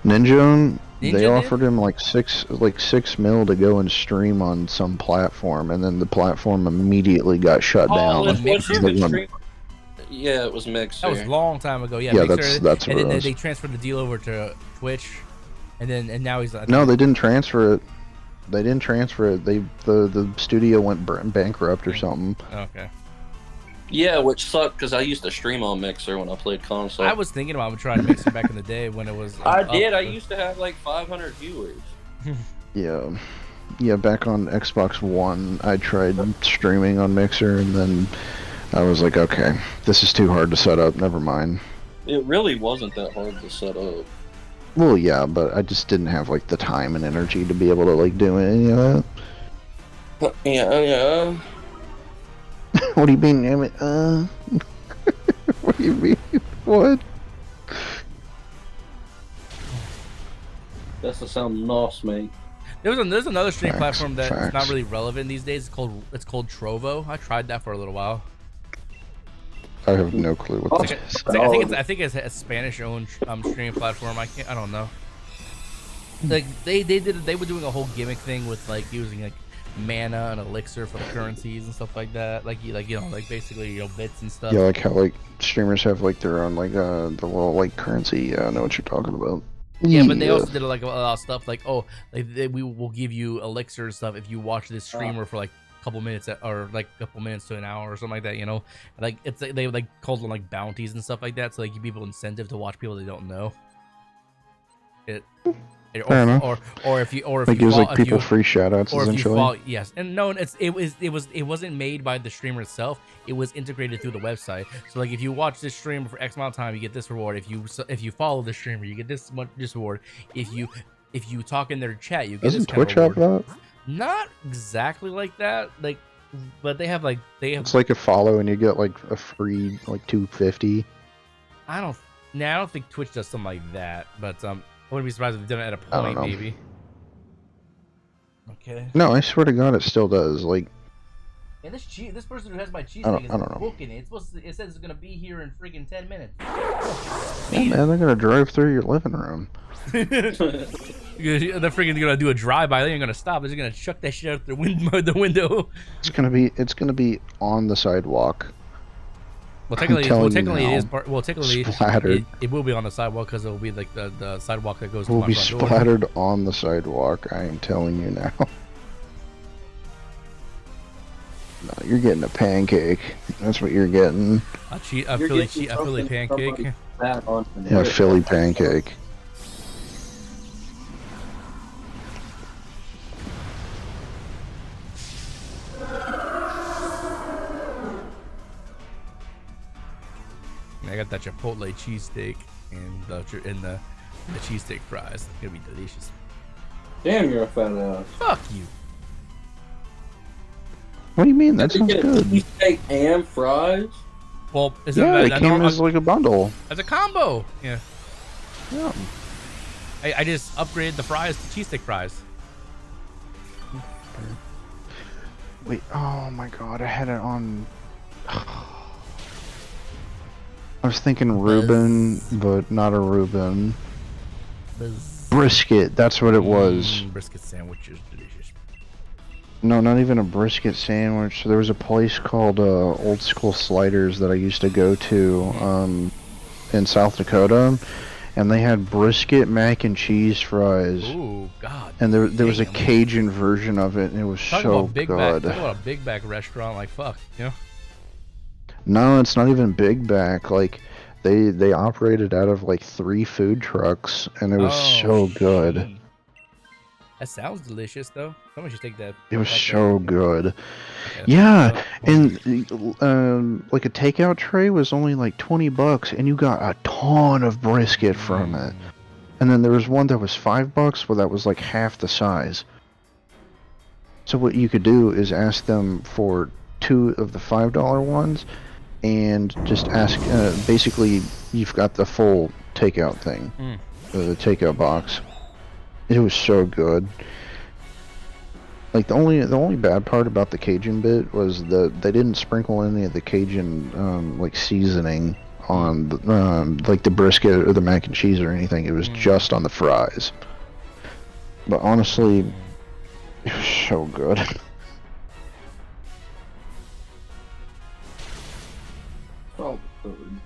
Ninja they offered him like $6 million to go and stream on some platform, and then the platform immediately got shut down. Yeah, it was Mixer. That was a long time ago. Yeah, Mixer, that's and then they transferred the deal over to Twitch, and now he's like. No, they didn't transfer it. They didn't transfer it. The studio went bankrupt or something. Okay. Yeah, which sucked because I used to stream on Mixer when I played console. I was thinking about trying to Mixer back in the day when it was. I did. I used to have like 500 viewers. Yeah, back on Xbox One, I tried streaming on Mixer, and then I was like, okay, this is too hard to set up. Never mind. It really wasn't that hard to set up. Well, yeah, but I just didn't have like the time and energy to be able to like do any of that. Yeah. What do you mean, damn it? What do you mean? What? That's the sound NOS, mate. There's another stream platform that's not really relevant these days. It's called Trovo. I tried that for a little while. I have no clue what this is. I think it's a Spanish-owned stream platform. I don't know. Like they were doing a whole gimmick thing with like using like mana and elixir for the currencies and stuff like that. Like basically bits and stuff. Yeah, like how like streamers have like their own like the little like currency. Yeah, I know what you're talking about. Yeah, but they also did like a lot of stuff like we will give you elixir and stuff if you watch this streamer for like a couple minutes or like a couple minutes to an hour or something like that. Like it's they like called them like bounties and stuff like that, so like give people incentive to watch people they don't know. Or if you gives like people free shoutouts essentially. Yes, and no, it wasn't made by the streamer itself. It was integrated through the website. So like if you watch this streamer for X amount of time, you get this reward. If you follow the streamer, you get this reward. If you talk in their chat, you get this kind of reward. Twitch have that? Not exactly like that. Like, but they have. It's like a follow and you get like a free like 250. I don't think Twitch does something like that, but I wouldn't be surprised if they've done it at a point, maybe. Okay. No, I swear to God, it still does. Like. And this person who has my cheesesteak is booking it. It says it's gonna be here in freaking 10 minutes. Yeah, man, they're gonna drive through your living room. They're freaking gonna do a drive-by. They ain't gonna stop. They're just gonna chuck that shit out the window. It's gonna be on the sidewalk. Well, technically, it is part. Well, technically, it will be on the sidewalk because it will be like the sidewalk that goes to my front door. Will be splattered on the sidewalk. I am telling you now. No, you're getting a pancake. That's what you're getting. A Philly pancake. Yeah, Philly pancake. I got that Chipotle cheesesteak and the cheesesteak fries. It's gonna be delicious. Damn, you're a fat ass. Fuck you. What do you mean? That sounds good. Cheesesteak and fries? Well, it came as like a bundle. As a combo. Yeah. Yeah. I just upgraded the fries to cheesesteak fries. Wait, oh my God, I had it on. I was thinking Reuben, but not a Reuben. Brisket, that's what it was. Brisket sandwich is delicious. No, not even a brisket sandwich. There was a place called Old School Sliders that I used to go to in South Dakota, and they had brisket mac and cheese fries. Ooh, God. And there was a Cajun version of it, and it was so good. Talk about a Big Back restaurant, like fuck, you know? No, it's not even Big Back. Like they operated out of like 3 food trucks, and it was so good. That sounds delicious, though. Someone should take that. It was so good. Yeah, and like a takeout tray was only like $20, and you got a ton of brisket from it. And then there was one that was $5, but that was like half the size. So what you could do is ask them for 2 of the $5 ones, and just ask. Basically, you've got the full takeout thing, the takeout box. It was so good. Like the only bad part about the Cajun bit was that they didn't sprinkle any of the Cajun like seasoning on like the brisket or the mac and cheese or anything. It was just on the fries. But honestly, it was so good. Oh,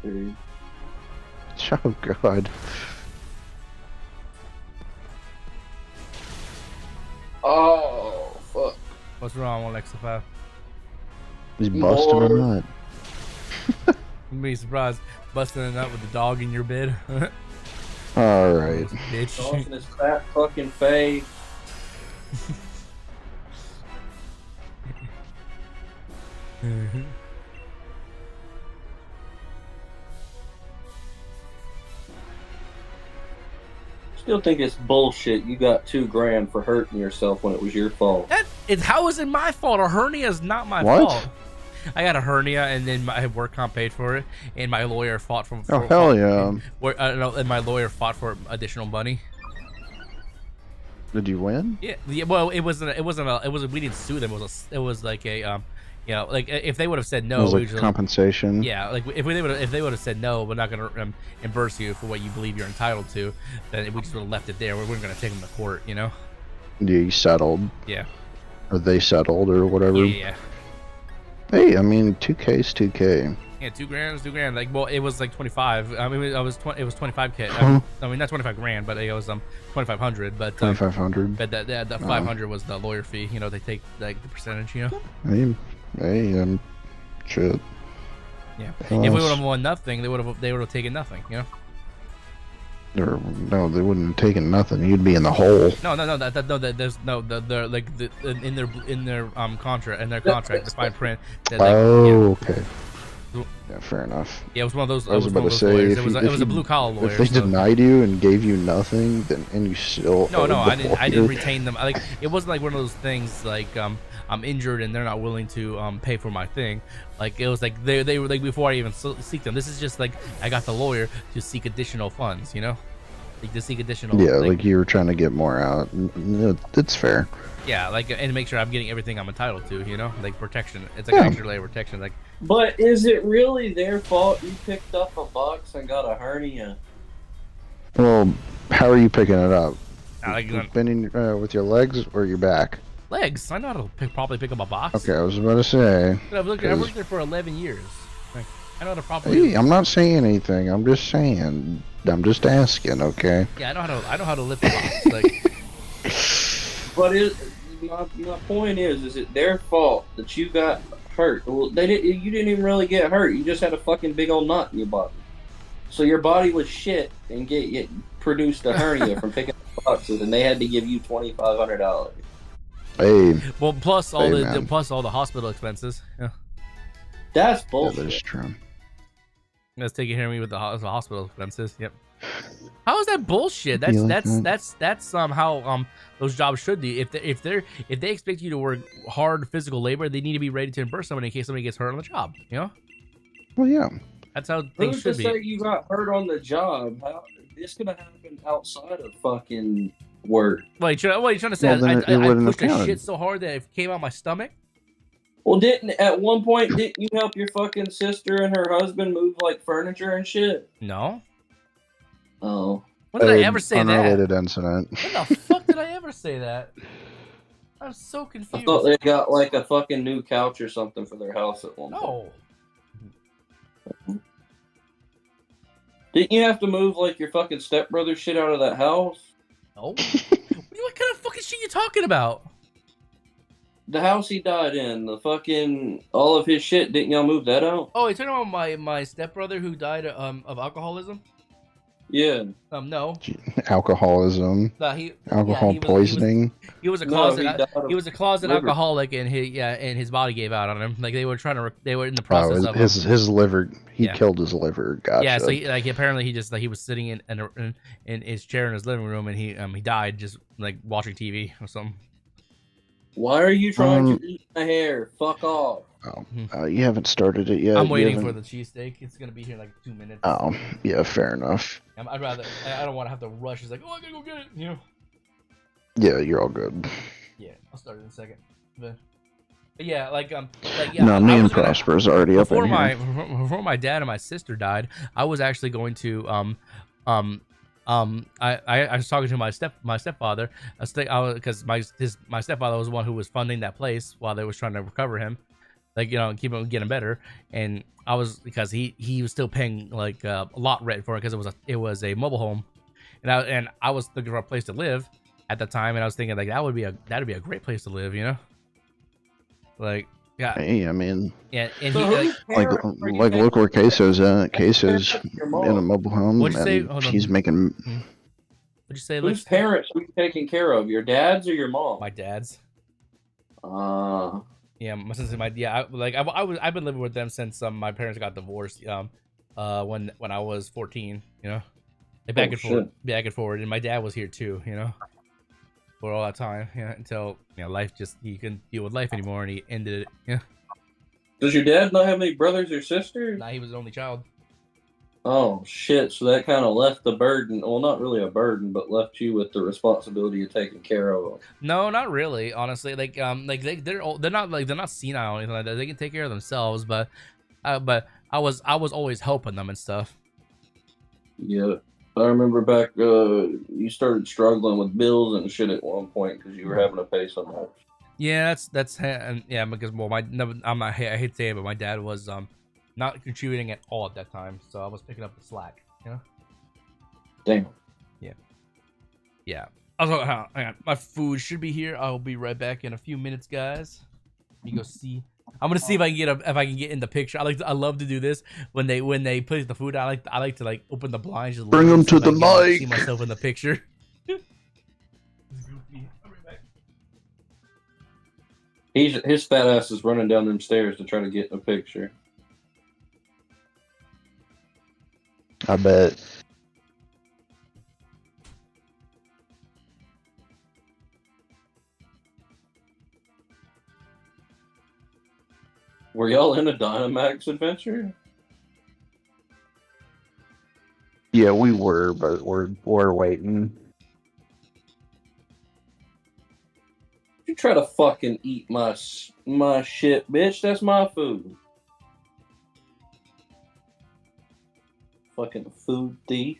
dude. So good. Oh, fuck. What's wrong with Alexa 5? He's busting a nut. You'd be surprised busting it out with the dog in your bed. All right. Bitch. Tossing his fat fucking face. Still think it's bullshit. You got $2,000 for hurting yourself when it was your fault. How is it my fault? A hernia is not my fault. I got a hernia, and then my work comp paid for it, and my lawyer fought for. Oh hell yeah! And my lawyer fought for additional money. Did you win? Yeah. Well, it wasn't. We didn't sue them. It was like a you know, like if they would have said no, it was like compensation. Yeah, like if they would have said no, we're not going to reimburse you for what you believe you're entitled to, then we just would have left it there. We weren't going to take them to court, you know. Yeah, you settled. Yeah. Or they settled, or whatever. Yeah. Hey, I mean, 2K is 2K. Yeah, $2,000. Like, well, it was like 25. I mean, it was 25K. I mean, not 25 grand, but it was 2,500. But 2,500. But that 500 was the lawyer fee. You know, they take like the percentage. You Hey, know. shit. Yeah. If we would have won nothing, they would have taken nothing. You know. No, they wouldn't have taken nothing. You'd be in the hole. No. There's no. They're like in their contract, the fine print. Okay. Yeah, fair enough. Yeah, it was one of those. I was about to say, it was a blue collar lawyer. If they denied you and gave you nothing, then and you still no, I didn't retain them. Like it wasn't like one of those things like I'm injured and they're not willing to pay for my thing. Like it was like they were like before I even seek them. This is just like I got the lawyer to seek additional funds. You know, like to seek additional. Yeah, like you were trying to get more out. It's fair. Yeah, like and make sure I'm getting everything I'm entitled to. You know, like protection. It's like an extra layer of protection. Like. But is it really their fault you picked up a box and got a hernia? Well, how are you picking it up? Like, bending with your legs or your back? Legs. I know how to probably pick up a box. Okay, I was about to say. I've worked there for 11 years. Like, I know how to properly. Hey, I'm not saying anything. I'm just saying. I'm just asking. Okay. Yeah, I know how to lift the box. Like. But my point is it their fault that you got hurt? Well, you didn't even really get hurt. You just had a fucking big old knot in your body. So your body was shit and produced a hernia from picking up boxes, and they had to give you $2,500. Hey. Well, plus all the hospital expenses. Yeah. That's bullshit. Yeah, that's true. That's taking care of me with the hospital expenses. Yep. How is that bullshit? That's how those jobs should be. If they expect you to work hard physical labor, they need to be ready to reimburse somebody in case somebody gets hurt on the job. You know? Well, yeah. That's how things should be. Who's to say you got hurt on the job? This could have happened outside of fucking work. What are you trying to say? I pushed a shit so hard that it came out my stomach. Well, at one point didn't you help your fucking sister and her husband move like furniture and shit? No. Oh. When did I ever say that? Unrelated incident. When the fuck did I ever say that? I'm so confused. I thought they got like a fucking new couch or something for their house at one point. No. Didn't you have to move like your fucking stepbrother shit out of that house? No. What kind of fucking shit you talking about? The house he died in, all of his shit. Didn't y'all move that out? Oh, you're talking about my stepbrother who died of alcoholism? Yeah. No. Alcoholism. No, poisoning. He was a closet alcoholic, and his body gave out on him. Like they were in the process of his liver. He killed his liver. Gotcha. Yeah. So apparently he was sitting in his chair in his living room, and he died just like watching TV or something. Why are you trying to eat my hair? Fuck off. Oh, you haven't started it yet. I'm waiting for the cheesesteak. It's gonna be here in like 2 minutes. Oh, yeah, fair enough. I don't want to have to rush. It's like, oh, I gotta go get it. You know. Yeah, you're all good. Yeah, I'll start in a second. But yeah, No, me and Prosper's already up in here. Before my dad and my sister died, I was actually going to I was talking to my stepfather. Because my stepfather was the one who was funding that place while they was trying to recover him, like keep him getting better. And I was because he was still paying like a lot rent for it because it was a mobile home, and I was looking for a place to live at the time, and I was thinking like that'd be a great place to live, like Yeah. Hey, I mean. Yeah, and So he like look where Queso's at. Queso's in a mobile home, What'd you say? and Hold on. he's making. What'd you say? Whose parents are you taking care of? Your dad's or your mom? My dad's. Yeah, since I've been living with them since my parents got divorced. When I was 14, you know, back and forward, and my dad was here too, you know, for all that time, until life he couldn't deal with life anymore, and he ended it. Yeah. Does your dad not have any brothers or sisters? Nah, he was the only child. Oh shit! So that kind of left the burden. Well, not really a burden, but left you with the responsibility of taking care of them. No, not really. Honestly, they're not senile or anything like that. They can take care of themselves, but I was always helping them and stuff. Yeah, I remember back. You started struggling with bills and shit at one point because you were having to pay so much. Yeah, because I hate to say it, but my dad was not contributing at all at that time, so I was picking up the slack, you know. Damn. Yeah. Also, hang on. My food should be here. I'll be right back in a few minutes, guys. Let me go see. I'm gonna see if I can get in the picture. I love to do this when they put the food. I like to open the blinds. Just bring them to the mic. See myself in the picture. His fat ass is running down them stairs to try to get in a picture. I bet. Were y'all in a Dynamax adventure? Yeah, we were, but we're waiting. You try to fucking eat my shit, bitch. That's my food. Fucking food thief.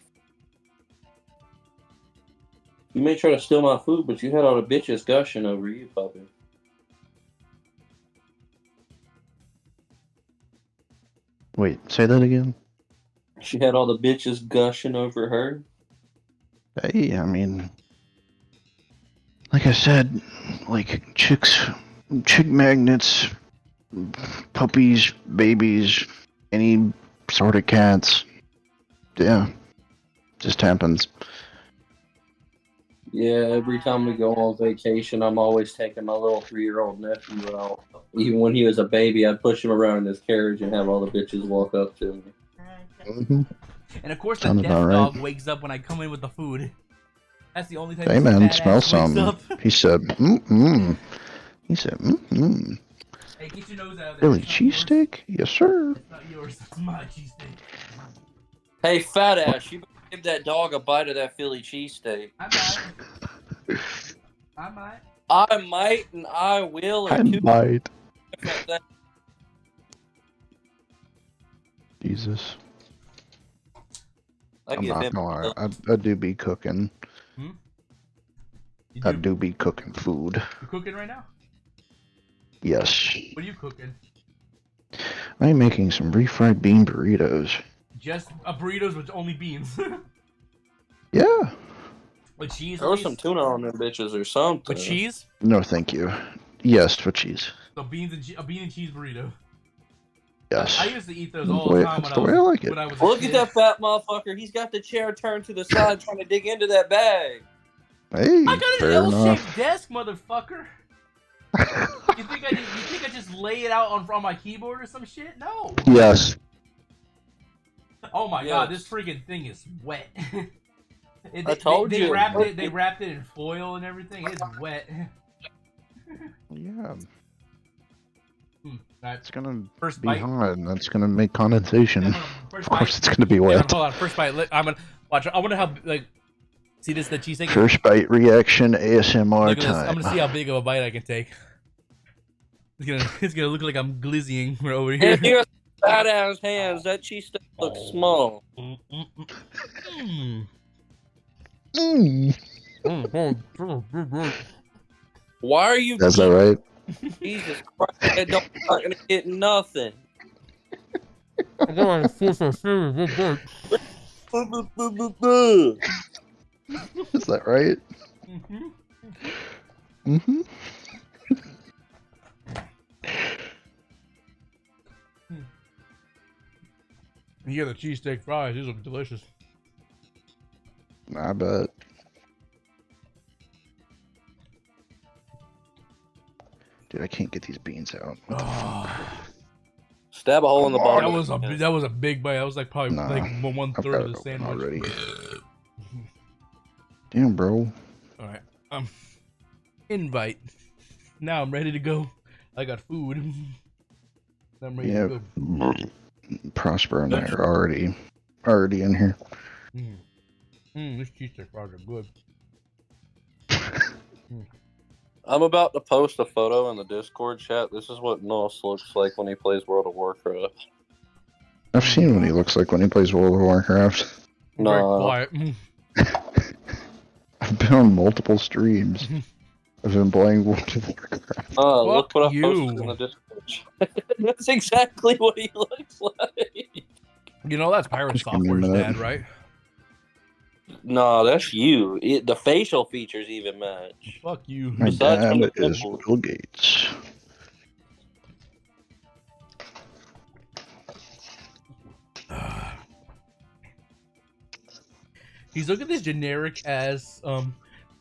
You may try to steal my food, but you had all the bitches gushing over you, puppy. Wait, say that again? She had all the bitches gushing over her. Hey, I mean, like I said, like chick magnets, puppies, babies, any sort of cats. Yeah, just happens. Yeah, every time we go on vacation, I'm always taking my little 3-year-old nephew out. Even when he was a baby, I'd push him around in his carriage and have all the bitches walk up to me. Mm-hmm. And of course, the death dog wakes up when I come in with the food. That's the only time. Hey man, smell some. He said, mm-mm. He said, mm-mm. Hey, get your nose out of there. Philly cheesesteak? Yes, sir. It's not yours. It's my cheesesteak. Hey, fat ass, you give that dog a bite of that Philly cheesesteak. I might. I might and I will. I might. Jesus. I'm not gonna lie. I do be cooking. Hmm? I do be cooking food. You cooking right now? Yes. What are you cooking? I'm making some refried bean burritos. Just burritos with only beans. Yeah. With cheese? Throw some tuna on them bitches or something. With cheese? No, thank you. Yes, with cheese. So a bean and cheese burrito. Yes. I used to eat those all the time when I like it. Look at that fat motherfucker. He's got the chair turned to the side trying to dig into that bag. Hey, I got fair an enough. L-shaped desk, motherfucker. You think I just lay it out on my keyboard or some shit? No. Yes. Oh my god, this freaking thing is wet. I told you. They wrapped it in foil and everything. It's wet. Yeah. It's gonna First be bite. hot, and that's gonna make condensation. First Of course, bite. it's gonna be Yeah, wet. hold on, first bite. I'm gonna watch. I wonder how see this the cheesesteak. First bite reaction ASMR Look at this. time. I'm gonna see how big of a bite I can take. It's gonna look like I'm glizzying over here. In your fat ass hands, that cheese steak looks small. Why are you? That's that right? Jesus Christ! That dog's not gonna get nothing. I'm gonna feel so serious. Is that right? You get the cheesesteak fries. These look delicious. I bet. Dude, I can't get these beans out. Stab a hole in the bottom. That was a big bite. That was like probably like 1/3 of the sandwich. Already. Damn, bro. All right. Invite. Now I'm ready to go. I got food. I'm ready to go. Prosper and I are already in here. This cheesesteak fries are good. I'm about to post a photo in the Discord chat. This is what Nos looks like when he plays World of Warcraft. I've seen what he looks like when he plays World of Warcraft. No. I've been on multiple streams. I've been playing World of Warcraft. Look what I posted in the Discord chat. That's exactly what he looks like. You know, that's Pirate Software's dad, right? No, that's you. The facial features even match. Fuck you. My dad is Bill Gates. He's looking at this generic ass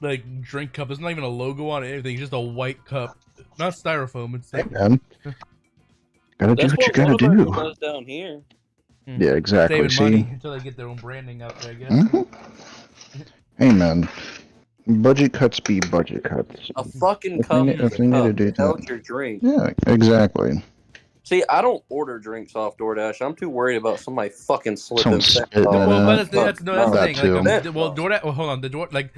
like drink cup. There's not even a logo on it, anything. It's just a white cup. Not styrofoam. It's hey, man. Gotta do what you gotta do. Does down here. Yeah, exactly. Saving See? money until they get their own branding out there, I guess. Hey, man. Budget cuts be budget cuts. A fucking cup is a cup. Held your drink. Yeah, exactly. See, I don't order drinks off DoorDash. I'm too worried about somebody fucking slipping. That's the thing. Like, well, DoorDash. Well, hold on. The door, like,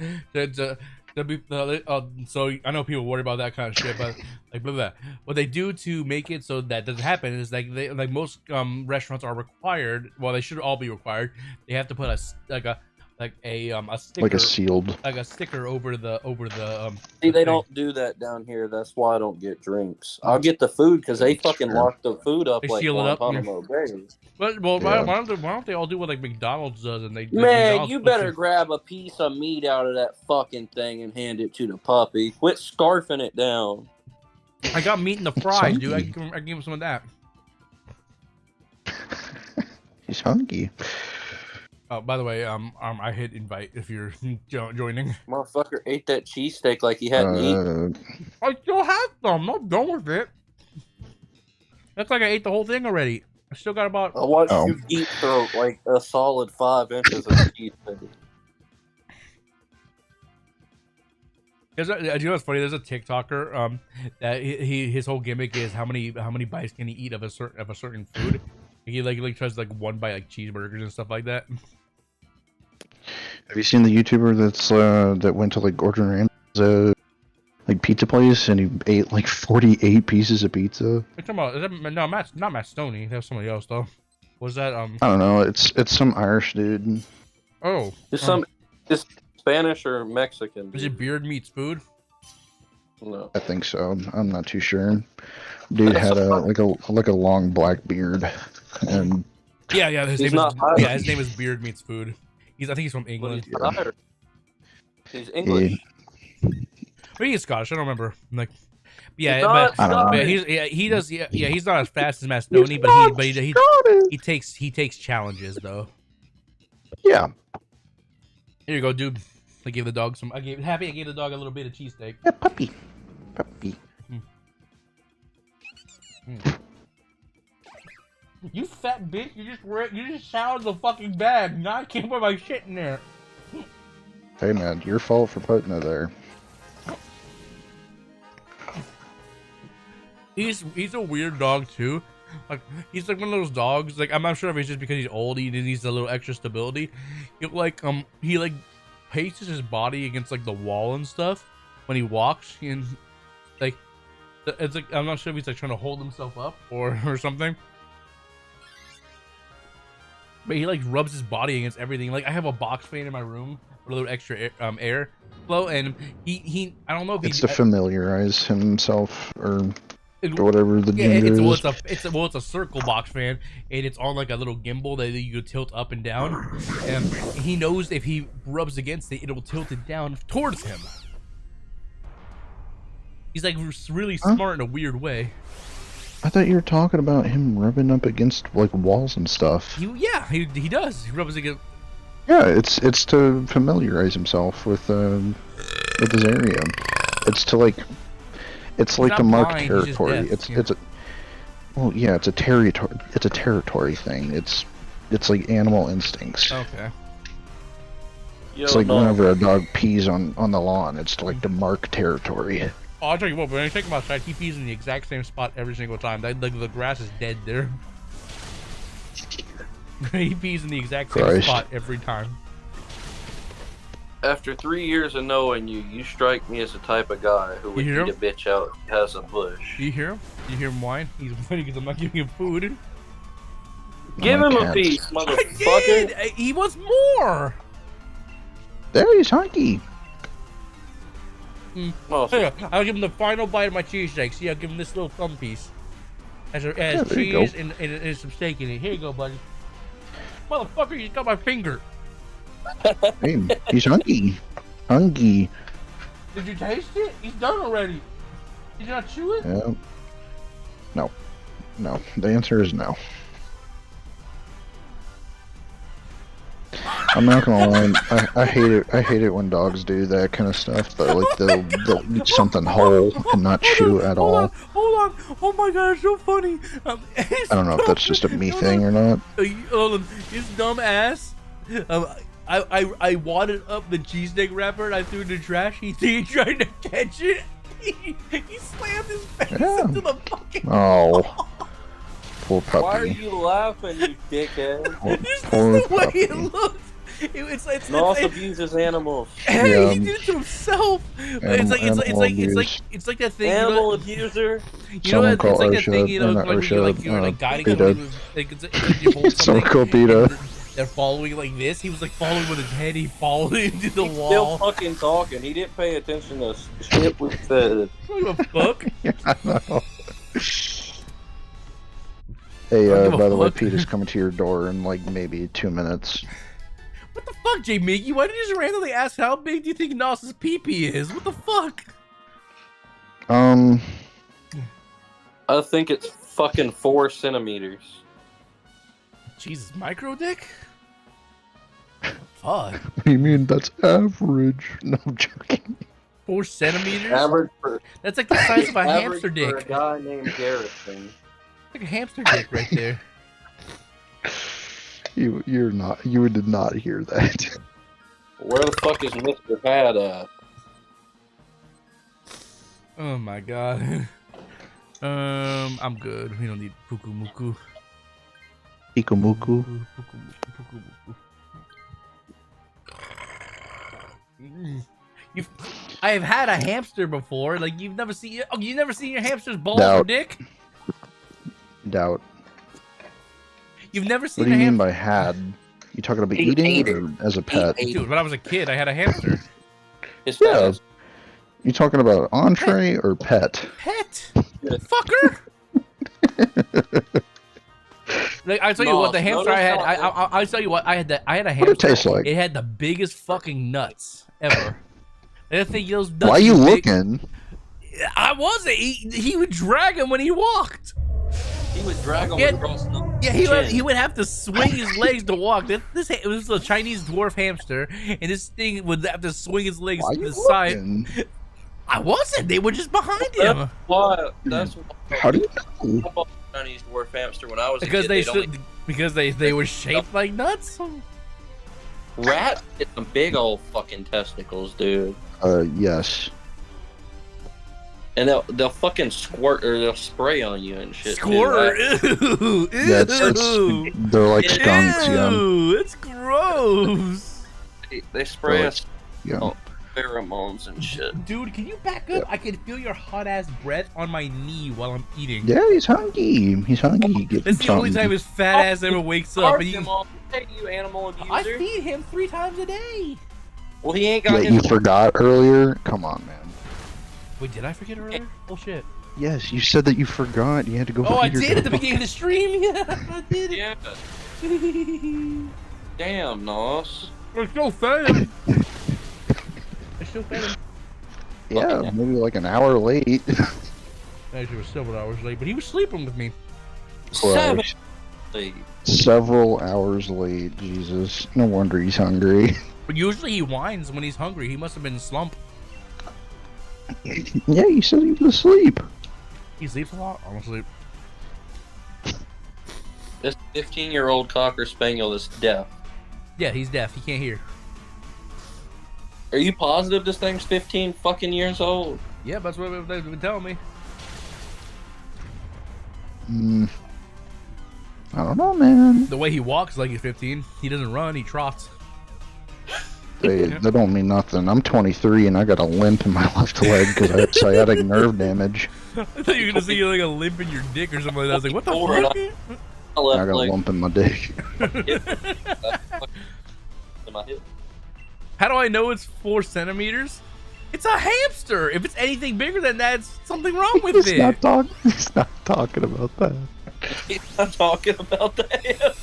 so I know people worry about that kind of shit, but like, blah, blah, blah. What they do to make it so that doesn't happen is like most restaurants are required. Well, they should all be required. They have to put a sticker, like a sealed, like a sticker over the See, they don't do that down here. That's why I don't get drinks. I'll get the food because they fucking lock the food up. They like seal it up. Guantanamo Bay. But why don't they all do what like McDonald's does? And You better grab a piece of meat out of that fucking thing and hand it to the puppy. Quit scarfing it down. I got meat in the fries, dude. I can give him some of that. He's hungry. Oh, by the way, I hit invite if you're joining. Motherfucker ate that cheesesteak like he hadn't eaten. I still have some. I'm not done with it. Looks like I ate the whole thing already. I still got about. I watched you eat throw like a solid 5 inches of cheesesteak. You know what's funny? There's a TikToker that his whole gimmick is how many bites can he eat of a certain food. He like tries like 1 bite like cheeseburgers and stuff like that. Have you seen the YouTuber that's that went to like Gordon Ramsay's like pizza place and he ate like 48 pieces of pizza? What are you talking about? Is that, no, not Matt Stoney. That was somebody else though. Was that I don't know. It's some Irish dude. Oh, is Spanish or Mexican? Is it Beard Meats Food? No, I think so. I'm not too sure. Dude had like a long black beard, and yeah. His name is Beard Meats Food. I think he's from England. He's English. Maybe he's Scottish. I don't remember. Like, he does. He's not as fast as Matt Stoney, but he takes challenges though. Yeah. Here you go, dude. I gave the dog some. I gave the dog a little bit of cheesesteak. Yeah, puppy. You fat bitch! You just showered the fucking bag. Now I can't put my shit in there. Hey man, your fault for putting it there. He's a weird dog too. Like he's like one of those dogs. Like I'm not sure if it's just because he's old. He needs a little extra stability. He paces his body against like the wall and stuff when he walks, and like it's like I'm not sure if he's like trying to hold himself up or something. But he like rubs his body against everything. Like I have a box fan in my room with a little extra air flow, and he I don't know if it's to familiarize himself or whatever the is. It's a circle box fan, and it's on like a little gimbal that you could tilt up and down. And he knows if he rubs against it, it'll tilt it down towards him. He's like really smart in a weird way. I thought you were talking about him rubbing up against like walls and stuff. He does. He rubs against. Yeah, it's to familiarize himself with his area. It's to like, it's like to mark territory. It's a, well, yeah, it's a territory. It's a territory thing. It's like animal instincts. Okay. It's like whenever a dog pees on the lawn, it's like to mark territory. Oh, I'll tell you what, when I take him outside, he pees in the exact same spot every single time. The grass is dead there. He pees in the exact same spot every time. After 3 years of knowing you, you strike me as the type of guy who would eat a bitch out if he has a bush. You hear him? You hear him whine? He's whining because I'm not giving him food. Give him a piece, motherfucker. He wants more. There he's hunky. Here, I'll give him the final bite of my cheesesteak. See, I'll give him this little thumb piece. Has cheese and some steak in it. Here you go, buddy. Motherfucker, you got my finger. Hey, he's hunky. Hunky. Did you taste it? He's done already. Did you not chew it? Yeah. No. No. The answer is no. I'm not gonna lie, I hate it. I hate it when dogs do that kind of stuff. But like they'll eat something whole and not chew at all. Hold on! Oh my god, it's so funny. I don't know if that's just a me thing or not. Hold on, his dumb ass. I wadded up the cheesesteak wrapper and I threw it in the trash. He tried to catch it. He slammed his face into the fucking. Oh. Poor puppy. Why are you laughing, you dickhead? This is the way it looks. It's Noss abuses animals. Hey, he did it to himself. It's like that thing. Animal abuser. You know, it's like that thing. You know, when you're like guiding them. Someone called Peter. They're following like this. He was like following with his head. He followed into the wall. Still fucking talking. He didn't pay attention to shit we said. What the fuck? I know. Hey, by the way, Peter's coming to your door in like maybe 2 minutes. What the fuck, J. Mickey? Why did you just randomly ask how big do you think Noss's pee-pee is? What the fuck? I think it's fucking 4 centimeters. Jesus, micro dick? Fuck. You mean that's average? No, I'm joking. 4 centimeters? Average for, that's like the size of a hamster dick. For a guy named Garrison. Like a hamster dick right there. You did not hear that. Where the fuck is Mr. Pat at? Oh my god. I'm good. We don't need puku muku. Ikumuku. I have had a hamster before. Like you've never seen your hamster's balls or dick? Doubt. You've never seen. What do you mean by had? You talking about eating or as a pet? Dude, when I was a kid, I had a hamster. Yeah. You talking about entree or pet? Pet, fucker. Like, I tell you what, the hamster I had. I'll tell you what, I had a hamster. What did it taste like? It had the biggest fucking nuts ever. I think those nuts. Why are you looking? I wasn't. He would drag him when he walked. He would drag him across the he would have to swing his legs to walk. It was a Chinese dwarf hamster, and this thing would have to swing his legs to the side. I wasn't. They were just behind him. That's how do you know? Chinese dwarf hamster when I was because a kid. Because they were shaped like nuts. Rats get some big old fucking testicles, dude. Yes. And they'll fucking squirt or they'll spray on you and shit. Squirt? Ew. Yeah, they're like skunks, yeah. It's gross. They spray us yeah. pheromones and shit. Dude, can you back up? Yeah. I can feel your hot ass breath on my knee while I'm eating. Yeah, he's hungry. He's hungry. That's the only time his fat ass ever wakes up. And you animal abuser. I feed him 3 times a day. Well, he ain't got. Yeah, you forgot earlier. Come on, man. Wait, did I forget earlier? Oh shit. Yes, you said that you forgot. You had to go. Oh, I did at the beginning of the stream. Yeah, I did. Yeah. Damn, Noss. I still fed him. Yeah, maybe like an hour late. Actually, it was several hours late, but he was sleeping with me. Right. Several hours late. Jesus, no wonder he's hungry. But usually he whines when he's hungry. He must have been in a slump. Yeah, you said he was asleep. He sleeps a lot. I'm asleep. This 15-year-old Cocker Spaniel is deaf. Yeah, he's deaf. He can't hear. Are you positive this thing's 15 fucking years old? Yeah, that's what they've been telling me. I don't know, man. The way he walks like he's 15. He doesn't run. He trots. That don't mean nothing. I'm 23 and I got a limp in my left leg because I had sciatic nerve damage. I thought you were gonna see like a limp in your dick or something like that. I was like, what the fuck? I got a lump in my dick. How do I know it's 4 centimeters? It's a hamster. If it's anything bigger than that, it's something wrong with it. He's not talking about that. He's not talking about the hamster.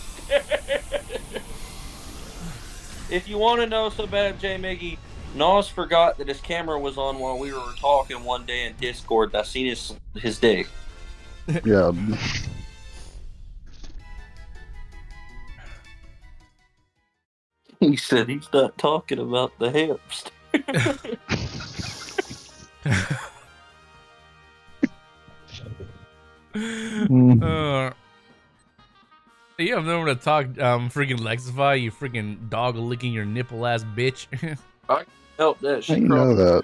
If you want to know so bad, J. Miggy, Nos forgot that his camera was on while we were talking one day in Discord. I seen his dick. Yeah. He said he's not talking about the hamster. You have no one to talk, freaking Lexify, you freaking dog licking your nipple ass bitch. I help that. How you know that?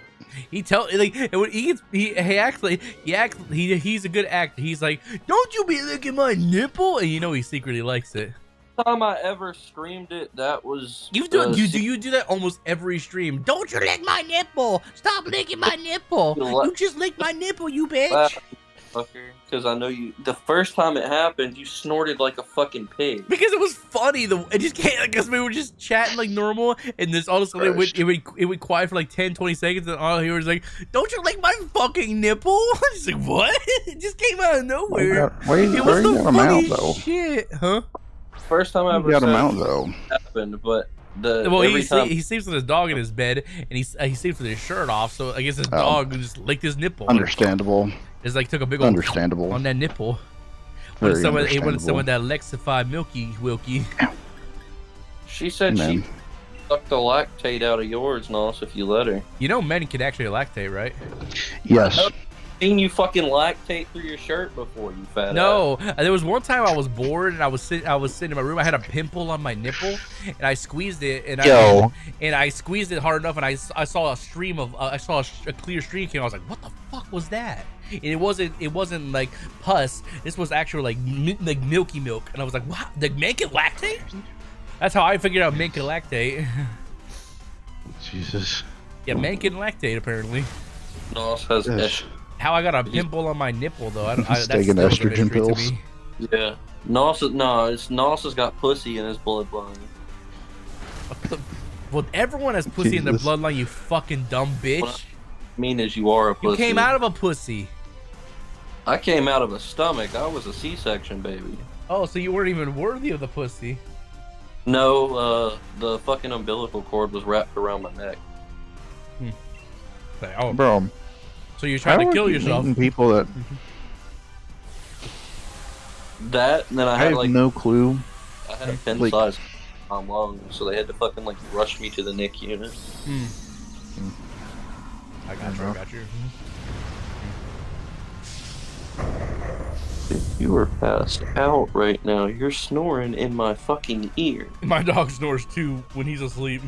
He he's a good actor. He's like, don't you be licking my nipple, and you know he secretly likes it. Time I ever screamed it, that was you do that almost every stream. Don't you lick my nipple! Stop licking my nipple! You just licked my nipple, you bitch! Because I know you. The first time it happened, you snorted like a fucking pig. Because it was funny. It just can't. I guess we were just chatting like normal, and this all of a sudden it would quiet for like 10-20 seconds, and all I hear was like, "Don't you lick my fucking nipple?" Just like, what? It just came out of nowhere. Where you got him out though? Shit, huh? First time I ever got him out though. Happened, but he sleeps with his dog in his bed, and he sleeps with his shirt off. So I guess his dog just licked his nipple. Understandable. It's like took a big old understandable on that nipple. When some of that Lexify Milky Wilkie. She said she sucked the lactate out of yours, Nos, if you let her. You know men can actually lactate, right? Yes. I've seen you fucking lactate through your shirt before, you fat No, there was one time I was bored and I was sitting in my room. I had a pimple on my nipple and I squeezed it and I squeezed it hard enough and I saw a stream of a clear stream came. I was like, what the fuck was that? And it wasn't like pus. This was actual like milky milk, and I was like, wow, the men can lactate? That's how I figured out men can lactate. Jesus. Yeah, men can lactate apparently. Nos has How I got a pimple on my nipple though? He's taking estrogen pills. Yeah, Nos has got pussy in his bloodline. Well, everyone has pussy in their bloodline. You fucking dumb bitch. What I mean is, you are a pussy. You came out of a pussy. I came out of a stomach. I was a C-section baby. Oh, so you weren't even worthy of the pussy. No, the fucking umbilical cord was wrapped around my neck. Oh, bro. So you're trying to kill yourself? People that. And then I had have no clue. I had a pen size lung, so they had to fucking like rush me to the NIC unit. I got you. If you are passed out right now, you're snoring in my fucking ear. My dog snores too when he's asleep.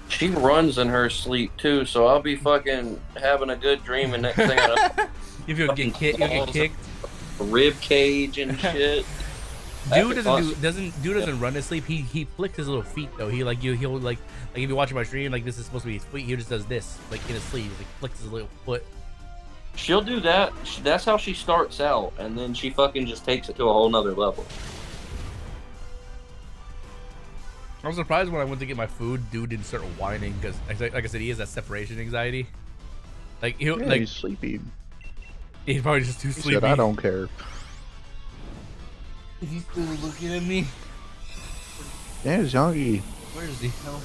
She runs in her sleep too, so I'll be fucking having a good dream, and next thing I know, if you'll get kicked, rib cage and shit. Dude doesn't run to sleep. He flicks his little feet though. He'll like if you're watching my stream, like this is supposed to be his feet. He just does this like in his sleeve. He flicks his little foot. She'll do that. That's how she starts out, and then she fucking just takes it to a whole nother level. I was surprised when I went to get my food, dude didn't start whining because, like I said, he has that separation anxiety. Like he's sleepy. He's probably just too sleepy. Said, I don't care. Is he still looking at me? There's Yogi. Where is he? No,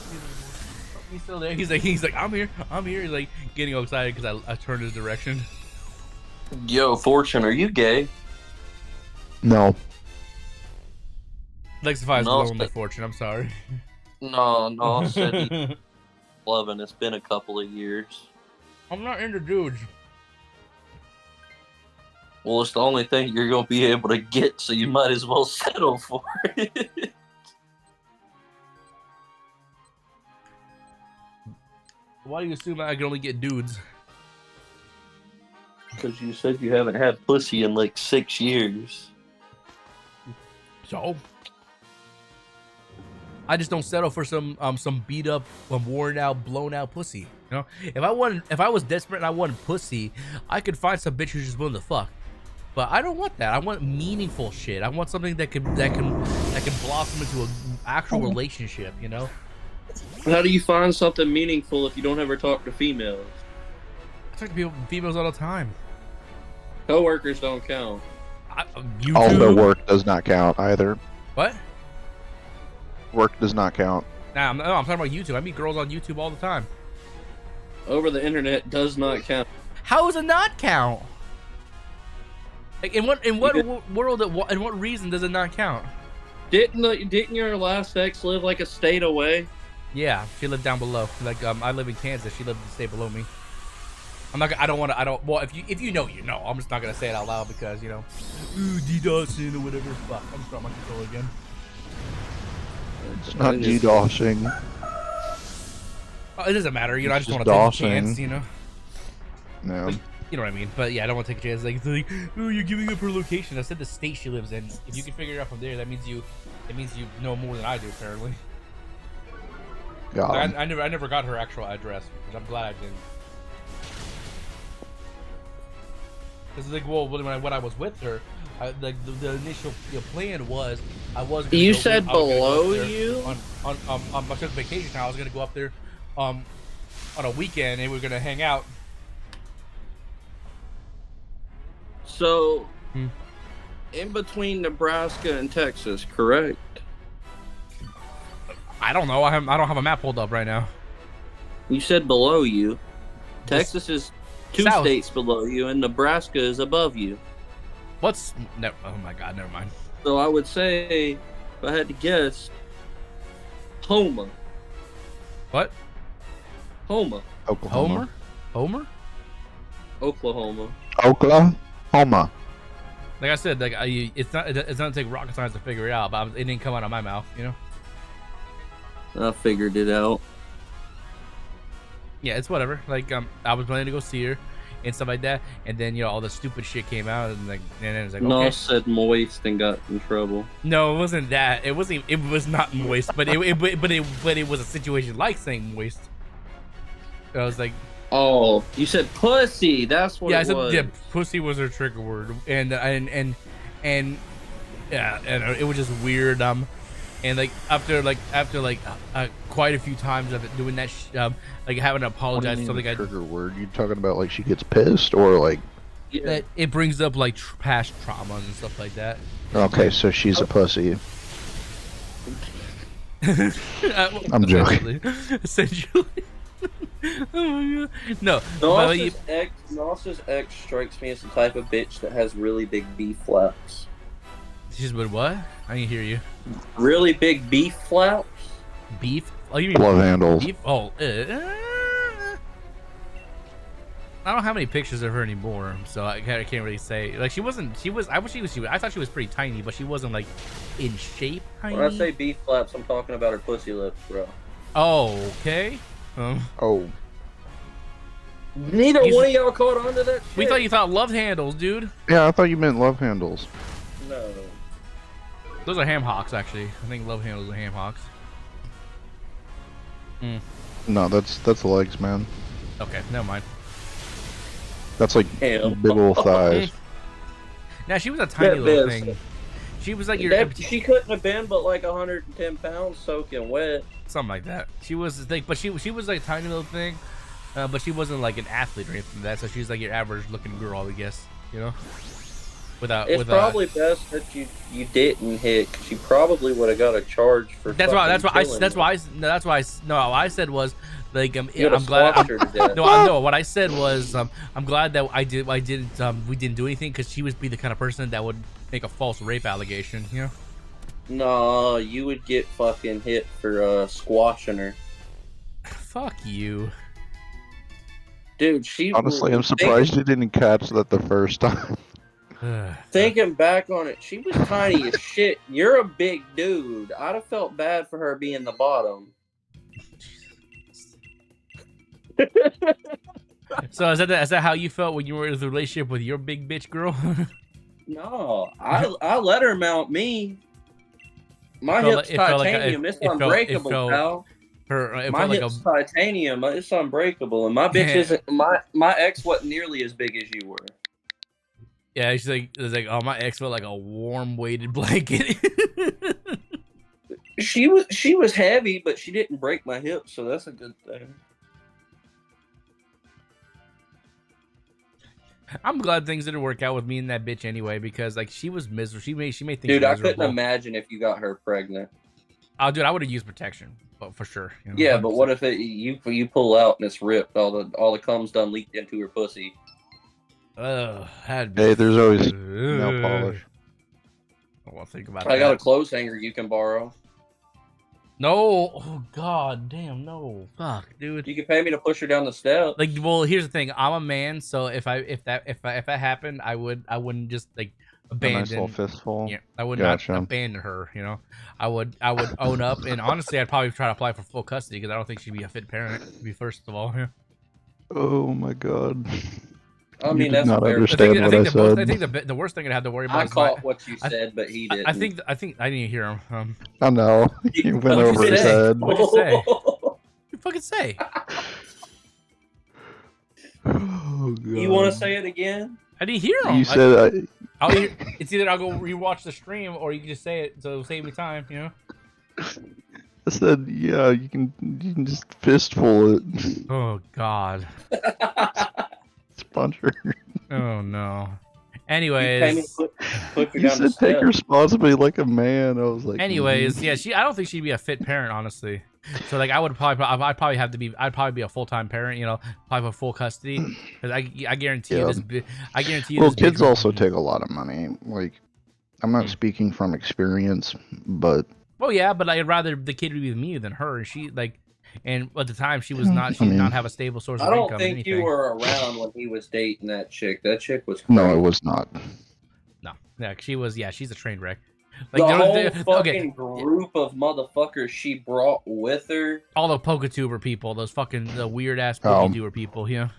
he's still there. He's like, I'm here. He's like getting all excited because I turned his direction. Yo, Fortune, are you gay? No. Lexify is No, blowing my fortune. I'm sorry. No, I said he's loving. It's been a couple of years. I'm not into dudes. Well, it's the only thing you're going to be able to get, so you might as well settle for it. Why do you assume I can only get dudes? Because you said you haven't had pussy in like 6 years. So? I just don't settle for some beat up, worn out, blown out pussy. You know, if I was desperate and I wanted pussy, I could find some bitch who's just willing to fuck. But I don't want that. I want meaningful shit. I want something that can blossom into an actual relationship. You know. How do you find something meaningful if you don't ever talk to females? I talk to females all the time. Coworkers don't count. Also, work does not count either. What? Work does not count. Nah, I'm talking about YouTube. I meet girls on YouTube all the time. Over the internet does not count. How does it not count? Like in what world, in what reason does it not count? Didn't your last ex live like a state away? Yeah, she lived down below. Like I live in Kansas. She lived a state below me. I don't. Well, if you know, you know. I'm just not gonna say it out loud because, you know, DDoSing or whatever. Fuck, I'm just dropping my controller again. It's not DDoSing. It doesn't matter. You know, I just want to take a chance. You know. No. But, you know what I mean? But yeah, I don't want to take a chance. Like, oh, you're giving up her location. I said the state she lives in. If you can figure it out from there, that means you know more than I do. Apparently. I never got her actual address, which I'm glad I didn't. Because like, well, when I was with her, the initial plan was I was. You said below you. I took vacation. I was gonna go up there, on a weekend, and we were gonna hang out. So, in between Nebraska and Texas, correct? I don't know. I don't have a map pulled up right now. You said below you. Texas is two South. states below you, and Nebraska is above you. What's no? Oh my God, never mind. So I would say, if I had to guess, Homer. What? Homer. Oklahoma. Homer? Oklahoma. Oklahoma. Like I said, like it's not gonna take rocket science to figure it out, but it didn't come out of my mouth, you know. I figured it out. Yeah, it's whatever. Like I was planning to go see her and stuff like that, and then, you know, all the stupid shit came out, and then it was like, No, okay. said moist and got in trouble. No, it wasn't that. It wasn't. It was not moist, but it was a situation like saying moist. I was like, oh, you said pussy. That's what. Yeah, it I said was. yeah. Pussy was her trigger word, and yeah, and it was just weird. And like after quite a few times of it doing that, like having to apologize for something. Trigger word? You talking about like she gets pissed or like? Yeah. That it brings up like past traumas and stuff like that. Okay, so she's a pussy. I'm joking. Essentially. Oh my God. No. Nos's ex strikes me as the type of bitch that has really big beef flaps. She's with what? I didn't hear you. Really big beef flaps? Beef? Oh, you mean Love handles. beef? Oh, I don't have any pictures of her anymore, so I can't really say. Like I thought she was pretty tiny, but she wasn't like in shape tiny. When I say beef flaps, I'm talking about her pussy lips, bro. Oh, okay. Oh. Neither one of y'all caught on to that shit. We thought you thought love handles, dude. Yeah, I thought you meant love handles. No. Those are ham hocks, actually. I think love handles are ham hocks. No, that's legs, man. Okay, never mind. That's like big old thighs. Now she was a tiny little thing. She was like your. She couldn't have been but like 110 pounds soaking wet. Something like that. She was like, but she was like a tiny little thing, but she wasn't like an athlete or anything like that. So she's like your average looking girl, I guess. You know. It's probably best that you didn't hit, because you probably would have got a charge for. That's why I said was Like I'm glad. No, what I said was I'm glad that we didn't do anything because she would be the kind of person that would make a false rape allegation. You know? No, you would get fucking hit for squashing her. Fuck you, dude. She honestly, I'm surprised you didn't catch that the first time. Thinking back on it, she was tiny as shit. You're a big dude. I'd have felt bad for her being the bottom. So is that how you felt when you were in the relationship with your big bitch girl? No, I let her mount me. My hips titanium. It's unbreakable, pal. My hips titanium. It's unbreakable, and my bitch isn't. My ex wasn't nearly as big as you were. Yeah, she's like, it was like, oh, my ex felt like a warm weighted blanket. She was heavy, but she didn't break my hips, so that's a good thing. I'm glad things didn't work out with me and that bitch anyway, because like she was miserable. She made things Dude, miserable. I couldn't imagine if you got her pregnant. Oh, dude, I would have used protection, but for sure. You know, yeah, but what if you pull out and it's ripped? All the cum's done leaked into her pussy. Hey, there's always nail polish. I won't think about I got a clothes hanger you can borrow. No, oh god damn, no, fuck, dude. You can pay me to push her down the steps. Like, well, here's the thing. I'm a man, so if that happened, I wouldn't just like abandon. A nice little fistful. Yeah, I would not abandon her. You know, I would own up, and honestly, I'd probably try to apply for full custody because I don't think she'd be a fit parent. To be first of all. Yeah. Oh my god. I mean, that's not understand what I said. I think the worst thing I'd have to worry about. I caught what you said, but he didn't. I think I didn't hear him. I know. He went over his head. What'd you say? What you fucking say? Oh, God. You want to say it again? I didn't hear him. You said it's either I'll go rewatch the stream or you can just say it, so it'll save me time. You know. I said, yeah, you can just fistful it. Oh God. Punch her. Oh no. Anyways, you said take responsibility like a man. I was like. Anyways, yeah, I don't think she'd be a fit parent, honestly. So like, I'd probably be a full-time parent. You know, probably have full custody. Because I guarantee you this. I guarantee you. Well, kids also take a lot of money. Like, I'm not speaking from experience, but. Well, yeah, but I'd rather the kid be with me than her. And she like. And at the time, she was not. She did not have a stable source of income. I don't think you were around when he was dating that chick. That chick was crazy. No, it was not. No, yeah, she was. Yeah, she's a train wreck. Like the whole fucking group of motherfuckers she brought with her. All the PokeTuber people, those fucking the weird ass PokeTuber people. Yeah.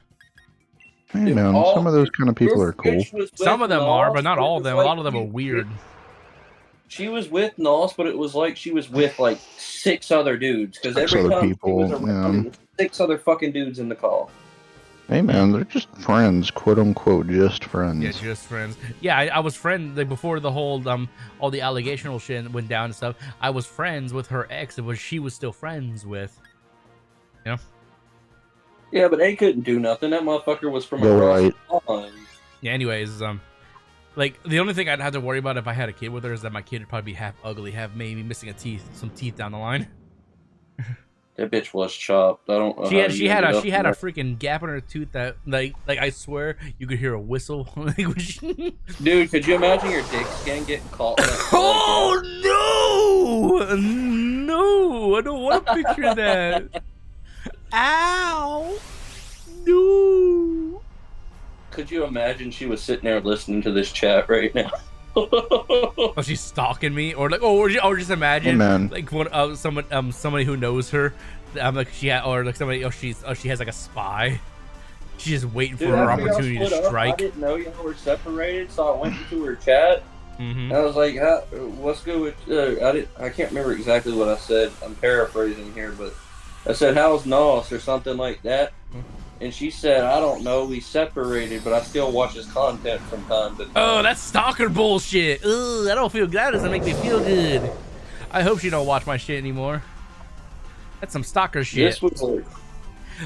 Hey man, some of those kind of people are cool. Some of them are, but not all of them. A lot of them are weird. She was with Nos, but it was like she was with like 6 other dudes because every time she was around, there was 6 other fucking dudes in the call. Hey man, they're just friends, quote unquote, just friends. Yeah, just friends. Yeah, I was friend like before the whole all the allegational shit went down and stuff. I was friends with her ex, it was she was still friends with. You know? Yeah, but they couldn't do nothing. That motherfucker was from across the line. Yeah. Anyways, like the only thing I'd have to worry about if I had a kid with her is that my kid would probably be half ugly, have maybe missing some teeth down the line. That bitch was chopped. I don't know. She had a freaking gap in her tooth that like I swear you could hear a whistle. Dude, could you imagine your dick skin getting caught? Oh no! I don't want to picture that. Ow! No! Could you imagine she was sitting there listening to this chat right now? Oh, she's stalking me, or like, or just imagine, like, somebody who knows her, like she has like a spy. She's just waiting for her opportunity to strike. I didn't know y'all were separated, so I went into her chat. And I was like, "What's good with?" I can't remember exactly what I said. I'm paraphrasing here, but I said, "How's Nos?" or something like that. And she said, I don't know, we separated, but I still watch his content from time to time. Oh, that's stalker bullshit. Ugh, I don't feel good. That doesn't make me feel good. I hope she don't watch my shit anymore. That's some stalker shit. This was like,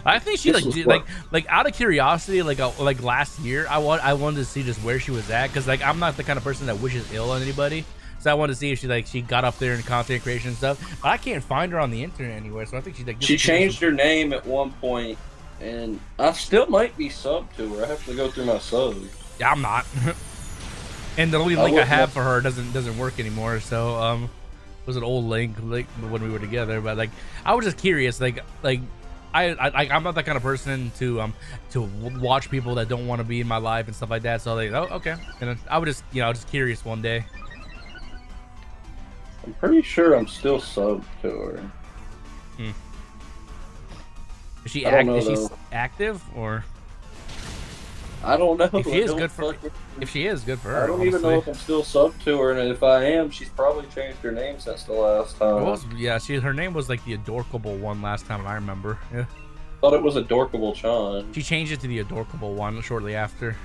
I think she like out of curiosity, like last year, I wanted to see just where she was at, because like I'm not the kind of person that wishes ill on anybody. So I wanted to see if she got up there in content creation and stuff. But I can't find her on the internet anywhere. So I think she changed her name at one point, and I still might be subbed to her. I have to go through my subs. Yeah, I'm not. And the only link I have for her doesn't work anymore. So it was an old link when we were together. But like, I was just curious. Like I'm not that kind of person to watch people that don't want to be in my life and stuff like that. So like, oh, okay. And then I was just curious one day. I'm pretty sure I'm still subbed to her. Is she active or? I don't know. If she is good for her. I don't even know if I'm still subbed to her, and if I am, she's probably changed her name since the last time. Her name was like the Adorkable one last time I remember. Yeah. Thought it was Adorkable Chan. She changed it to the Adorkable one shortly after.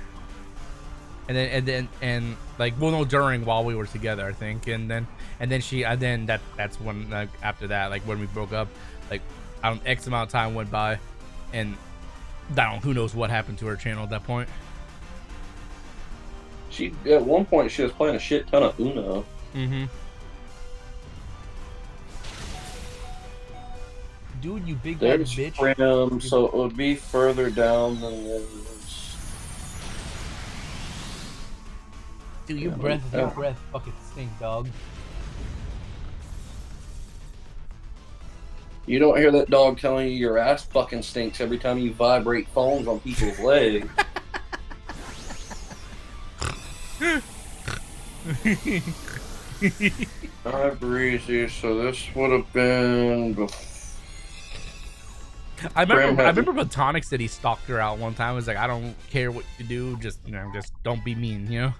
And like, well, no, while we were together, I think, and then that's when, like, after that, like when we broke up, like X amount of time went by, and who knows what happened to her channel at that point. She at one point she was playing a shit ton of Uno. Dude, you big bad bitch. So it would be further down than this. Dude, your breath fucking stink, dog. You don't hear that dog telling you your ass fucking stinks every time you vibrate phones on people's legs. Alright, Breezy, so this would have been before. I remember Platonic said he stalked her out one time. He was like, I don't care what you do, just don't be mean, you know?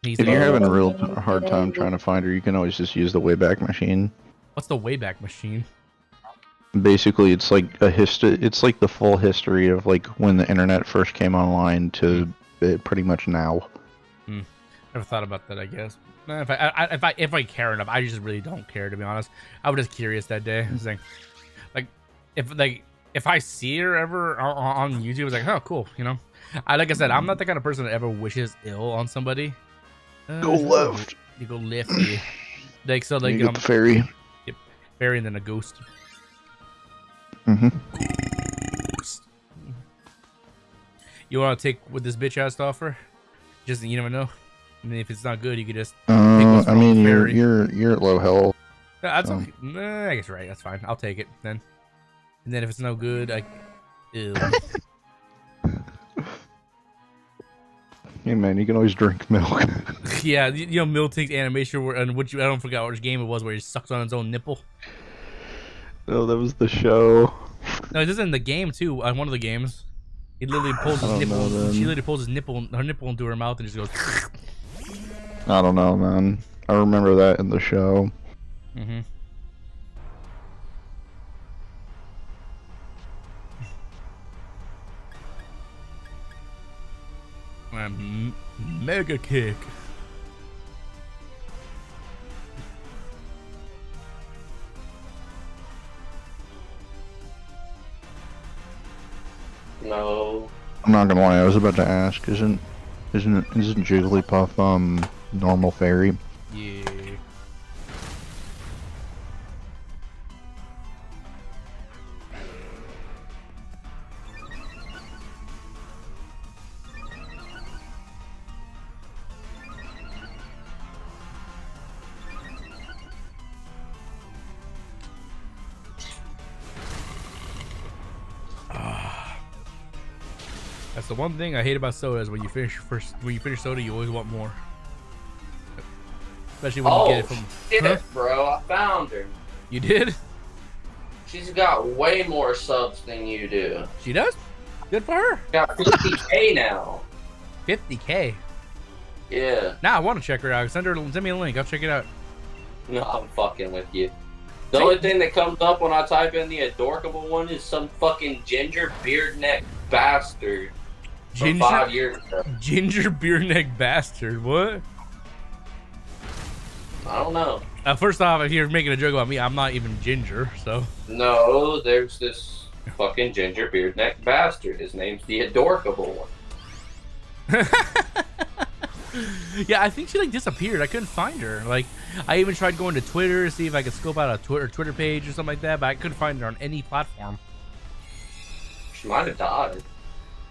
If you're having a real hard time trying to find her, you can always just use the Wayback Machine. What's the Wayback Machine? Basically, it's like it's like the full history of like when the internet first came online to pretty much now. Never thought about that, I guess. If I care enough, I just really don't care, to be honest. I was just curious that day. I was like if I see her ever on YouTube, I was like, oh, cool, you know. Like I said, I'm not the kind of person that ever wishes ill on somebody. Go left. You go lefty. Like so, like you get the fairy. Yep, fairy and then a ghost. You want to take what this bitch has to offer? Just, you never know. I mean, if it's not good, you could just. I mean, you're at low health. That's okay. I guess right. That's fine. I'll take it then. And then if it's no good, ew. Hey man, you can always drink milk. Yeah, you know, Milk takes animation I don't forget which game it was where he sucks on his own nipple. No, that was the show. No, this is in the game too. On one of the games, he literally pulls his nipple. She literally pulls her nipple into her mouth and just goes. I don't know, man. I remember that in the show. Mega kick. No. I'm not gonna lie. I was about to ask. Isn't Jigglypuff normal fairy? Yeah. That's the one thing I hate about soda is when you finish soda, you always want more. Especially when you get it from. It, bro! I found her. You did? She's got way more subs than you do. She does? Good for her. Got 50K now. 50K. Yeah. Now I want to check her out. Send me a link. I'll check it out. No, I'm fucking with you. The only thing that comes up when I type in the Adorkable one is some fucking ginger beard neck bastard. From 5 years ago. Ginger beard neck bastard. What? I don't know. First off, if you're making a joke about me, I'm not even ginger, so. No, there's this fucking ginger beard neck bastard. His name's the Adorkable one. Yeah, I think she like disappeared. I couldn't find her. Like, I even tried going to Twitter to see if I could scope out a Twitter page or something like that, but I couldn't find her on any platform. She might have died.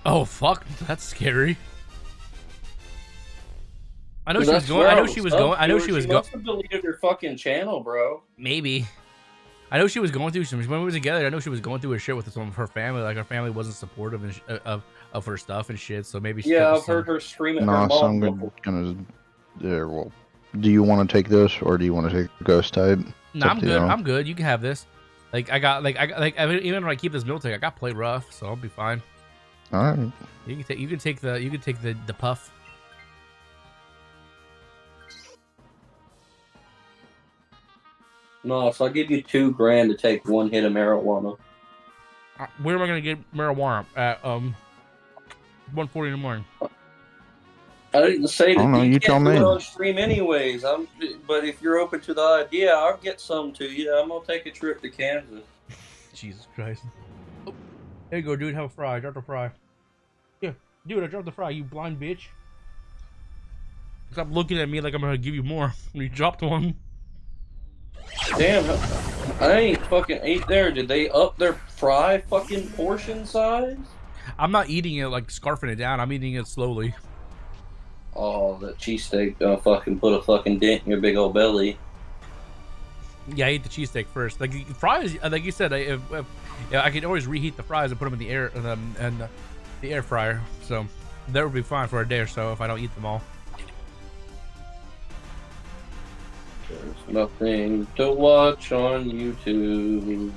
Oh fuck, that's scary. I know she was going. I know she was going. I know she was going. Must have deleted her fucking channel, bro. Maybe. I know she was going through some. When we were together, I know she was going through her shit with some of her family. Like her family wasn't supportive of her stuff and shit. So maybe. Yeah, I've heard her scream at her mom. So I'm gonna. Yeah, well, do you want to take this or do you want to take the ghost type? No, I'm good. I'm good. You can have this. Like I got even when I keep this military, I got play rough, so I'll be fine. All right. You can take the puff. No, so I'll give you $2,000 to take 1 hit of marijuana. Where am I gonna get marijuana? At 1:40 in the morning. I didn't say that. You tell me. Do it on stream anyways. But if you're open to the idea, I'll get some to you. I'm gonna take a trip to Kansas. Jesus Christ. Oh, there you go, dude. Have a fry. Drop the fry. Yeah, dude, I dropped the fry. You blind bitch. Stop looking at me like I'm gonna give you more. You dropped one. Damn, I ain't fucking ate there. Did they up their fry fucking portion size? I'm not eating it like scarfing it down. I'm eating it slowly. Oh, that cheesesteak fucking put a fucking dent in your big old belly. Yeah, I ate the cheesesteak first. Like fries, like you said, I could always reheat the fries and put them in the air and the air fryer. So that would be fine for a day or so if I don't eat them all. There's nothing to watch on YouTube.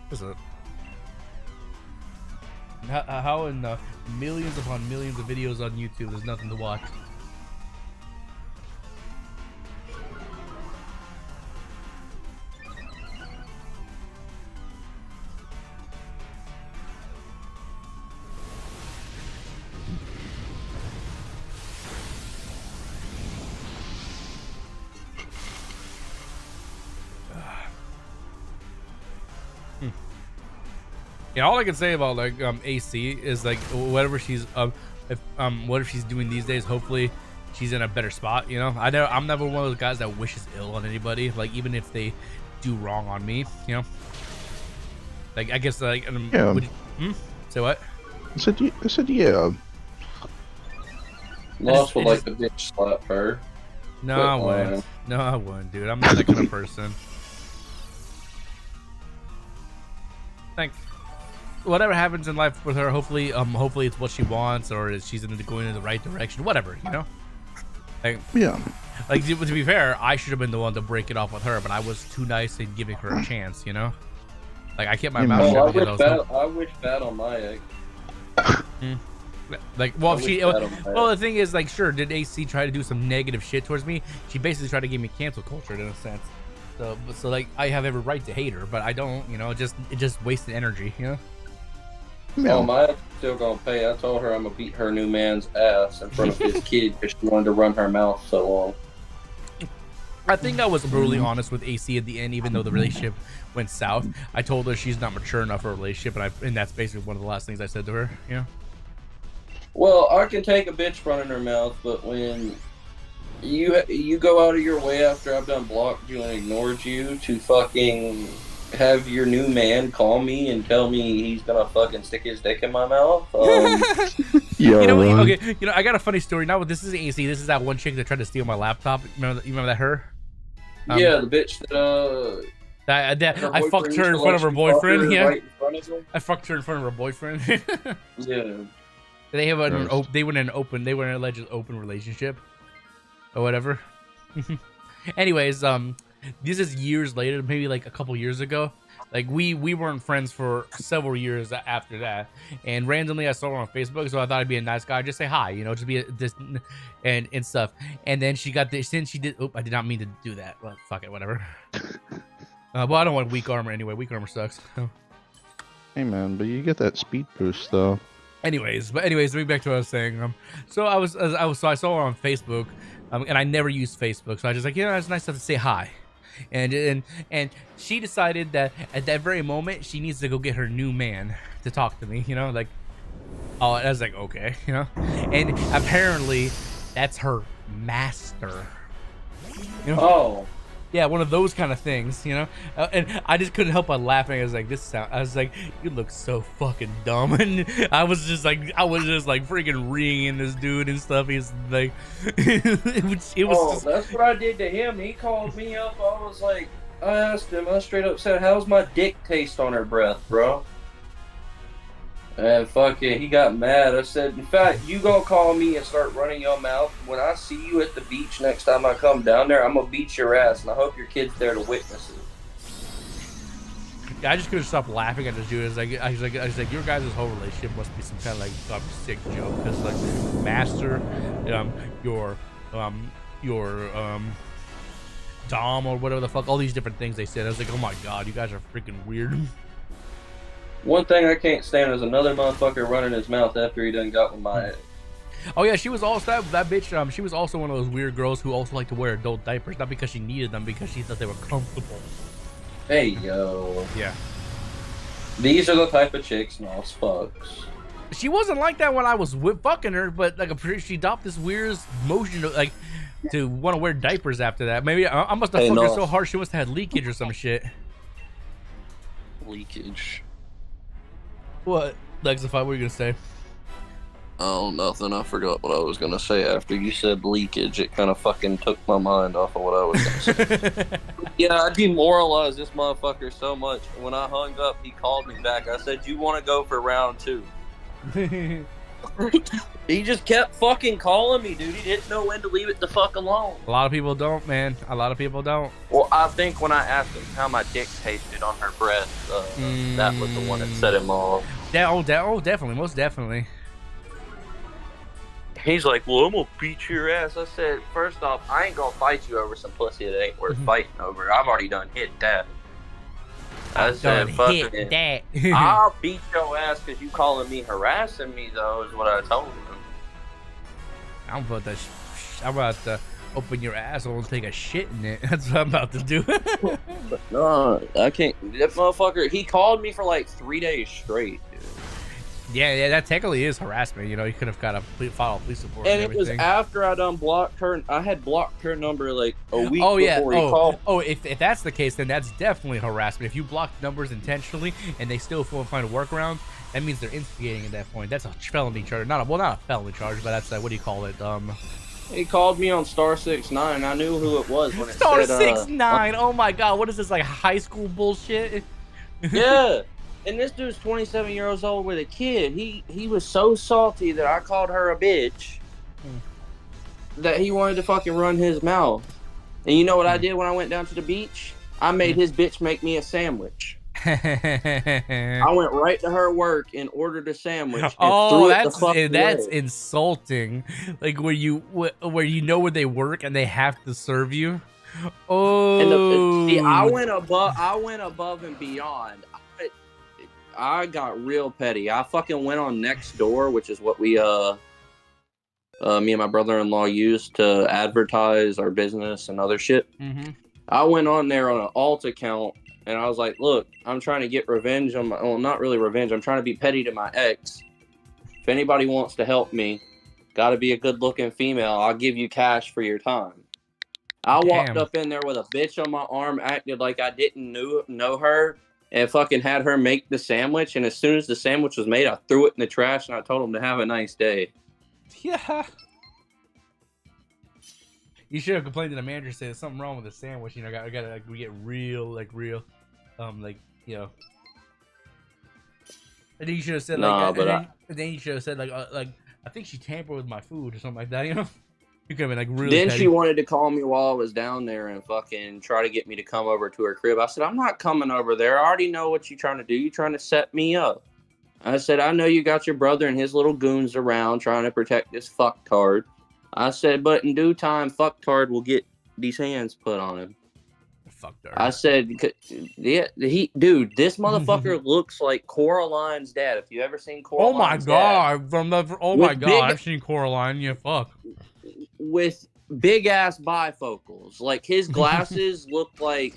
What's up? How in millions upon millions of videos on YouTube there's nothing to watch? Yeah, all I can say about like AC is like whatever she's what if she's doing these days, hopefully she's in a better spot, you know. I'm never one of those guys that wishes ill on anybody, like even if they do wrong on me, you know. Like I guess like yeah. Say what? I said yeah. Lost would like the bitch slap her. No, but, I wouldn't. No, I wouldn't, dude. I'm not that kind of person. Like whatever happens in life with her, hopefully it's what she wants, or she's going in the right direction, whatever, you know. Like, yeah. Like to be fair, I should have been the one to break it off with her, but I was too nice in giving her a chance, you know. Like I kept my mouth shut because I wish bad on my egg. Like, well, the thing is, like, sure, did AC try to do some negative shit towards me? She basically tried to give me cancel culture in a sense. So like, I have every right to hate her, but I don't, you know. It just wasted energy, you know. Oh, my ex still gonna pay. I told her I'm gonna beat her new man's ass in front of his kid because she wanted to run her mouth so long. I think I was brutally honest with AC at the end, even though the relationship went south. I told her she's not mature enough for a relationship, and that's basically one of the last things I said to her. You know. Well, I can take a bitch running her mouth, but when you go out of your way after I've done blocked you and ignored you to fucking have your new man call me and tell me he's gonna fucking stick his dick in my mouth. Yeah. You know, okay. You know, I got a funny story. Now, this isn't AC. This is that one chick that tried to steal my laptop. You remember that her? Yeah, the bitch that I fucked her in front of her boyfriend. Yeah. Right in front of her. I fucked her in front of her boyfriend. Yeah. They were in an alleged open relationship, or whatever. Anyways, this is years later, maybe like a couple years ago. Like we weren't friends for several years after that, and randomly I saw her on Facebook, so I thought I'd be a nice guy, just say hi, you know, just be this and stuff. And then she got this. Since she did, I did not mean to do that. Well, fuck it, whatever. Well, I don't want weak armor anyway. Weak armor sucks. Hey man, but you get that speed boost though. Anyways, moving back to what I was saying. So I saw her on Facebook, and I never used Facebook, so I just like, you know, it's nice to say hi. and she decided that at that very moment she needs to go get her new man to talk to me, you know, like, oh, I was like, okay, you know, and apparently that's her master, you know? Oh. Yeah, one of those kind of things, you know. And I just couldn't help but laughing. I was like, I was like, you look so fucking dumb. And I was just like freaking ringing this dude and stuff. He's like, it was just... That's what I did to him. He called me up. I was like, I asked him. I straight up said, "How's my dick taste on her breath, bro?" And fucking, he got mad. I said, "In fact, you gonna call me and start running your mouth? When I see you at the beach next time I come down there, I'm gonna beat your ass, and I hope your kid's there to witness it." Yeah, I just couldn't stop laughing at this dude. I was like, your guys' whole relationship must be some kind of like sick joke, because like master, your dom or whatever the fuck, all these different things they said. I was like, oh my god, you guys are freaking weird. One thing I can't stand is another motherfucker running his mouth after he done got with my head. Oh yeah, she was also that bitch. She was also one of those weird girls who also liked to wear adult diapers, not because she needed them, because she thought they were comfortable. Hey yo. Yeah. These are the type of chicks Nos fucks. She wasn't like that when I was fucking her, but like I'm pretty, she adopted this weird motion to, like, to want to wear diapers after that. Maybe I must have fucked her so hard she must have had leakage or some shit. Leakage. What? Lexify, what were you gonna say? Oh, nothing. I forgot what I was gonna say after you said leakage. It kind of fucking took my mind off of what I was gonna say. Yeah, I demoralized this motherfucker so much. When I hung up, he called me back. I said, "You want to go for round 2?" He just kept fucking calling me, dude. He didn't know when to leave it the fuck alone. A lot of people don't, man. A lot of people don't. Well, I think when I asked him how my dick tasted on her breath, that was the one that set him off. Oh, definitely, most definitely. He's like, "Well, I'm gonna beat your ass." I said, "First off, I ain't gonna fight you over some pussy that ain't worth fighting over. I've already done hit that." I said, "Fuck it. I'll beat your ass because you calling me harassing me, though," is what I told him. I'm about to open your asshole and take a shit in it. That's what I'm about to do. But no, I can't. That motherfucker, he called me for like 3 days straight, dude. Yeah, that technically is harassment. You know, you could have got a file police report. And it was after I done blocked her. I had blocked her number like a week before he called. Oh, if that's the case, then that's definitely harassment. If you block numbers intentionally and they still find a workaround, that means they're instigating at that point. That's a felony charge. Not a felony charge, but that's what do you call it? He called me on *69. I knew who it was when it said *69. Oh my god, what is this, like high school bullshit? Yeah. And this dude's 27 years old with a kid. He was so salty that I called her a bitch that he wanted to fucking run his mouth. And you know what I did when I went down to the beach? I made his bitch make me a sandwich. I went right to her work and ordered a sandwich. And that's insulting. Like where you know where they work and they have to serve you. Oh, see, I went above and beyond. I got real petty. I fucking went on Nextdoor, which is what we me and my brother-in-law used to advertise our business and other shit. Mm-hmm. I went on there on an alt account and I was like, "Look, I'm trying to get revenge on my, well, not really revenge. I'm trying to be petty to my ex. If anybody wants to help me, got to be a good-looking female. I'll give you cash for your time." I walked up in there with a bitch on my arm, acted like I didn't know her, and fucking had her make the sandwich. And as soon as the sandwich was made, I threw it in the trash and I told him to have a nice day. Yeah. You should have complained to the manager, said there's something wrong with the sandwich. You know, I gotta like, get real, you know. And then you should have said like, then you should have said like, I think she tampered with my food or something like that. You know. You could have been like really. Then petty. She wanted to call me while I was down there and fucking try to get me to come over to her crib. I said, "I'm not coming over there. I already know what you're trying to do. You're trying to set me up." I said, "I know you got your brother and his little goons around trying to protect this fucktard." I said, "But in due time, fucktard will get these hands put on him." Fucktard. I said, "Yeah, dude, this motherfucker looks like Coraline's dad. If you ever seen Coraline's my god, dad, my god, I've seen Coraline. Yeah, fuck. With big ass bifocals. Like his glasses look like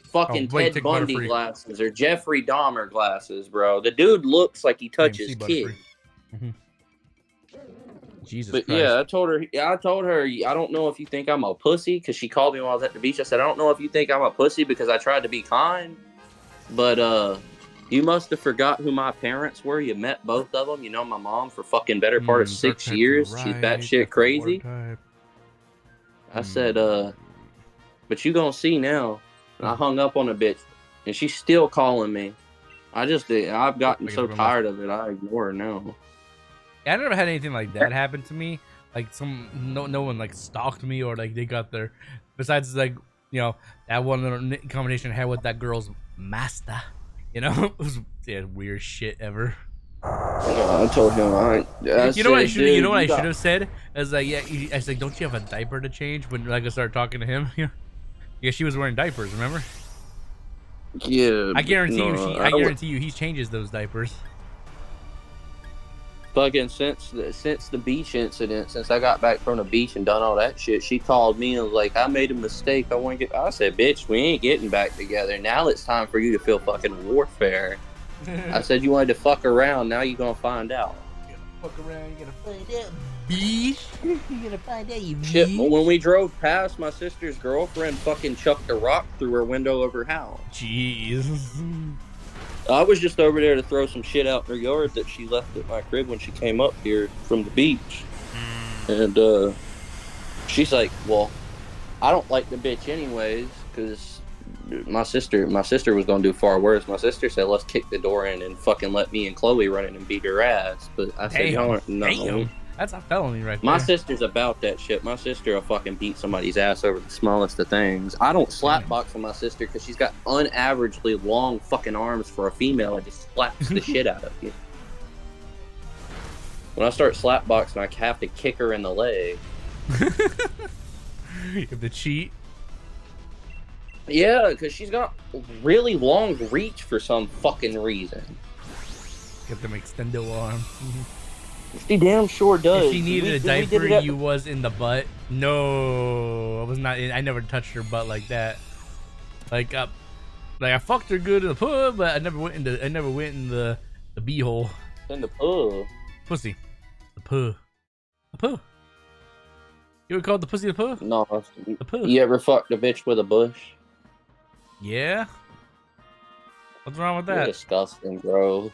fucking Ted Bundy glasses or Jeffrey Dahmer glasses, bro. The dude looks like he touches kids. Jesus but Christ. yeah, I told her, I don't know if you think I'm a pussy, because she called me while I was at the beach. I said, I don't know if you think I'm a pussy because I tried to be kind, but you must have forgot who my parents were. You met both of them. You know my mom for fucking better part of 6 years. She's batshit crazy. I said, but you gonna see now. And I hung up on a bitch, and she's still calling me. I've gotten so tired of it. I ignore her now. I never had anything like that happen to me. Like no one like stalked me or like they got their. Besides like that one combination I had with that girl's master. It was weird shit ever. I told him you know what I should have said? I was like, I was like, don't you have a diaper to change? When like I started talking to him, yeah, she was wearing diapers. Remember? Yeah. I guarantee you, he changes those diapers. Fucking since the beach incident, since I got back from the beach and done all that shit, she called me and was like, I made a mistake. I said, bitch, we ain't getting back together. Now it's time for you to feel fucking warfare. I said you wanted to fuck around. Now you gonna find out. Fuck around, you gonna find out, bitch. You gonna find out, you bitch. Shit, when we drove past, my sister's girlfriend fucking chucked a rock through her window of her house. Jeez. I was just over there to throw some shit out in her yard that she left at my crib when she came up here from the beach. And she's like, well, I don't like the bitch anyways, because my sister was going to do far worse. My sister said, let's kick the door in and fucking let me and Chloe run in and beat her ass. But I said, no. That's a felony right there. My sister's about that shit. My sister will fucking beat somebody's ass over the smallest of things. I don't slapbox with my sister because she's got unaveragely long fucking arms for a female and just slaps the shit out of you. When I start slapboxing, I have to kick her in the leg. You have to cheat? Yeah, because she's got really long reach for some fucking reason. Get them extendo arms. She damn sure does. If she needed a diaper, you was in the butt. No, I was not. I never touched her butt like that. Like I fucked her good in the pub, but I never went in the beehole. In the pub. Pussy. The pub. The pub. You ever called the pussy the pub? No. The pub. You ever fucked a bitch with a bush? Yeah. What's wrong with that? You're disgusting, bro.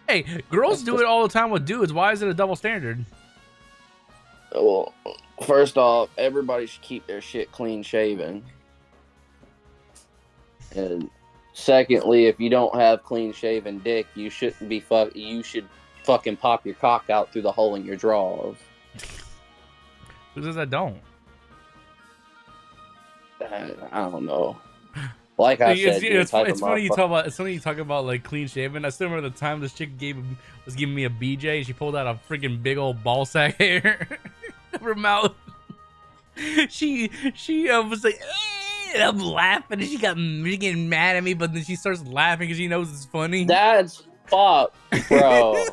Hey, girls do it all the time with dudes. Why is it a double standard? Well, first off, everybody should keep their shit clean shaven. And secondly, if you don't have clean shaven dick, you shouldn't be you should fucking pop your cock out through the hole in your drawers. Who says I don't? I don't know. Like I said, it's funny you talk about like clean shaven. I still remember the time this chick was giving me a BJ and she pulled out a freaking big old ball sack hair of her mouth. She was like, and I'm laughing and she's getting mad at me, but then she starts laughing because she knows it's funny. That's fuck, bro.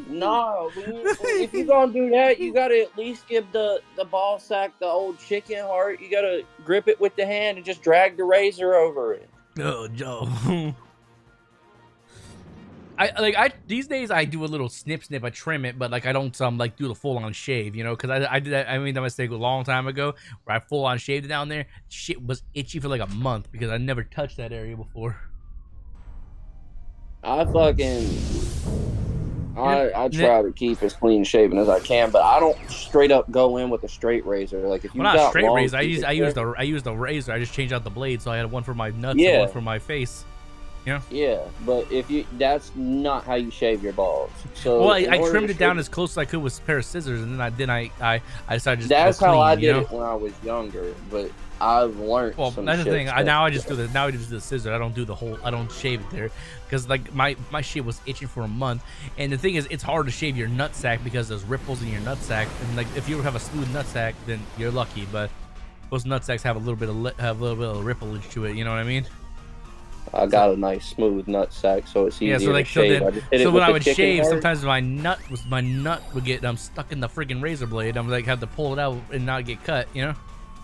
No, if you're gonna do that, you gotta at least give the ball sack the old chicken heart. You gotta grip it with the hand and just drag the razor over it. Oh, Joe. These days I do a little snip, I trim it, but like I don't like do the full on shave, because I did that. I made that mistake a long time ago where I full on shaved it down there. Shit was itchy for like a month because I never touched that area before. I try to keep as clean shaven as I can, but I don't straight up go in with a straight razor. Like if you got straight razor, I use the razor. I just changed out the blade, so I had one for my nuts and one for my face. Yeah, but that's not how you shave your balls. So I trimmed it down as close as I could with a pair of scissors, and then I decided to just that's go clean, how I did it when I was younger, but I've learned. Well, that's the thing. Now I just do the scissors. I don't do the whole. I don't shave it there, because like my shit was itching for a month. And the thing is, it's hard to shave your nutsack because there's ripples in your nutsack. And like if you have a smooth nutsack, then you're lucky. But most nutsacks have a little bit of rippleage to it. You know what I mean? I got a nice smooth nut sack, so it's easier to shave. So when I would shave, sometimes my nut would get stuck in the freaking razor blade. I'm like, have to pull it out and not get cut, you know?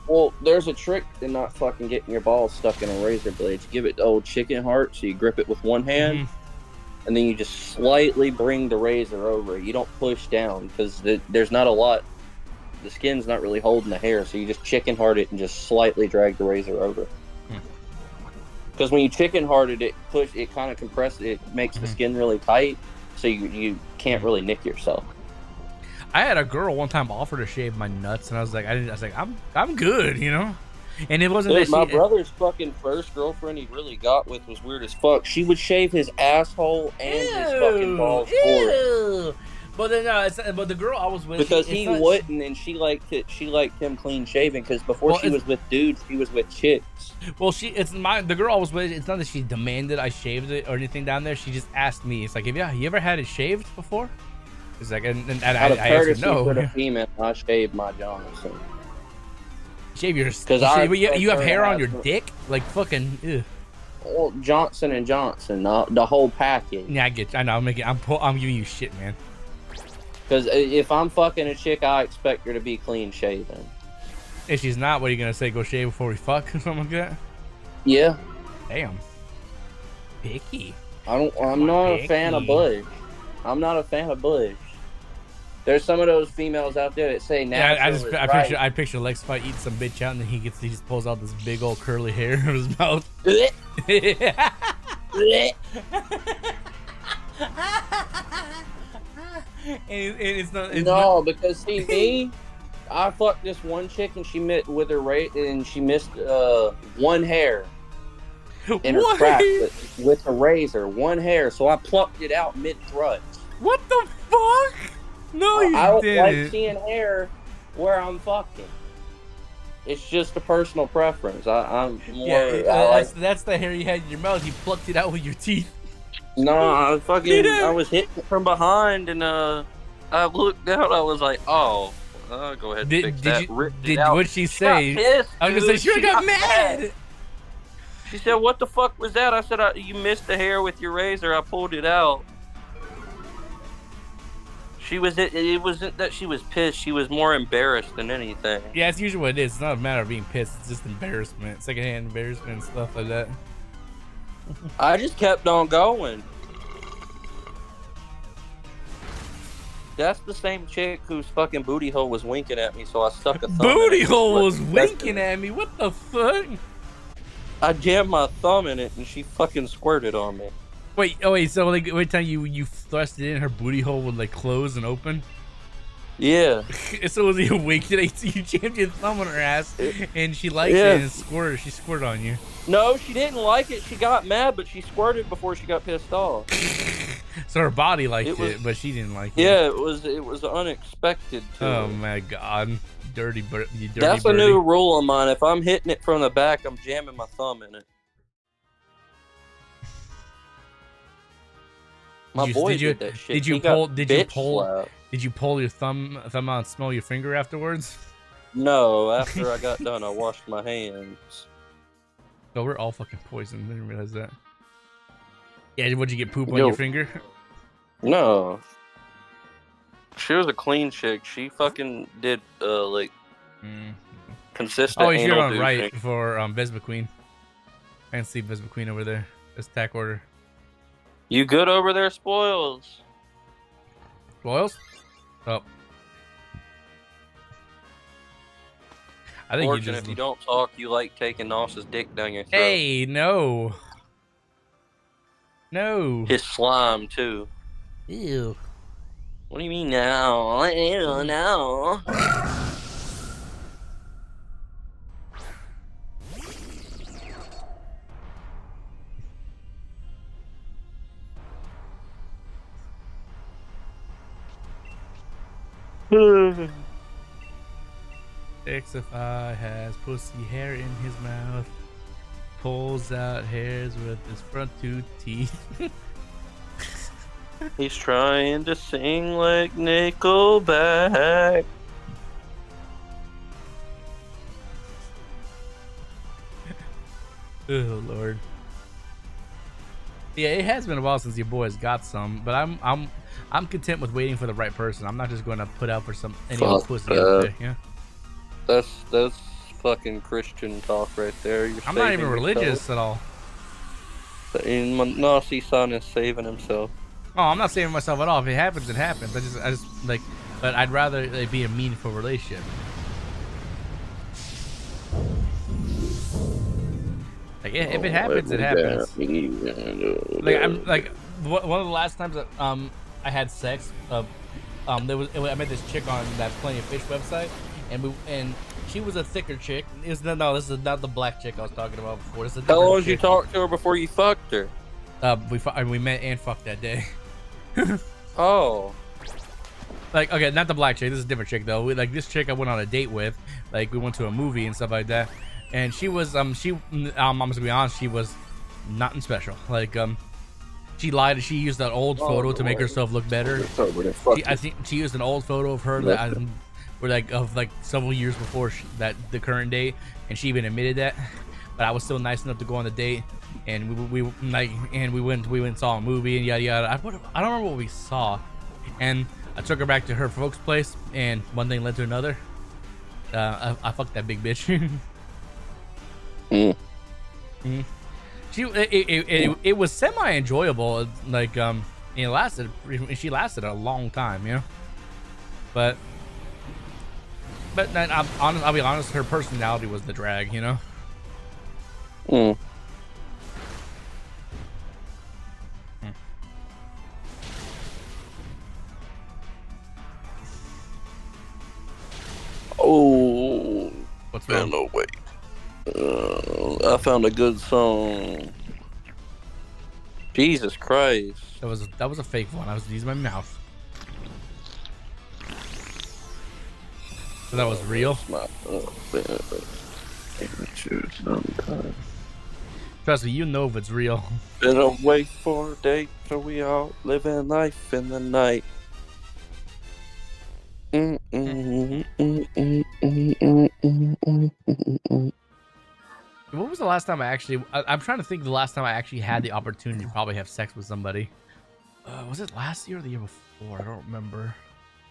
Well, there's a trick in not fucking getting your balls stuck in a razor blade. You give it the old chicken heart, so you grip it with one hand, and then you just slightly bring the razor over. You don't push down because there's not a lot. The skin's not really holding the hair, so you just chicken heart it and just slightly drag the razor over. Because when you chicken hearted it, it kind of compresses it, makes the skin really tight, so you can't really nick yourself. I had a girl one time offer to shave my nuts, and I was like, I'm good, you know. And it wasn't Dude, that my brother's fucking first girlfriend he really got with was weird as fuck. She would shave his asshole and his fucking balls forward. But then, but the girl I was with, because he wouldn't, and she liked it. She liked him clean shaven because before she was with dudes, she was with chicks. Well, the girl I was with. It's not that she demanded I shaved it or anything down there. She just asked me. It's like, have you ever had it shaved before? It's like, and I answered no. For the female, I shaved my Johnson. Shave yours? Because you have hair on your dick, like fucking. Ew. Well, Johnson and Johnson, the whole package. Yeah, I get you. I know. I'm giving you shit, man. Because if I'm fucking a chick, I expect her to be clean shaven. If she's not, what are you gonna say? Go shave before we fuck or something like that? Yeah. Damn. Picky. I'm not a fan of Bush. I'm not a fan of Bush. There's some of those females out there that say natural. Yeah, I picture Lex fight eating some bitch out, and then he just pulls out this big old curly hair in his mouth. Because see me, I fucked this one chick and she missed one hair in her crack with a razor, one hair. So I plucked it out mid thrust. What the fuck? No, you didn't. I don't like seeing hair where I'm fucking. It's just a personal preference. I'm more. That's the hair you had in your mouth. You plucked it out with your teeth. No, I was hitting it from behind, and I looked out. I was like, "Oh, I'll go ahead and fix that." What'd she say? I was gonna say she got mad. She said, "What the fuck was that?" I said, "You missed the hair with your razor. I pulled it out." It wasn't that she was pissed. She was more embarrassed than anything. Yeah, it's usually what it is. It's not a matter of being pissed. It's just embarrassment, secondhand embarrassment, and stuff like that. I just kept on going. That's the same chick whose fucking booty hole was winking at me, so I stuck a thumb. Booty hole was winking at me? What the fuck? I jammed my thumb in it and she fucking squirted on me. Wait, so like every time you thrust it in, her booty hole would like close and open? Yeah. So was you winking? You jammed your thumb on her ass and she liked it and squirted. She squirted on you. No, she didn't like it. She got mad, but she squirted before she got pissed off. So her body liked it, but she didn't like it. Yeah, it was unexpected too. Oh my god, you dirty birdie. That's a new rule of mine. If I'm hitting it from the back, I'm jamming my thumb in it. My boy did that shit. Did you pull your thumb out and smell your finger afterwards? No, after I got done, I washed my hands. No, we're all fucking poisoned. I didn't realize that. Yeah, would you get poop on your finger? No. She was a clean chick. She fucking did consistent. Oh, you're on right for Vespa-Queen. I can see Vespa-Queen over there. That's tack order. You good over there, Spoils? Spoils? Oh. I think Fortune, if you don't talk, you like taking Nos's dick down your throat. Hey, no. No. His slime, too. Ew. What do you mean now? Ew, no. Xify has pussy hair in his mouth. Pulls out hairs with his front two teeth. He's trying to sing like Nickelback. Oh, Lord. Yeah, it has been a while since your boys got some, but I'm content with waiting for the right person. I'm not just going to put out for any old pussy out there. Yeah. That's fucking Christian talk right there. I'm not even religious at all. Nasi son is saving himself. Oh, I'm not saving myself at all. If it happens, it happens. I just like, but I'd rather it be a meaningful relationship. Like, if it happens, it happens. Like, I'm like one of the last times that I had sex. I met this chick on that Plenty of Fish website, and she was a thicker chick. This is not the black chick I was talking about before. How long did you talk to her before you fucked her? We met and fucked that day. Oh. Like, okay, not the black chick. This is a different chick though. Like this chick I went on a date with. Like we went to a movie and stuff like that. And she was I'm just gonna be honest, she was nothing special. Like she lied. She used that old photo to make herself look better. I think she used an old photo of her that of several years before the current date, and she even admitted that. But I was still nice enough to go on the date, and we went and saw a movie and yada yada. I don't remember what we saw, and I took her back to her folks' place, and one thing led to another. I fucked that big bitch. It was semi enjoyable. Like she lasted a long time, you know. But I'll be honest, her personality was the drag, you know. Oh, what's wrong? No, wait. I found a good song. Jesus Christ. That was a fake one. I was using my mouth. So that was real. Trust me, you know if it's real. Been away for a day, so we all living life in the night. What was the last time I'm trying to think the last time I actually had the opportunity to probably have sex with somebody. Was it last year or the year before? I don't remember.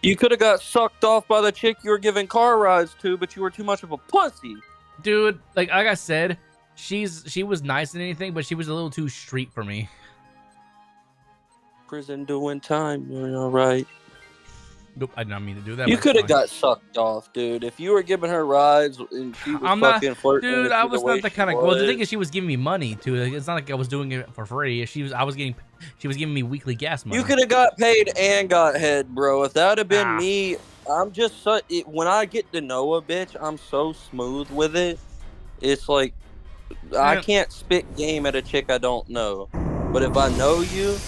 You could have got sucked off by the chick you were giving car rides to, but you were too much of a pussy. Dude, like I said, she was nice and anything, but she was a little too street for me. Prison doing time, you're all right. Nope, I did not mean to do that. You could have got sucked off, dude. If you were giving her rides and she was fucking flirting. Dude, I was not the kind of. Well, the thing is, she was giving me money too. Like, it's not like I was doing it for free. She was giving me weekly gas money. You could have got paid and got head, bro. If that would have been me, I'm just when I get to know a bitch, I'm so smooth with it. It's like I can't spit game at a chick I don't know, but if I know you.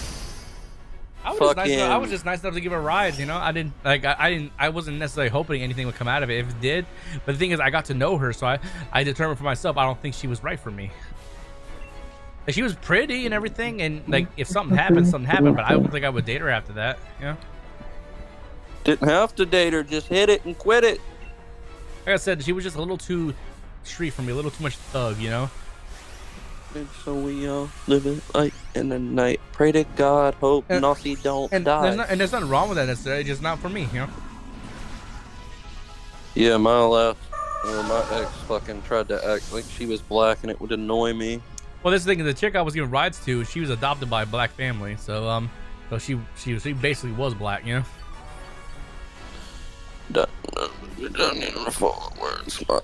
I was just nice enough to give her rides, you know. I wasn't necessarily hoping anything would come out of it. If it did, but the thing is, I got to know her, so I determined for myself. I don't think she was right for me. Like, she was pretty and everything, and like if something happened, something happened. But I don't think I would date her after that. You know. Didn't have to date her. Just hit it and quit it. Like I said, she was just a little too street for me, a little too much thug, you know. And so we all living life in the night. Pray to God, hope Nossi don't die. There's nothing wrong with that necessarily, just not for me, you know? Yeah, my ex fucking tried to act like she was black and it would annoy me. Well, this thing, the chick I was giving rides to, she was adopted by a black family, so she basically was black, you know? Don't even follow words, smile.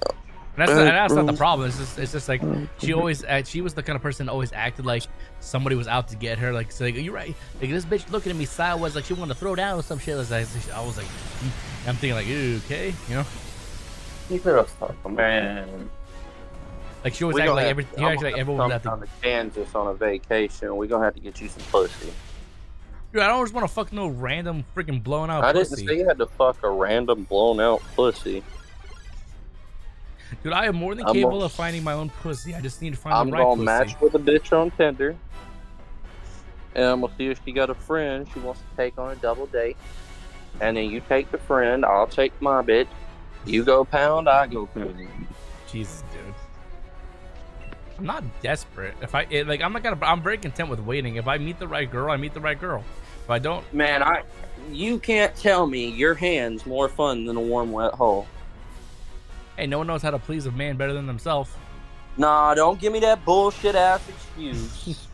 And that's not the problem. It's just like she was the kind of person that always acted like somebody was out to get her. Like, so, like, you're right. Like, this bitch looking at me sideways like she wanted to throw down or some shit. I was like, I'm thinking like, ew, okay, you know. He's a fuck man. Like she always acted like everything. Like everyone was down to Kansas on a vacation. We gonna have to get you some pussy. Dude, I don't just want to fuck no random freaking blown out pussy. I didn't say you had to fuck a random blown out pussy. Dude, I am more than capable of finding my own pussy. I just need to find the right pussy. I'm gonna match with a bitch on Tinder. And I'm gonna see if she got a friend she wants to take on a double date. And then you take the friend, I'll take my bitch. You go pound, I go pound. Jesus, I'm not desperate. If I'm very content with waiting. If I meet the right girl, I meet the right girl. If I don't, man, you can't tell me your hand's more fun than a warm, wet hole. Hey, no one knows how to please a man better than themselves. Nah, don't give me that bullshit ass excuse.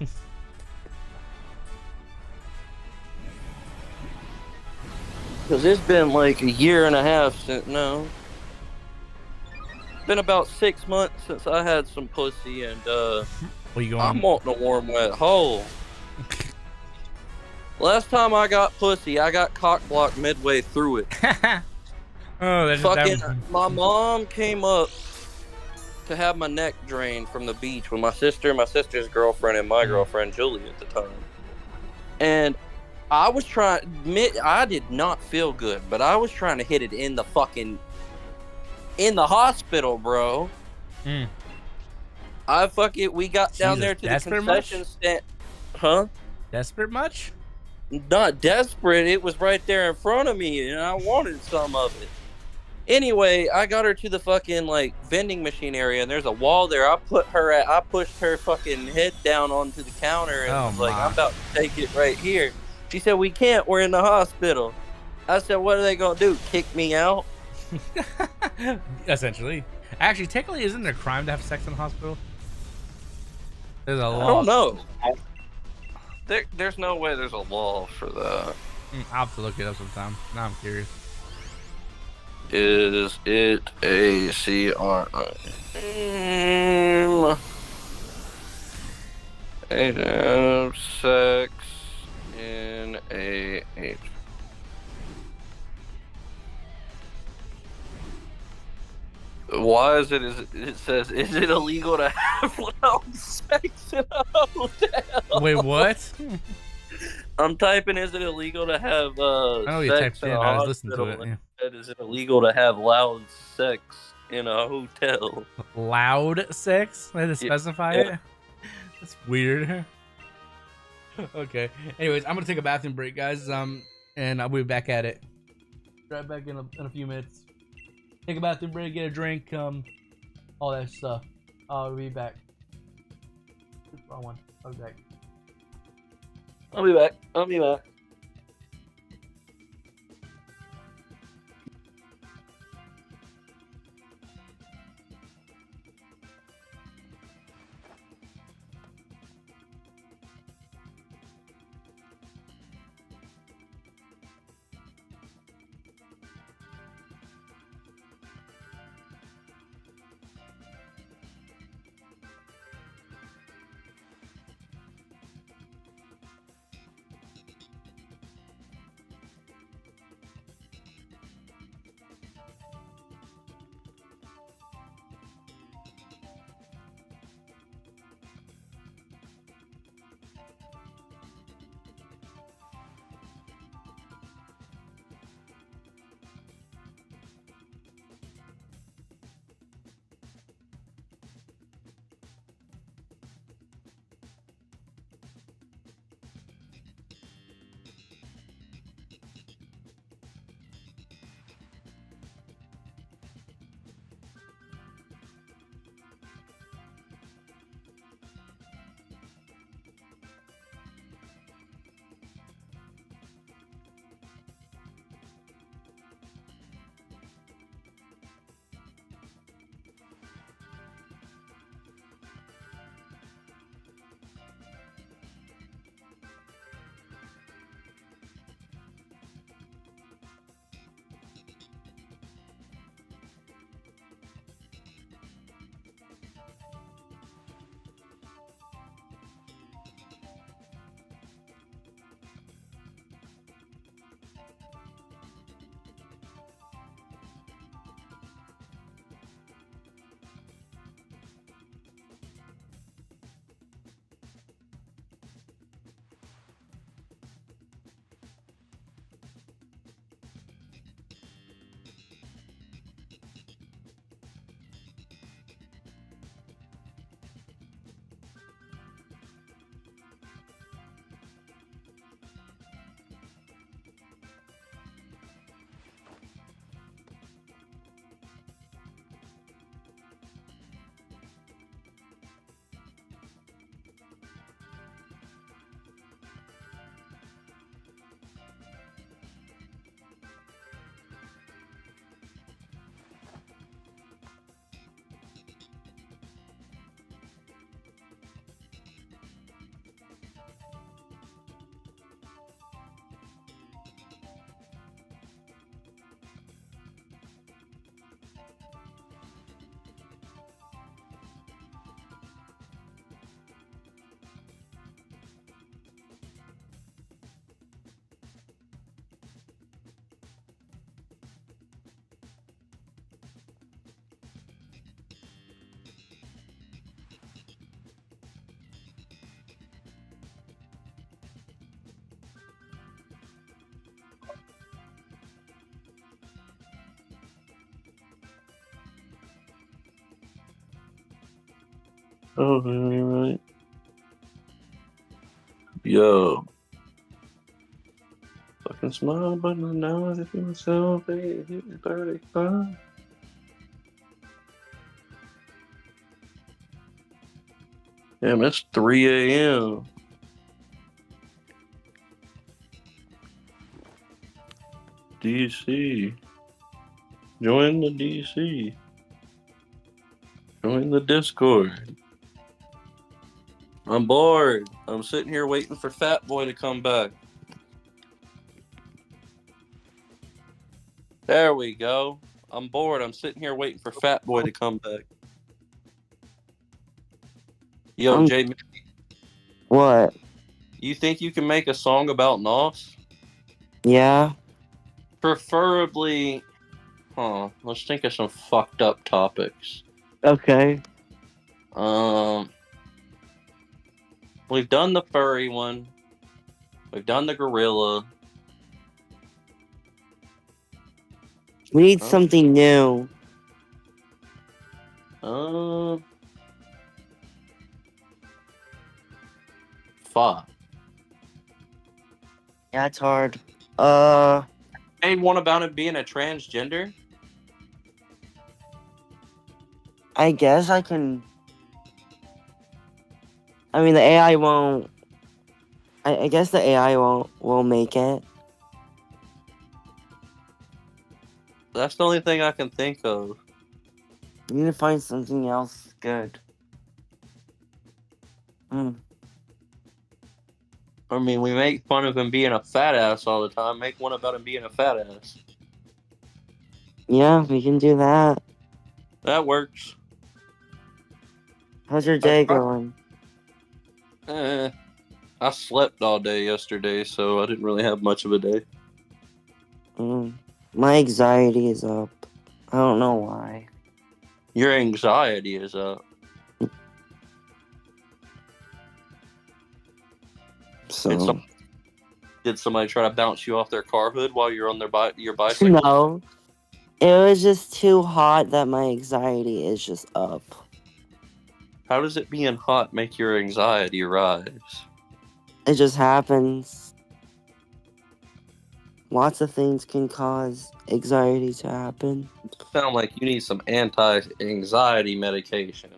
Because it's been like a year and a half since, no. It's been about 6 months since I had some pussy, and I'm wanting a warm, wet hole. Last time I got pussy, I got cock blocked midway through it. My mom came up to have my neck drained from the beach with my sister's girlfriend, and my girlfriend Julie at the time. And I was trying, I did not feel good, but I was trying to hit it in the hospital, bro. We got down there to the concession stand. Huh? Desperate much? Not desperate. It was right there in front of me, and I wanted some of it. Anyway, I got her to the fucking vending machine area, and there's a wall there. I pushed her fucking head down onto the counter, and was like, I'm about to take it right here. She said, we can't. We're in the hospital. I said, what are they gonna do? Kick me out? Essentially. Actually, technically, isn't it a crime to have sex in the hospital? There's a law. I don't know. There's no way there's a law for that. I'll have to look it up sometime. Now I'm curious. Is it a crime? Have sex in a age. Why is it? It says, is it illegal to have loud sex in a hotel? Wait, what? I'm typing, is it illegal to have sex in a I was listening to it. Yeah. Is it illegal to have loud sex in a hotel? Loud sex? They had to specify it? That's weird. Okay. Anyways, I'm gonna take a bathroom break, guys. And I'll be back at it. Right back in a few minutes. Take a bathroom break, get a drink, all that stuff. I'll be back. Wrong one. I'll be back. I'll be back. I'll be back. Oh, right. Yo. Fucking smile, but now I feel myself, baby, 35. Damn, it's 3 a.m. DC. Join the DC. Join the Discord. I'm bored. I'm sitting here waiting for Fat Boy to come back. There we go. I'm bored. I'm sitting here waiting for Fat Boy to come back. Yo, Jay. What? You think you can make a song about Nos? Yeah. Preferably, let's think of some fucked up topics. Okay. We've done the furry one. We've done the gorilla. We need something new. Fuck. Yeah, it's hard. Made one about him being a transgender? I guess I can... I mean, the AI won't... I guess the AI will make it. That's the only thing I can think of. You need to find something else good. I mean, we make fun of him being a fat ass all the time. Make one about him being a fat ass. Yeah, we can do that. That works. How's your day going? I slept all day yesterday, so I didn't really have much of a day. My anxiety is up. I don't know why. Your anxiety is up. So... Did somebody try to bounce you off their car hood while you're on your bicycle? No. It was just too hot that my anxiety is just up. How does it being hot make your anxiety rise? It just happens. Lots of things can cause anxiety to happen. Sound like you need some anti-anxiety medication.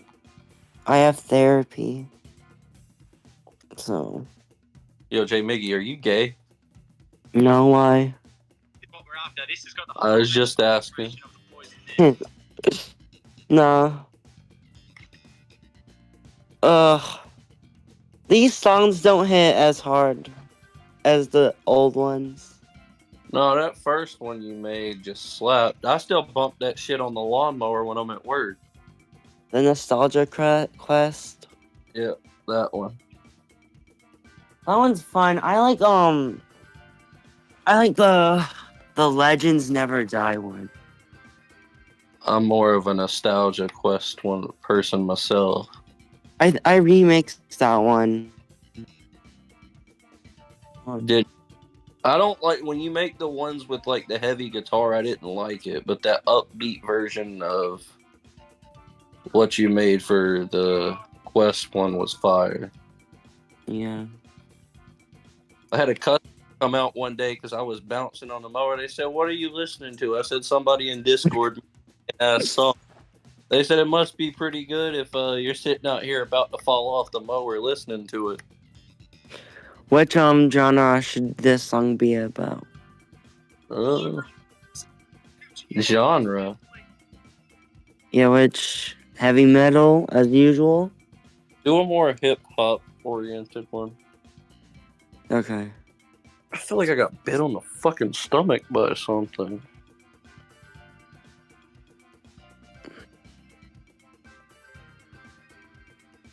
I have therapy. So... Yo, Jay Miggy, are you gay? No, why? I was just asking. No. These songs don't hit as hard as the old ones. No, that first one you made just slapped. I still bump that shit on the lawnmower when I'm at work. The Nostalgia Quest? Yeah, that one. That one's fun. I like the Legends Never Die one. I'm more of a Nostalgia Quest person myself. I remixed that one. I don't like when you make the ones with like the heavy guitar. I didn't like it, but that upbeat version of what you made for the Quest one was fire. Yeah. I had a customer come out one day because I was bouncing on the mower. They said, "What are you listening to?" I said, "Somebody in Discord song." They said it must be pretty good if you're sitting out here about to fall off the mower listening to it. What genre should this song be about? Genre. Yeah, which heavy metal as usual? Do a more hip hop oriented one. Okay. I feel like I got bit on the fucking stomach by something.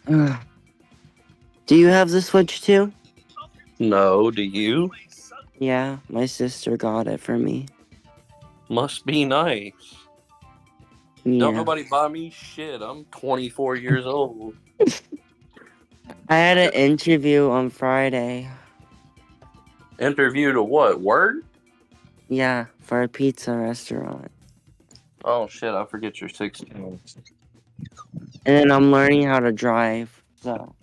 Do you have the Switch too? No, do you? Yeah, my sister got it for me. Must be nice. Yeah. Don't nobody buy me shit. I'm 24 years old. I had an interview on Friday. Interview to what? Word? Yeah, for a pizza restaurant. Oh shit, I forget you're 16. And then I'm learning how to drive. So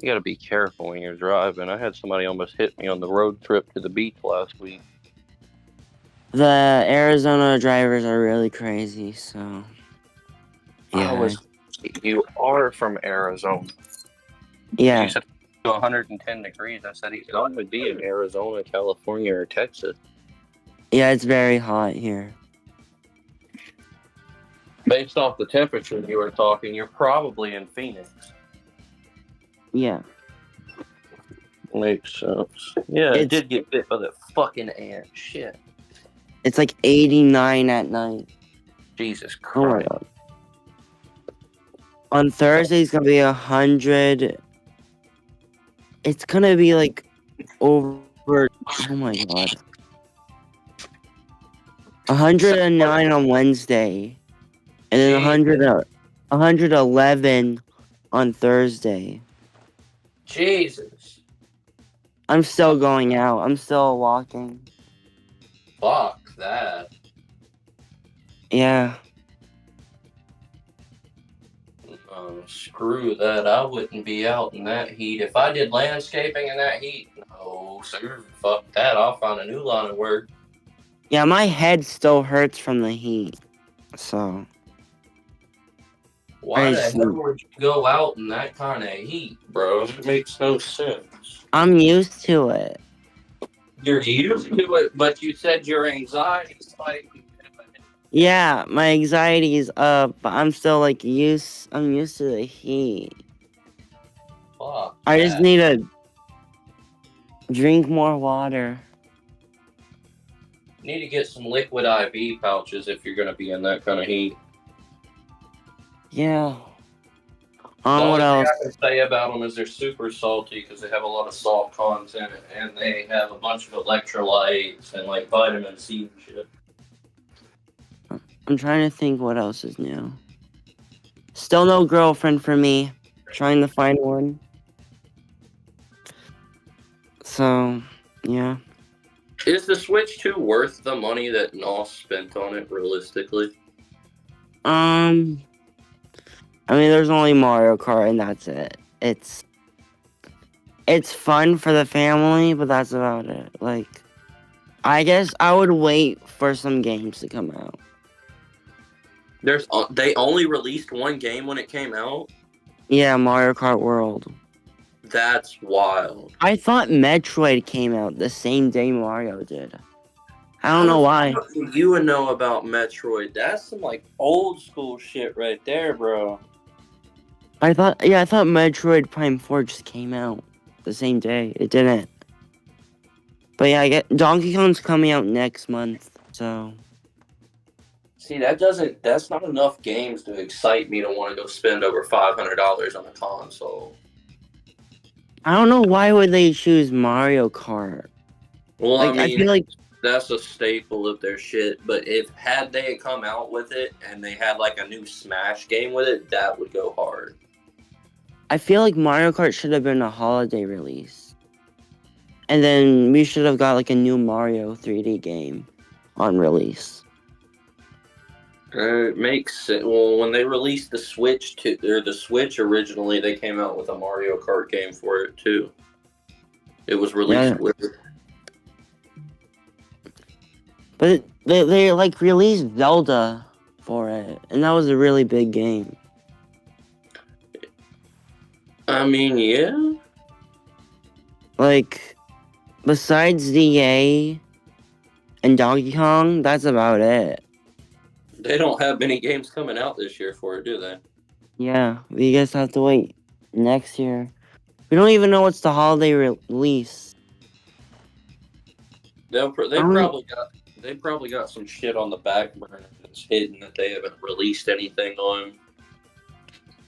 you gotta be careful when you're driving. I had somebody almost hit me on the road trip to the beach last week. the Arizona drivers are really crazy. So yeah. You are from Arizona. Yeah. You said 110 degrees. I said he's going to be in Arizona, California, or Texas. Yeah, it's very hot here. Based off the temperature you were talking, you're probably in Phoenix. Yeah. Makes sense. Yeah, it did get bit by that fucking ant. Shit. It's like 89 at night. Jesus Christ. Oh my God. On Thursday, it's gonna be 100. It's gonna be like over. Oh my God. 109 on Wednesday, and then 111 on Thursday. Jesus. I'm still going out. I'm still walking. Fuck that. Yeah. Screw that. I wouldn't be out in that heat. If I did landscaping in that heat, no, sir. Fuck that. I'll find a new line of work. Yeah, my head still hurts from the heat. So. Why the hell would you go out in that kind of heat, bro? It makes no sense. I'm used to it. You're used to it, but you said your anxiety spiked. Yeah, my anxiety is up, but I'm still like I'm used to the heat. Fuck. I just need to drink more water. You need to get some liquid IV pouches if you're gonna be in that kind of heat. Yeah. What else? I can say about them is they're super salty because they have a lot of salt content and they have a bunch of electrolytes and like vitamin C and shit. I'm trying to think what else is new. Still no girlfriend for me. Trying to find one. So, yeah. Is the Switch 2 worth the money that Nos spent on it, realistically? I mean, there's only Mario Kart and that's it. It's fun for the family, but that's about it. Like, I guess I would wait for some games to come out. They only released one game when it came out? Yeah, Mario Kart World. That's wild. I thought Metroid came out the same day Mario did. I don't know why. You would know about Metroid. That's some like old school shit right there, bro. I thought Metroid Prime 4 just came out the same day. It didn't. But yeah, I get Donkey Kong's coming out next month, so. See, that's not enough games to excite me to want to go spend over $500 on a console. I don't know why would they choose Mario Kart. Well, like, I feel like that's a staple of their shit. But had they come out with it and they had like a new Smash game with it, that would go hard. I feel like Mario Kart should have been a holiday release, and then we should have got like a new Mario 3D game on release. It makes sense. Well, when they released the Switch the Switch originally, they came out with a Mario Kart game for it too. It was released with it. But they like released Zelda for it, and that was a really big game. I mean, yeah. Like, besides DA and Donkey Kong, that's about it. They don't have many games coming out this year for it, do they? Yeah, we guess have to wait next year. We don't even know what's the holiday release. They probably got some shit on the back burner that's hidden that they haven't released anything on.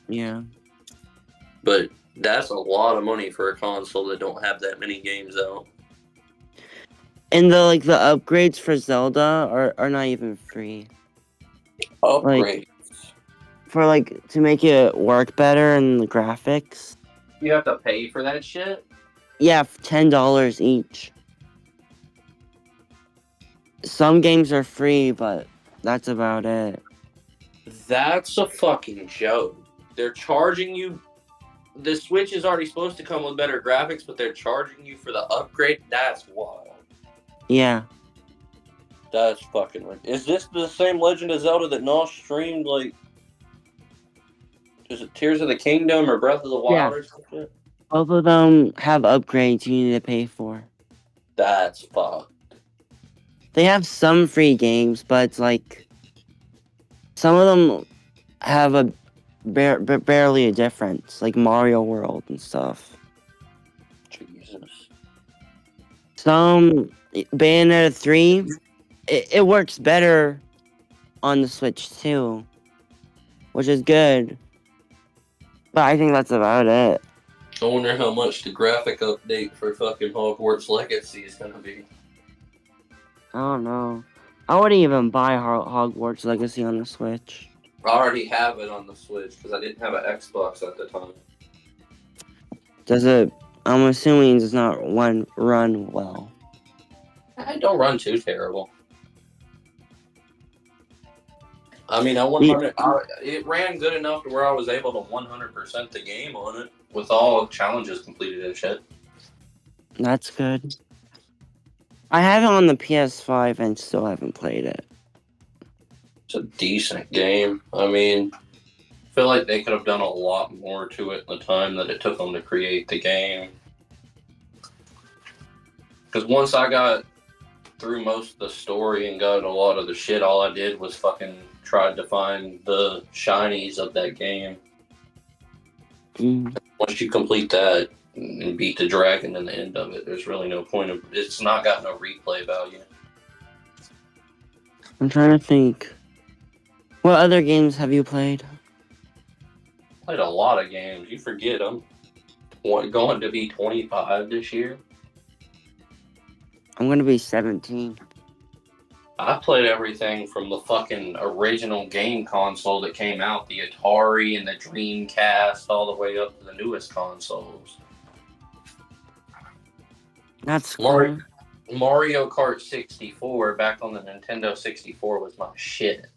Yeah. But that's a lot of money for a console that don't have that many games out. And the upgrades for Zelda are not even free. Upgrades? To make it work better and the graphics. You have to pay for that shit? Yeah, $10 each. Some games are free, but that's about it. That's a fucking joke. They're charging you. The Switch is already supposed to come with better graphics, but they're charging you for the upgrade? That's wild. Yeah. That's fucking weird. Is this the same Legend of Zelda that Nos streamed, like, is it Tears of the Kingdom or Breath of the Wild or something? Both of them have upgrades you need to pay for. That's fucked. They have some free games, but it's like some of them have a barely a difference, like Mario World and stuff. Jesus. Some Bayonetta 3, it works better on the Switch too, which is good. But I think that's about it. I wonder how much the graphic update for fucking Hogwarts Legacy is gonna be. I don't know. I wouldn't even buy Hogwarts Legacy on the Switch. I already have it on the Switch because I didn't have an Xbox at the time. Does it? I'm assuming it does not run well. I don't run too terrible. I mean, it ran good enough to where I was able to 100% the game on it with all challenges completed and shit. That's good. I have it on the PS5 and still haven't played it. It's a decent game. I mean, I feel like they could have done a lot more to it in the time that it took them to create the game. Because once I got through most of the story and got a lot of the shit, all I did was fucking tried to find the shinies of that game. Once you complete that and beat the dragon in the end of it, there's really no point of it's not got no replay value. I'm trying to think. What other games have you played? Played a lot of games. You forget I'm going to be 25 this year. I'm going to be 17. I played everything from the fucking original game console that came out, the Atari and the Dreamcast, all the way up to the newest consoles. That's cool. Mario Kart 64 back on the Nintendo 64 was my shit.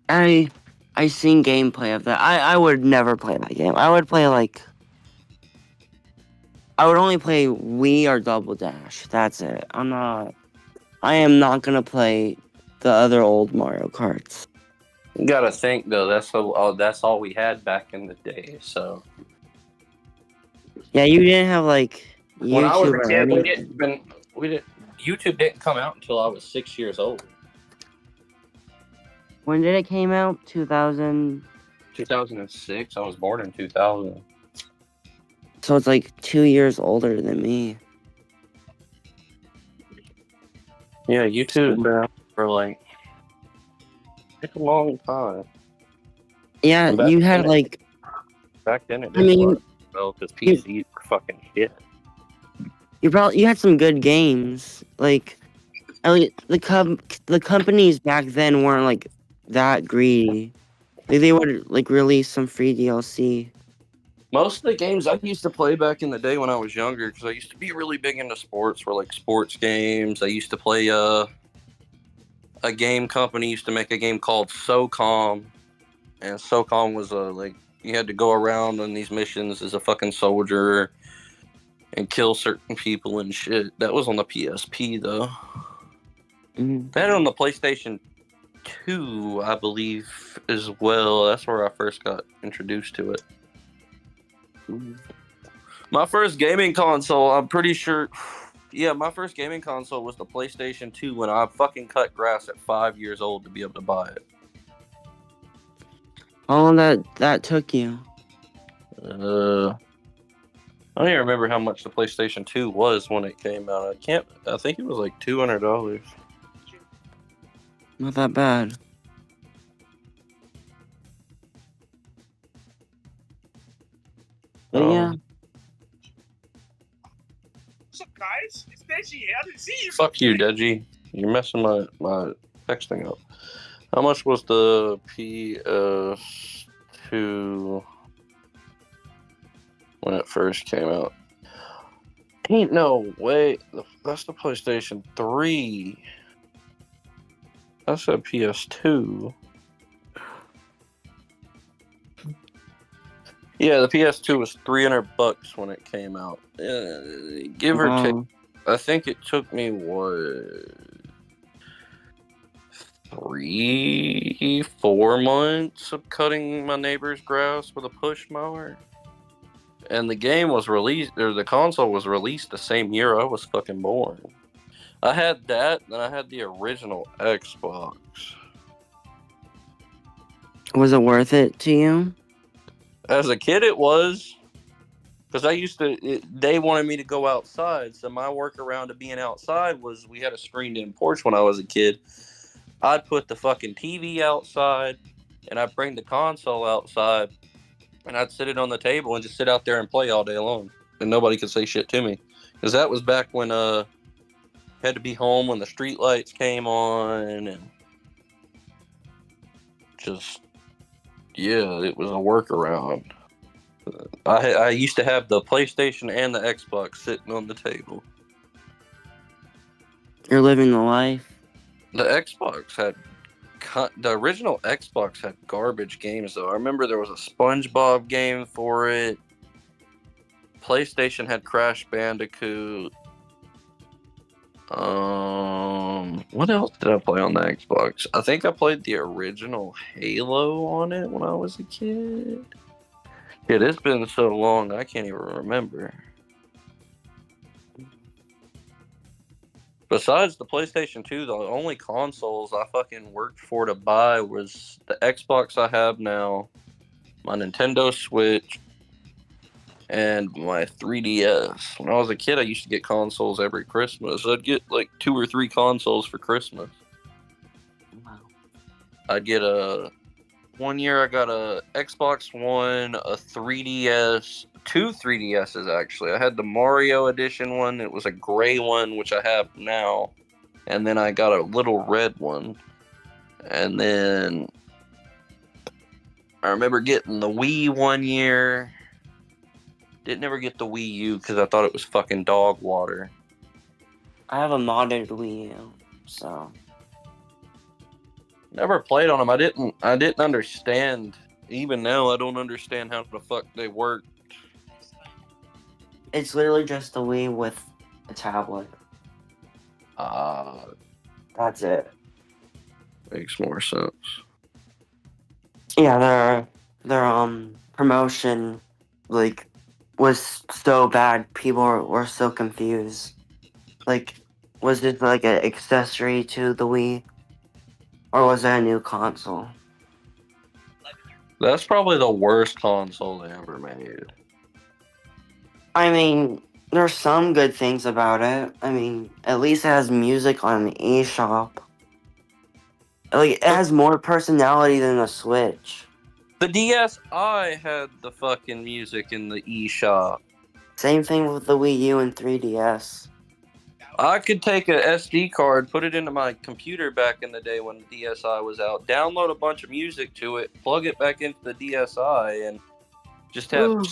I seen gameplay of that. I would never play that game. I would only play Wii or Double Dash. That's it. I am not gonna play the other old Mario Karts. You gotta think though, that's all we had back in the day, so. Yeah, you didn't have like YouTube when I was a kid, YouTube didn't come out until I was 6 years old. When did it came out? 2006. I was born in 2000. So it's like 2 years older than me. Yeah, YouTube's been out for like a long time. Yeah, you had like. Back then it didn't well, because PCs were fucking shit. You had some good games. Like, at least the companies back then weren't like that greedy. Like, they would like release some free DLC. Most of the games I used to play back in the day when I was younger, because I used to be really big into sports, were like sports games. I used to play a game company used to make a game called SOCOM, and SOCOM was like you had to go around on these missions as a fucking soldier and kill certain people and shit. That was on the PSP though. That on the PlayStation 2, I believe, as well. That's where I first got introduced to it. My first gaming console, I'm pretty sure. Yeah, my first gaming console was the PlayStation 2 when I fucking cut grass at 5 years old to be able to buy it. How long that took you? I don't even remember how much the PlayStation 2 was when it came out. I think it was like $200. Not that bad. But yeah. What's up, guys? It's Deji here. I didn't see you. Fuck you, Deji. You're messing my texting up. How much was the PS2 when it first came out? Ain't no way. That's the PlayStation 3. I said PS2. Yeah, the PS2 was $300 when it came out. Give or take. I think it took me, 3-4 months of cutting my neighbor's grass with a push mower. And the game was released, or the console was released the same year I was fucking born. I had that, and I had the original Xbox. Was it worth it to you? As a kid, it was. Because they wanted me to go outside, so my workaround to being outside was we had a screened-in porch when I was a kid. I'd put the fucking TV outside, and I'd bring the console outside, and I'd sit it on the table and just sit out there and play all day long, and nobody could say shit to me. Because that was back when had to be home when the street lights came on, and just, yeah, it was a workaround. I used to have the PlayStation and the Xbox sitting on the table. You're living the life. The original Xbox had garbage games, though. I remember there was a SpongeBob game for it. PlayStation had Crash Bandicoot. What else did I play on the Xbox? I think I played the original Halo on it when I was a kid. It has been so long, I can't even remember. Besides the PlayStation 2, the only consoles I fucking worked for to buy was the Xbox I have now, my Nintendo Switch, and my 3DS. When I was a kid, I used to get consoles every Christmas. I'd get like 2 or 3 consoles for Christmas. Wow. I'd get one year I got a Xbox One, a 3DS, 2 3DSs actually. I had the Mario Edition one. It was a gray one, which I have now. And then I got a little red one. And then I remember getting the Wii one year. Didn't ever get the Wii U because I thought it was fucking dog water. I have a modded Wii U, so... Never played on them. I didn't understand. Even now, I don't understand how the fuck they work. It's literally just a Wii with a tablet. That's it. Makes more sense. Yeah, their promotion, like, was so bad. People were so confused. Like, was it like an accessory to the Wii? Or was that a new console? That's probably the worst console they ever made. I mean, there's some good things about it. I mean, at least it has music on the eShop. Like, it has more personality than the Switch. The DSi had the fucking music in the eShop. Same thing with the Wii U and 3DS. I could take a SD card, put it into my computer back in the day when the DSi was out, download a bunch of music to it, plug it back into the DSi, and just have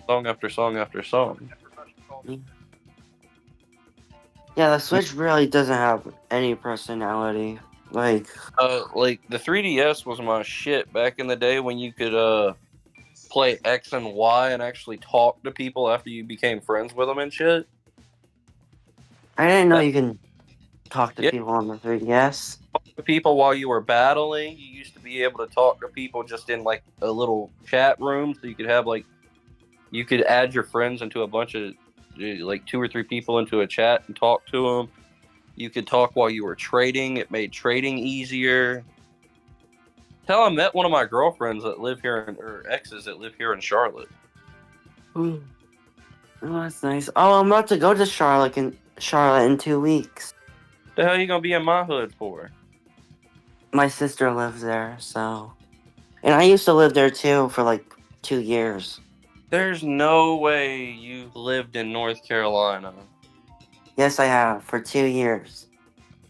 song after song after song. Yeah, the Switch really doesn't have any personality. Like the 3DS was my shit back in the day when you could play X and Y and actually talk to people after you became friends with them and shit. I didn't know you can talk to people on the 3DS. Talk to people while you were battling. You used to be able to talk to people just in like a little chat room, so you could have you could add your friends into a bunch of 2 or 3 people into a chat and talk to them. You could talk while you were trading. It made trading easier. Hell, I met one of my girlfriends that live here, or exes that live here in Charlotte. Ooh. Oh, that's nice. Oh, I'm about to go to Charlotte in 2 weeks. The hell are you gonna be in my hood for? My sister lives there, so... And I used to live there too for 2 years. There's no way you lived in North Carolina. Yes, I have, for 2 years.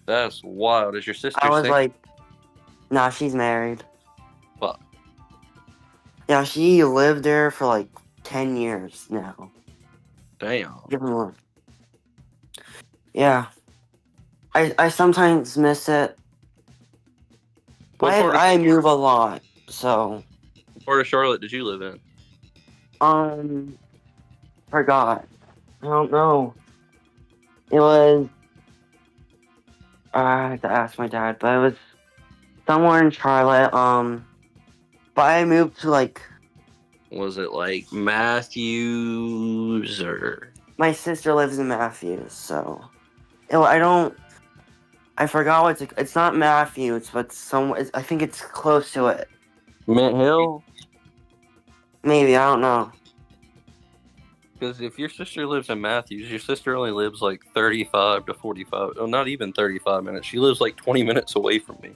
That's wild. Is your sister I was single? Nah, she's married. Fuck. Yeah, she lived there for 10 years now. Damn. Give me one. Yeah. I sometimes miss it. I move a lot, so. What part of Charlotte did you live in? Forgot. I don't know. It was. I had to ask my dad, but it was somewhere in Charlotte. But I moved to like. Was it like Matthews or? My sister lives in Matthews, so. I forgot what it's not Matthews, but I think it's close to it. Mint Hill? Maybe, I don't know. Because if your sister lives in Matthews, your sister only lives like 35 to 45. Oh, not even 35 minutes. She lives like 20 minutes away from me.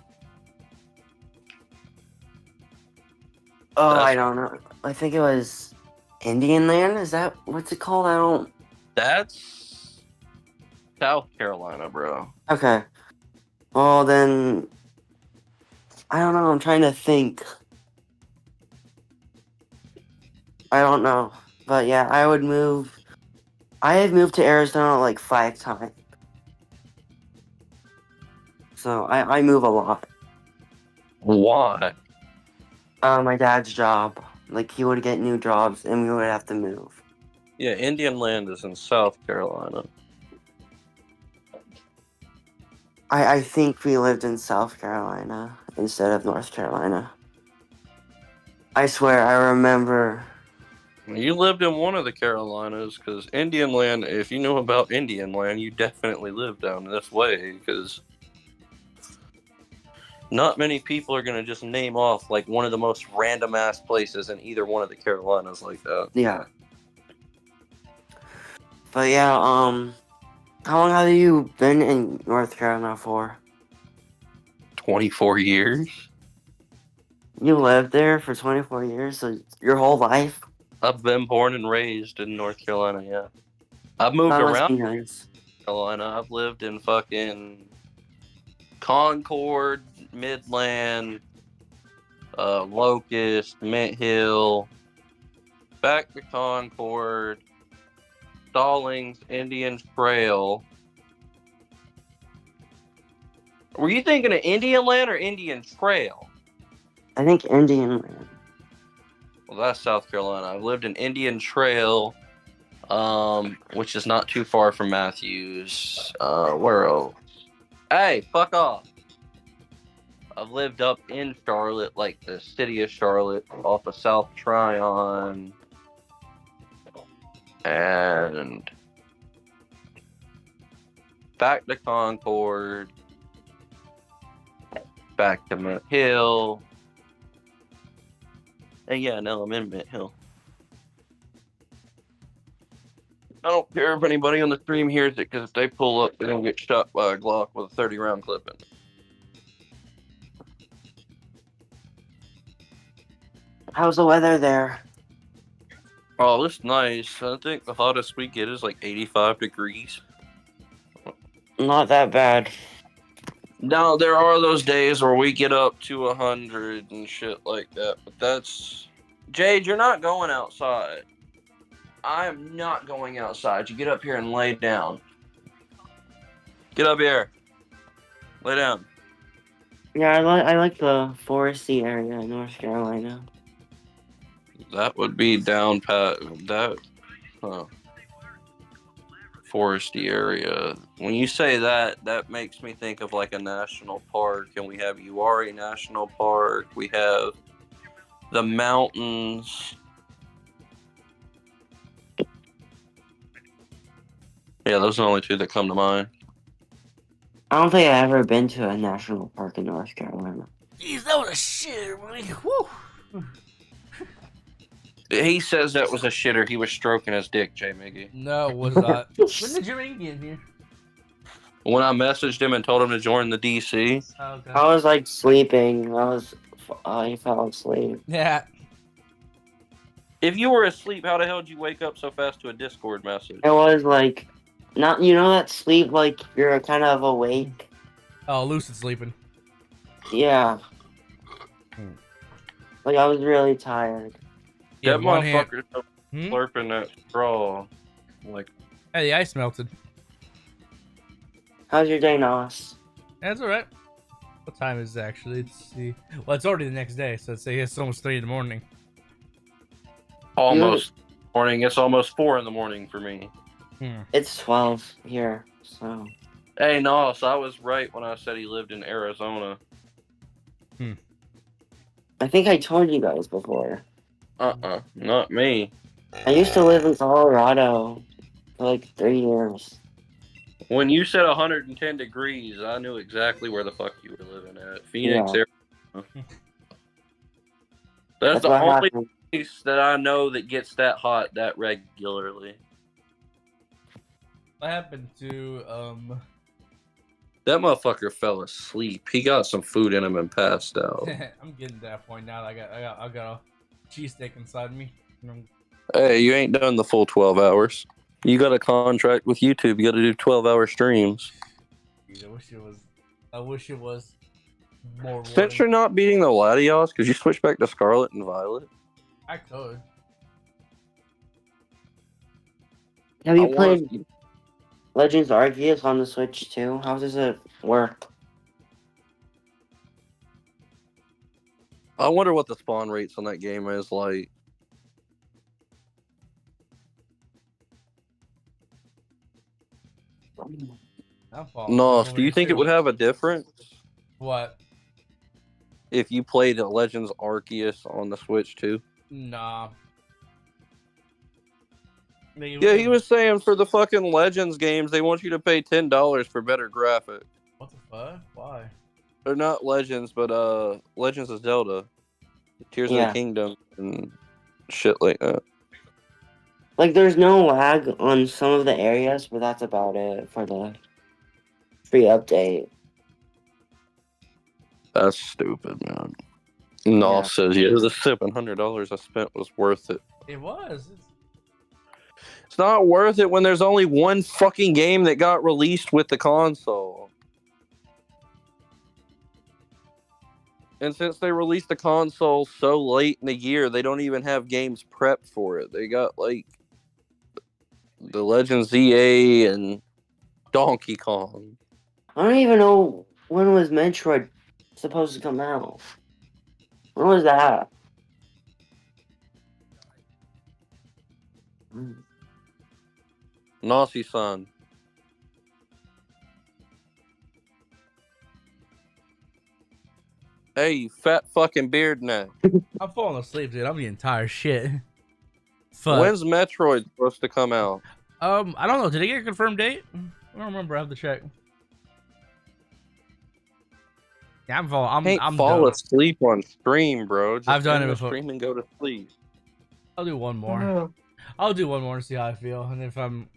I don't know. I think it was Indian Land. Is that what's it called? That's South Carolina, bro. Okay. Well then, I don't know. I'm trying to think. I don't know, but yeah, I would move. I have moved to Arizona like 5 times, so I move a lot. Why? My dad's job. Like, he would get new jobs, and we would have to move. Yeah, Indian Land is in South Carolina. I think we lived in South Carolina instead of North Carolina. I swear, I remember. You lived in one of the Carolinas, because Indian Land, if you know about Indian Land, you definitely live down this way, because not many people are going to just name off like one of the most random ass places in either one of the Carolinas like that. Yeah. But yeah, how long have you been in North Carolina for? 24 years. You lived there for 24 years, so your whole life? I've been born and raised in North Carolina, yeah. I've moved That must around be nice. Carolina. I've lived in fucking Concord, Midland, Locust, Mint Hill, back to Concord, Stallings, Indian Trail. Were you thinking of Indian Land or Indian Trail? I think Indian Land. Well, that's South Carolina. I've lived in Indian Trail, which is not too far from Matthews. Where else? Hey, fuck off. I've lived up in Charlotte, like the city of Charlotte, off of South Tryon. And back to Concord. Back to Mint Hill. And yeah, now I'm in Mint Hill. I don't care if anybody on the stream hears it, because if they pull up, they're going to get shot by a Glock with a 30-round clip in it. How's the weather there? Oh, it's nice. I think the hottest we get is like 85 degrees. Not that bad. Now, there are those days where we get up to 100 and shit like that, but that's... Jade, you're not going outside. I am not going outside. You get up here and lay down. Get up here. Lay down. Yeah, I like the foresty area in North Carolina. That would be down pat that foresty area. When you say that, that makes me think of like a national park, and we have Uwharrie National Park. We have the mountains. Yeah, those are the only two that come to mind. I don't think I've ever been to a national park in North Carolina. Jeez, that was a shit, buddy. Woo. He says that was a shitter. He was stroking his dick, J. Miggy. No, it was not. When did you ring in here? When I messaged him and told him to join the DC. Okay. I was like sleeping. I fell asleep. Yeah. If you were asleep, how the hell did you wake up so fast to a Discord message? It was like, not, you know that sleep, like you're kind of awake? Oh, lucid sleeping. Yeah. Like I was really tired. That motherfucker slurping that straw. Like, hey, the ice melted. How's your day, Nos? That's alright. What time is it actually? Let's see. Well, it's already the next day, so it's almost 3 in the morning. Almost morning. It's almost 4 in the morning for me. It's 12 here, so. Hey, no, so I was right when I said he lived in Arizona. I think I told you guys before. Not me. I used to live in Colorado for like 3 years. When you said 110 degrees, I knew exactly where the fuck you were living at. Phoenix, Arizona. That's the only place that I know that gets that hot that regularly. What happened to That motherfucker fell asleep. He got some food in him and passed out. I'm getting to that point now. I got a cheesesteak inside me. Hey, you ain't done the full 12 hours. You got a contract with YouTube. You got to do 12-hour streams. Dude, I wish it was more. Since you're not beating the Latios, could you switch back to Scarlet and Violet? I could. Have you played Legends Arceus on the Switch too? How does it work? I wonder what the spawn rates on that game is like. No, do you think it would have a difference? What? If you played Legends Arceus on the Switch too? Nah. Yeah, he was saying for the fucking Legends games, they want you to pay $10 for better graphics. What the fuck? Why? They're not Legends, but Legends of Zelda, Tears of the Kingdom, and shit like that. Like, there's no lag on some of the areas, but that's about it for the free update. That's stupid, man. No, says the $700 I spent was worth it. It was. It's not worth it when there's only one fucking game that got released with the console. And since they released the console so late in the year, they don't even have games prepped for it. They got like the Legends ZA and Donkey Kong. I don't even know when was Metroid supposed to come out. When was that? Nosirrag. Hey, you fat fucking beard neck. I'm falling asleep, dude. I'm getting tired. Shit. Fuck. When's Metroid supposed to come out? I don't know. Did they get a confirmed date? I don't remember. I have to check. Yeah, I'm fall done. asleep on stream, bro. Just I've done it end the before. Stream and go to sleep. I'll do one more. I'll do one more to see how I feel, and if I'm.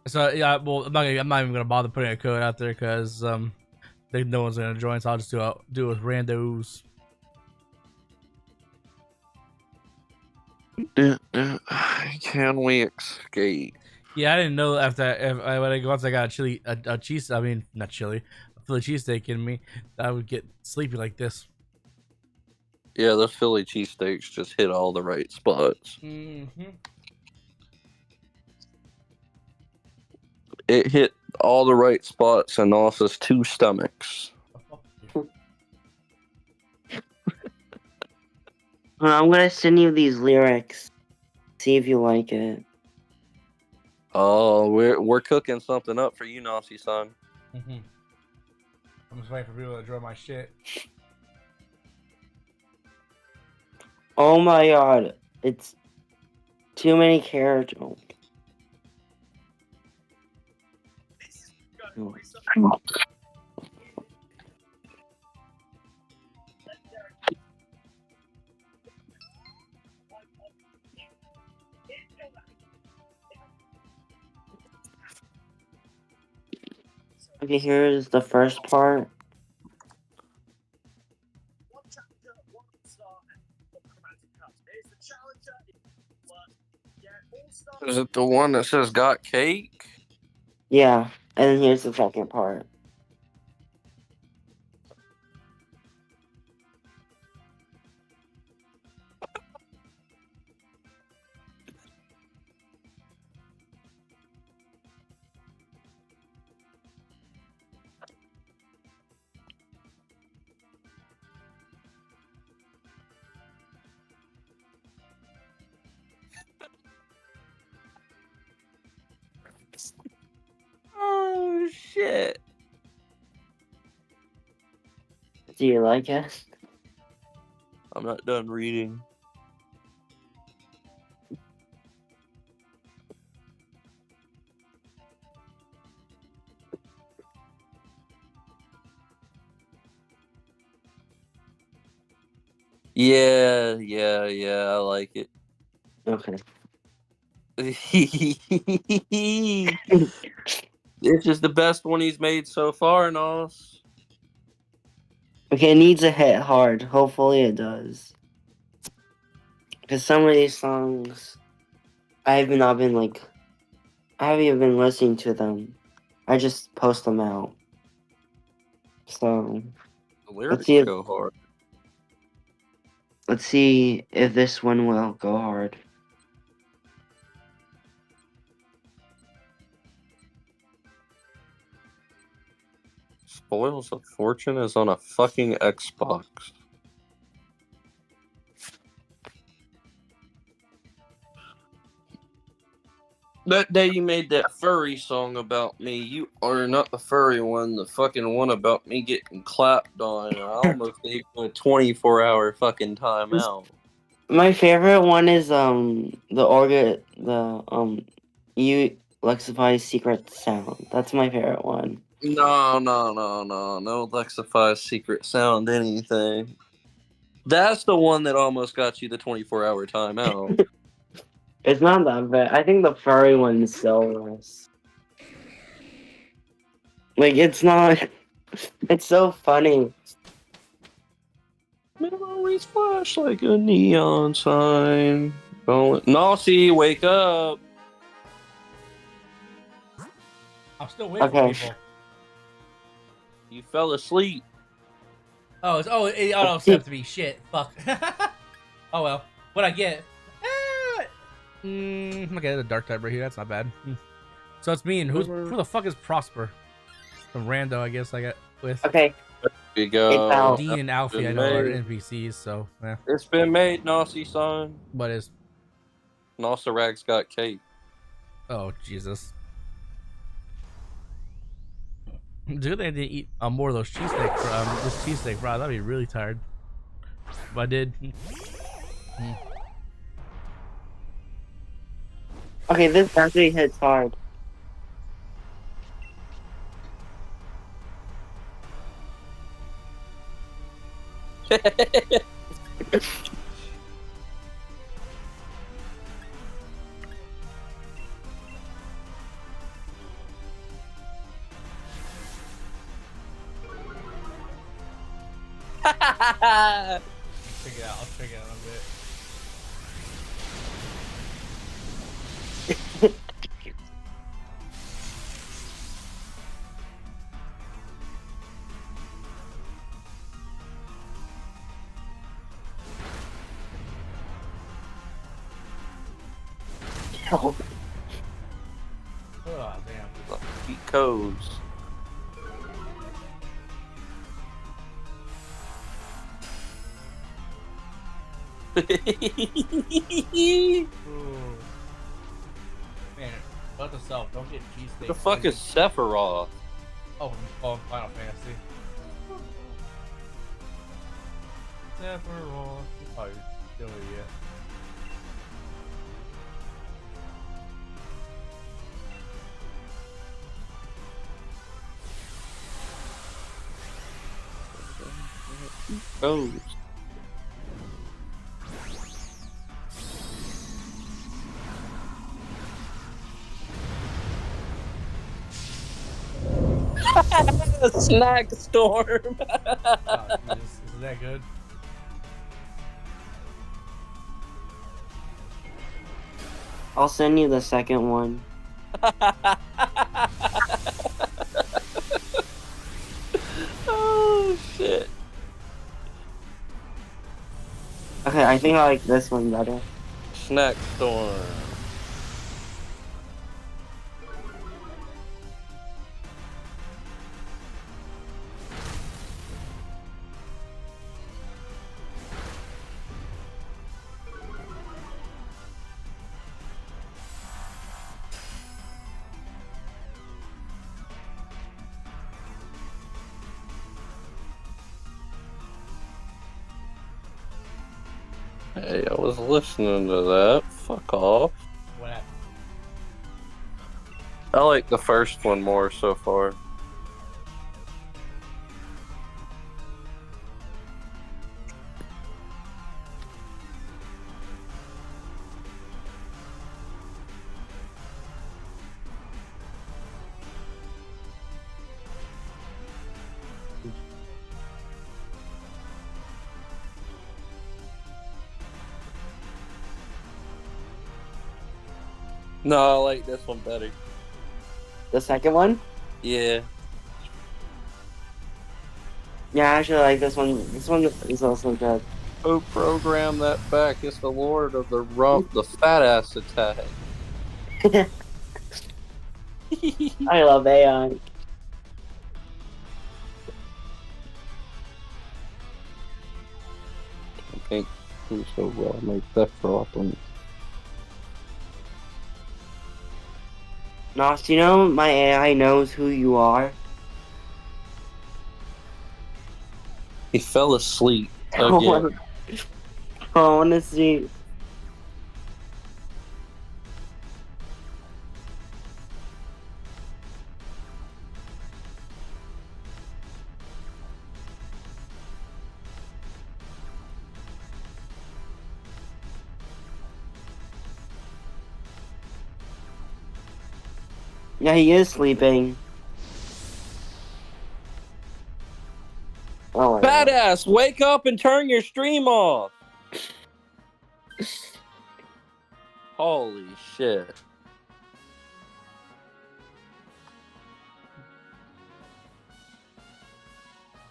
So yeah, well, I'm not even gonna bother putting a code out there because no one's gonna join. So I'll just do it with randos. Can we escape? Yeah, I didn't know once I got a cheese. I mean, not chili, a Philly cheesesteak in me, I would get sleepy like this. Yeah, those Philly cheesesteaks just hit all the right spots. Mm-hmm. It hit all the right spots and Os's 2 stomachs. I'm gonna send you these lyrics. See if you like it. Oh, we're cooking something up for you, Nosirrag. Mm-hmm. I'm just waiting for people to draw my shit. Oh my god, it's too many characters. Okay, here's the first part. Is it the one that says got cake? Yeah, and then here's the second part. Oh shit. Do you like it? I'm not done reading. Yeah, I like it. Okay. This is the best one he's made so far, Nos. Okay, it needs to hit hard. Hopefully it does. Because some of these songs, I haven't even been listening to them. I just post them out. So, The lyrics go hard. Let's see if this one will go hard. Spoils of Fortune is on a fucking Xbox. That day you made that furry song about me, you are not the furry one, the fucking one about me getting clapped on. I almost gave you a 24-hour fucking timeout. My favorite one is you Lexify secret sound. That's my favorite one. No Lexify secret sound anything. That's the one that almost got you the 24-hour timeout. It's not that bad. I think the furry one is so worse. Like, it's not... It's so funny. It always flash like a neon sign. Nosy, wake up! I'm still waiting for people. You fell asleep. Oh, it auto-stepped me. Shit. Fuck. Oh well. What'd I get? Okay, the dark type right here. That's not bad. So it's me and who the fuck is Prosper? Some rando, I guess I got with. Okay. There you go. Dean and Alfie, I know, are NPCs, so yeah. It's been made, Nosy son. What is? Nosirrag's got cake. Oh, Jesus. Dude, I didn't eat more of those cheesesteak this cheesesteak fries. I'd be really tired if I did. Okay, this actually hits hard. I'll check it out a bit. Oh, damn. Cheat codes. Man, about the self, don't get cheesesteak. The fuck is Sephiroth? Oh, Final Fantasy. Sephiroth. Oh, you're still an idiot. Codes. Snack storm. Oh, Jesus. Is that good? I'll send you the second one. Oh shit. Okay, I think I like this one better. Snack storm. Hey, I was listening to that. Fuck off. What happened? I like the first one more so far. No, I like this one better. The second one? Yeah. Yeah, I actually like this one. This one is also good. Who programmed that back? It's the Lord of the fat ass attack. I love AI. I think who's so well make that problem. Nos, you know my AI knows who you are? He fell asleep again. I want to see. Yeah, he is sleeping. Oh, Badass, wake up and turn your stream off. Holy shit.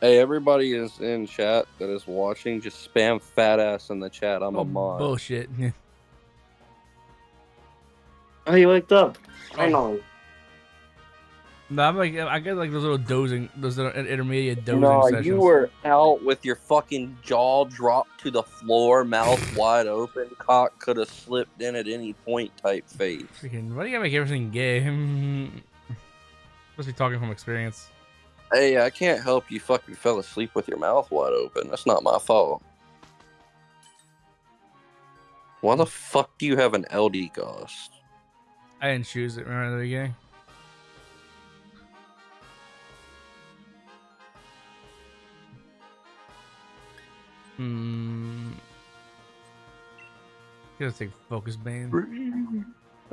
Hey, everybody is in chat that is watching. Just spam fat ass in the chat. I'm a mod. Bullshit. Oh, he waked up. Finally. No, I'm like, I get like those little dozing, those little intermediate dozing sessions. You were out with your fucking jaw dropped to the floor, mouth wide open, cock could have slipped in at any point type face. Freaking, why do you gotta make everything gay? Supposed to be talking from experience. Hey, I can't help you fucking fell asleep with your mouth wide open. That's not my fault. Why the fuck do you have an LD ghost? I didn't choose it, remember at the beginning? Gotta take focus bane.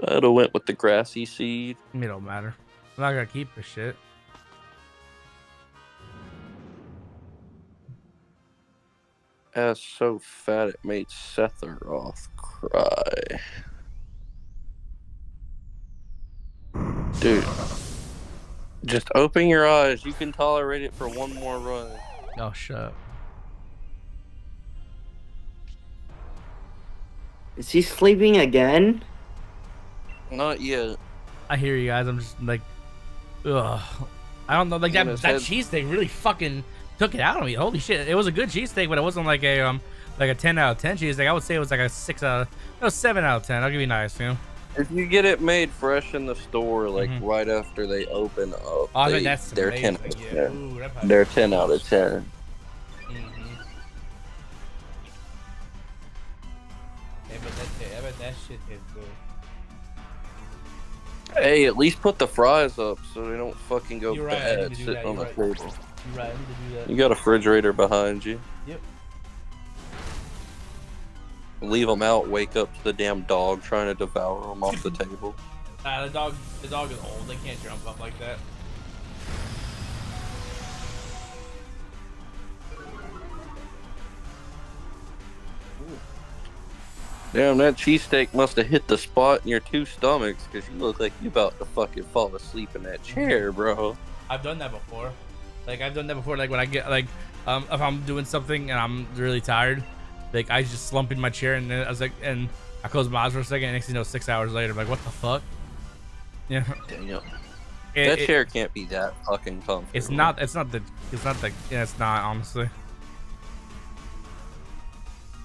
I'd have went with the grassy seed. It don't matter. I'm not gonna keep this shit. Ass so fat it made Setharoth cry. Dude, just open your eyes. You can tolerate it for one more run. Oh, shut up. Is he sleeping again? Not yet. I hear you guys. I'm just like, ugh. I don't know. Like that cheesesteak really fucking took it out of me. Holy shit! It was a good cheesesteak, but it wasn't like a 10 out of 10 cheesesteak. I would say it was like a 7 out of 10. I'll give you nice, you know. If you get it made fresh in the store, like right after they open up, I think that's they're amazing. 10 out of 10. Yeah. Ooh, They're 10 out of 10. I bet that shit is good. Hey, at least put the fries up so they don't fucking go You're right, I bad need to do sitting that, on the you're table. right. You're right, I need to do that. You got a refrigerator behind you. Yep. Leave them out, wake up to the damn dog trying to devour them off the table. The dog is old. They can't jump up like that. Damn, that cheesesteak must have hit the spot in your two stomachs because you look like you about to fucking fall asleep in that chair, bro. I've done that before. Like when I get like if I'm doing something and I'm really tired, like I just slump in my chair and then I was like, and I close my eyes for a second and next thing you know 6 hours later I'm like, what the fuck? Yeah. Damn. That chair can't be that fucking comfortable. It's not honestly.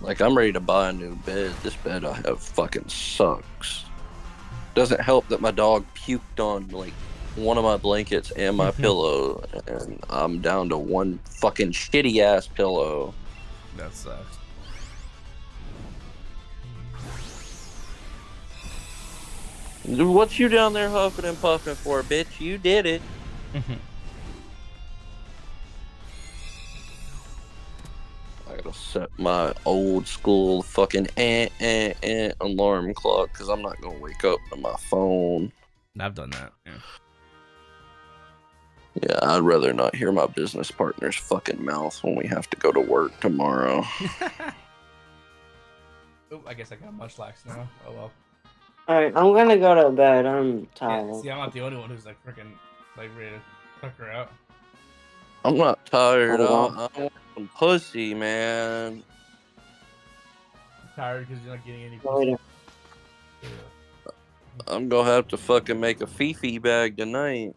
Like, I'm ready to buy a new bed. This bed I have fucking sucks. Doesn't help that my dog puked on, like, one of my blankets and my pillow, and I'm down to one fucking shitty-ass pillow. That sucks. What you down there huffing and puffing for, bitch? You did it. I gotta set my old school fucking alarm clock because I'm not gonna wake up to my phone. I've done that. Yeah, I'd rather not hear my business partner's fucking mouth when we have to go to work tomorrow. Oh, I guess I got much lax now. Oh well. Alright, I'm gonna go to bed. I'm tired. Yeah, see, I'm not the only one who's like freaking like ready to fuck her out. I'm not tired. I want some pussy, man. I'm tired because you're not getting any pussy. I'm gonna have to fucking make a Fifi bag tonight.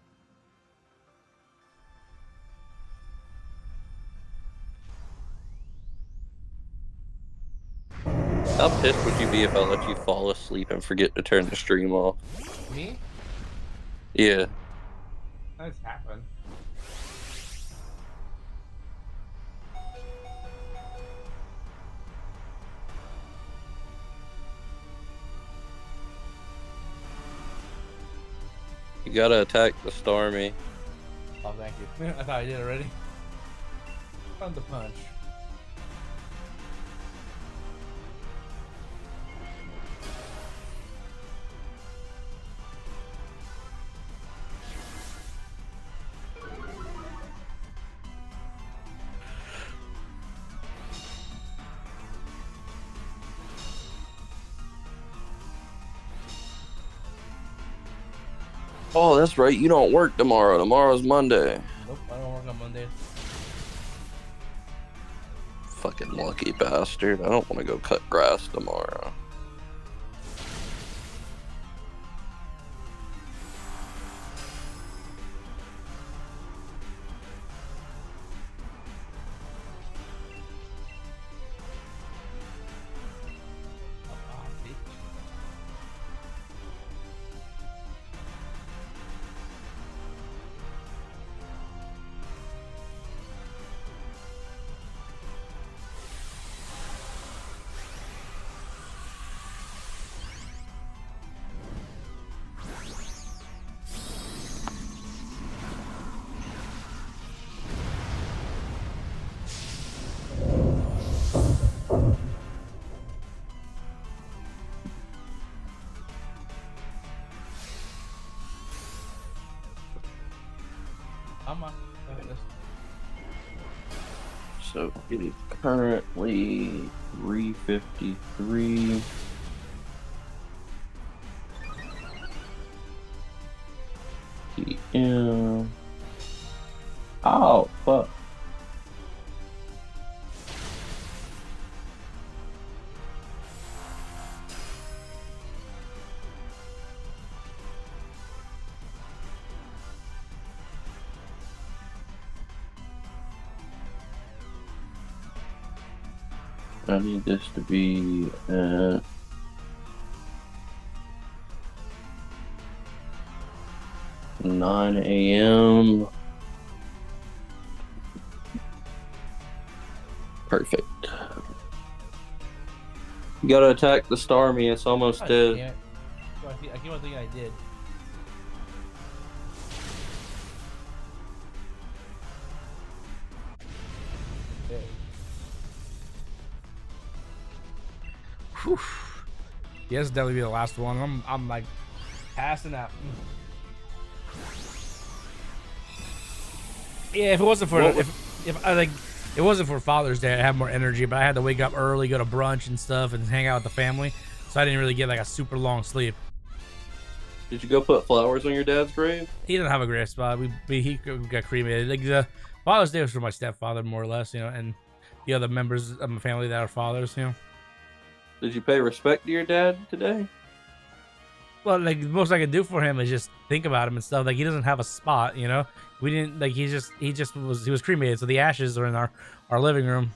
How pissed would you be if I let you fall asleep and forget to turn the stream off? Me? Yeah. That's happened. You gotta attack the Stormy. Oh, thank you. I thought I did already. Fun to punch. Oh, that's right. You don't work tomorrow. Tomorrow's Monday. Nope, I don't work on Monday. Fucking lucky bastard. I don't want to go cut grass tomorrow. Come on. Look at this. So it is currently 3:53. PM. Oh, fuck. I need this to be at 9 a.m. Perfect. You gotta attack the Starmie, it's almost dead. I keep on thinking I did. Okay. Whew. Yeah, this will definitely be the last one. I'm like passing out. Yeah, if it wasn't for if I like it wasn't for Father's Day, I'd have more energy, but I had to wake up early, go to brunch and stuff, and hang out with the family, so I didn't really get like a super long sleep. Did you go put flowers on your dad's grave? He didn't have a grave spot. He got cremated. Like the Father's Day was for my stepfather, more or less, you know, and the other members of my family that are fathers, you know. Did you pay respect to your dad today? Well, like the most I could do for him is just think about him and stuff. Like he doesn't have a spot, you know. We didn't like he was cremated, so the ashes are in our living room.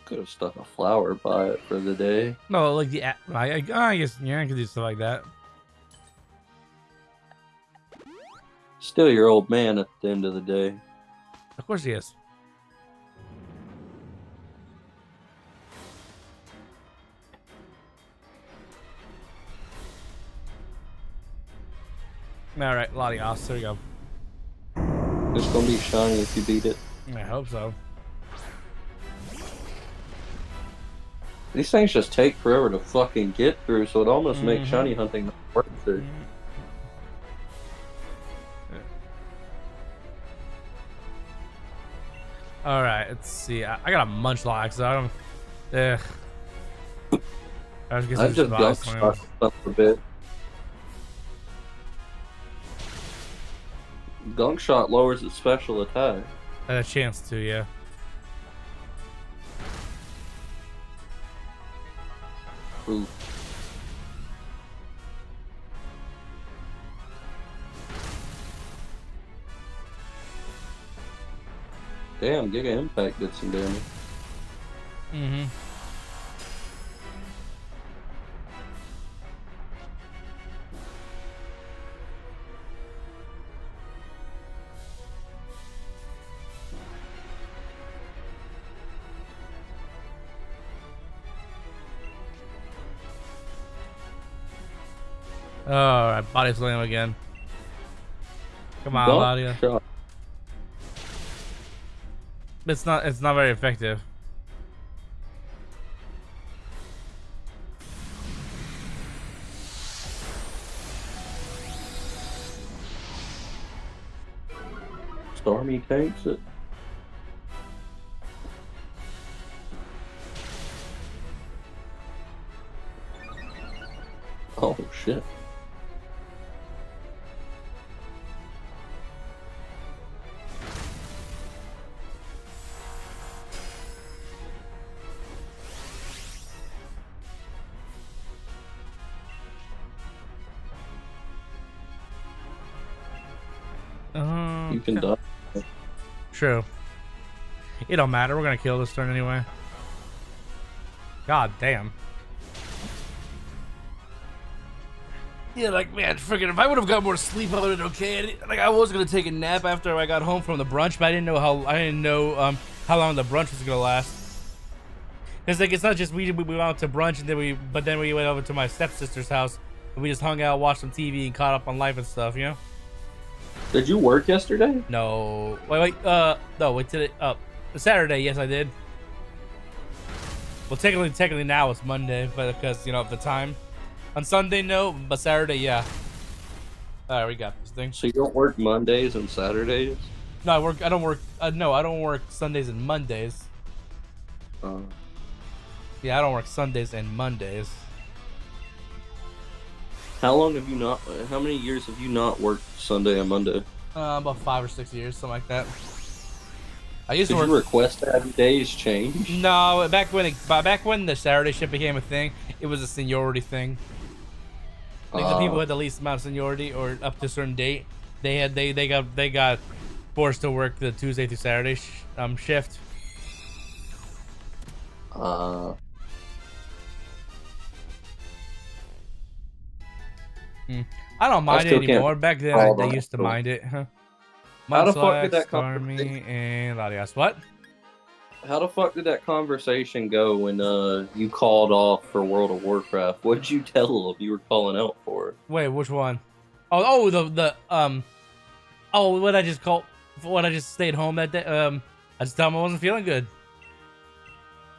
Could have stuck a flower by it for the day. No, like I guess yeah, I could do stuff like that. Still your old man at the end of the day. Of course he is. All right, Latios. There we go. It's gonna be shiny if you beat it. I hope so. These things just take forever to fucking get through, so it almost makes shiny hunting worth it. All right, let's see. I got a Munchlax, so I don't. I just gunk shot a bit. Gunk shot lowers its special attack. I had a chance to, yeah. Ooh. Damn, Giga Impact did some damage. Alright, body slam again. Come on, Ladia. It's not very effective. Stormy takes it. Oh shit. You can die. True. It don't matter. We're gonna kill this turn anyway. God damn. Yeah, like, man, freaking, if I would have got more sleep, I would have been okay. Like, I was gonna take a nap after I got home from the brunch, but I didn't know how long the brunch was gonna last. It's like, it's not just we went out to brunch and then we went over to my stepsister's house and we just hung out, watched some TV, and caught up on life and stuff, you know. Did you work yesterday? No. Wait, no, wait till Saturday, yes I did. Well, technically now it's Monday, but because, you know, of the time. On Sunday, no, but Saturday, yeah. Alright, we got this thing. So you don't work Mondays and Saturdays? No, I don't work Sundays and Mondays. Yeah, I don't work Sundays and Mondays. How many years have you not worked Sunday and Monday? About 5 or 6 years, something like that. I used to work. Did you request to have days change? No, back when the Saturday shift became a thing, it was a seniority thing. Like the people who had the least amount of seniority or up to a certain date, they got forced to work the Tuesday through Saturday shift. I don't mind it anymore. Back then, I used to mind it. Huh? How the fuck did that Army and Latias. What? How the fuck did that conversation go when you called off for World of Warcraft? What did you tell them you were calling out for? Wait, which one? What I just stayed home that day. I just told him I wasn't feeling good.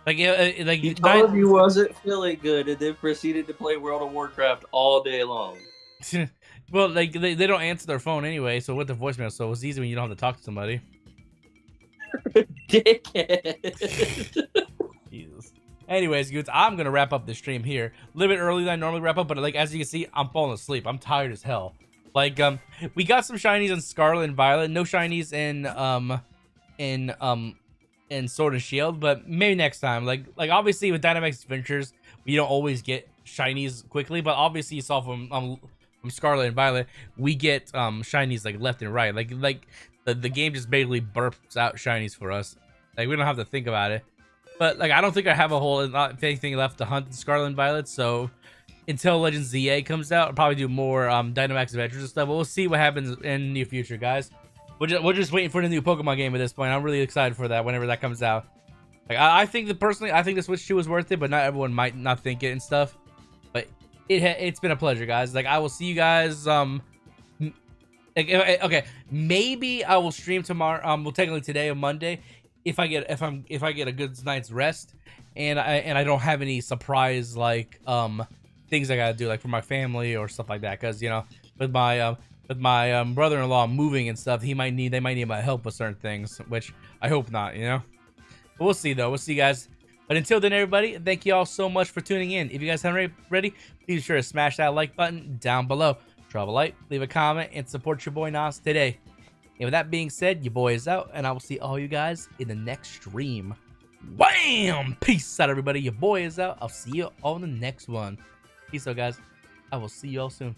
Like he told you wasn't feeling good, and then proceeded to play World of Warcraft all day long. Well, like they don't answer their phone anyway, so with the voicemail, so it's easy when you don't have to talk to somebody. Dickhead. Jesus. Anyways, dudes, I'm gonna wrap up the stream here. A little bit earlier than I normally wrap up, but like as you can see, I'm falling asleep. I'm tired as hell. Like we got some shinies in Scarlet and Violet, no shinies in Sword and Shield, but maybe next time. Like obviously with Dynamax Adventures, we don't always get shinies quickly, but obviously you saw from Scarlet and Violet, we get shinies like left and right. Like the game just basically burps out shinies for us. Like we don't have to think about it. But like I don't think I have a whole anything left to hunt in Scarlet and Violet, so until Legends ZA comes out, I'll probably do more Dynamax Adventures and stuff. But we'll see what happens in the near future, guys. We're just waiting for the new Pokemon game at this point. I'm really excited for that whenever that comes out. Like I think the Switch 2 is worth it, but not everyone might not think it and stuff. But it's been a pleasure, guys. Like I will see you guys Like, okay, maybe I will stream tomorrow. Well, technically today on Monday, if I get a good night's rest, and I don't have any surprise like things I gotta do like for my family or stuff like that. Because you know, with my brother-in-law moving and stuff, they might need my help with certain things, which I hope not. You know, but we'll see though. We'll see, guys. But until then, everybody, thank you all so much for tuning in. If you guys haven't ready, please be sure to smash that like button down below. Drop a like, leave a comment, and support your boy Nos today. And with that being said, your boy is out, and I will see all you guys in the next stream. Wham! Peace out, everybody. Your boy is out. I'll see you all in the next one. Peace out, guys. I will see you all soon.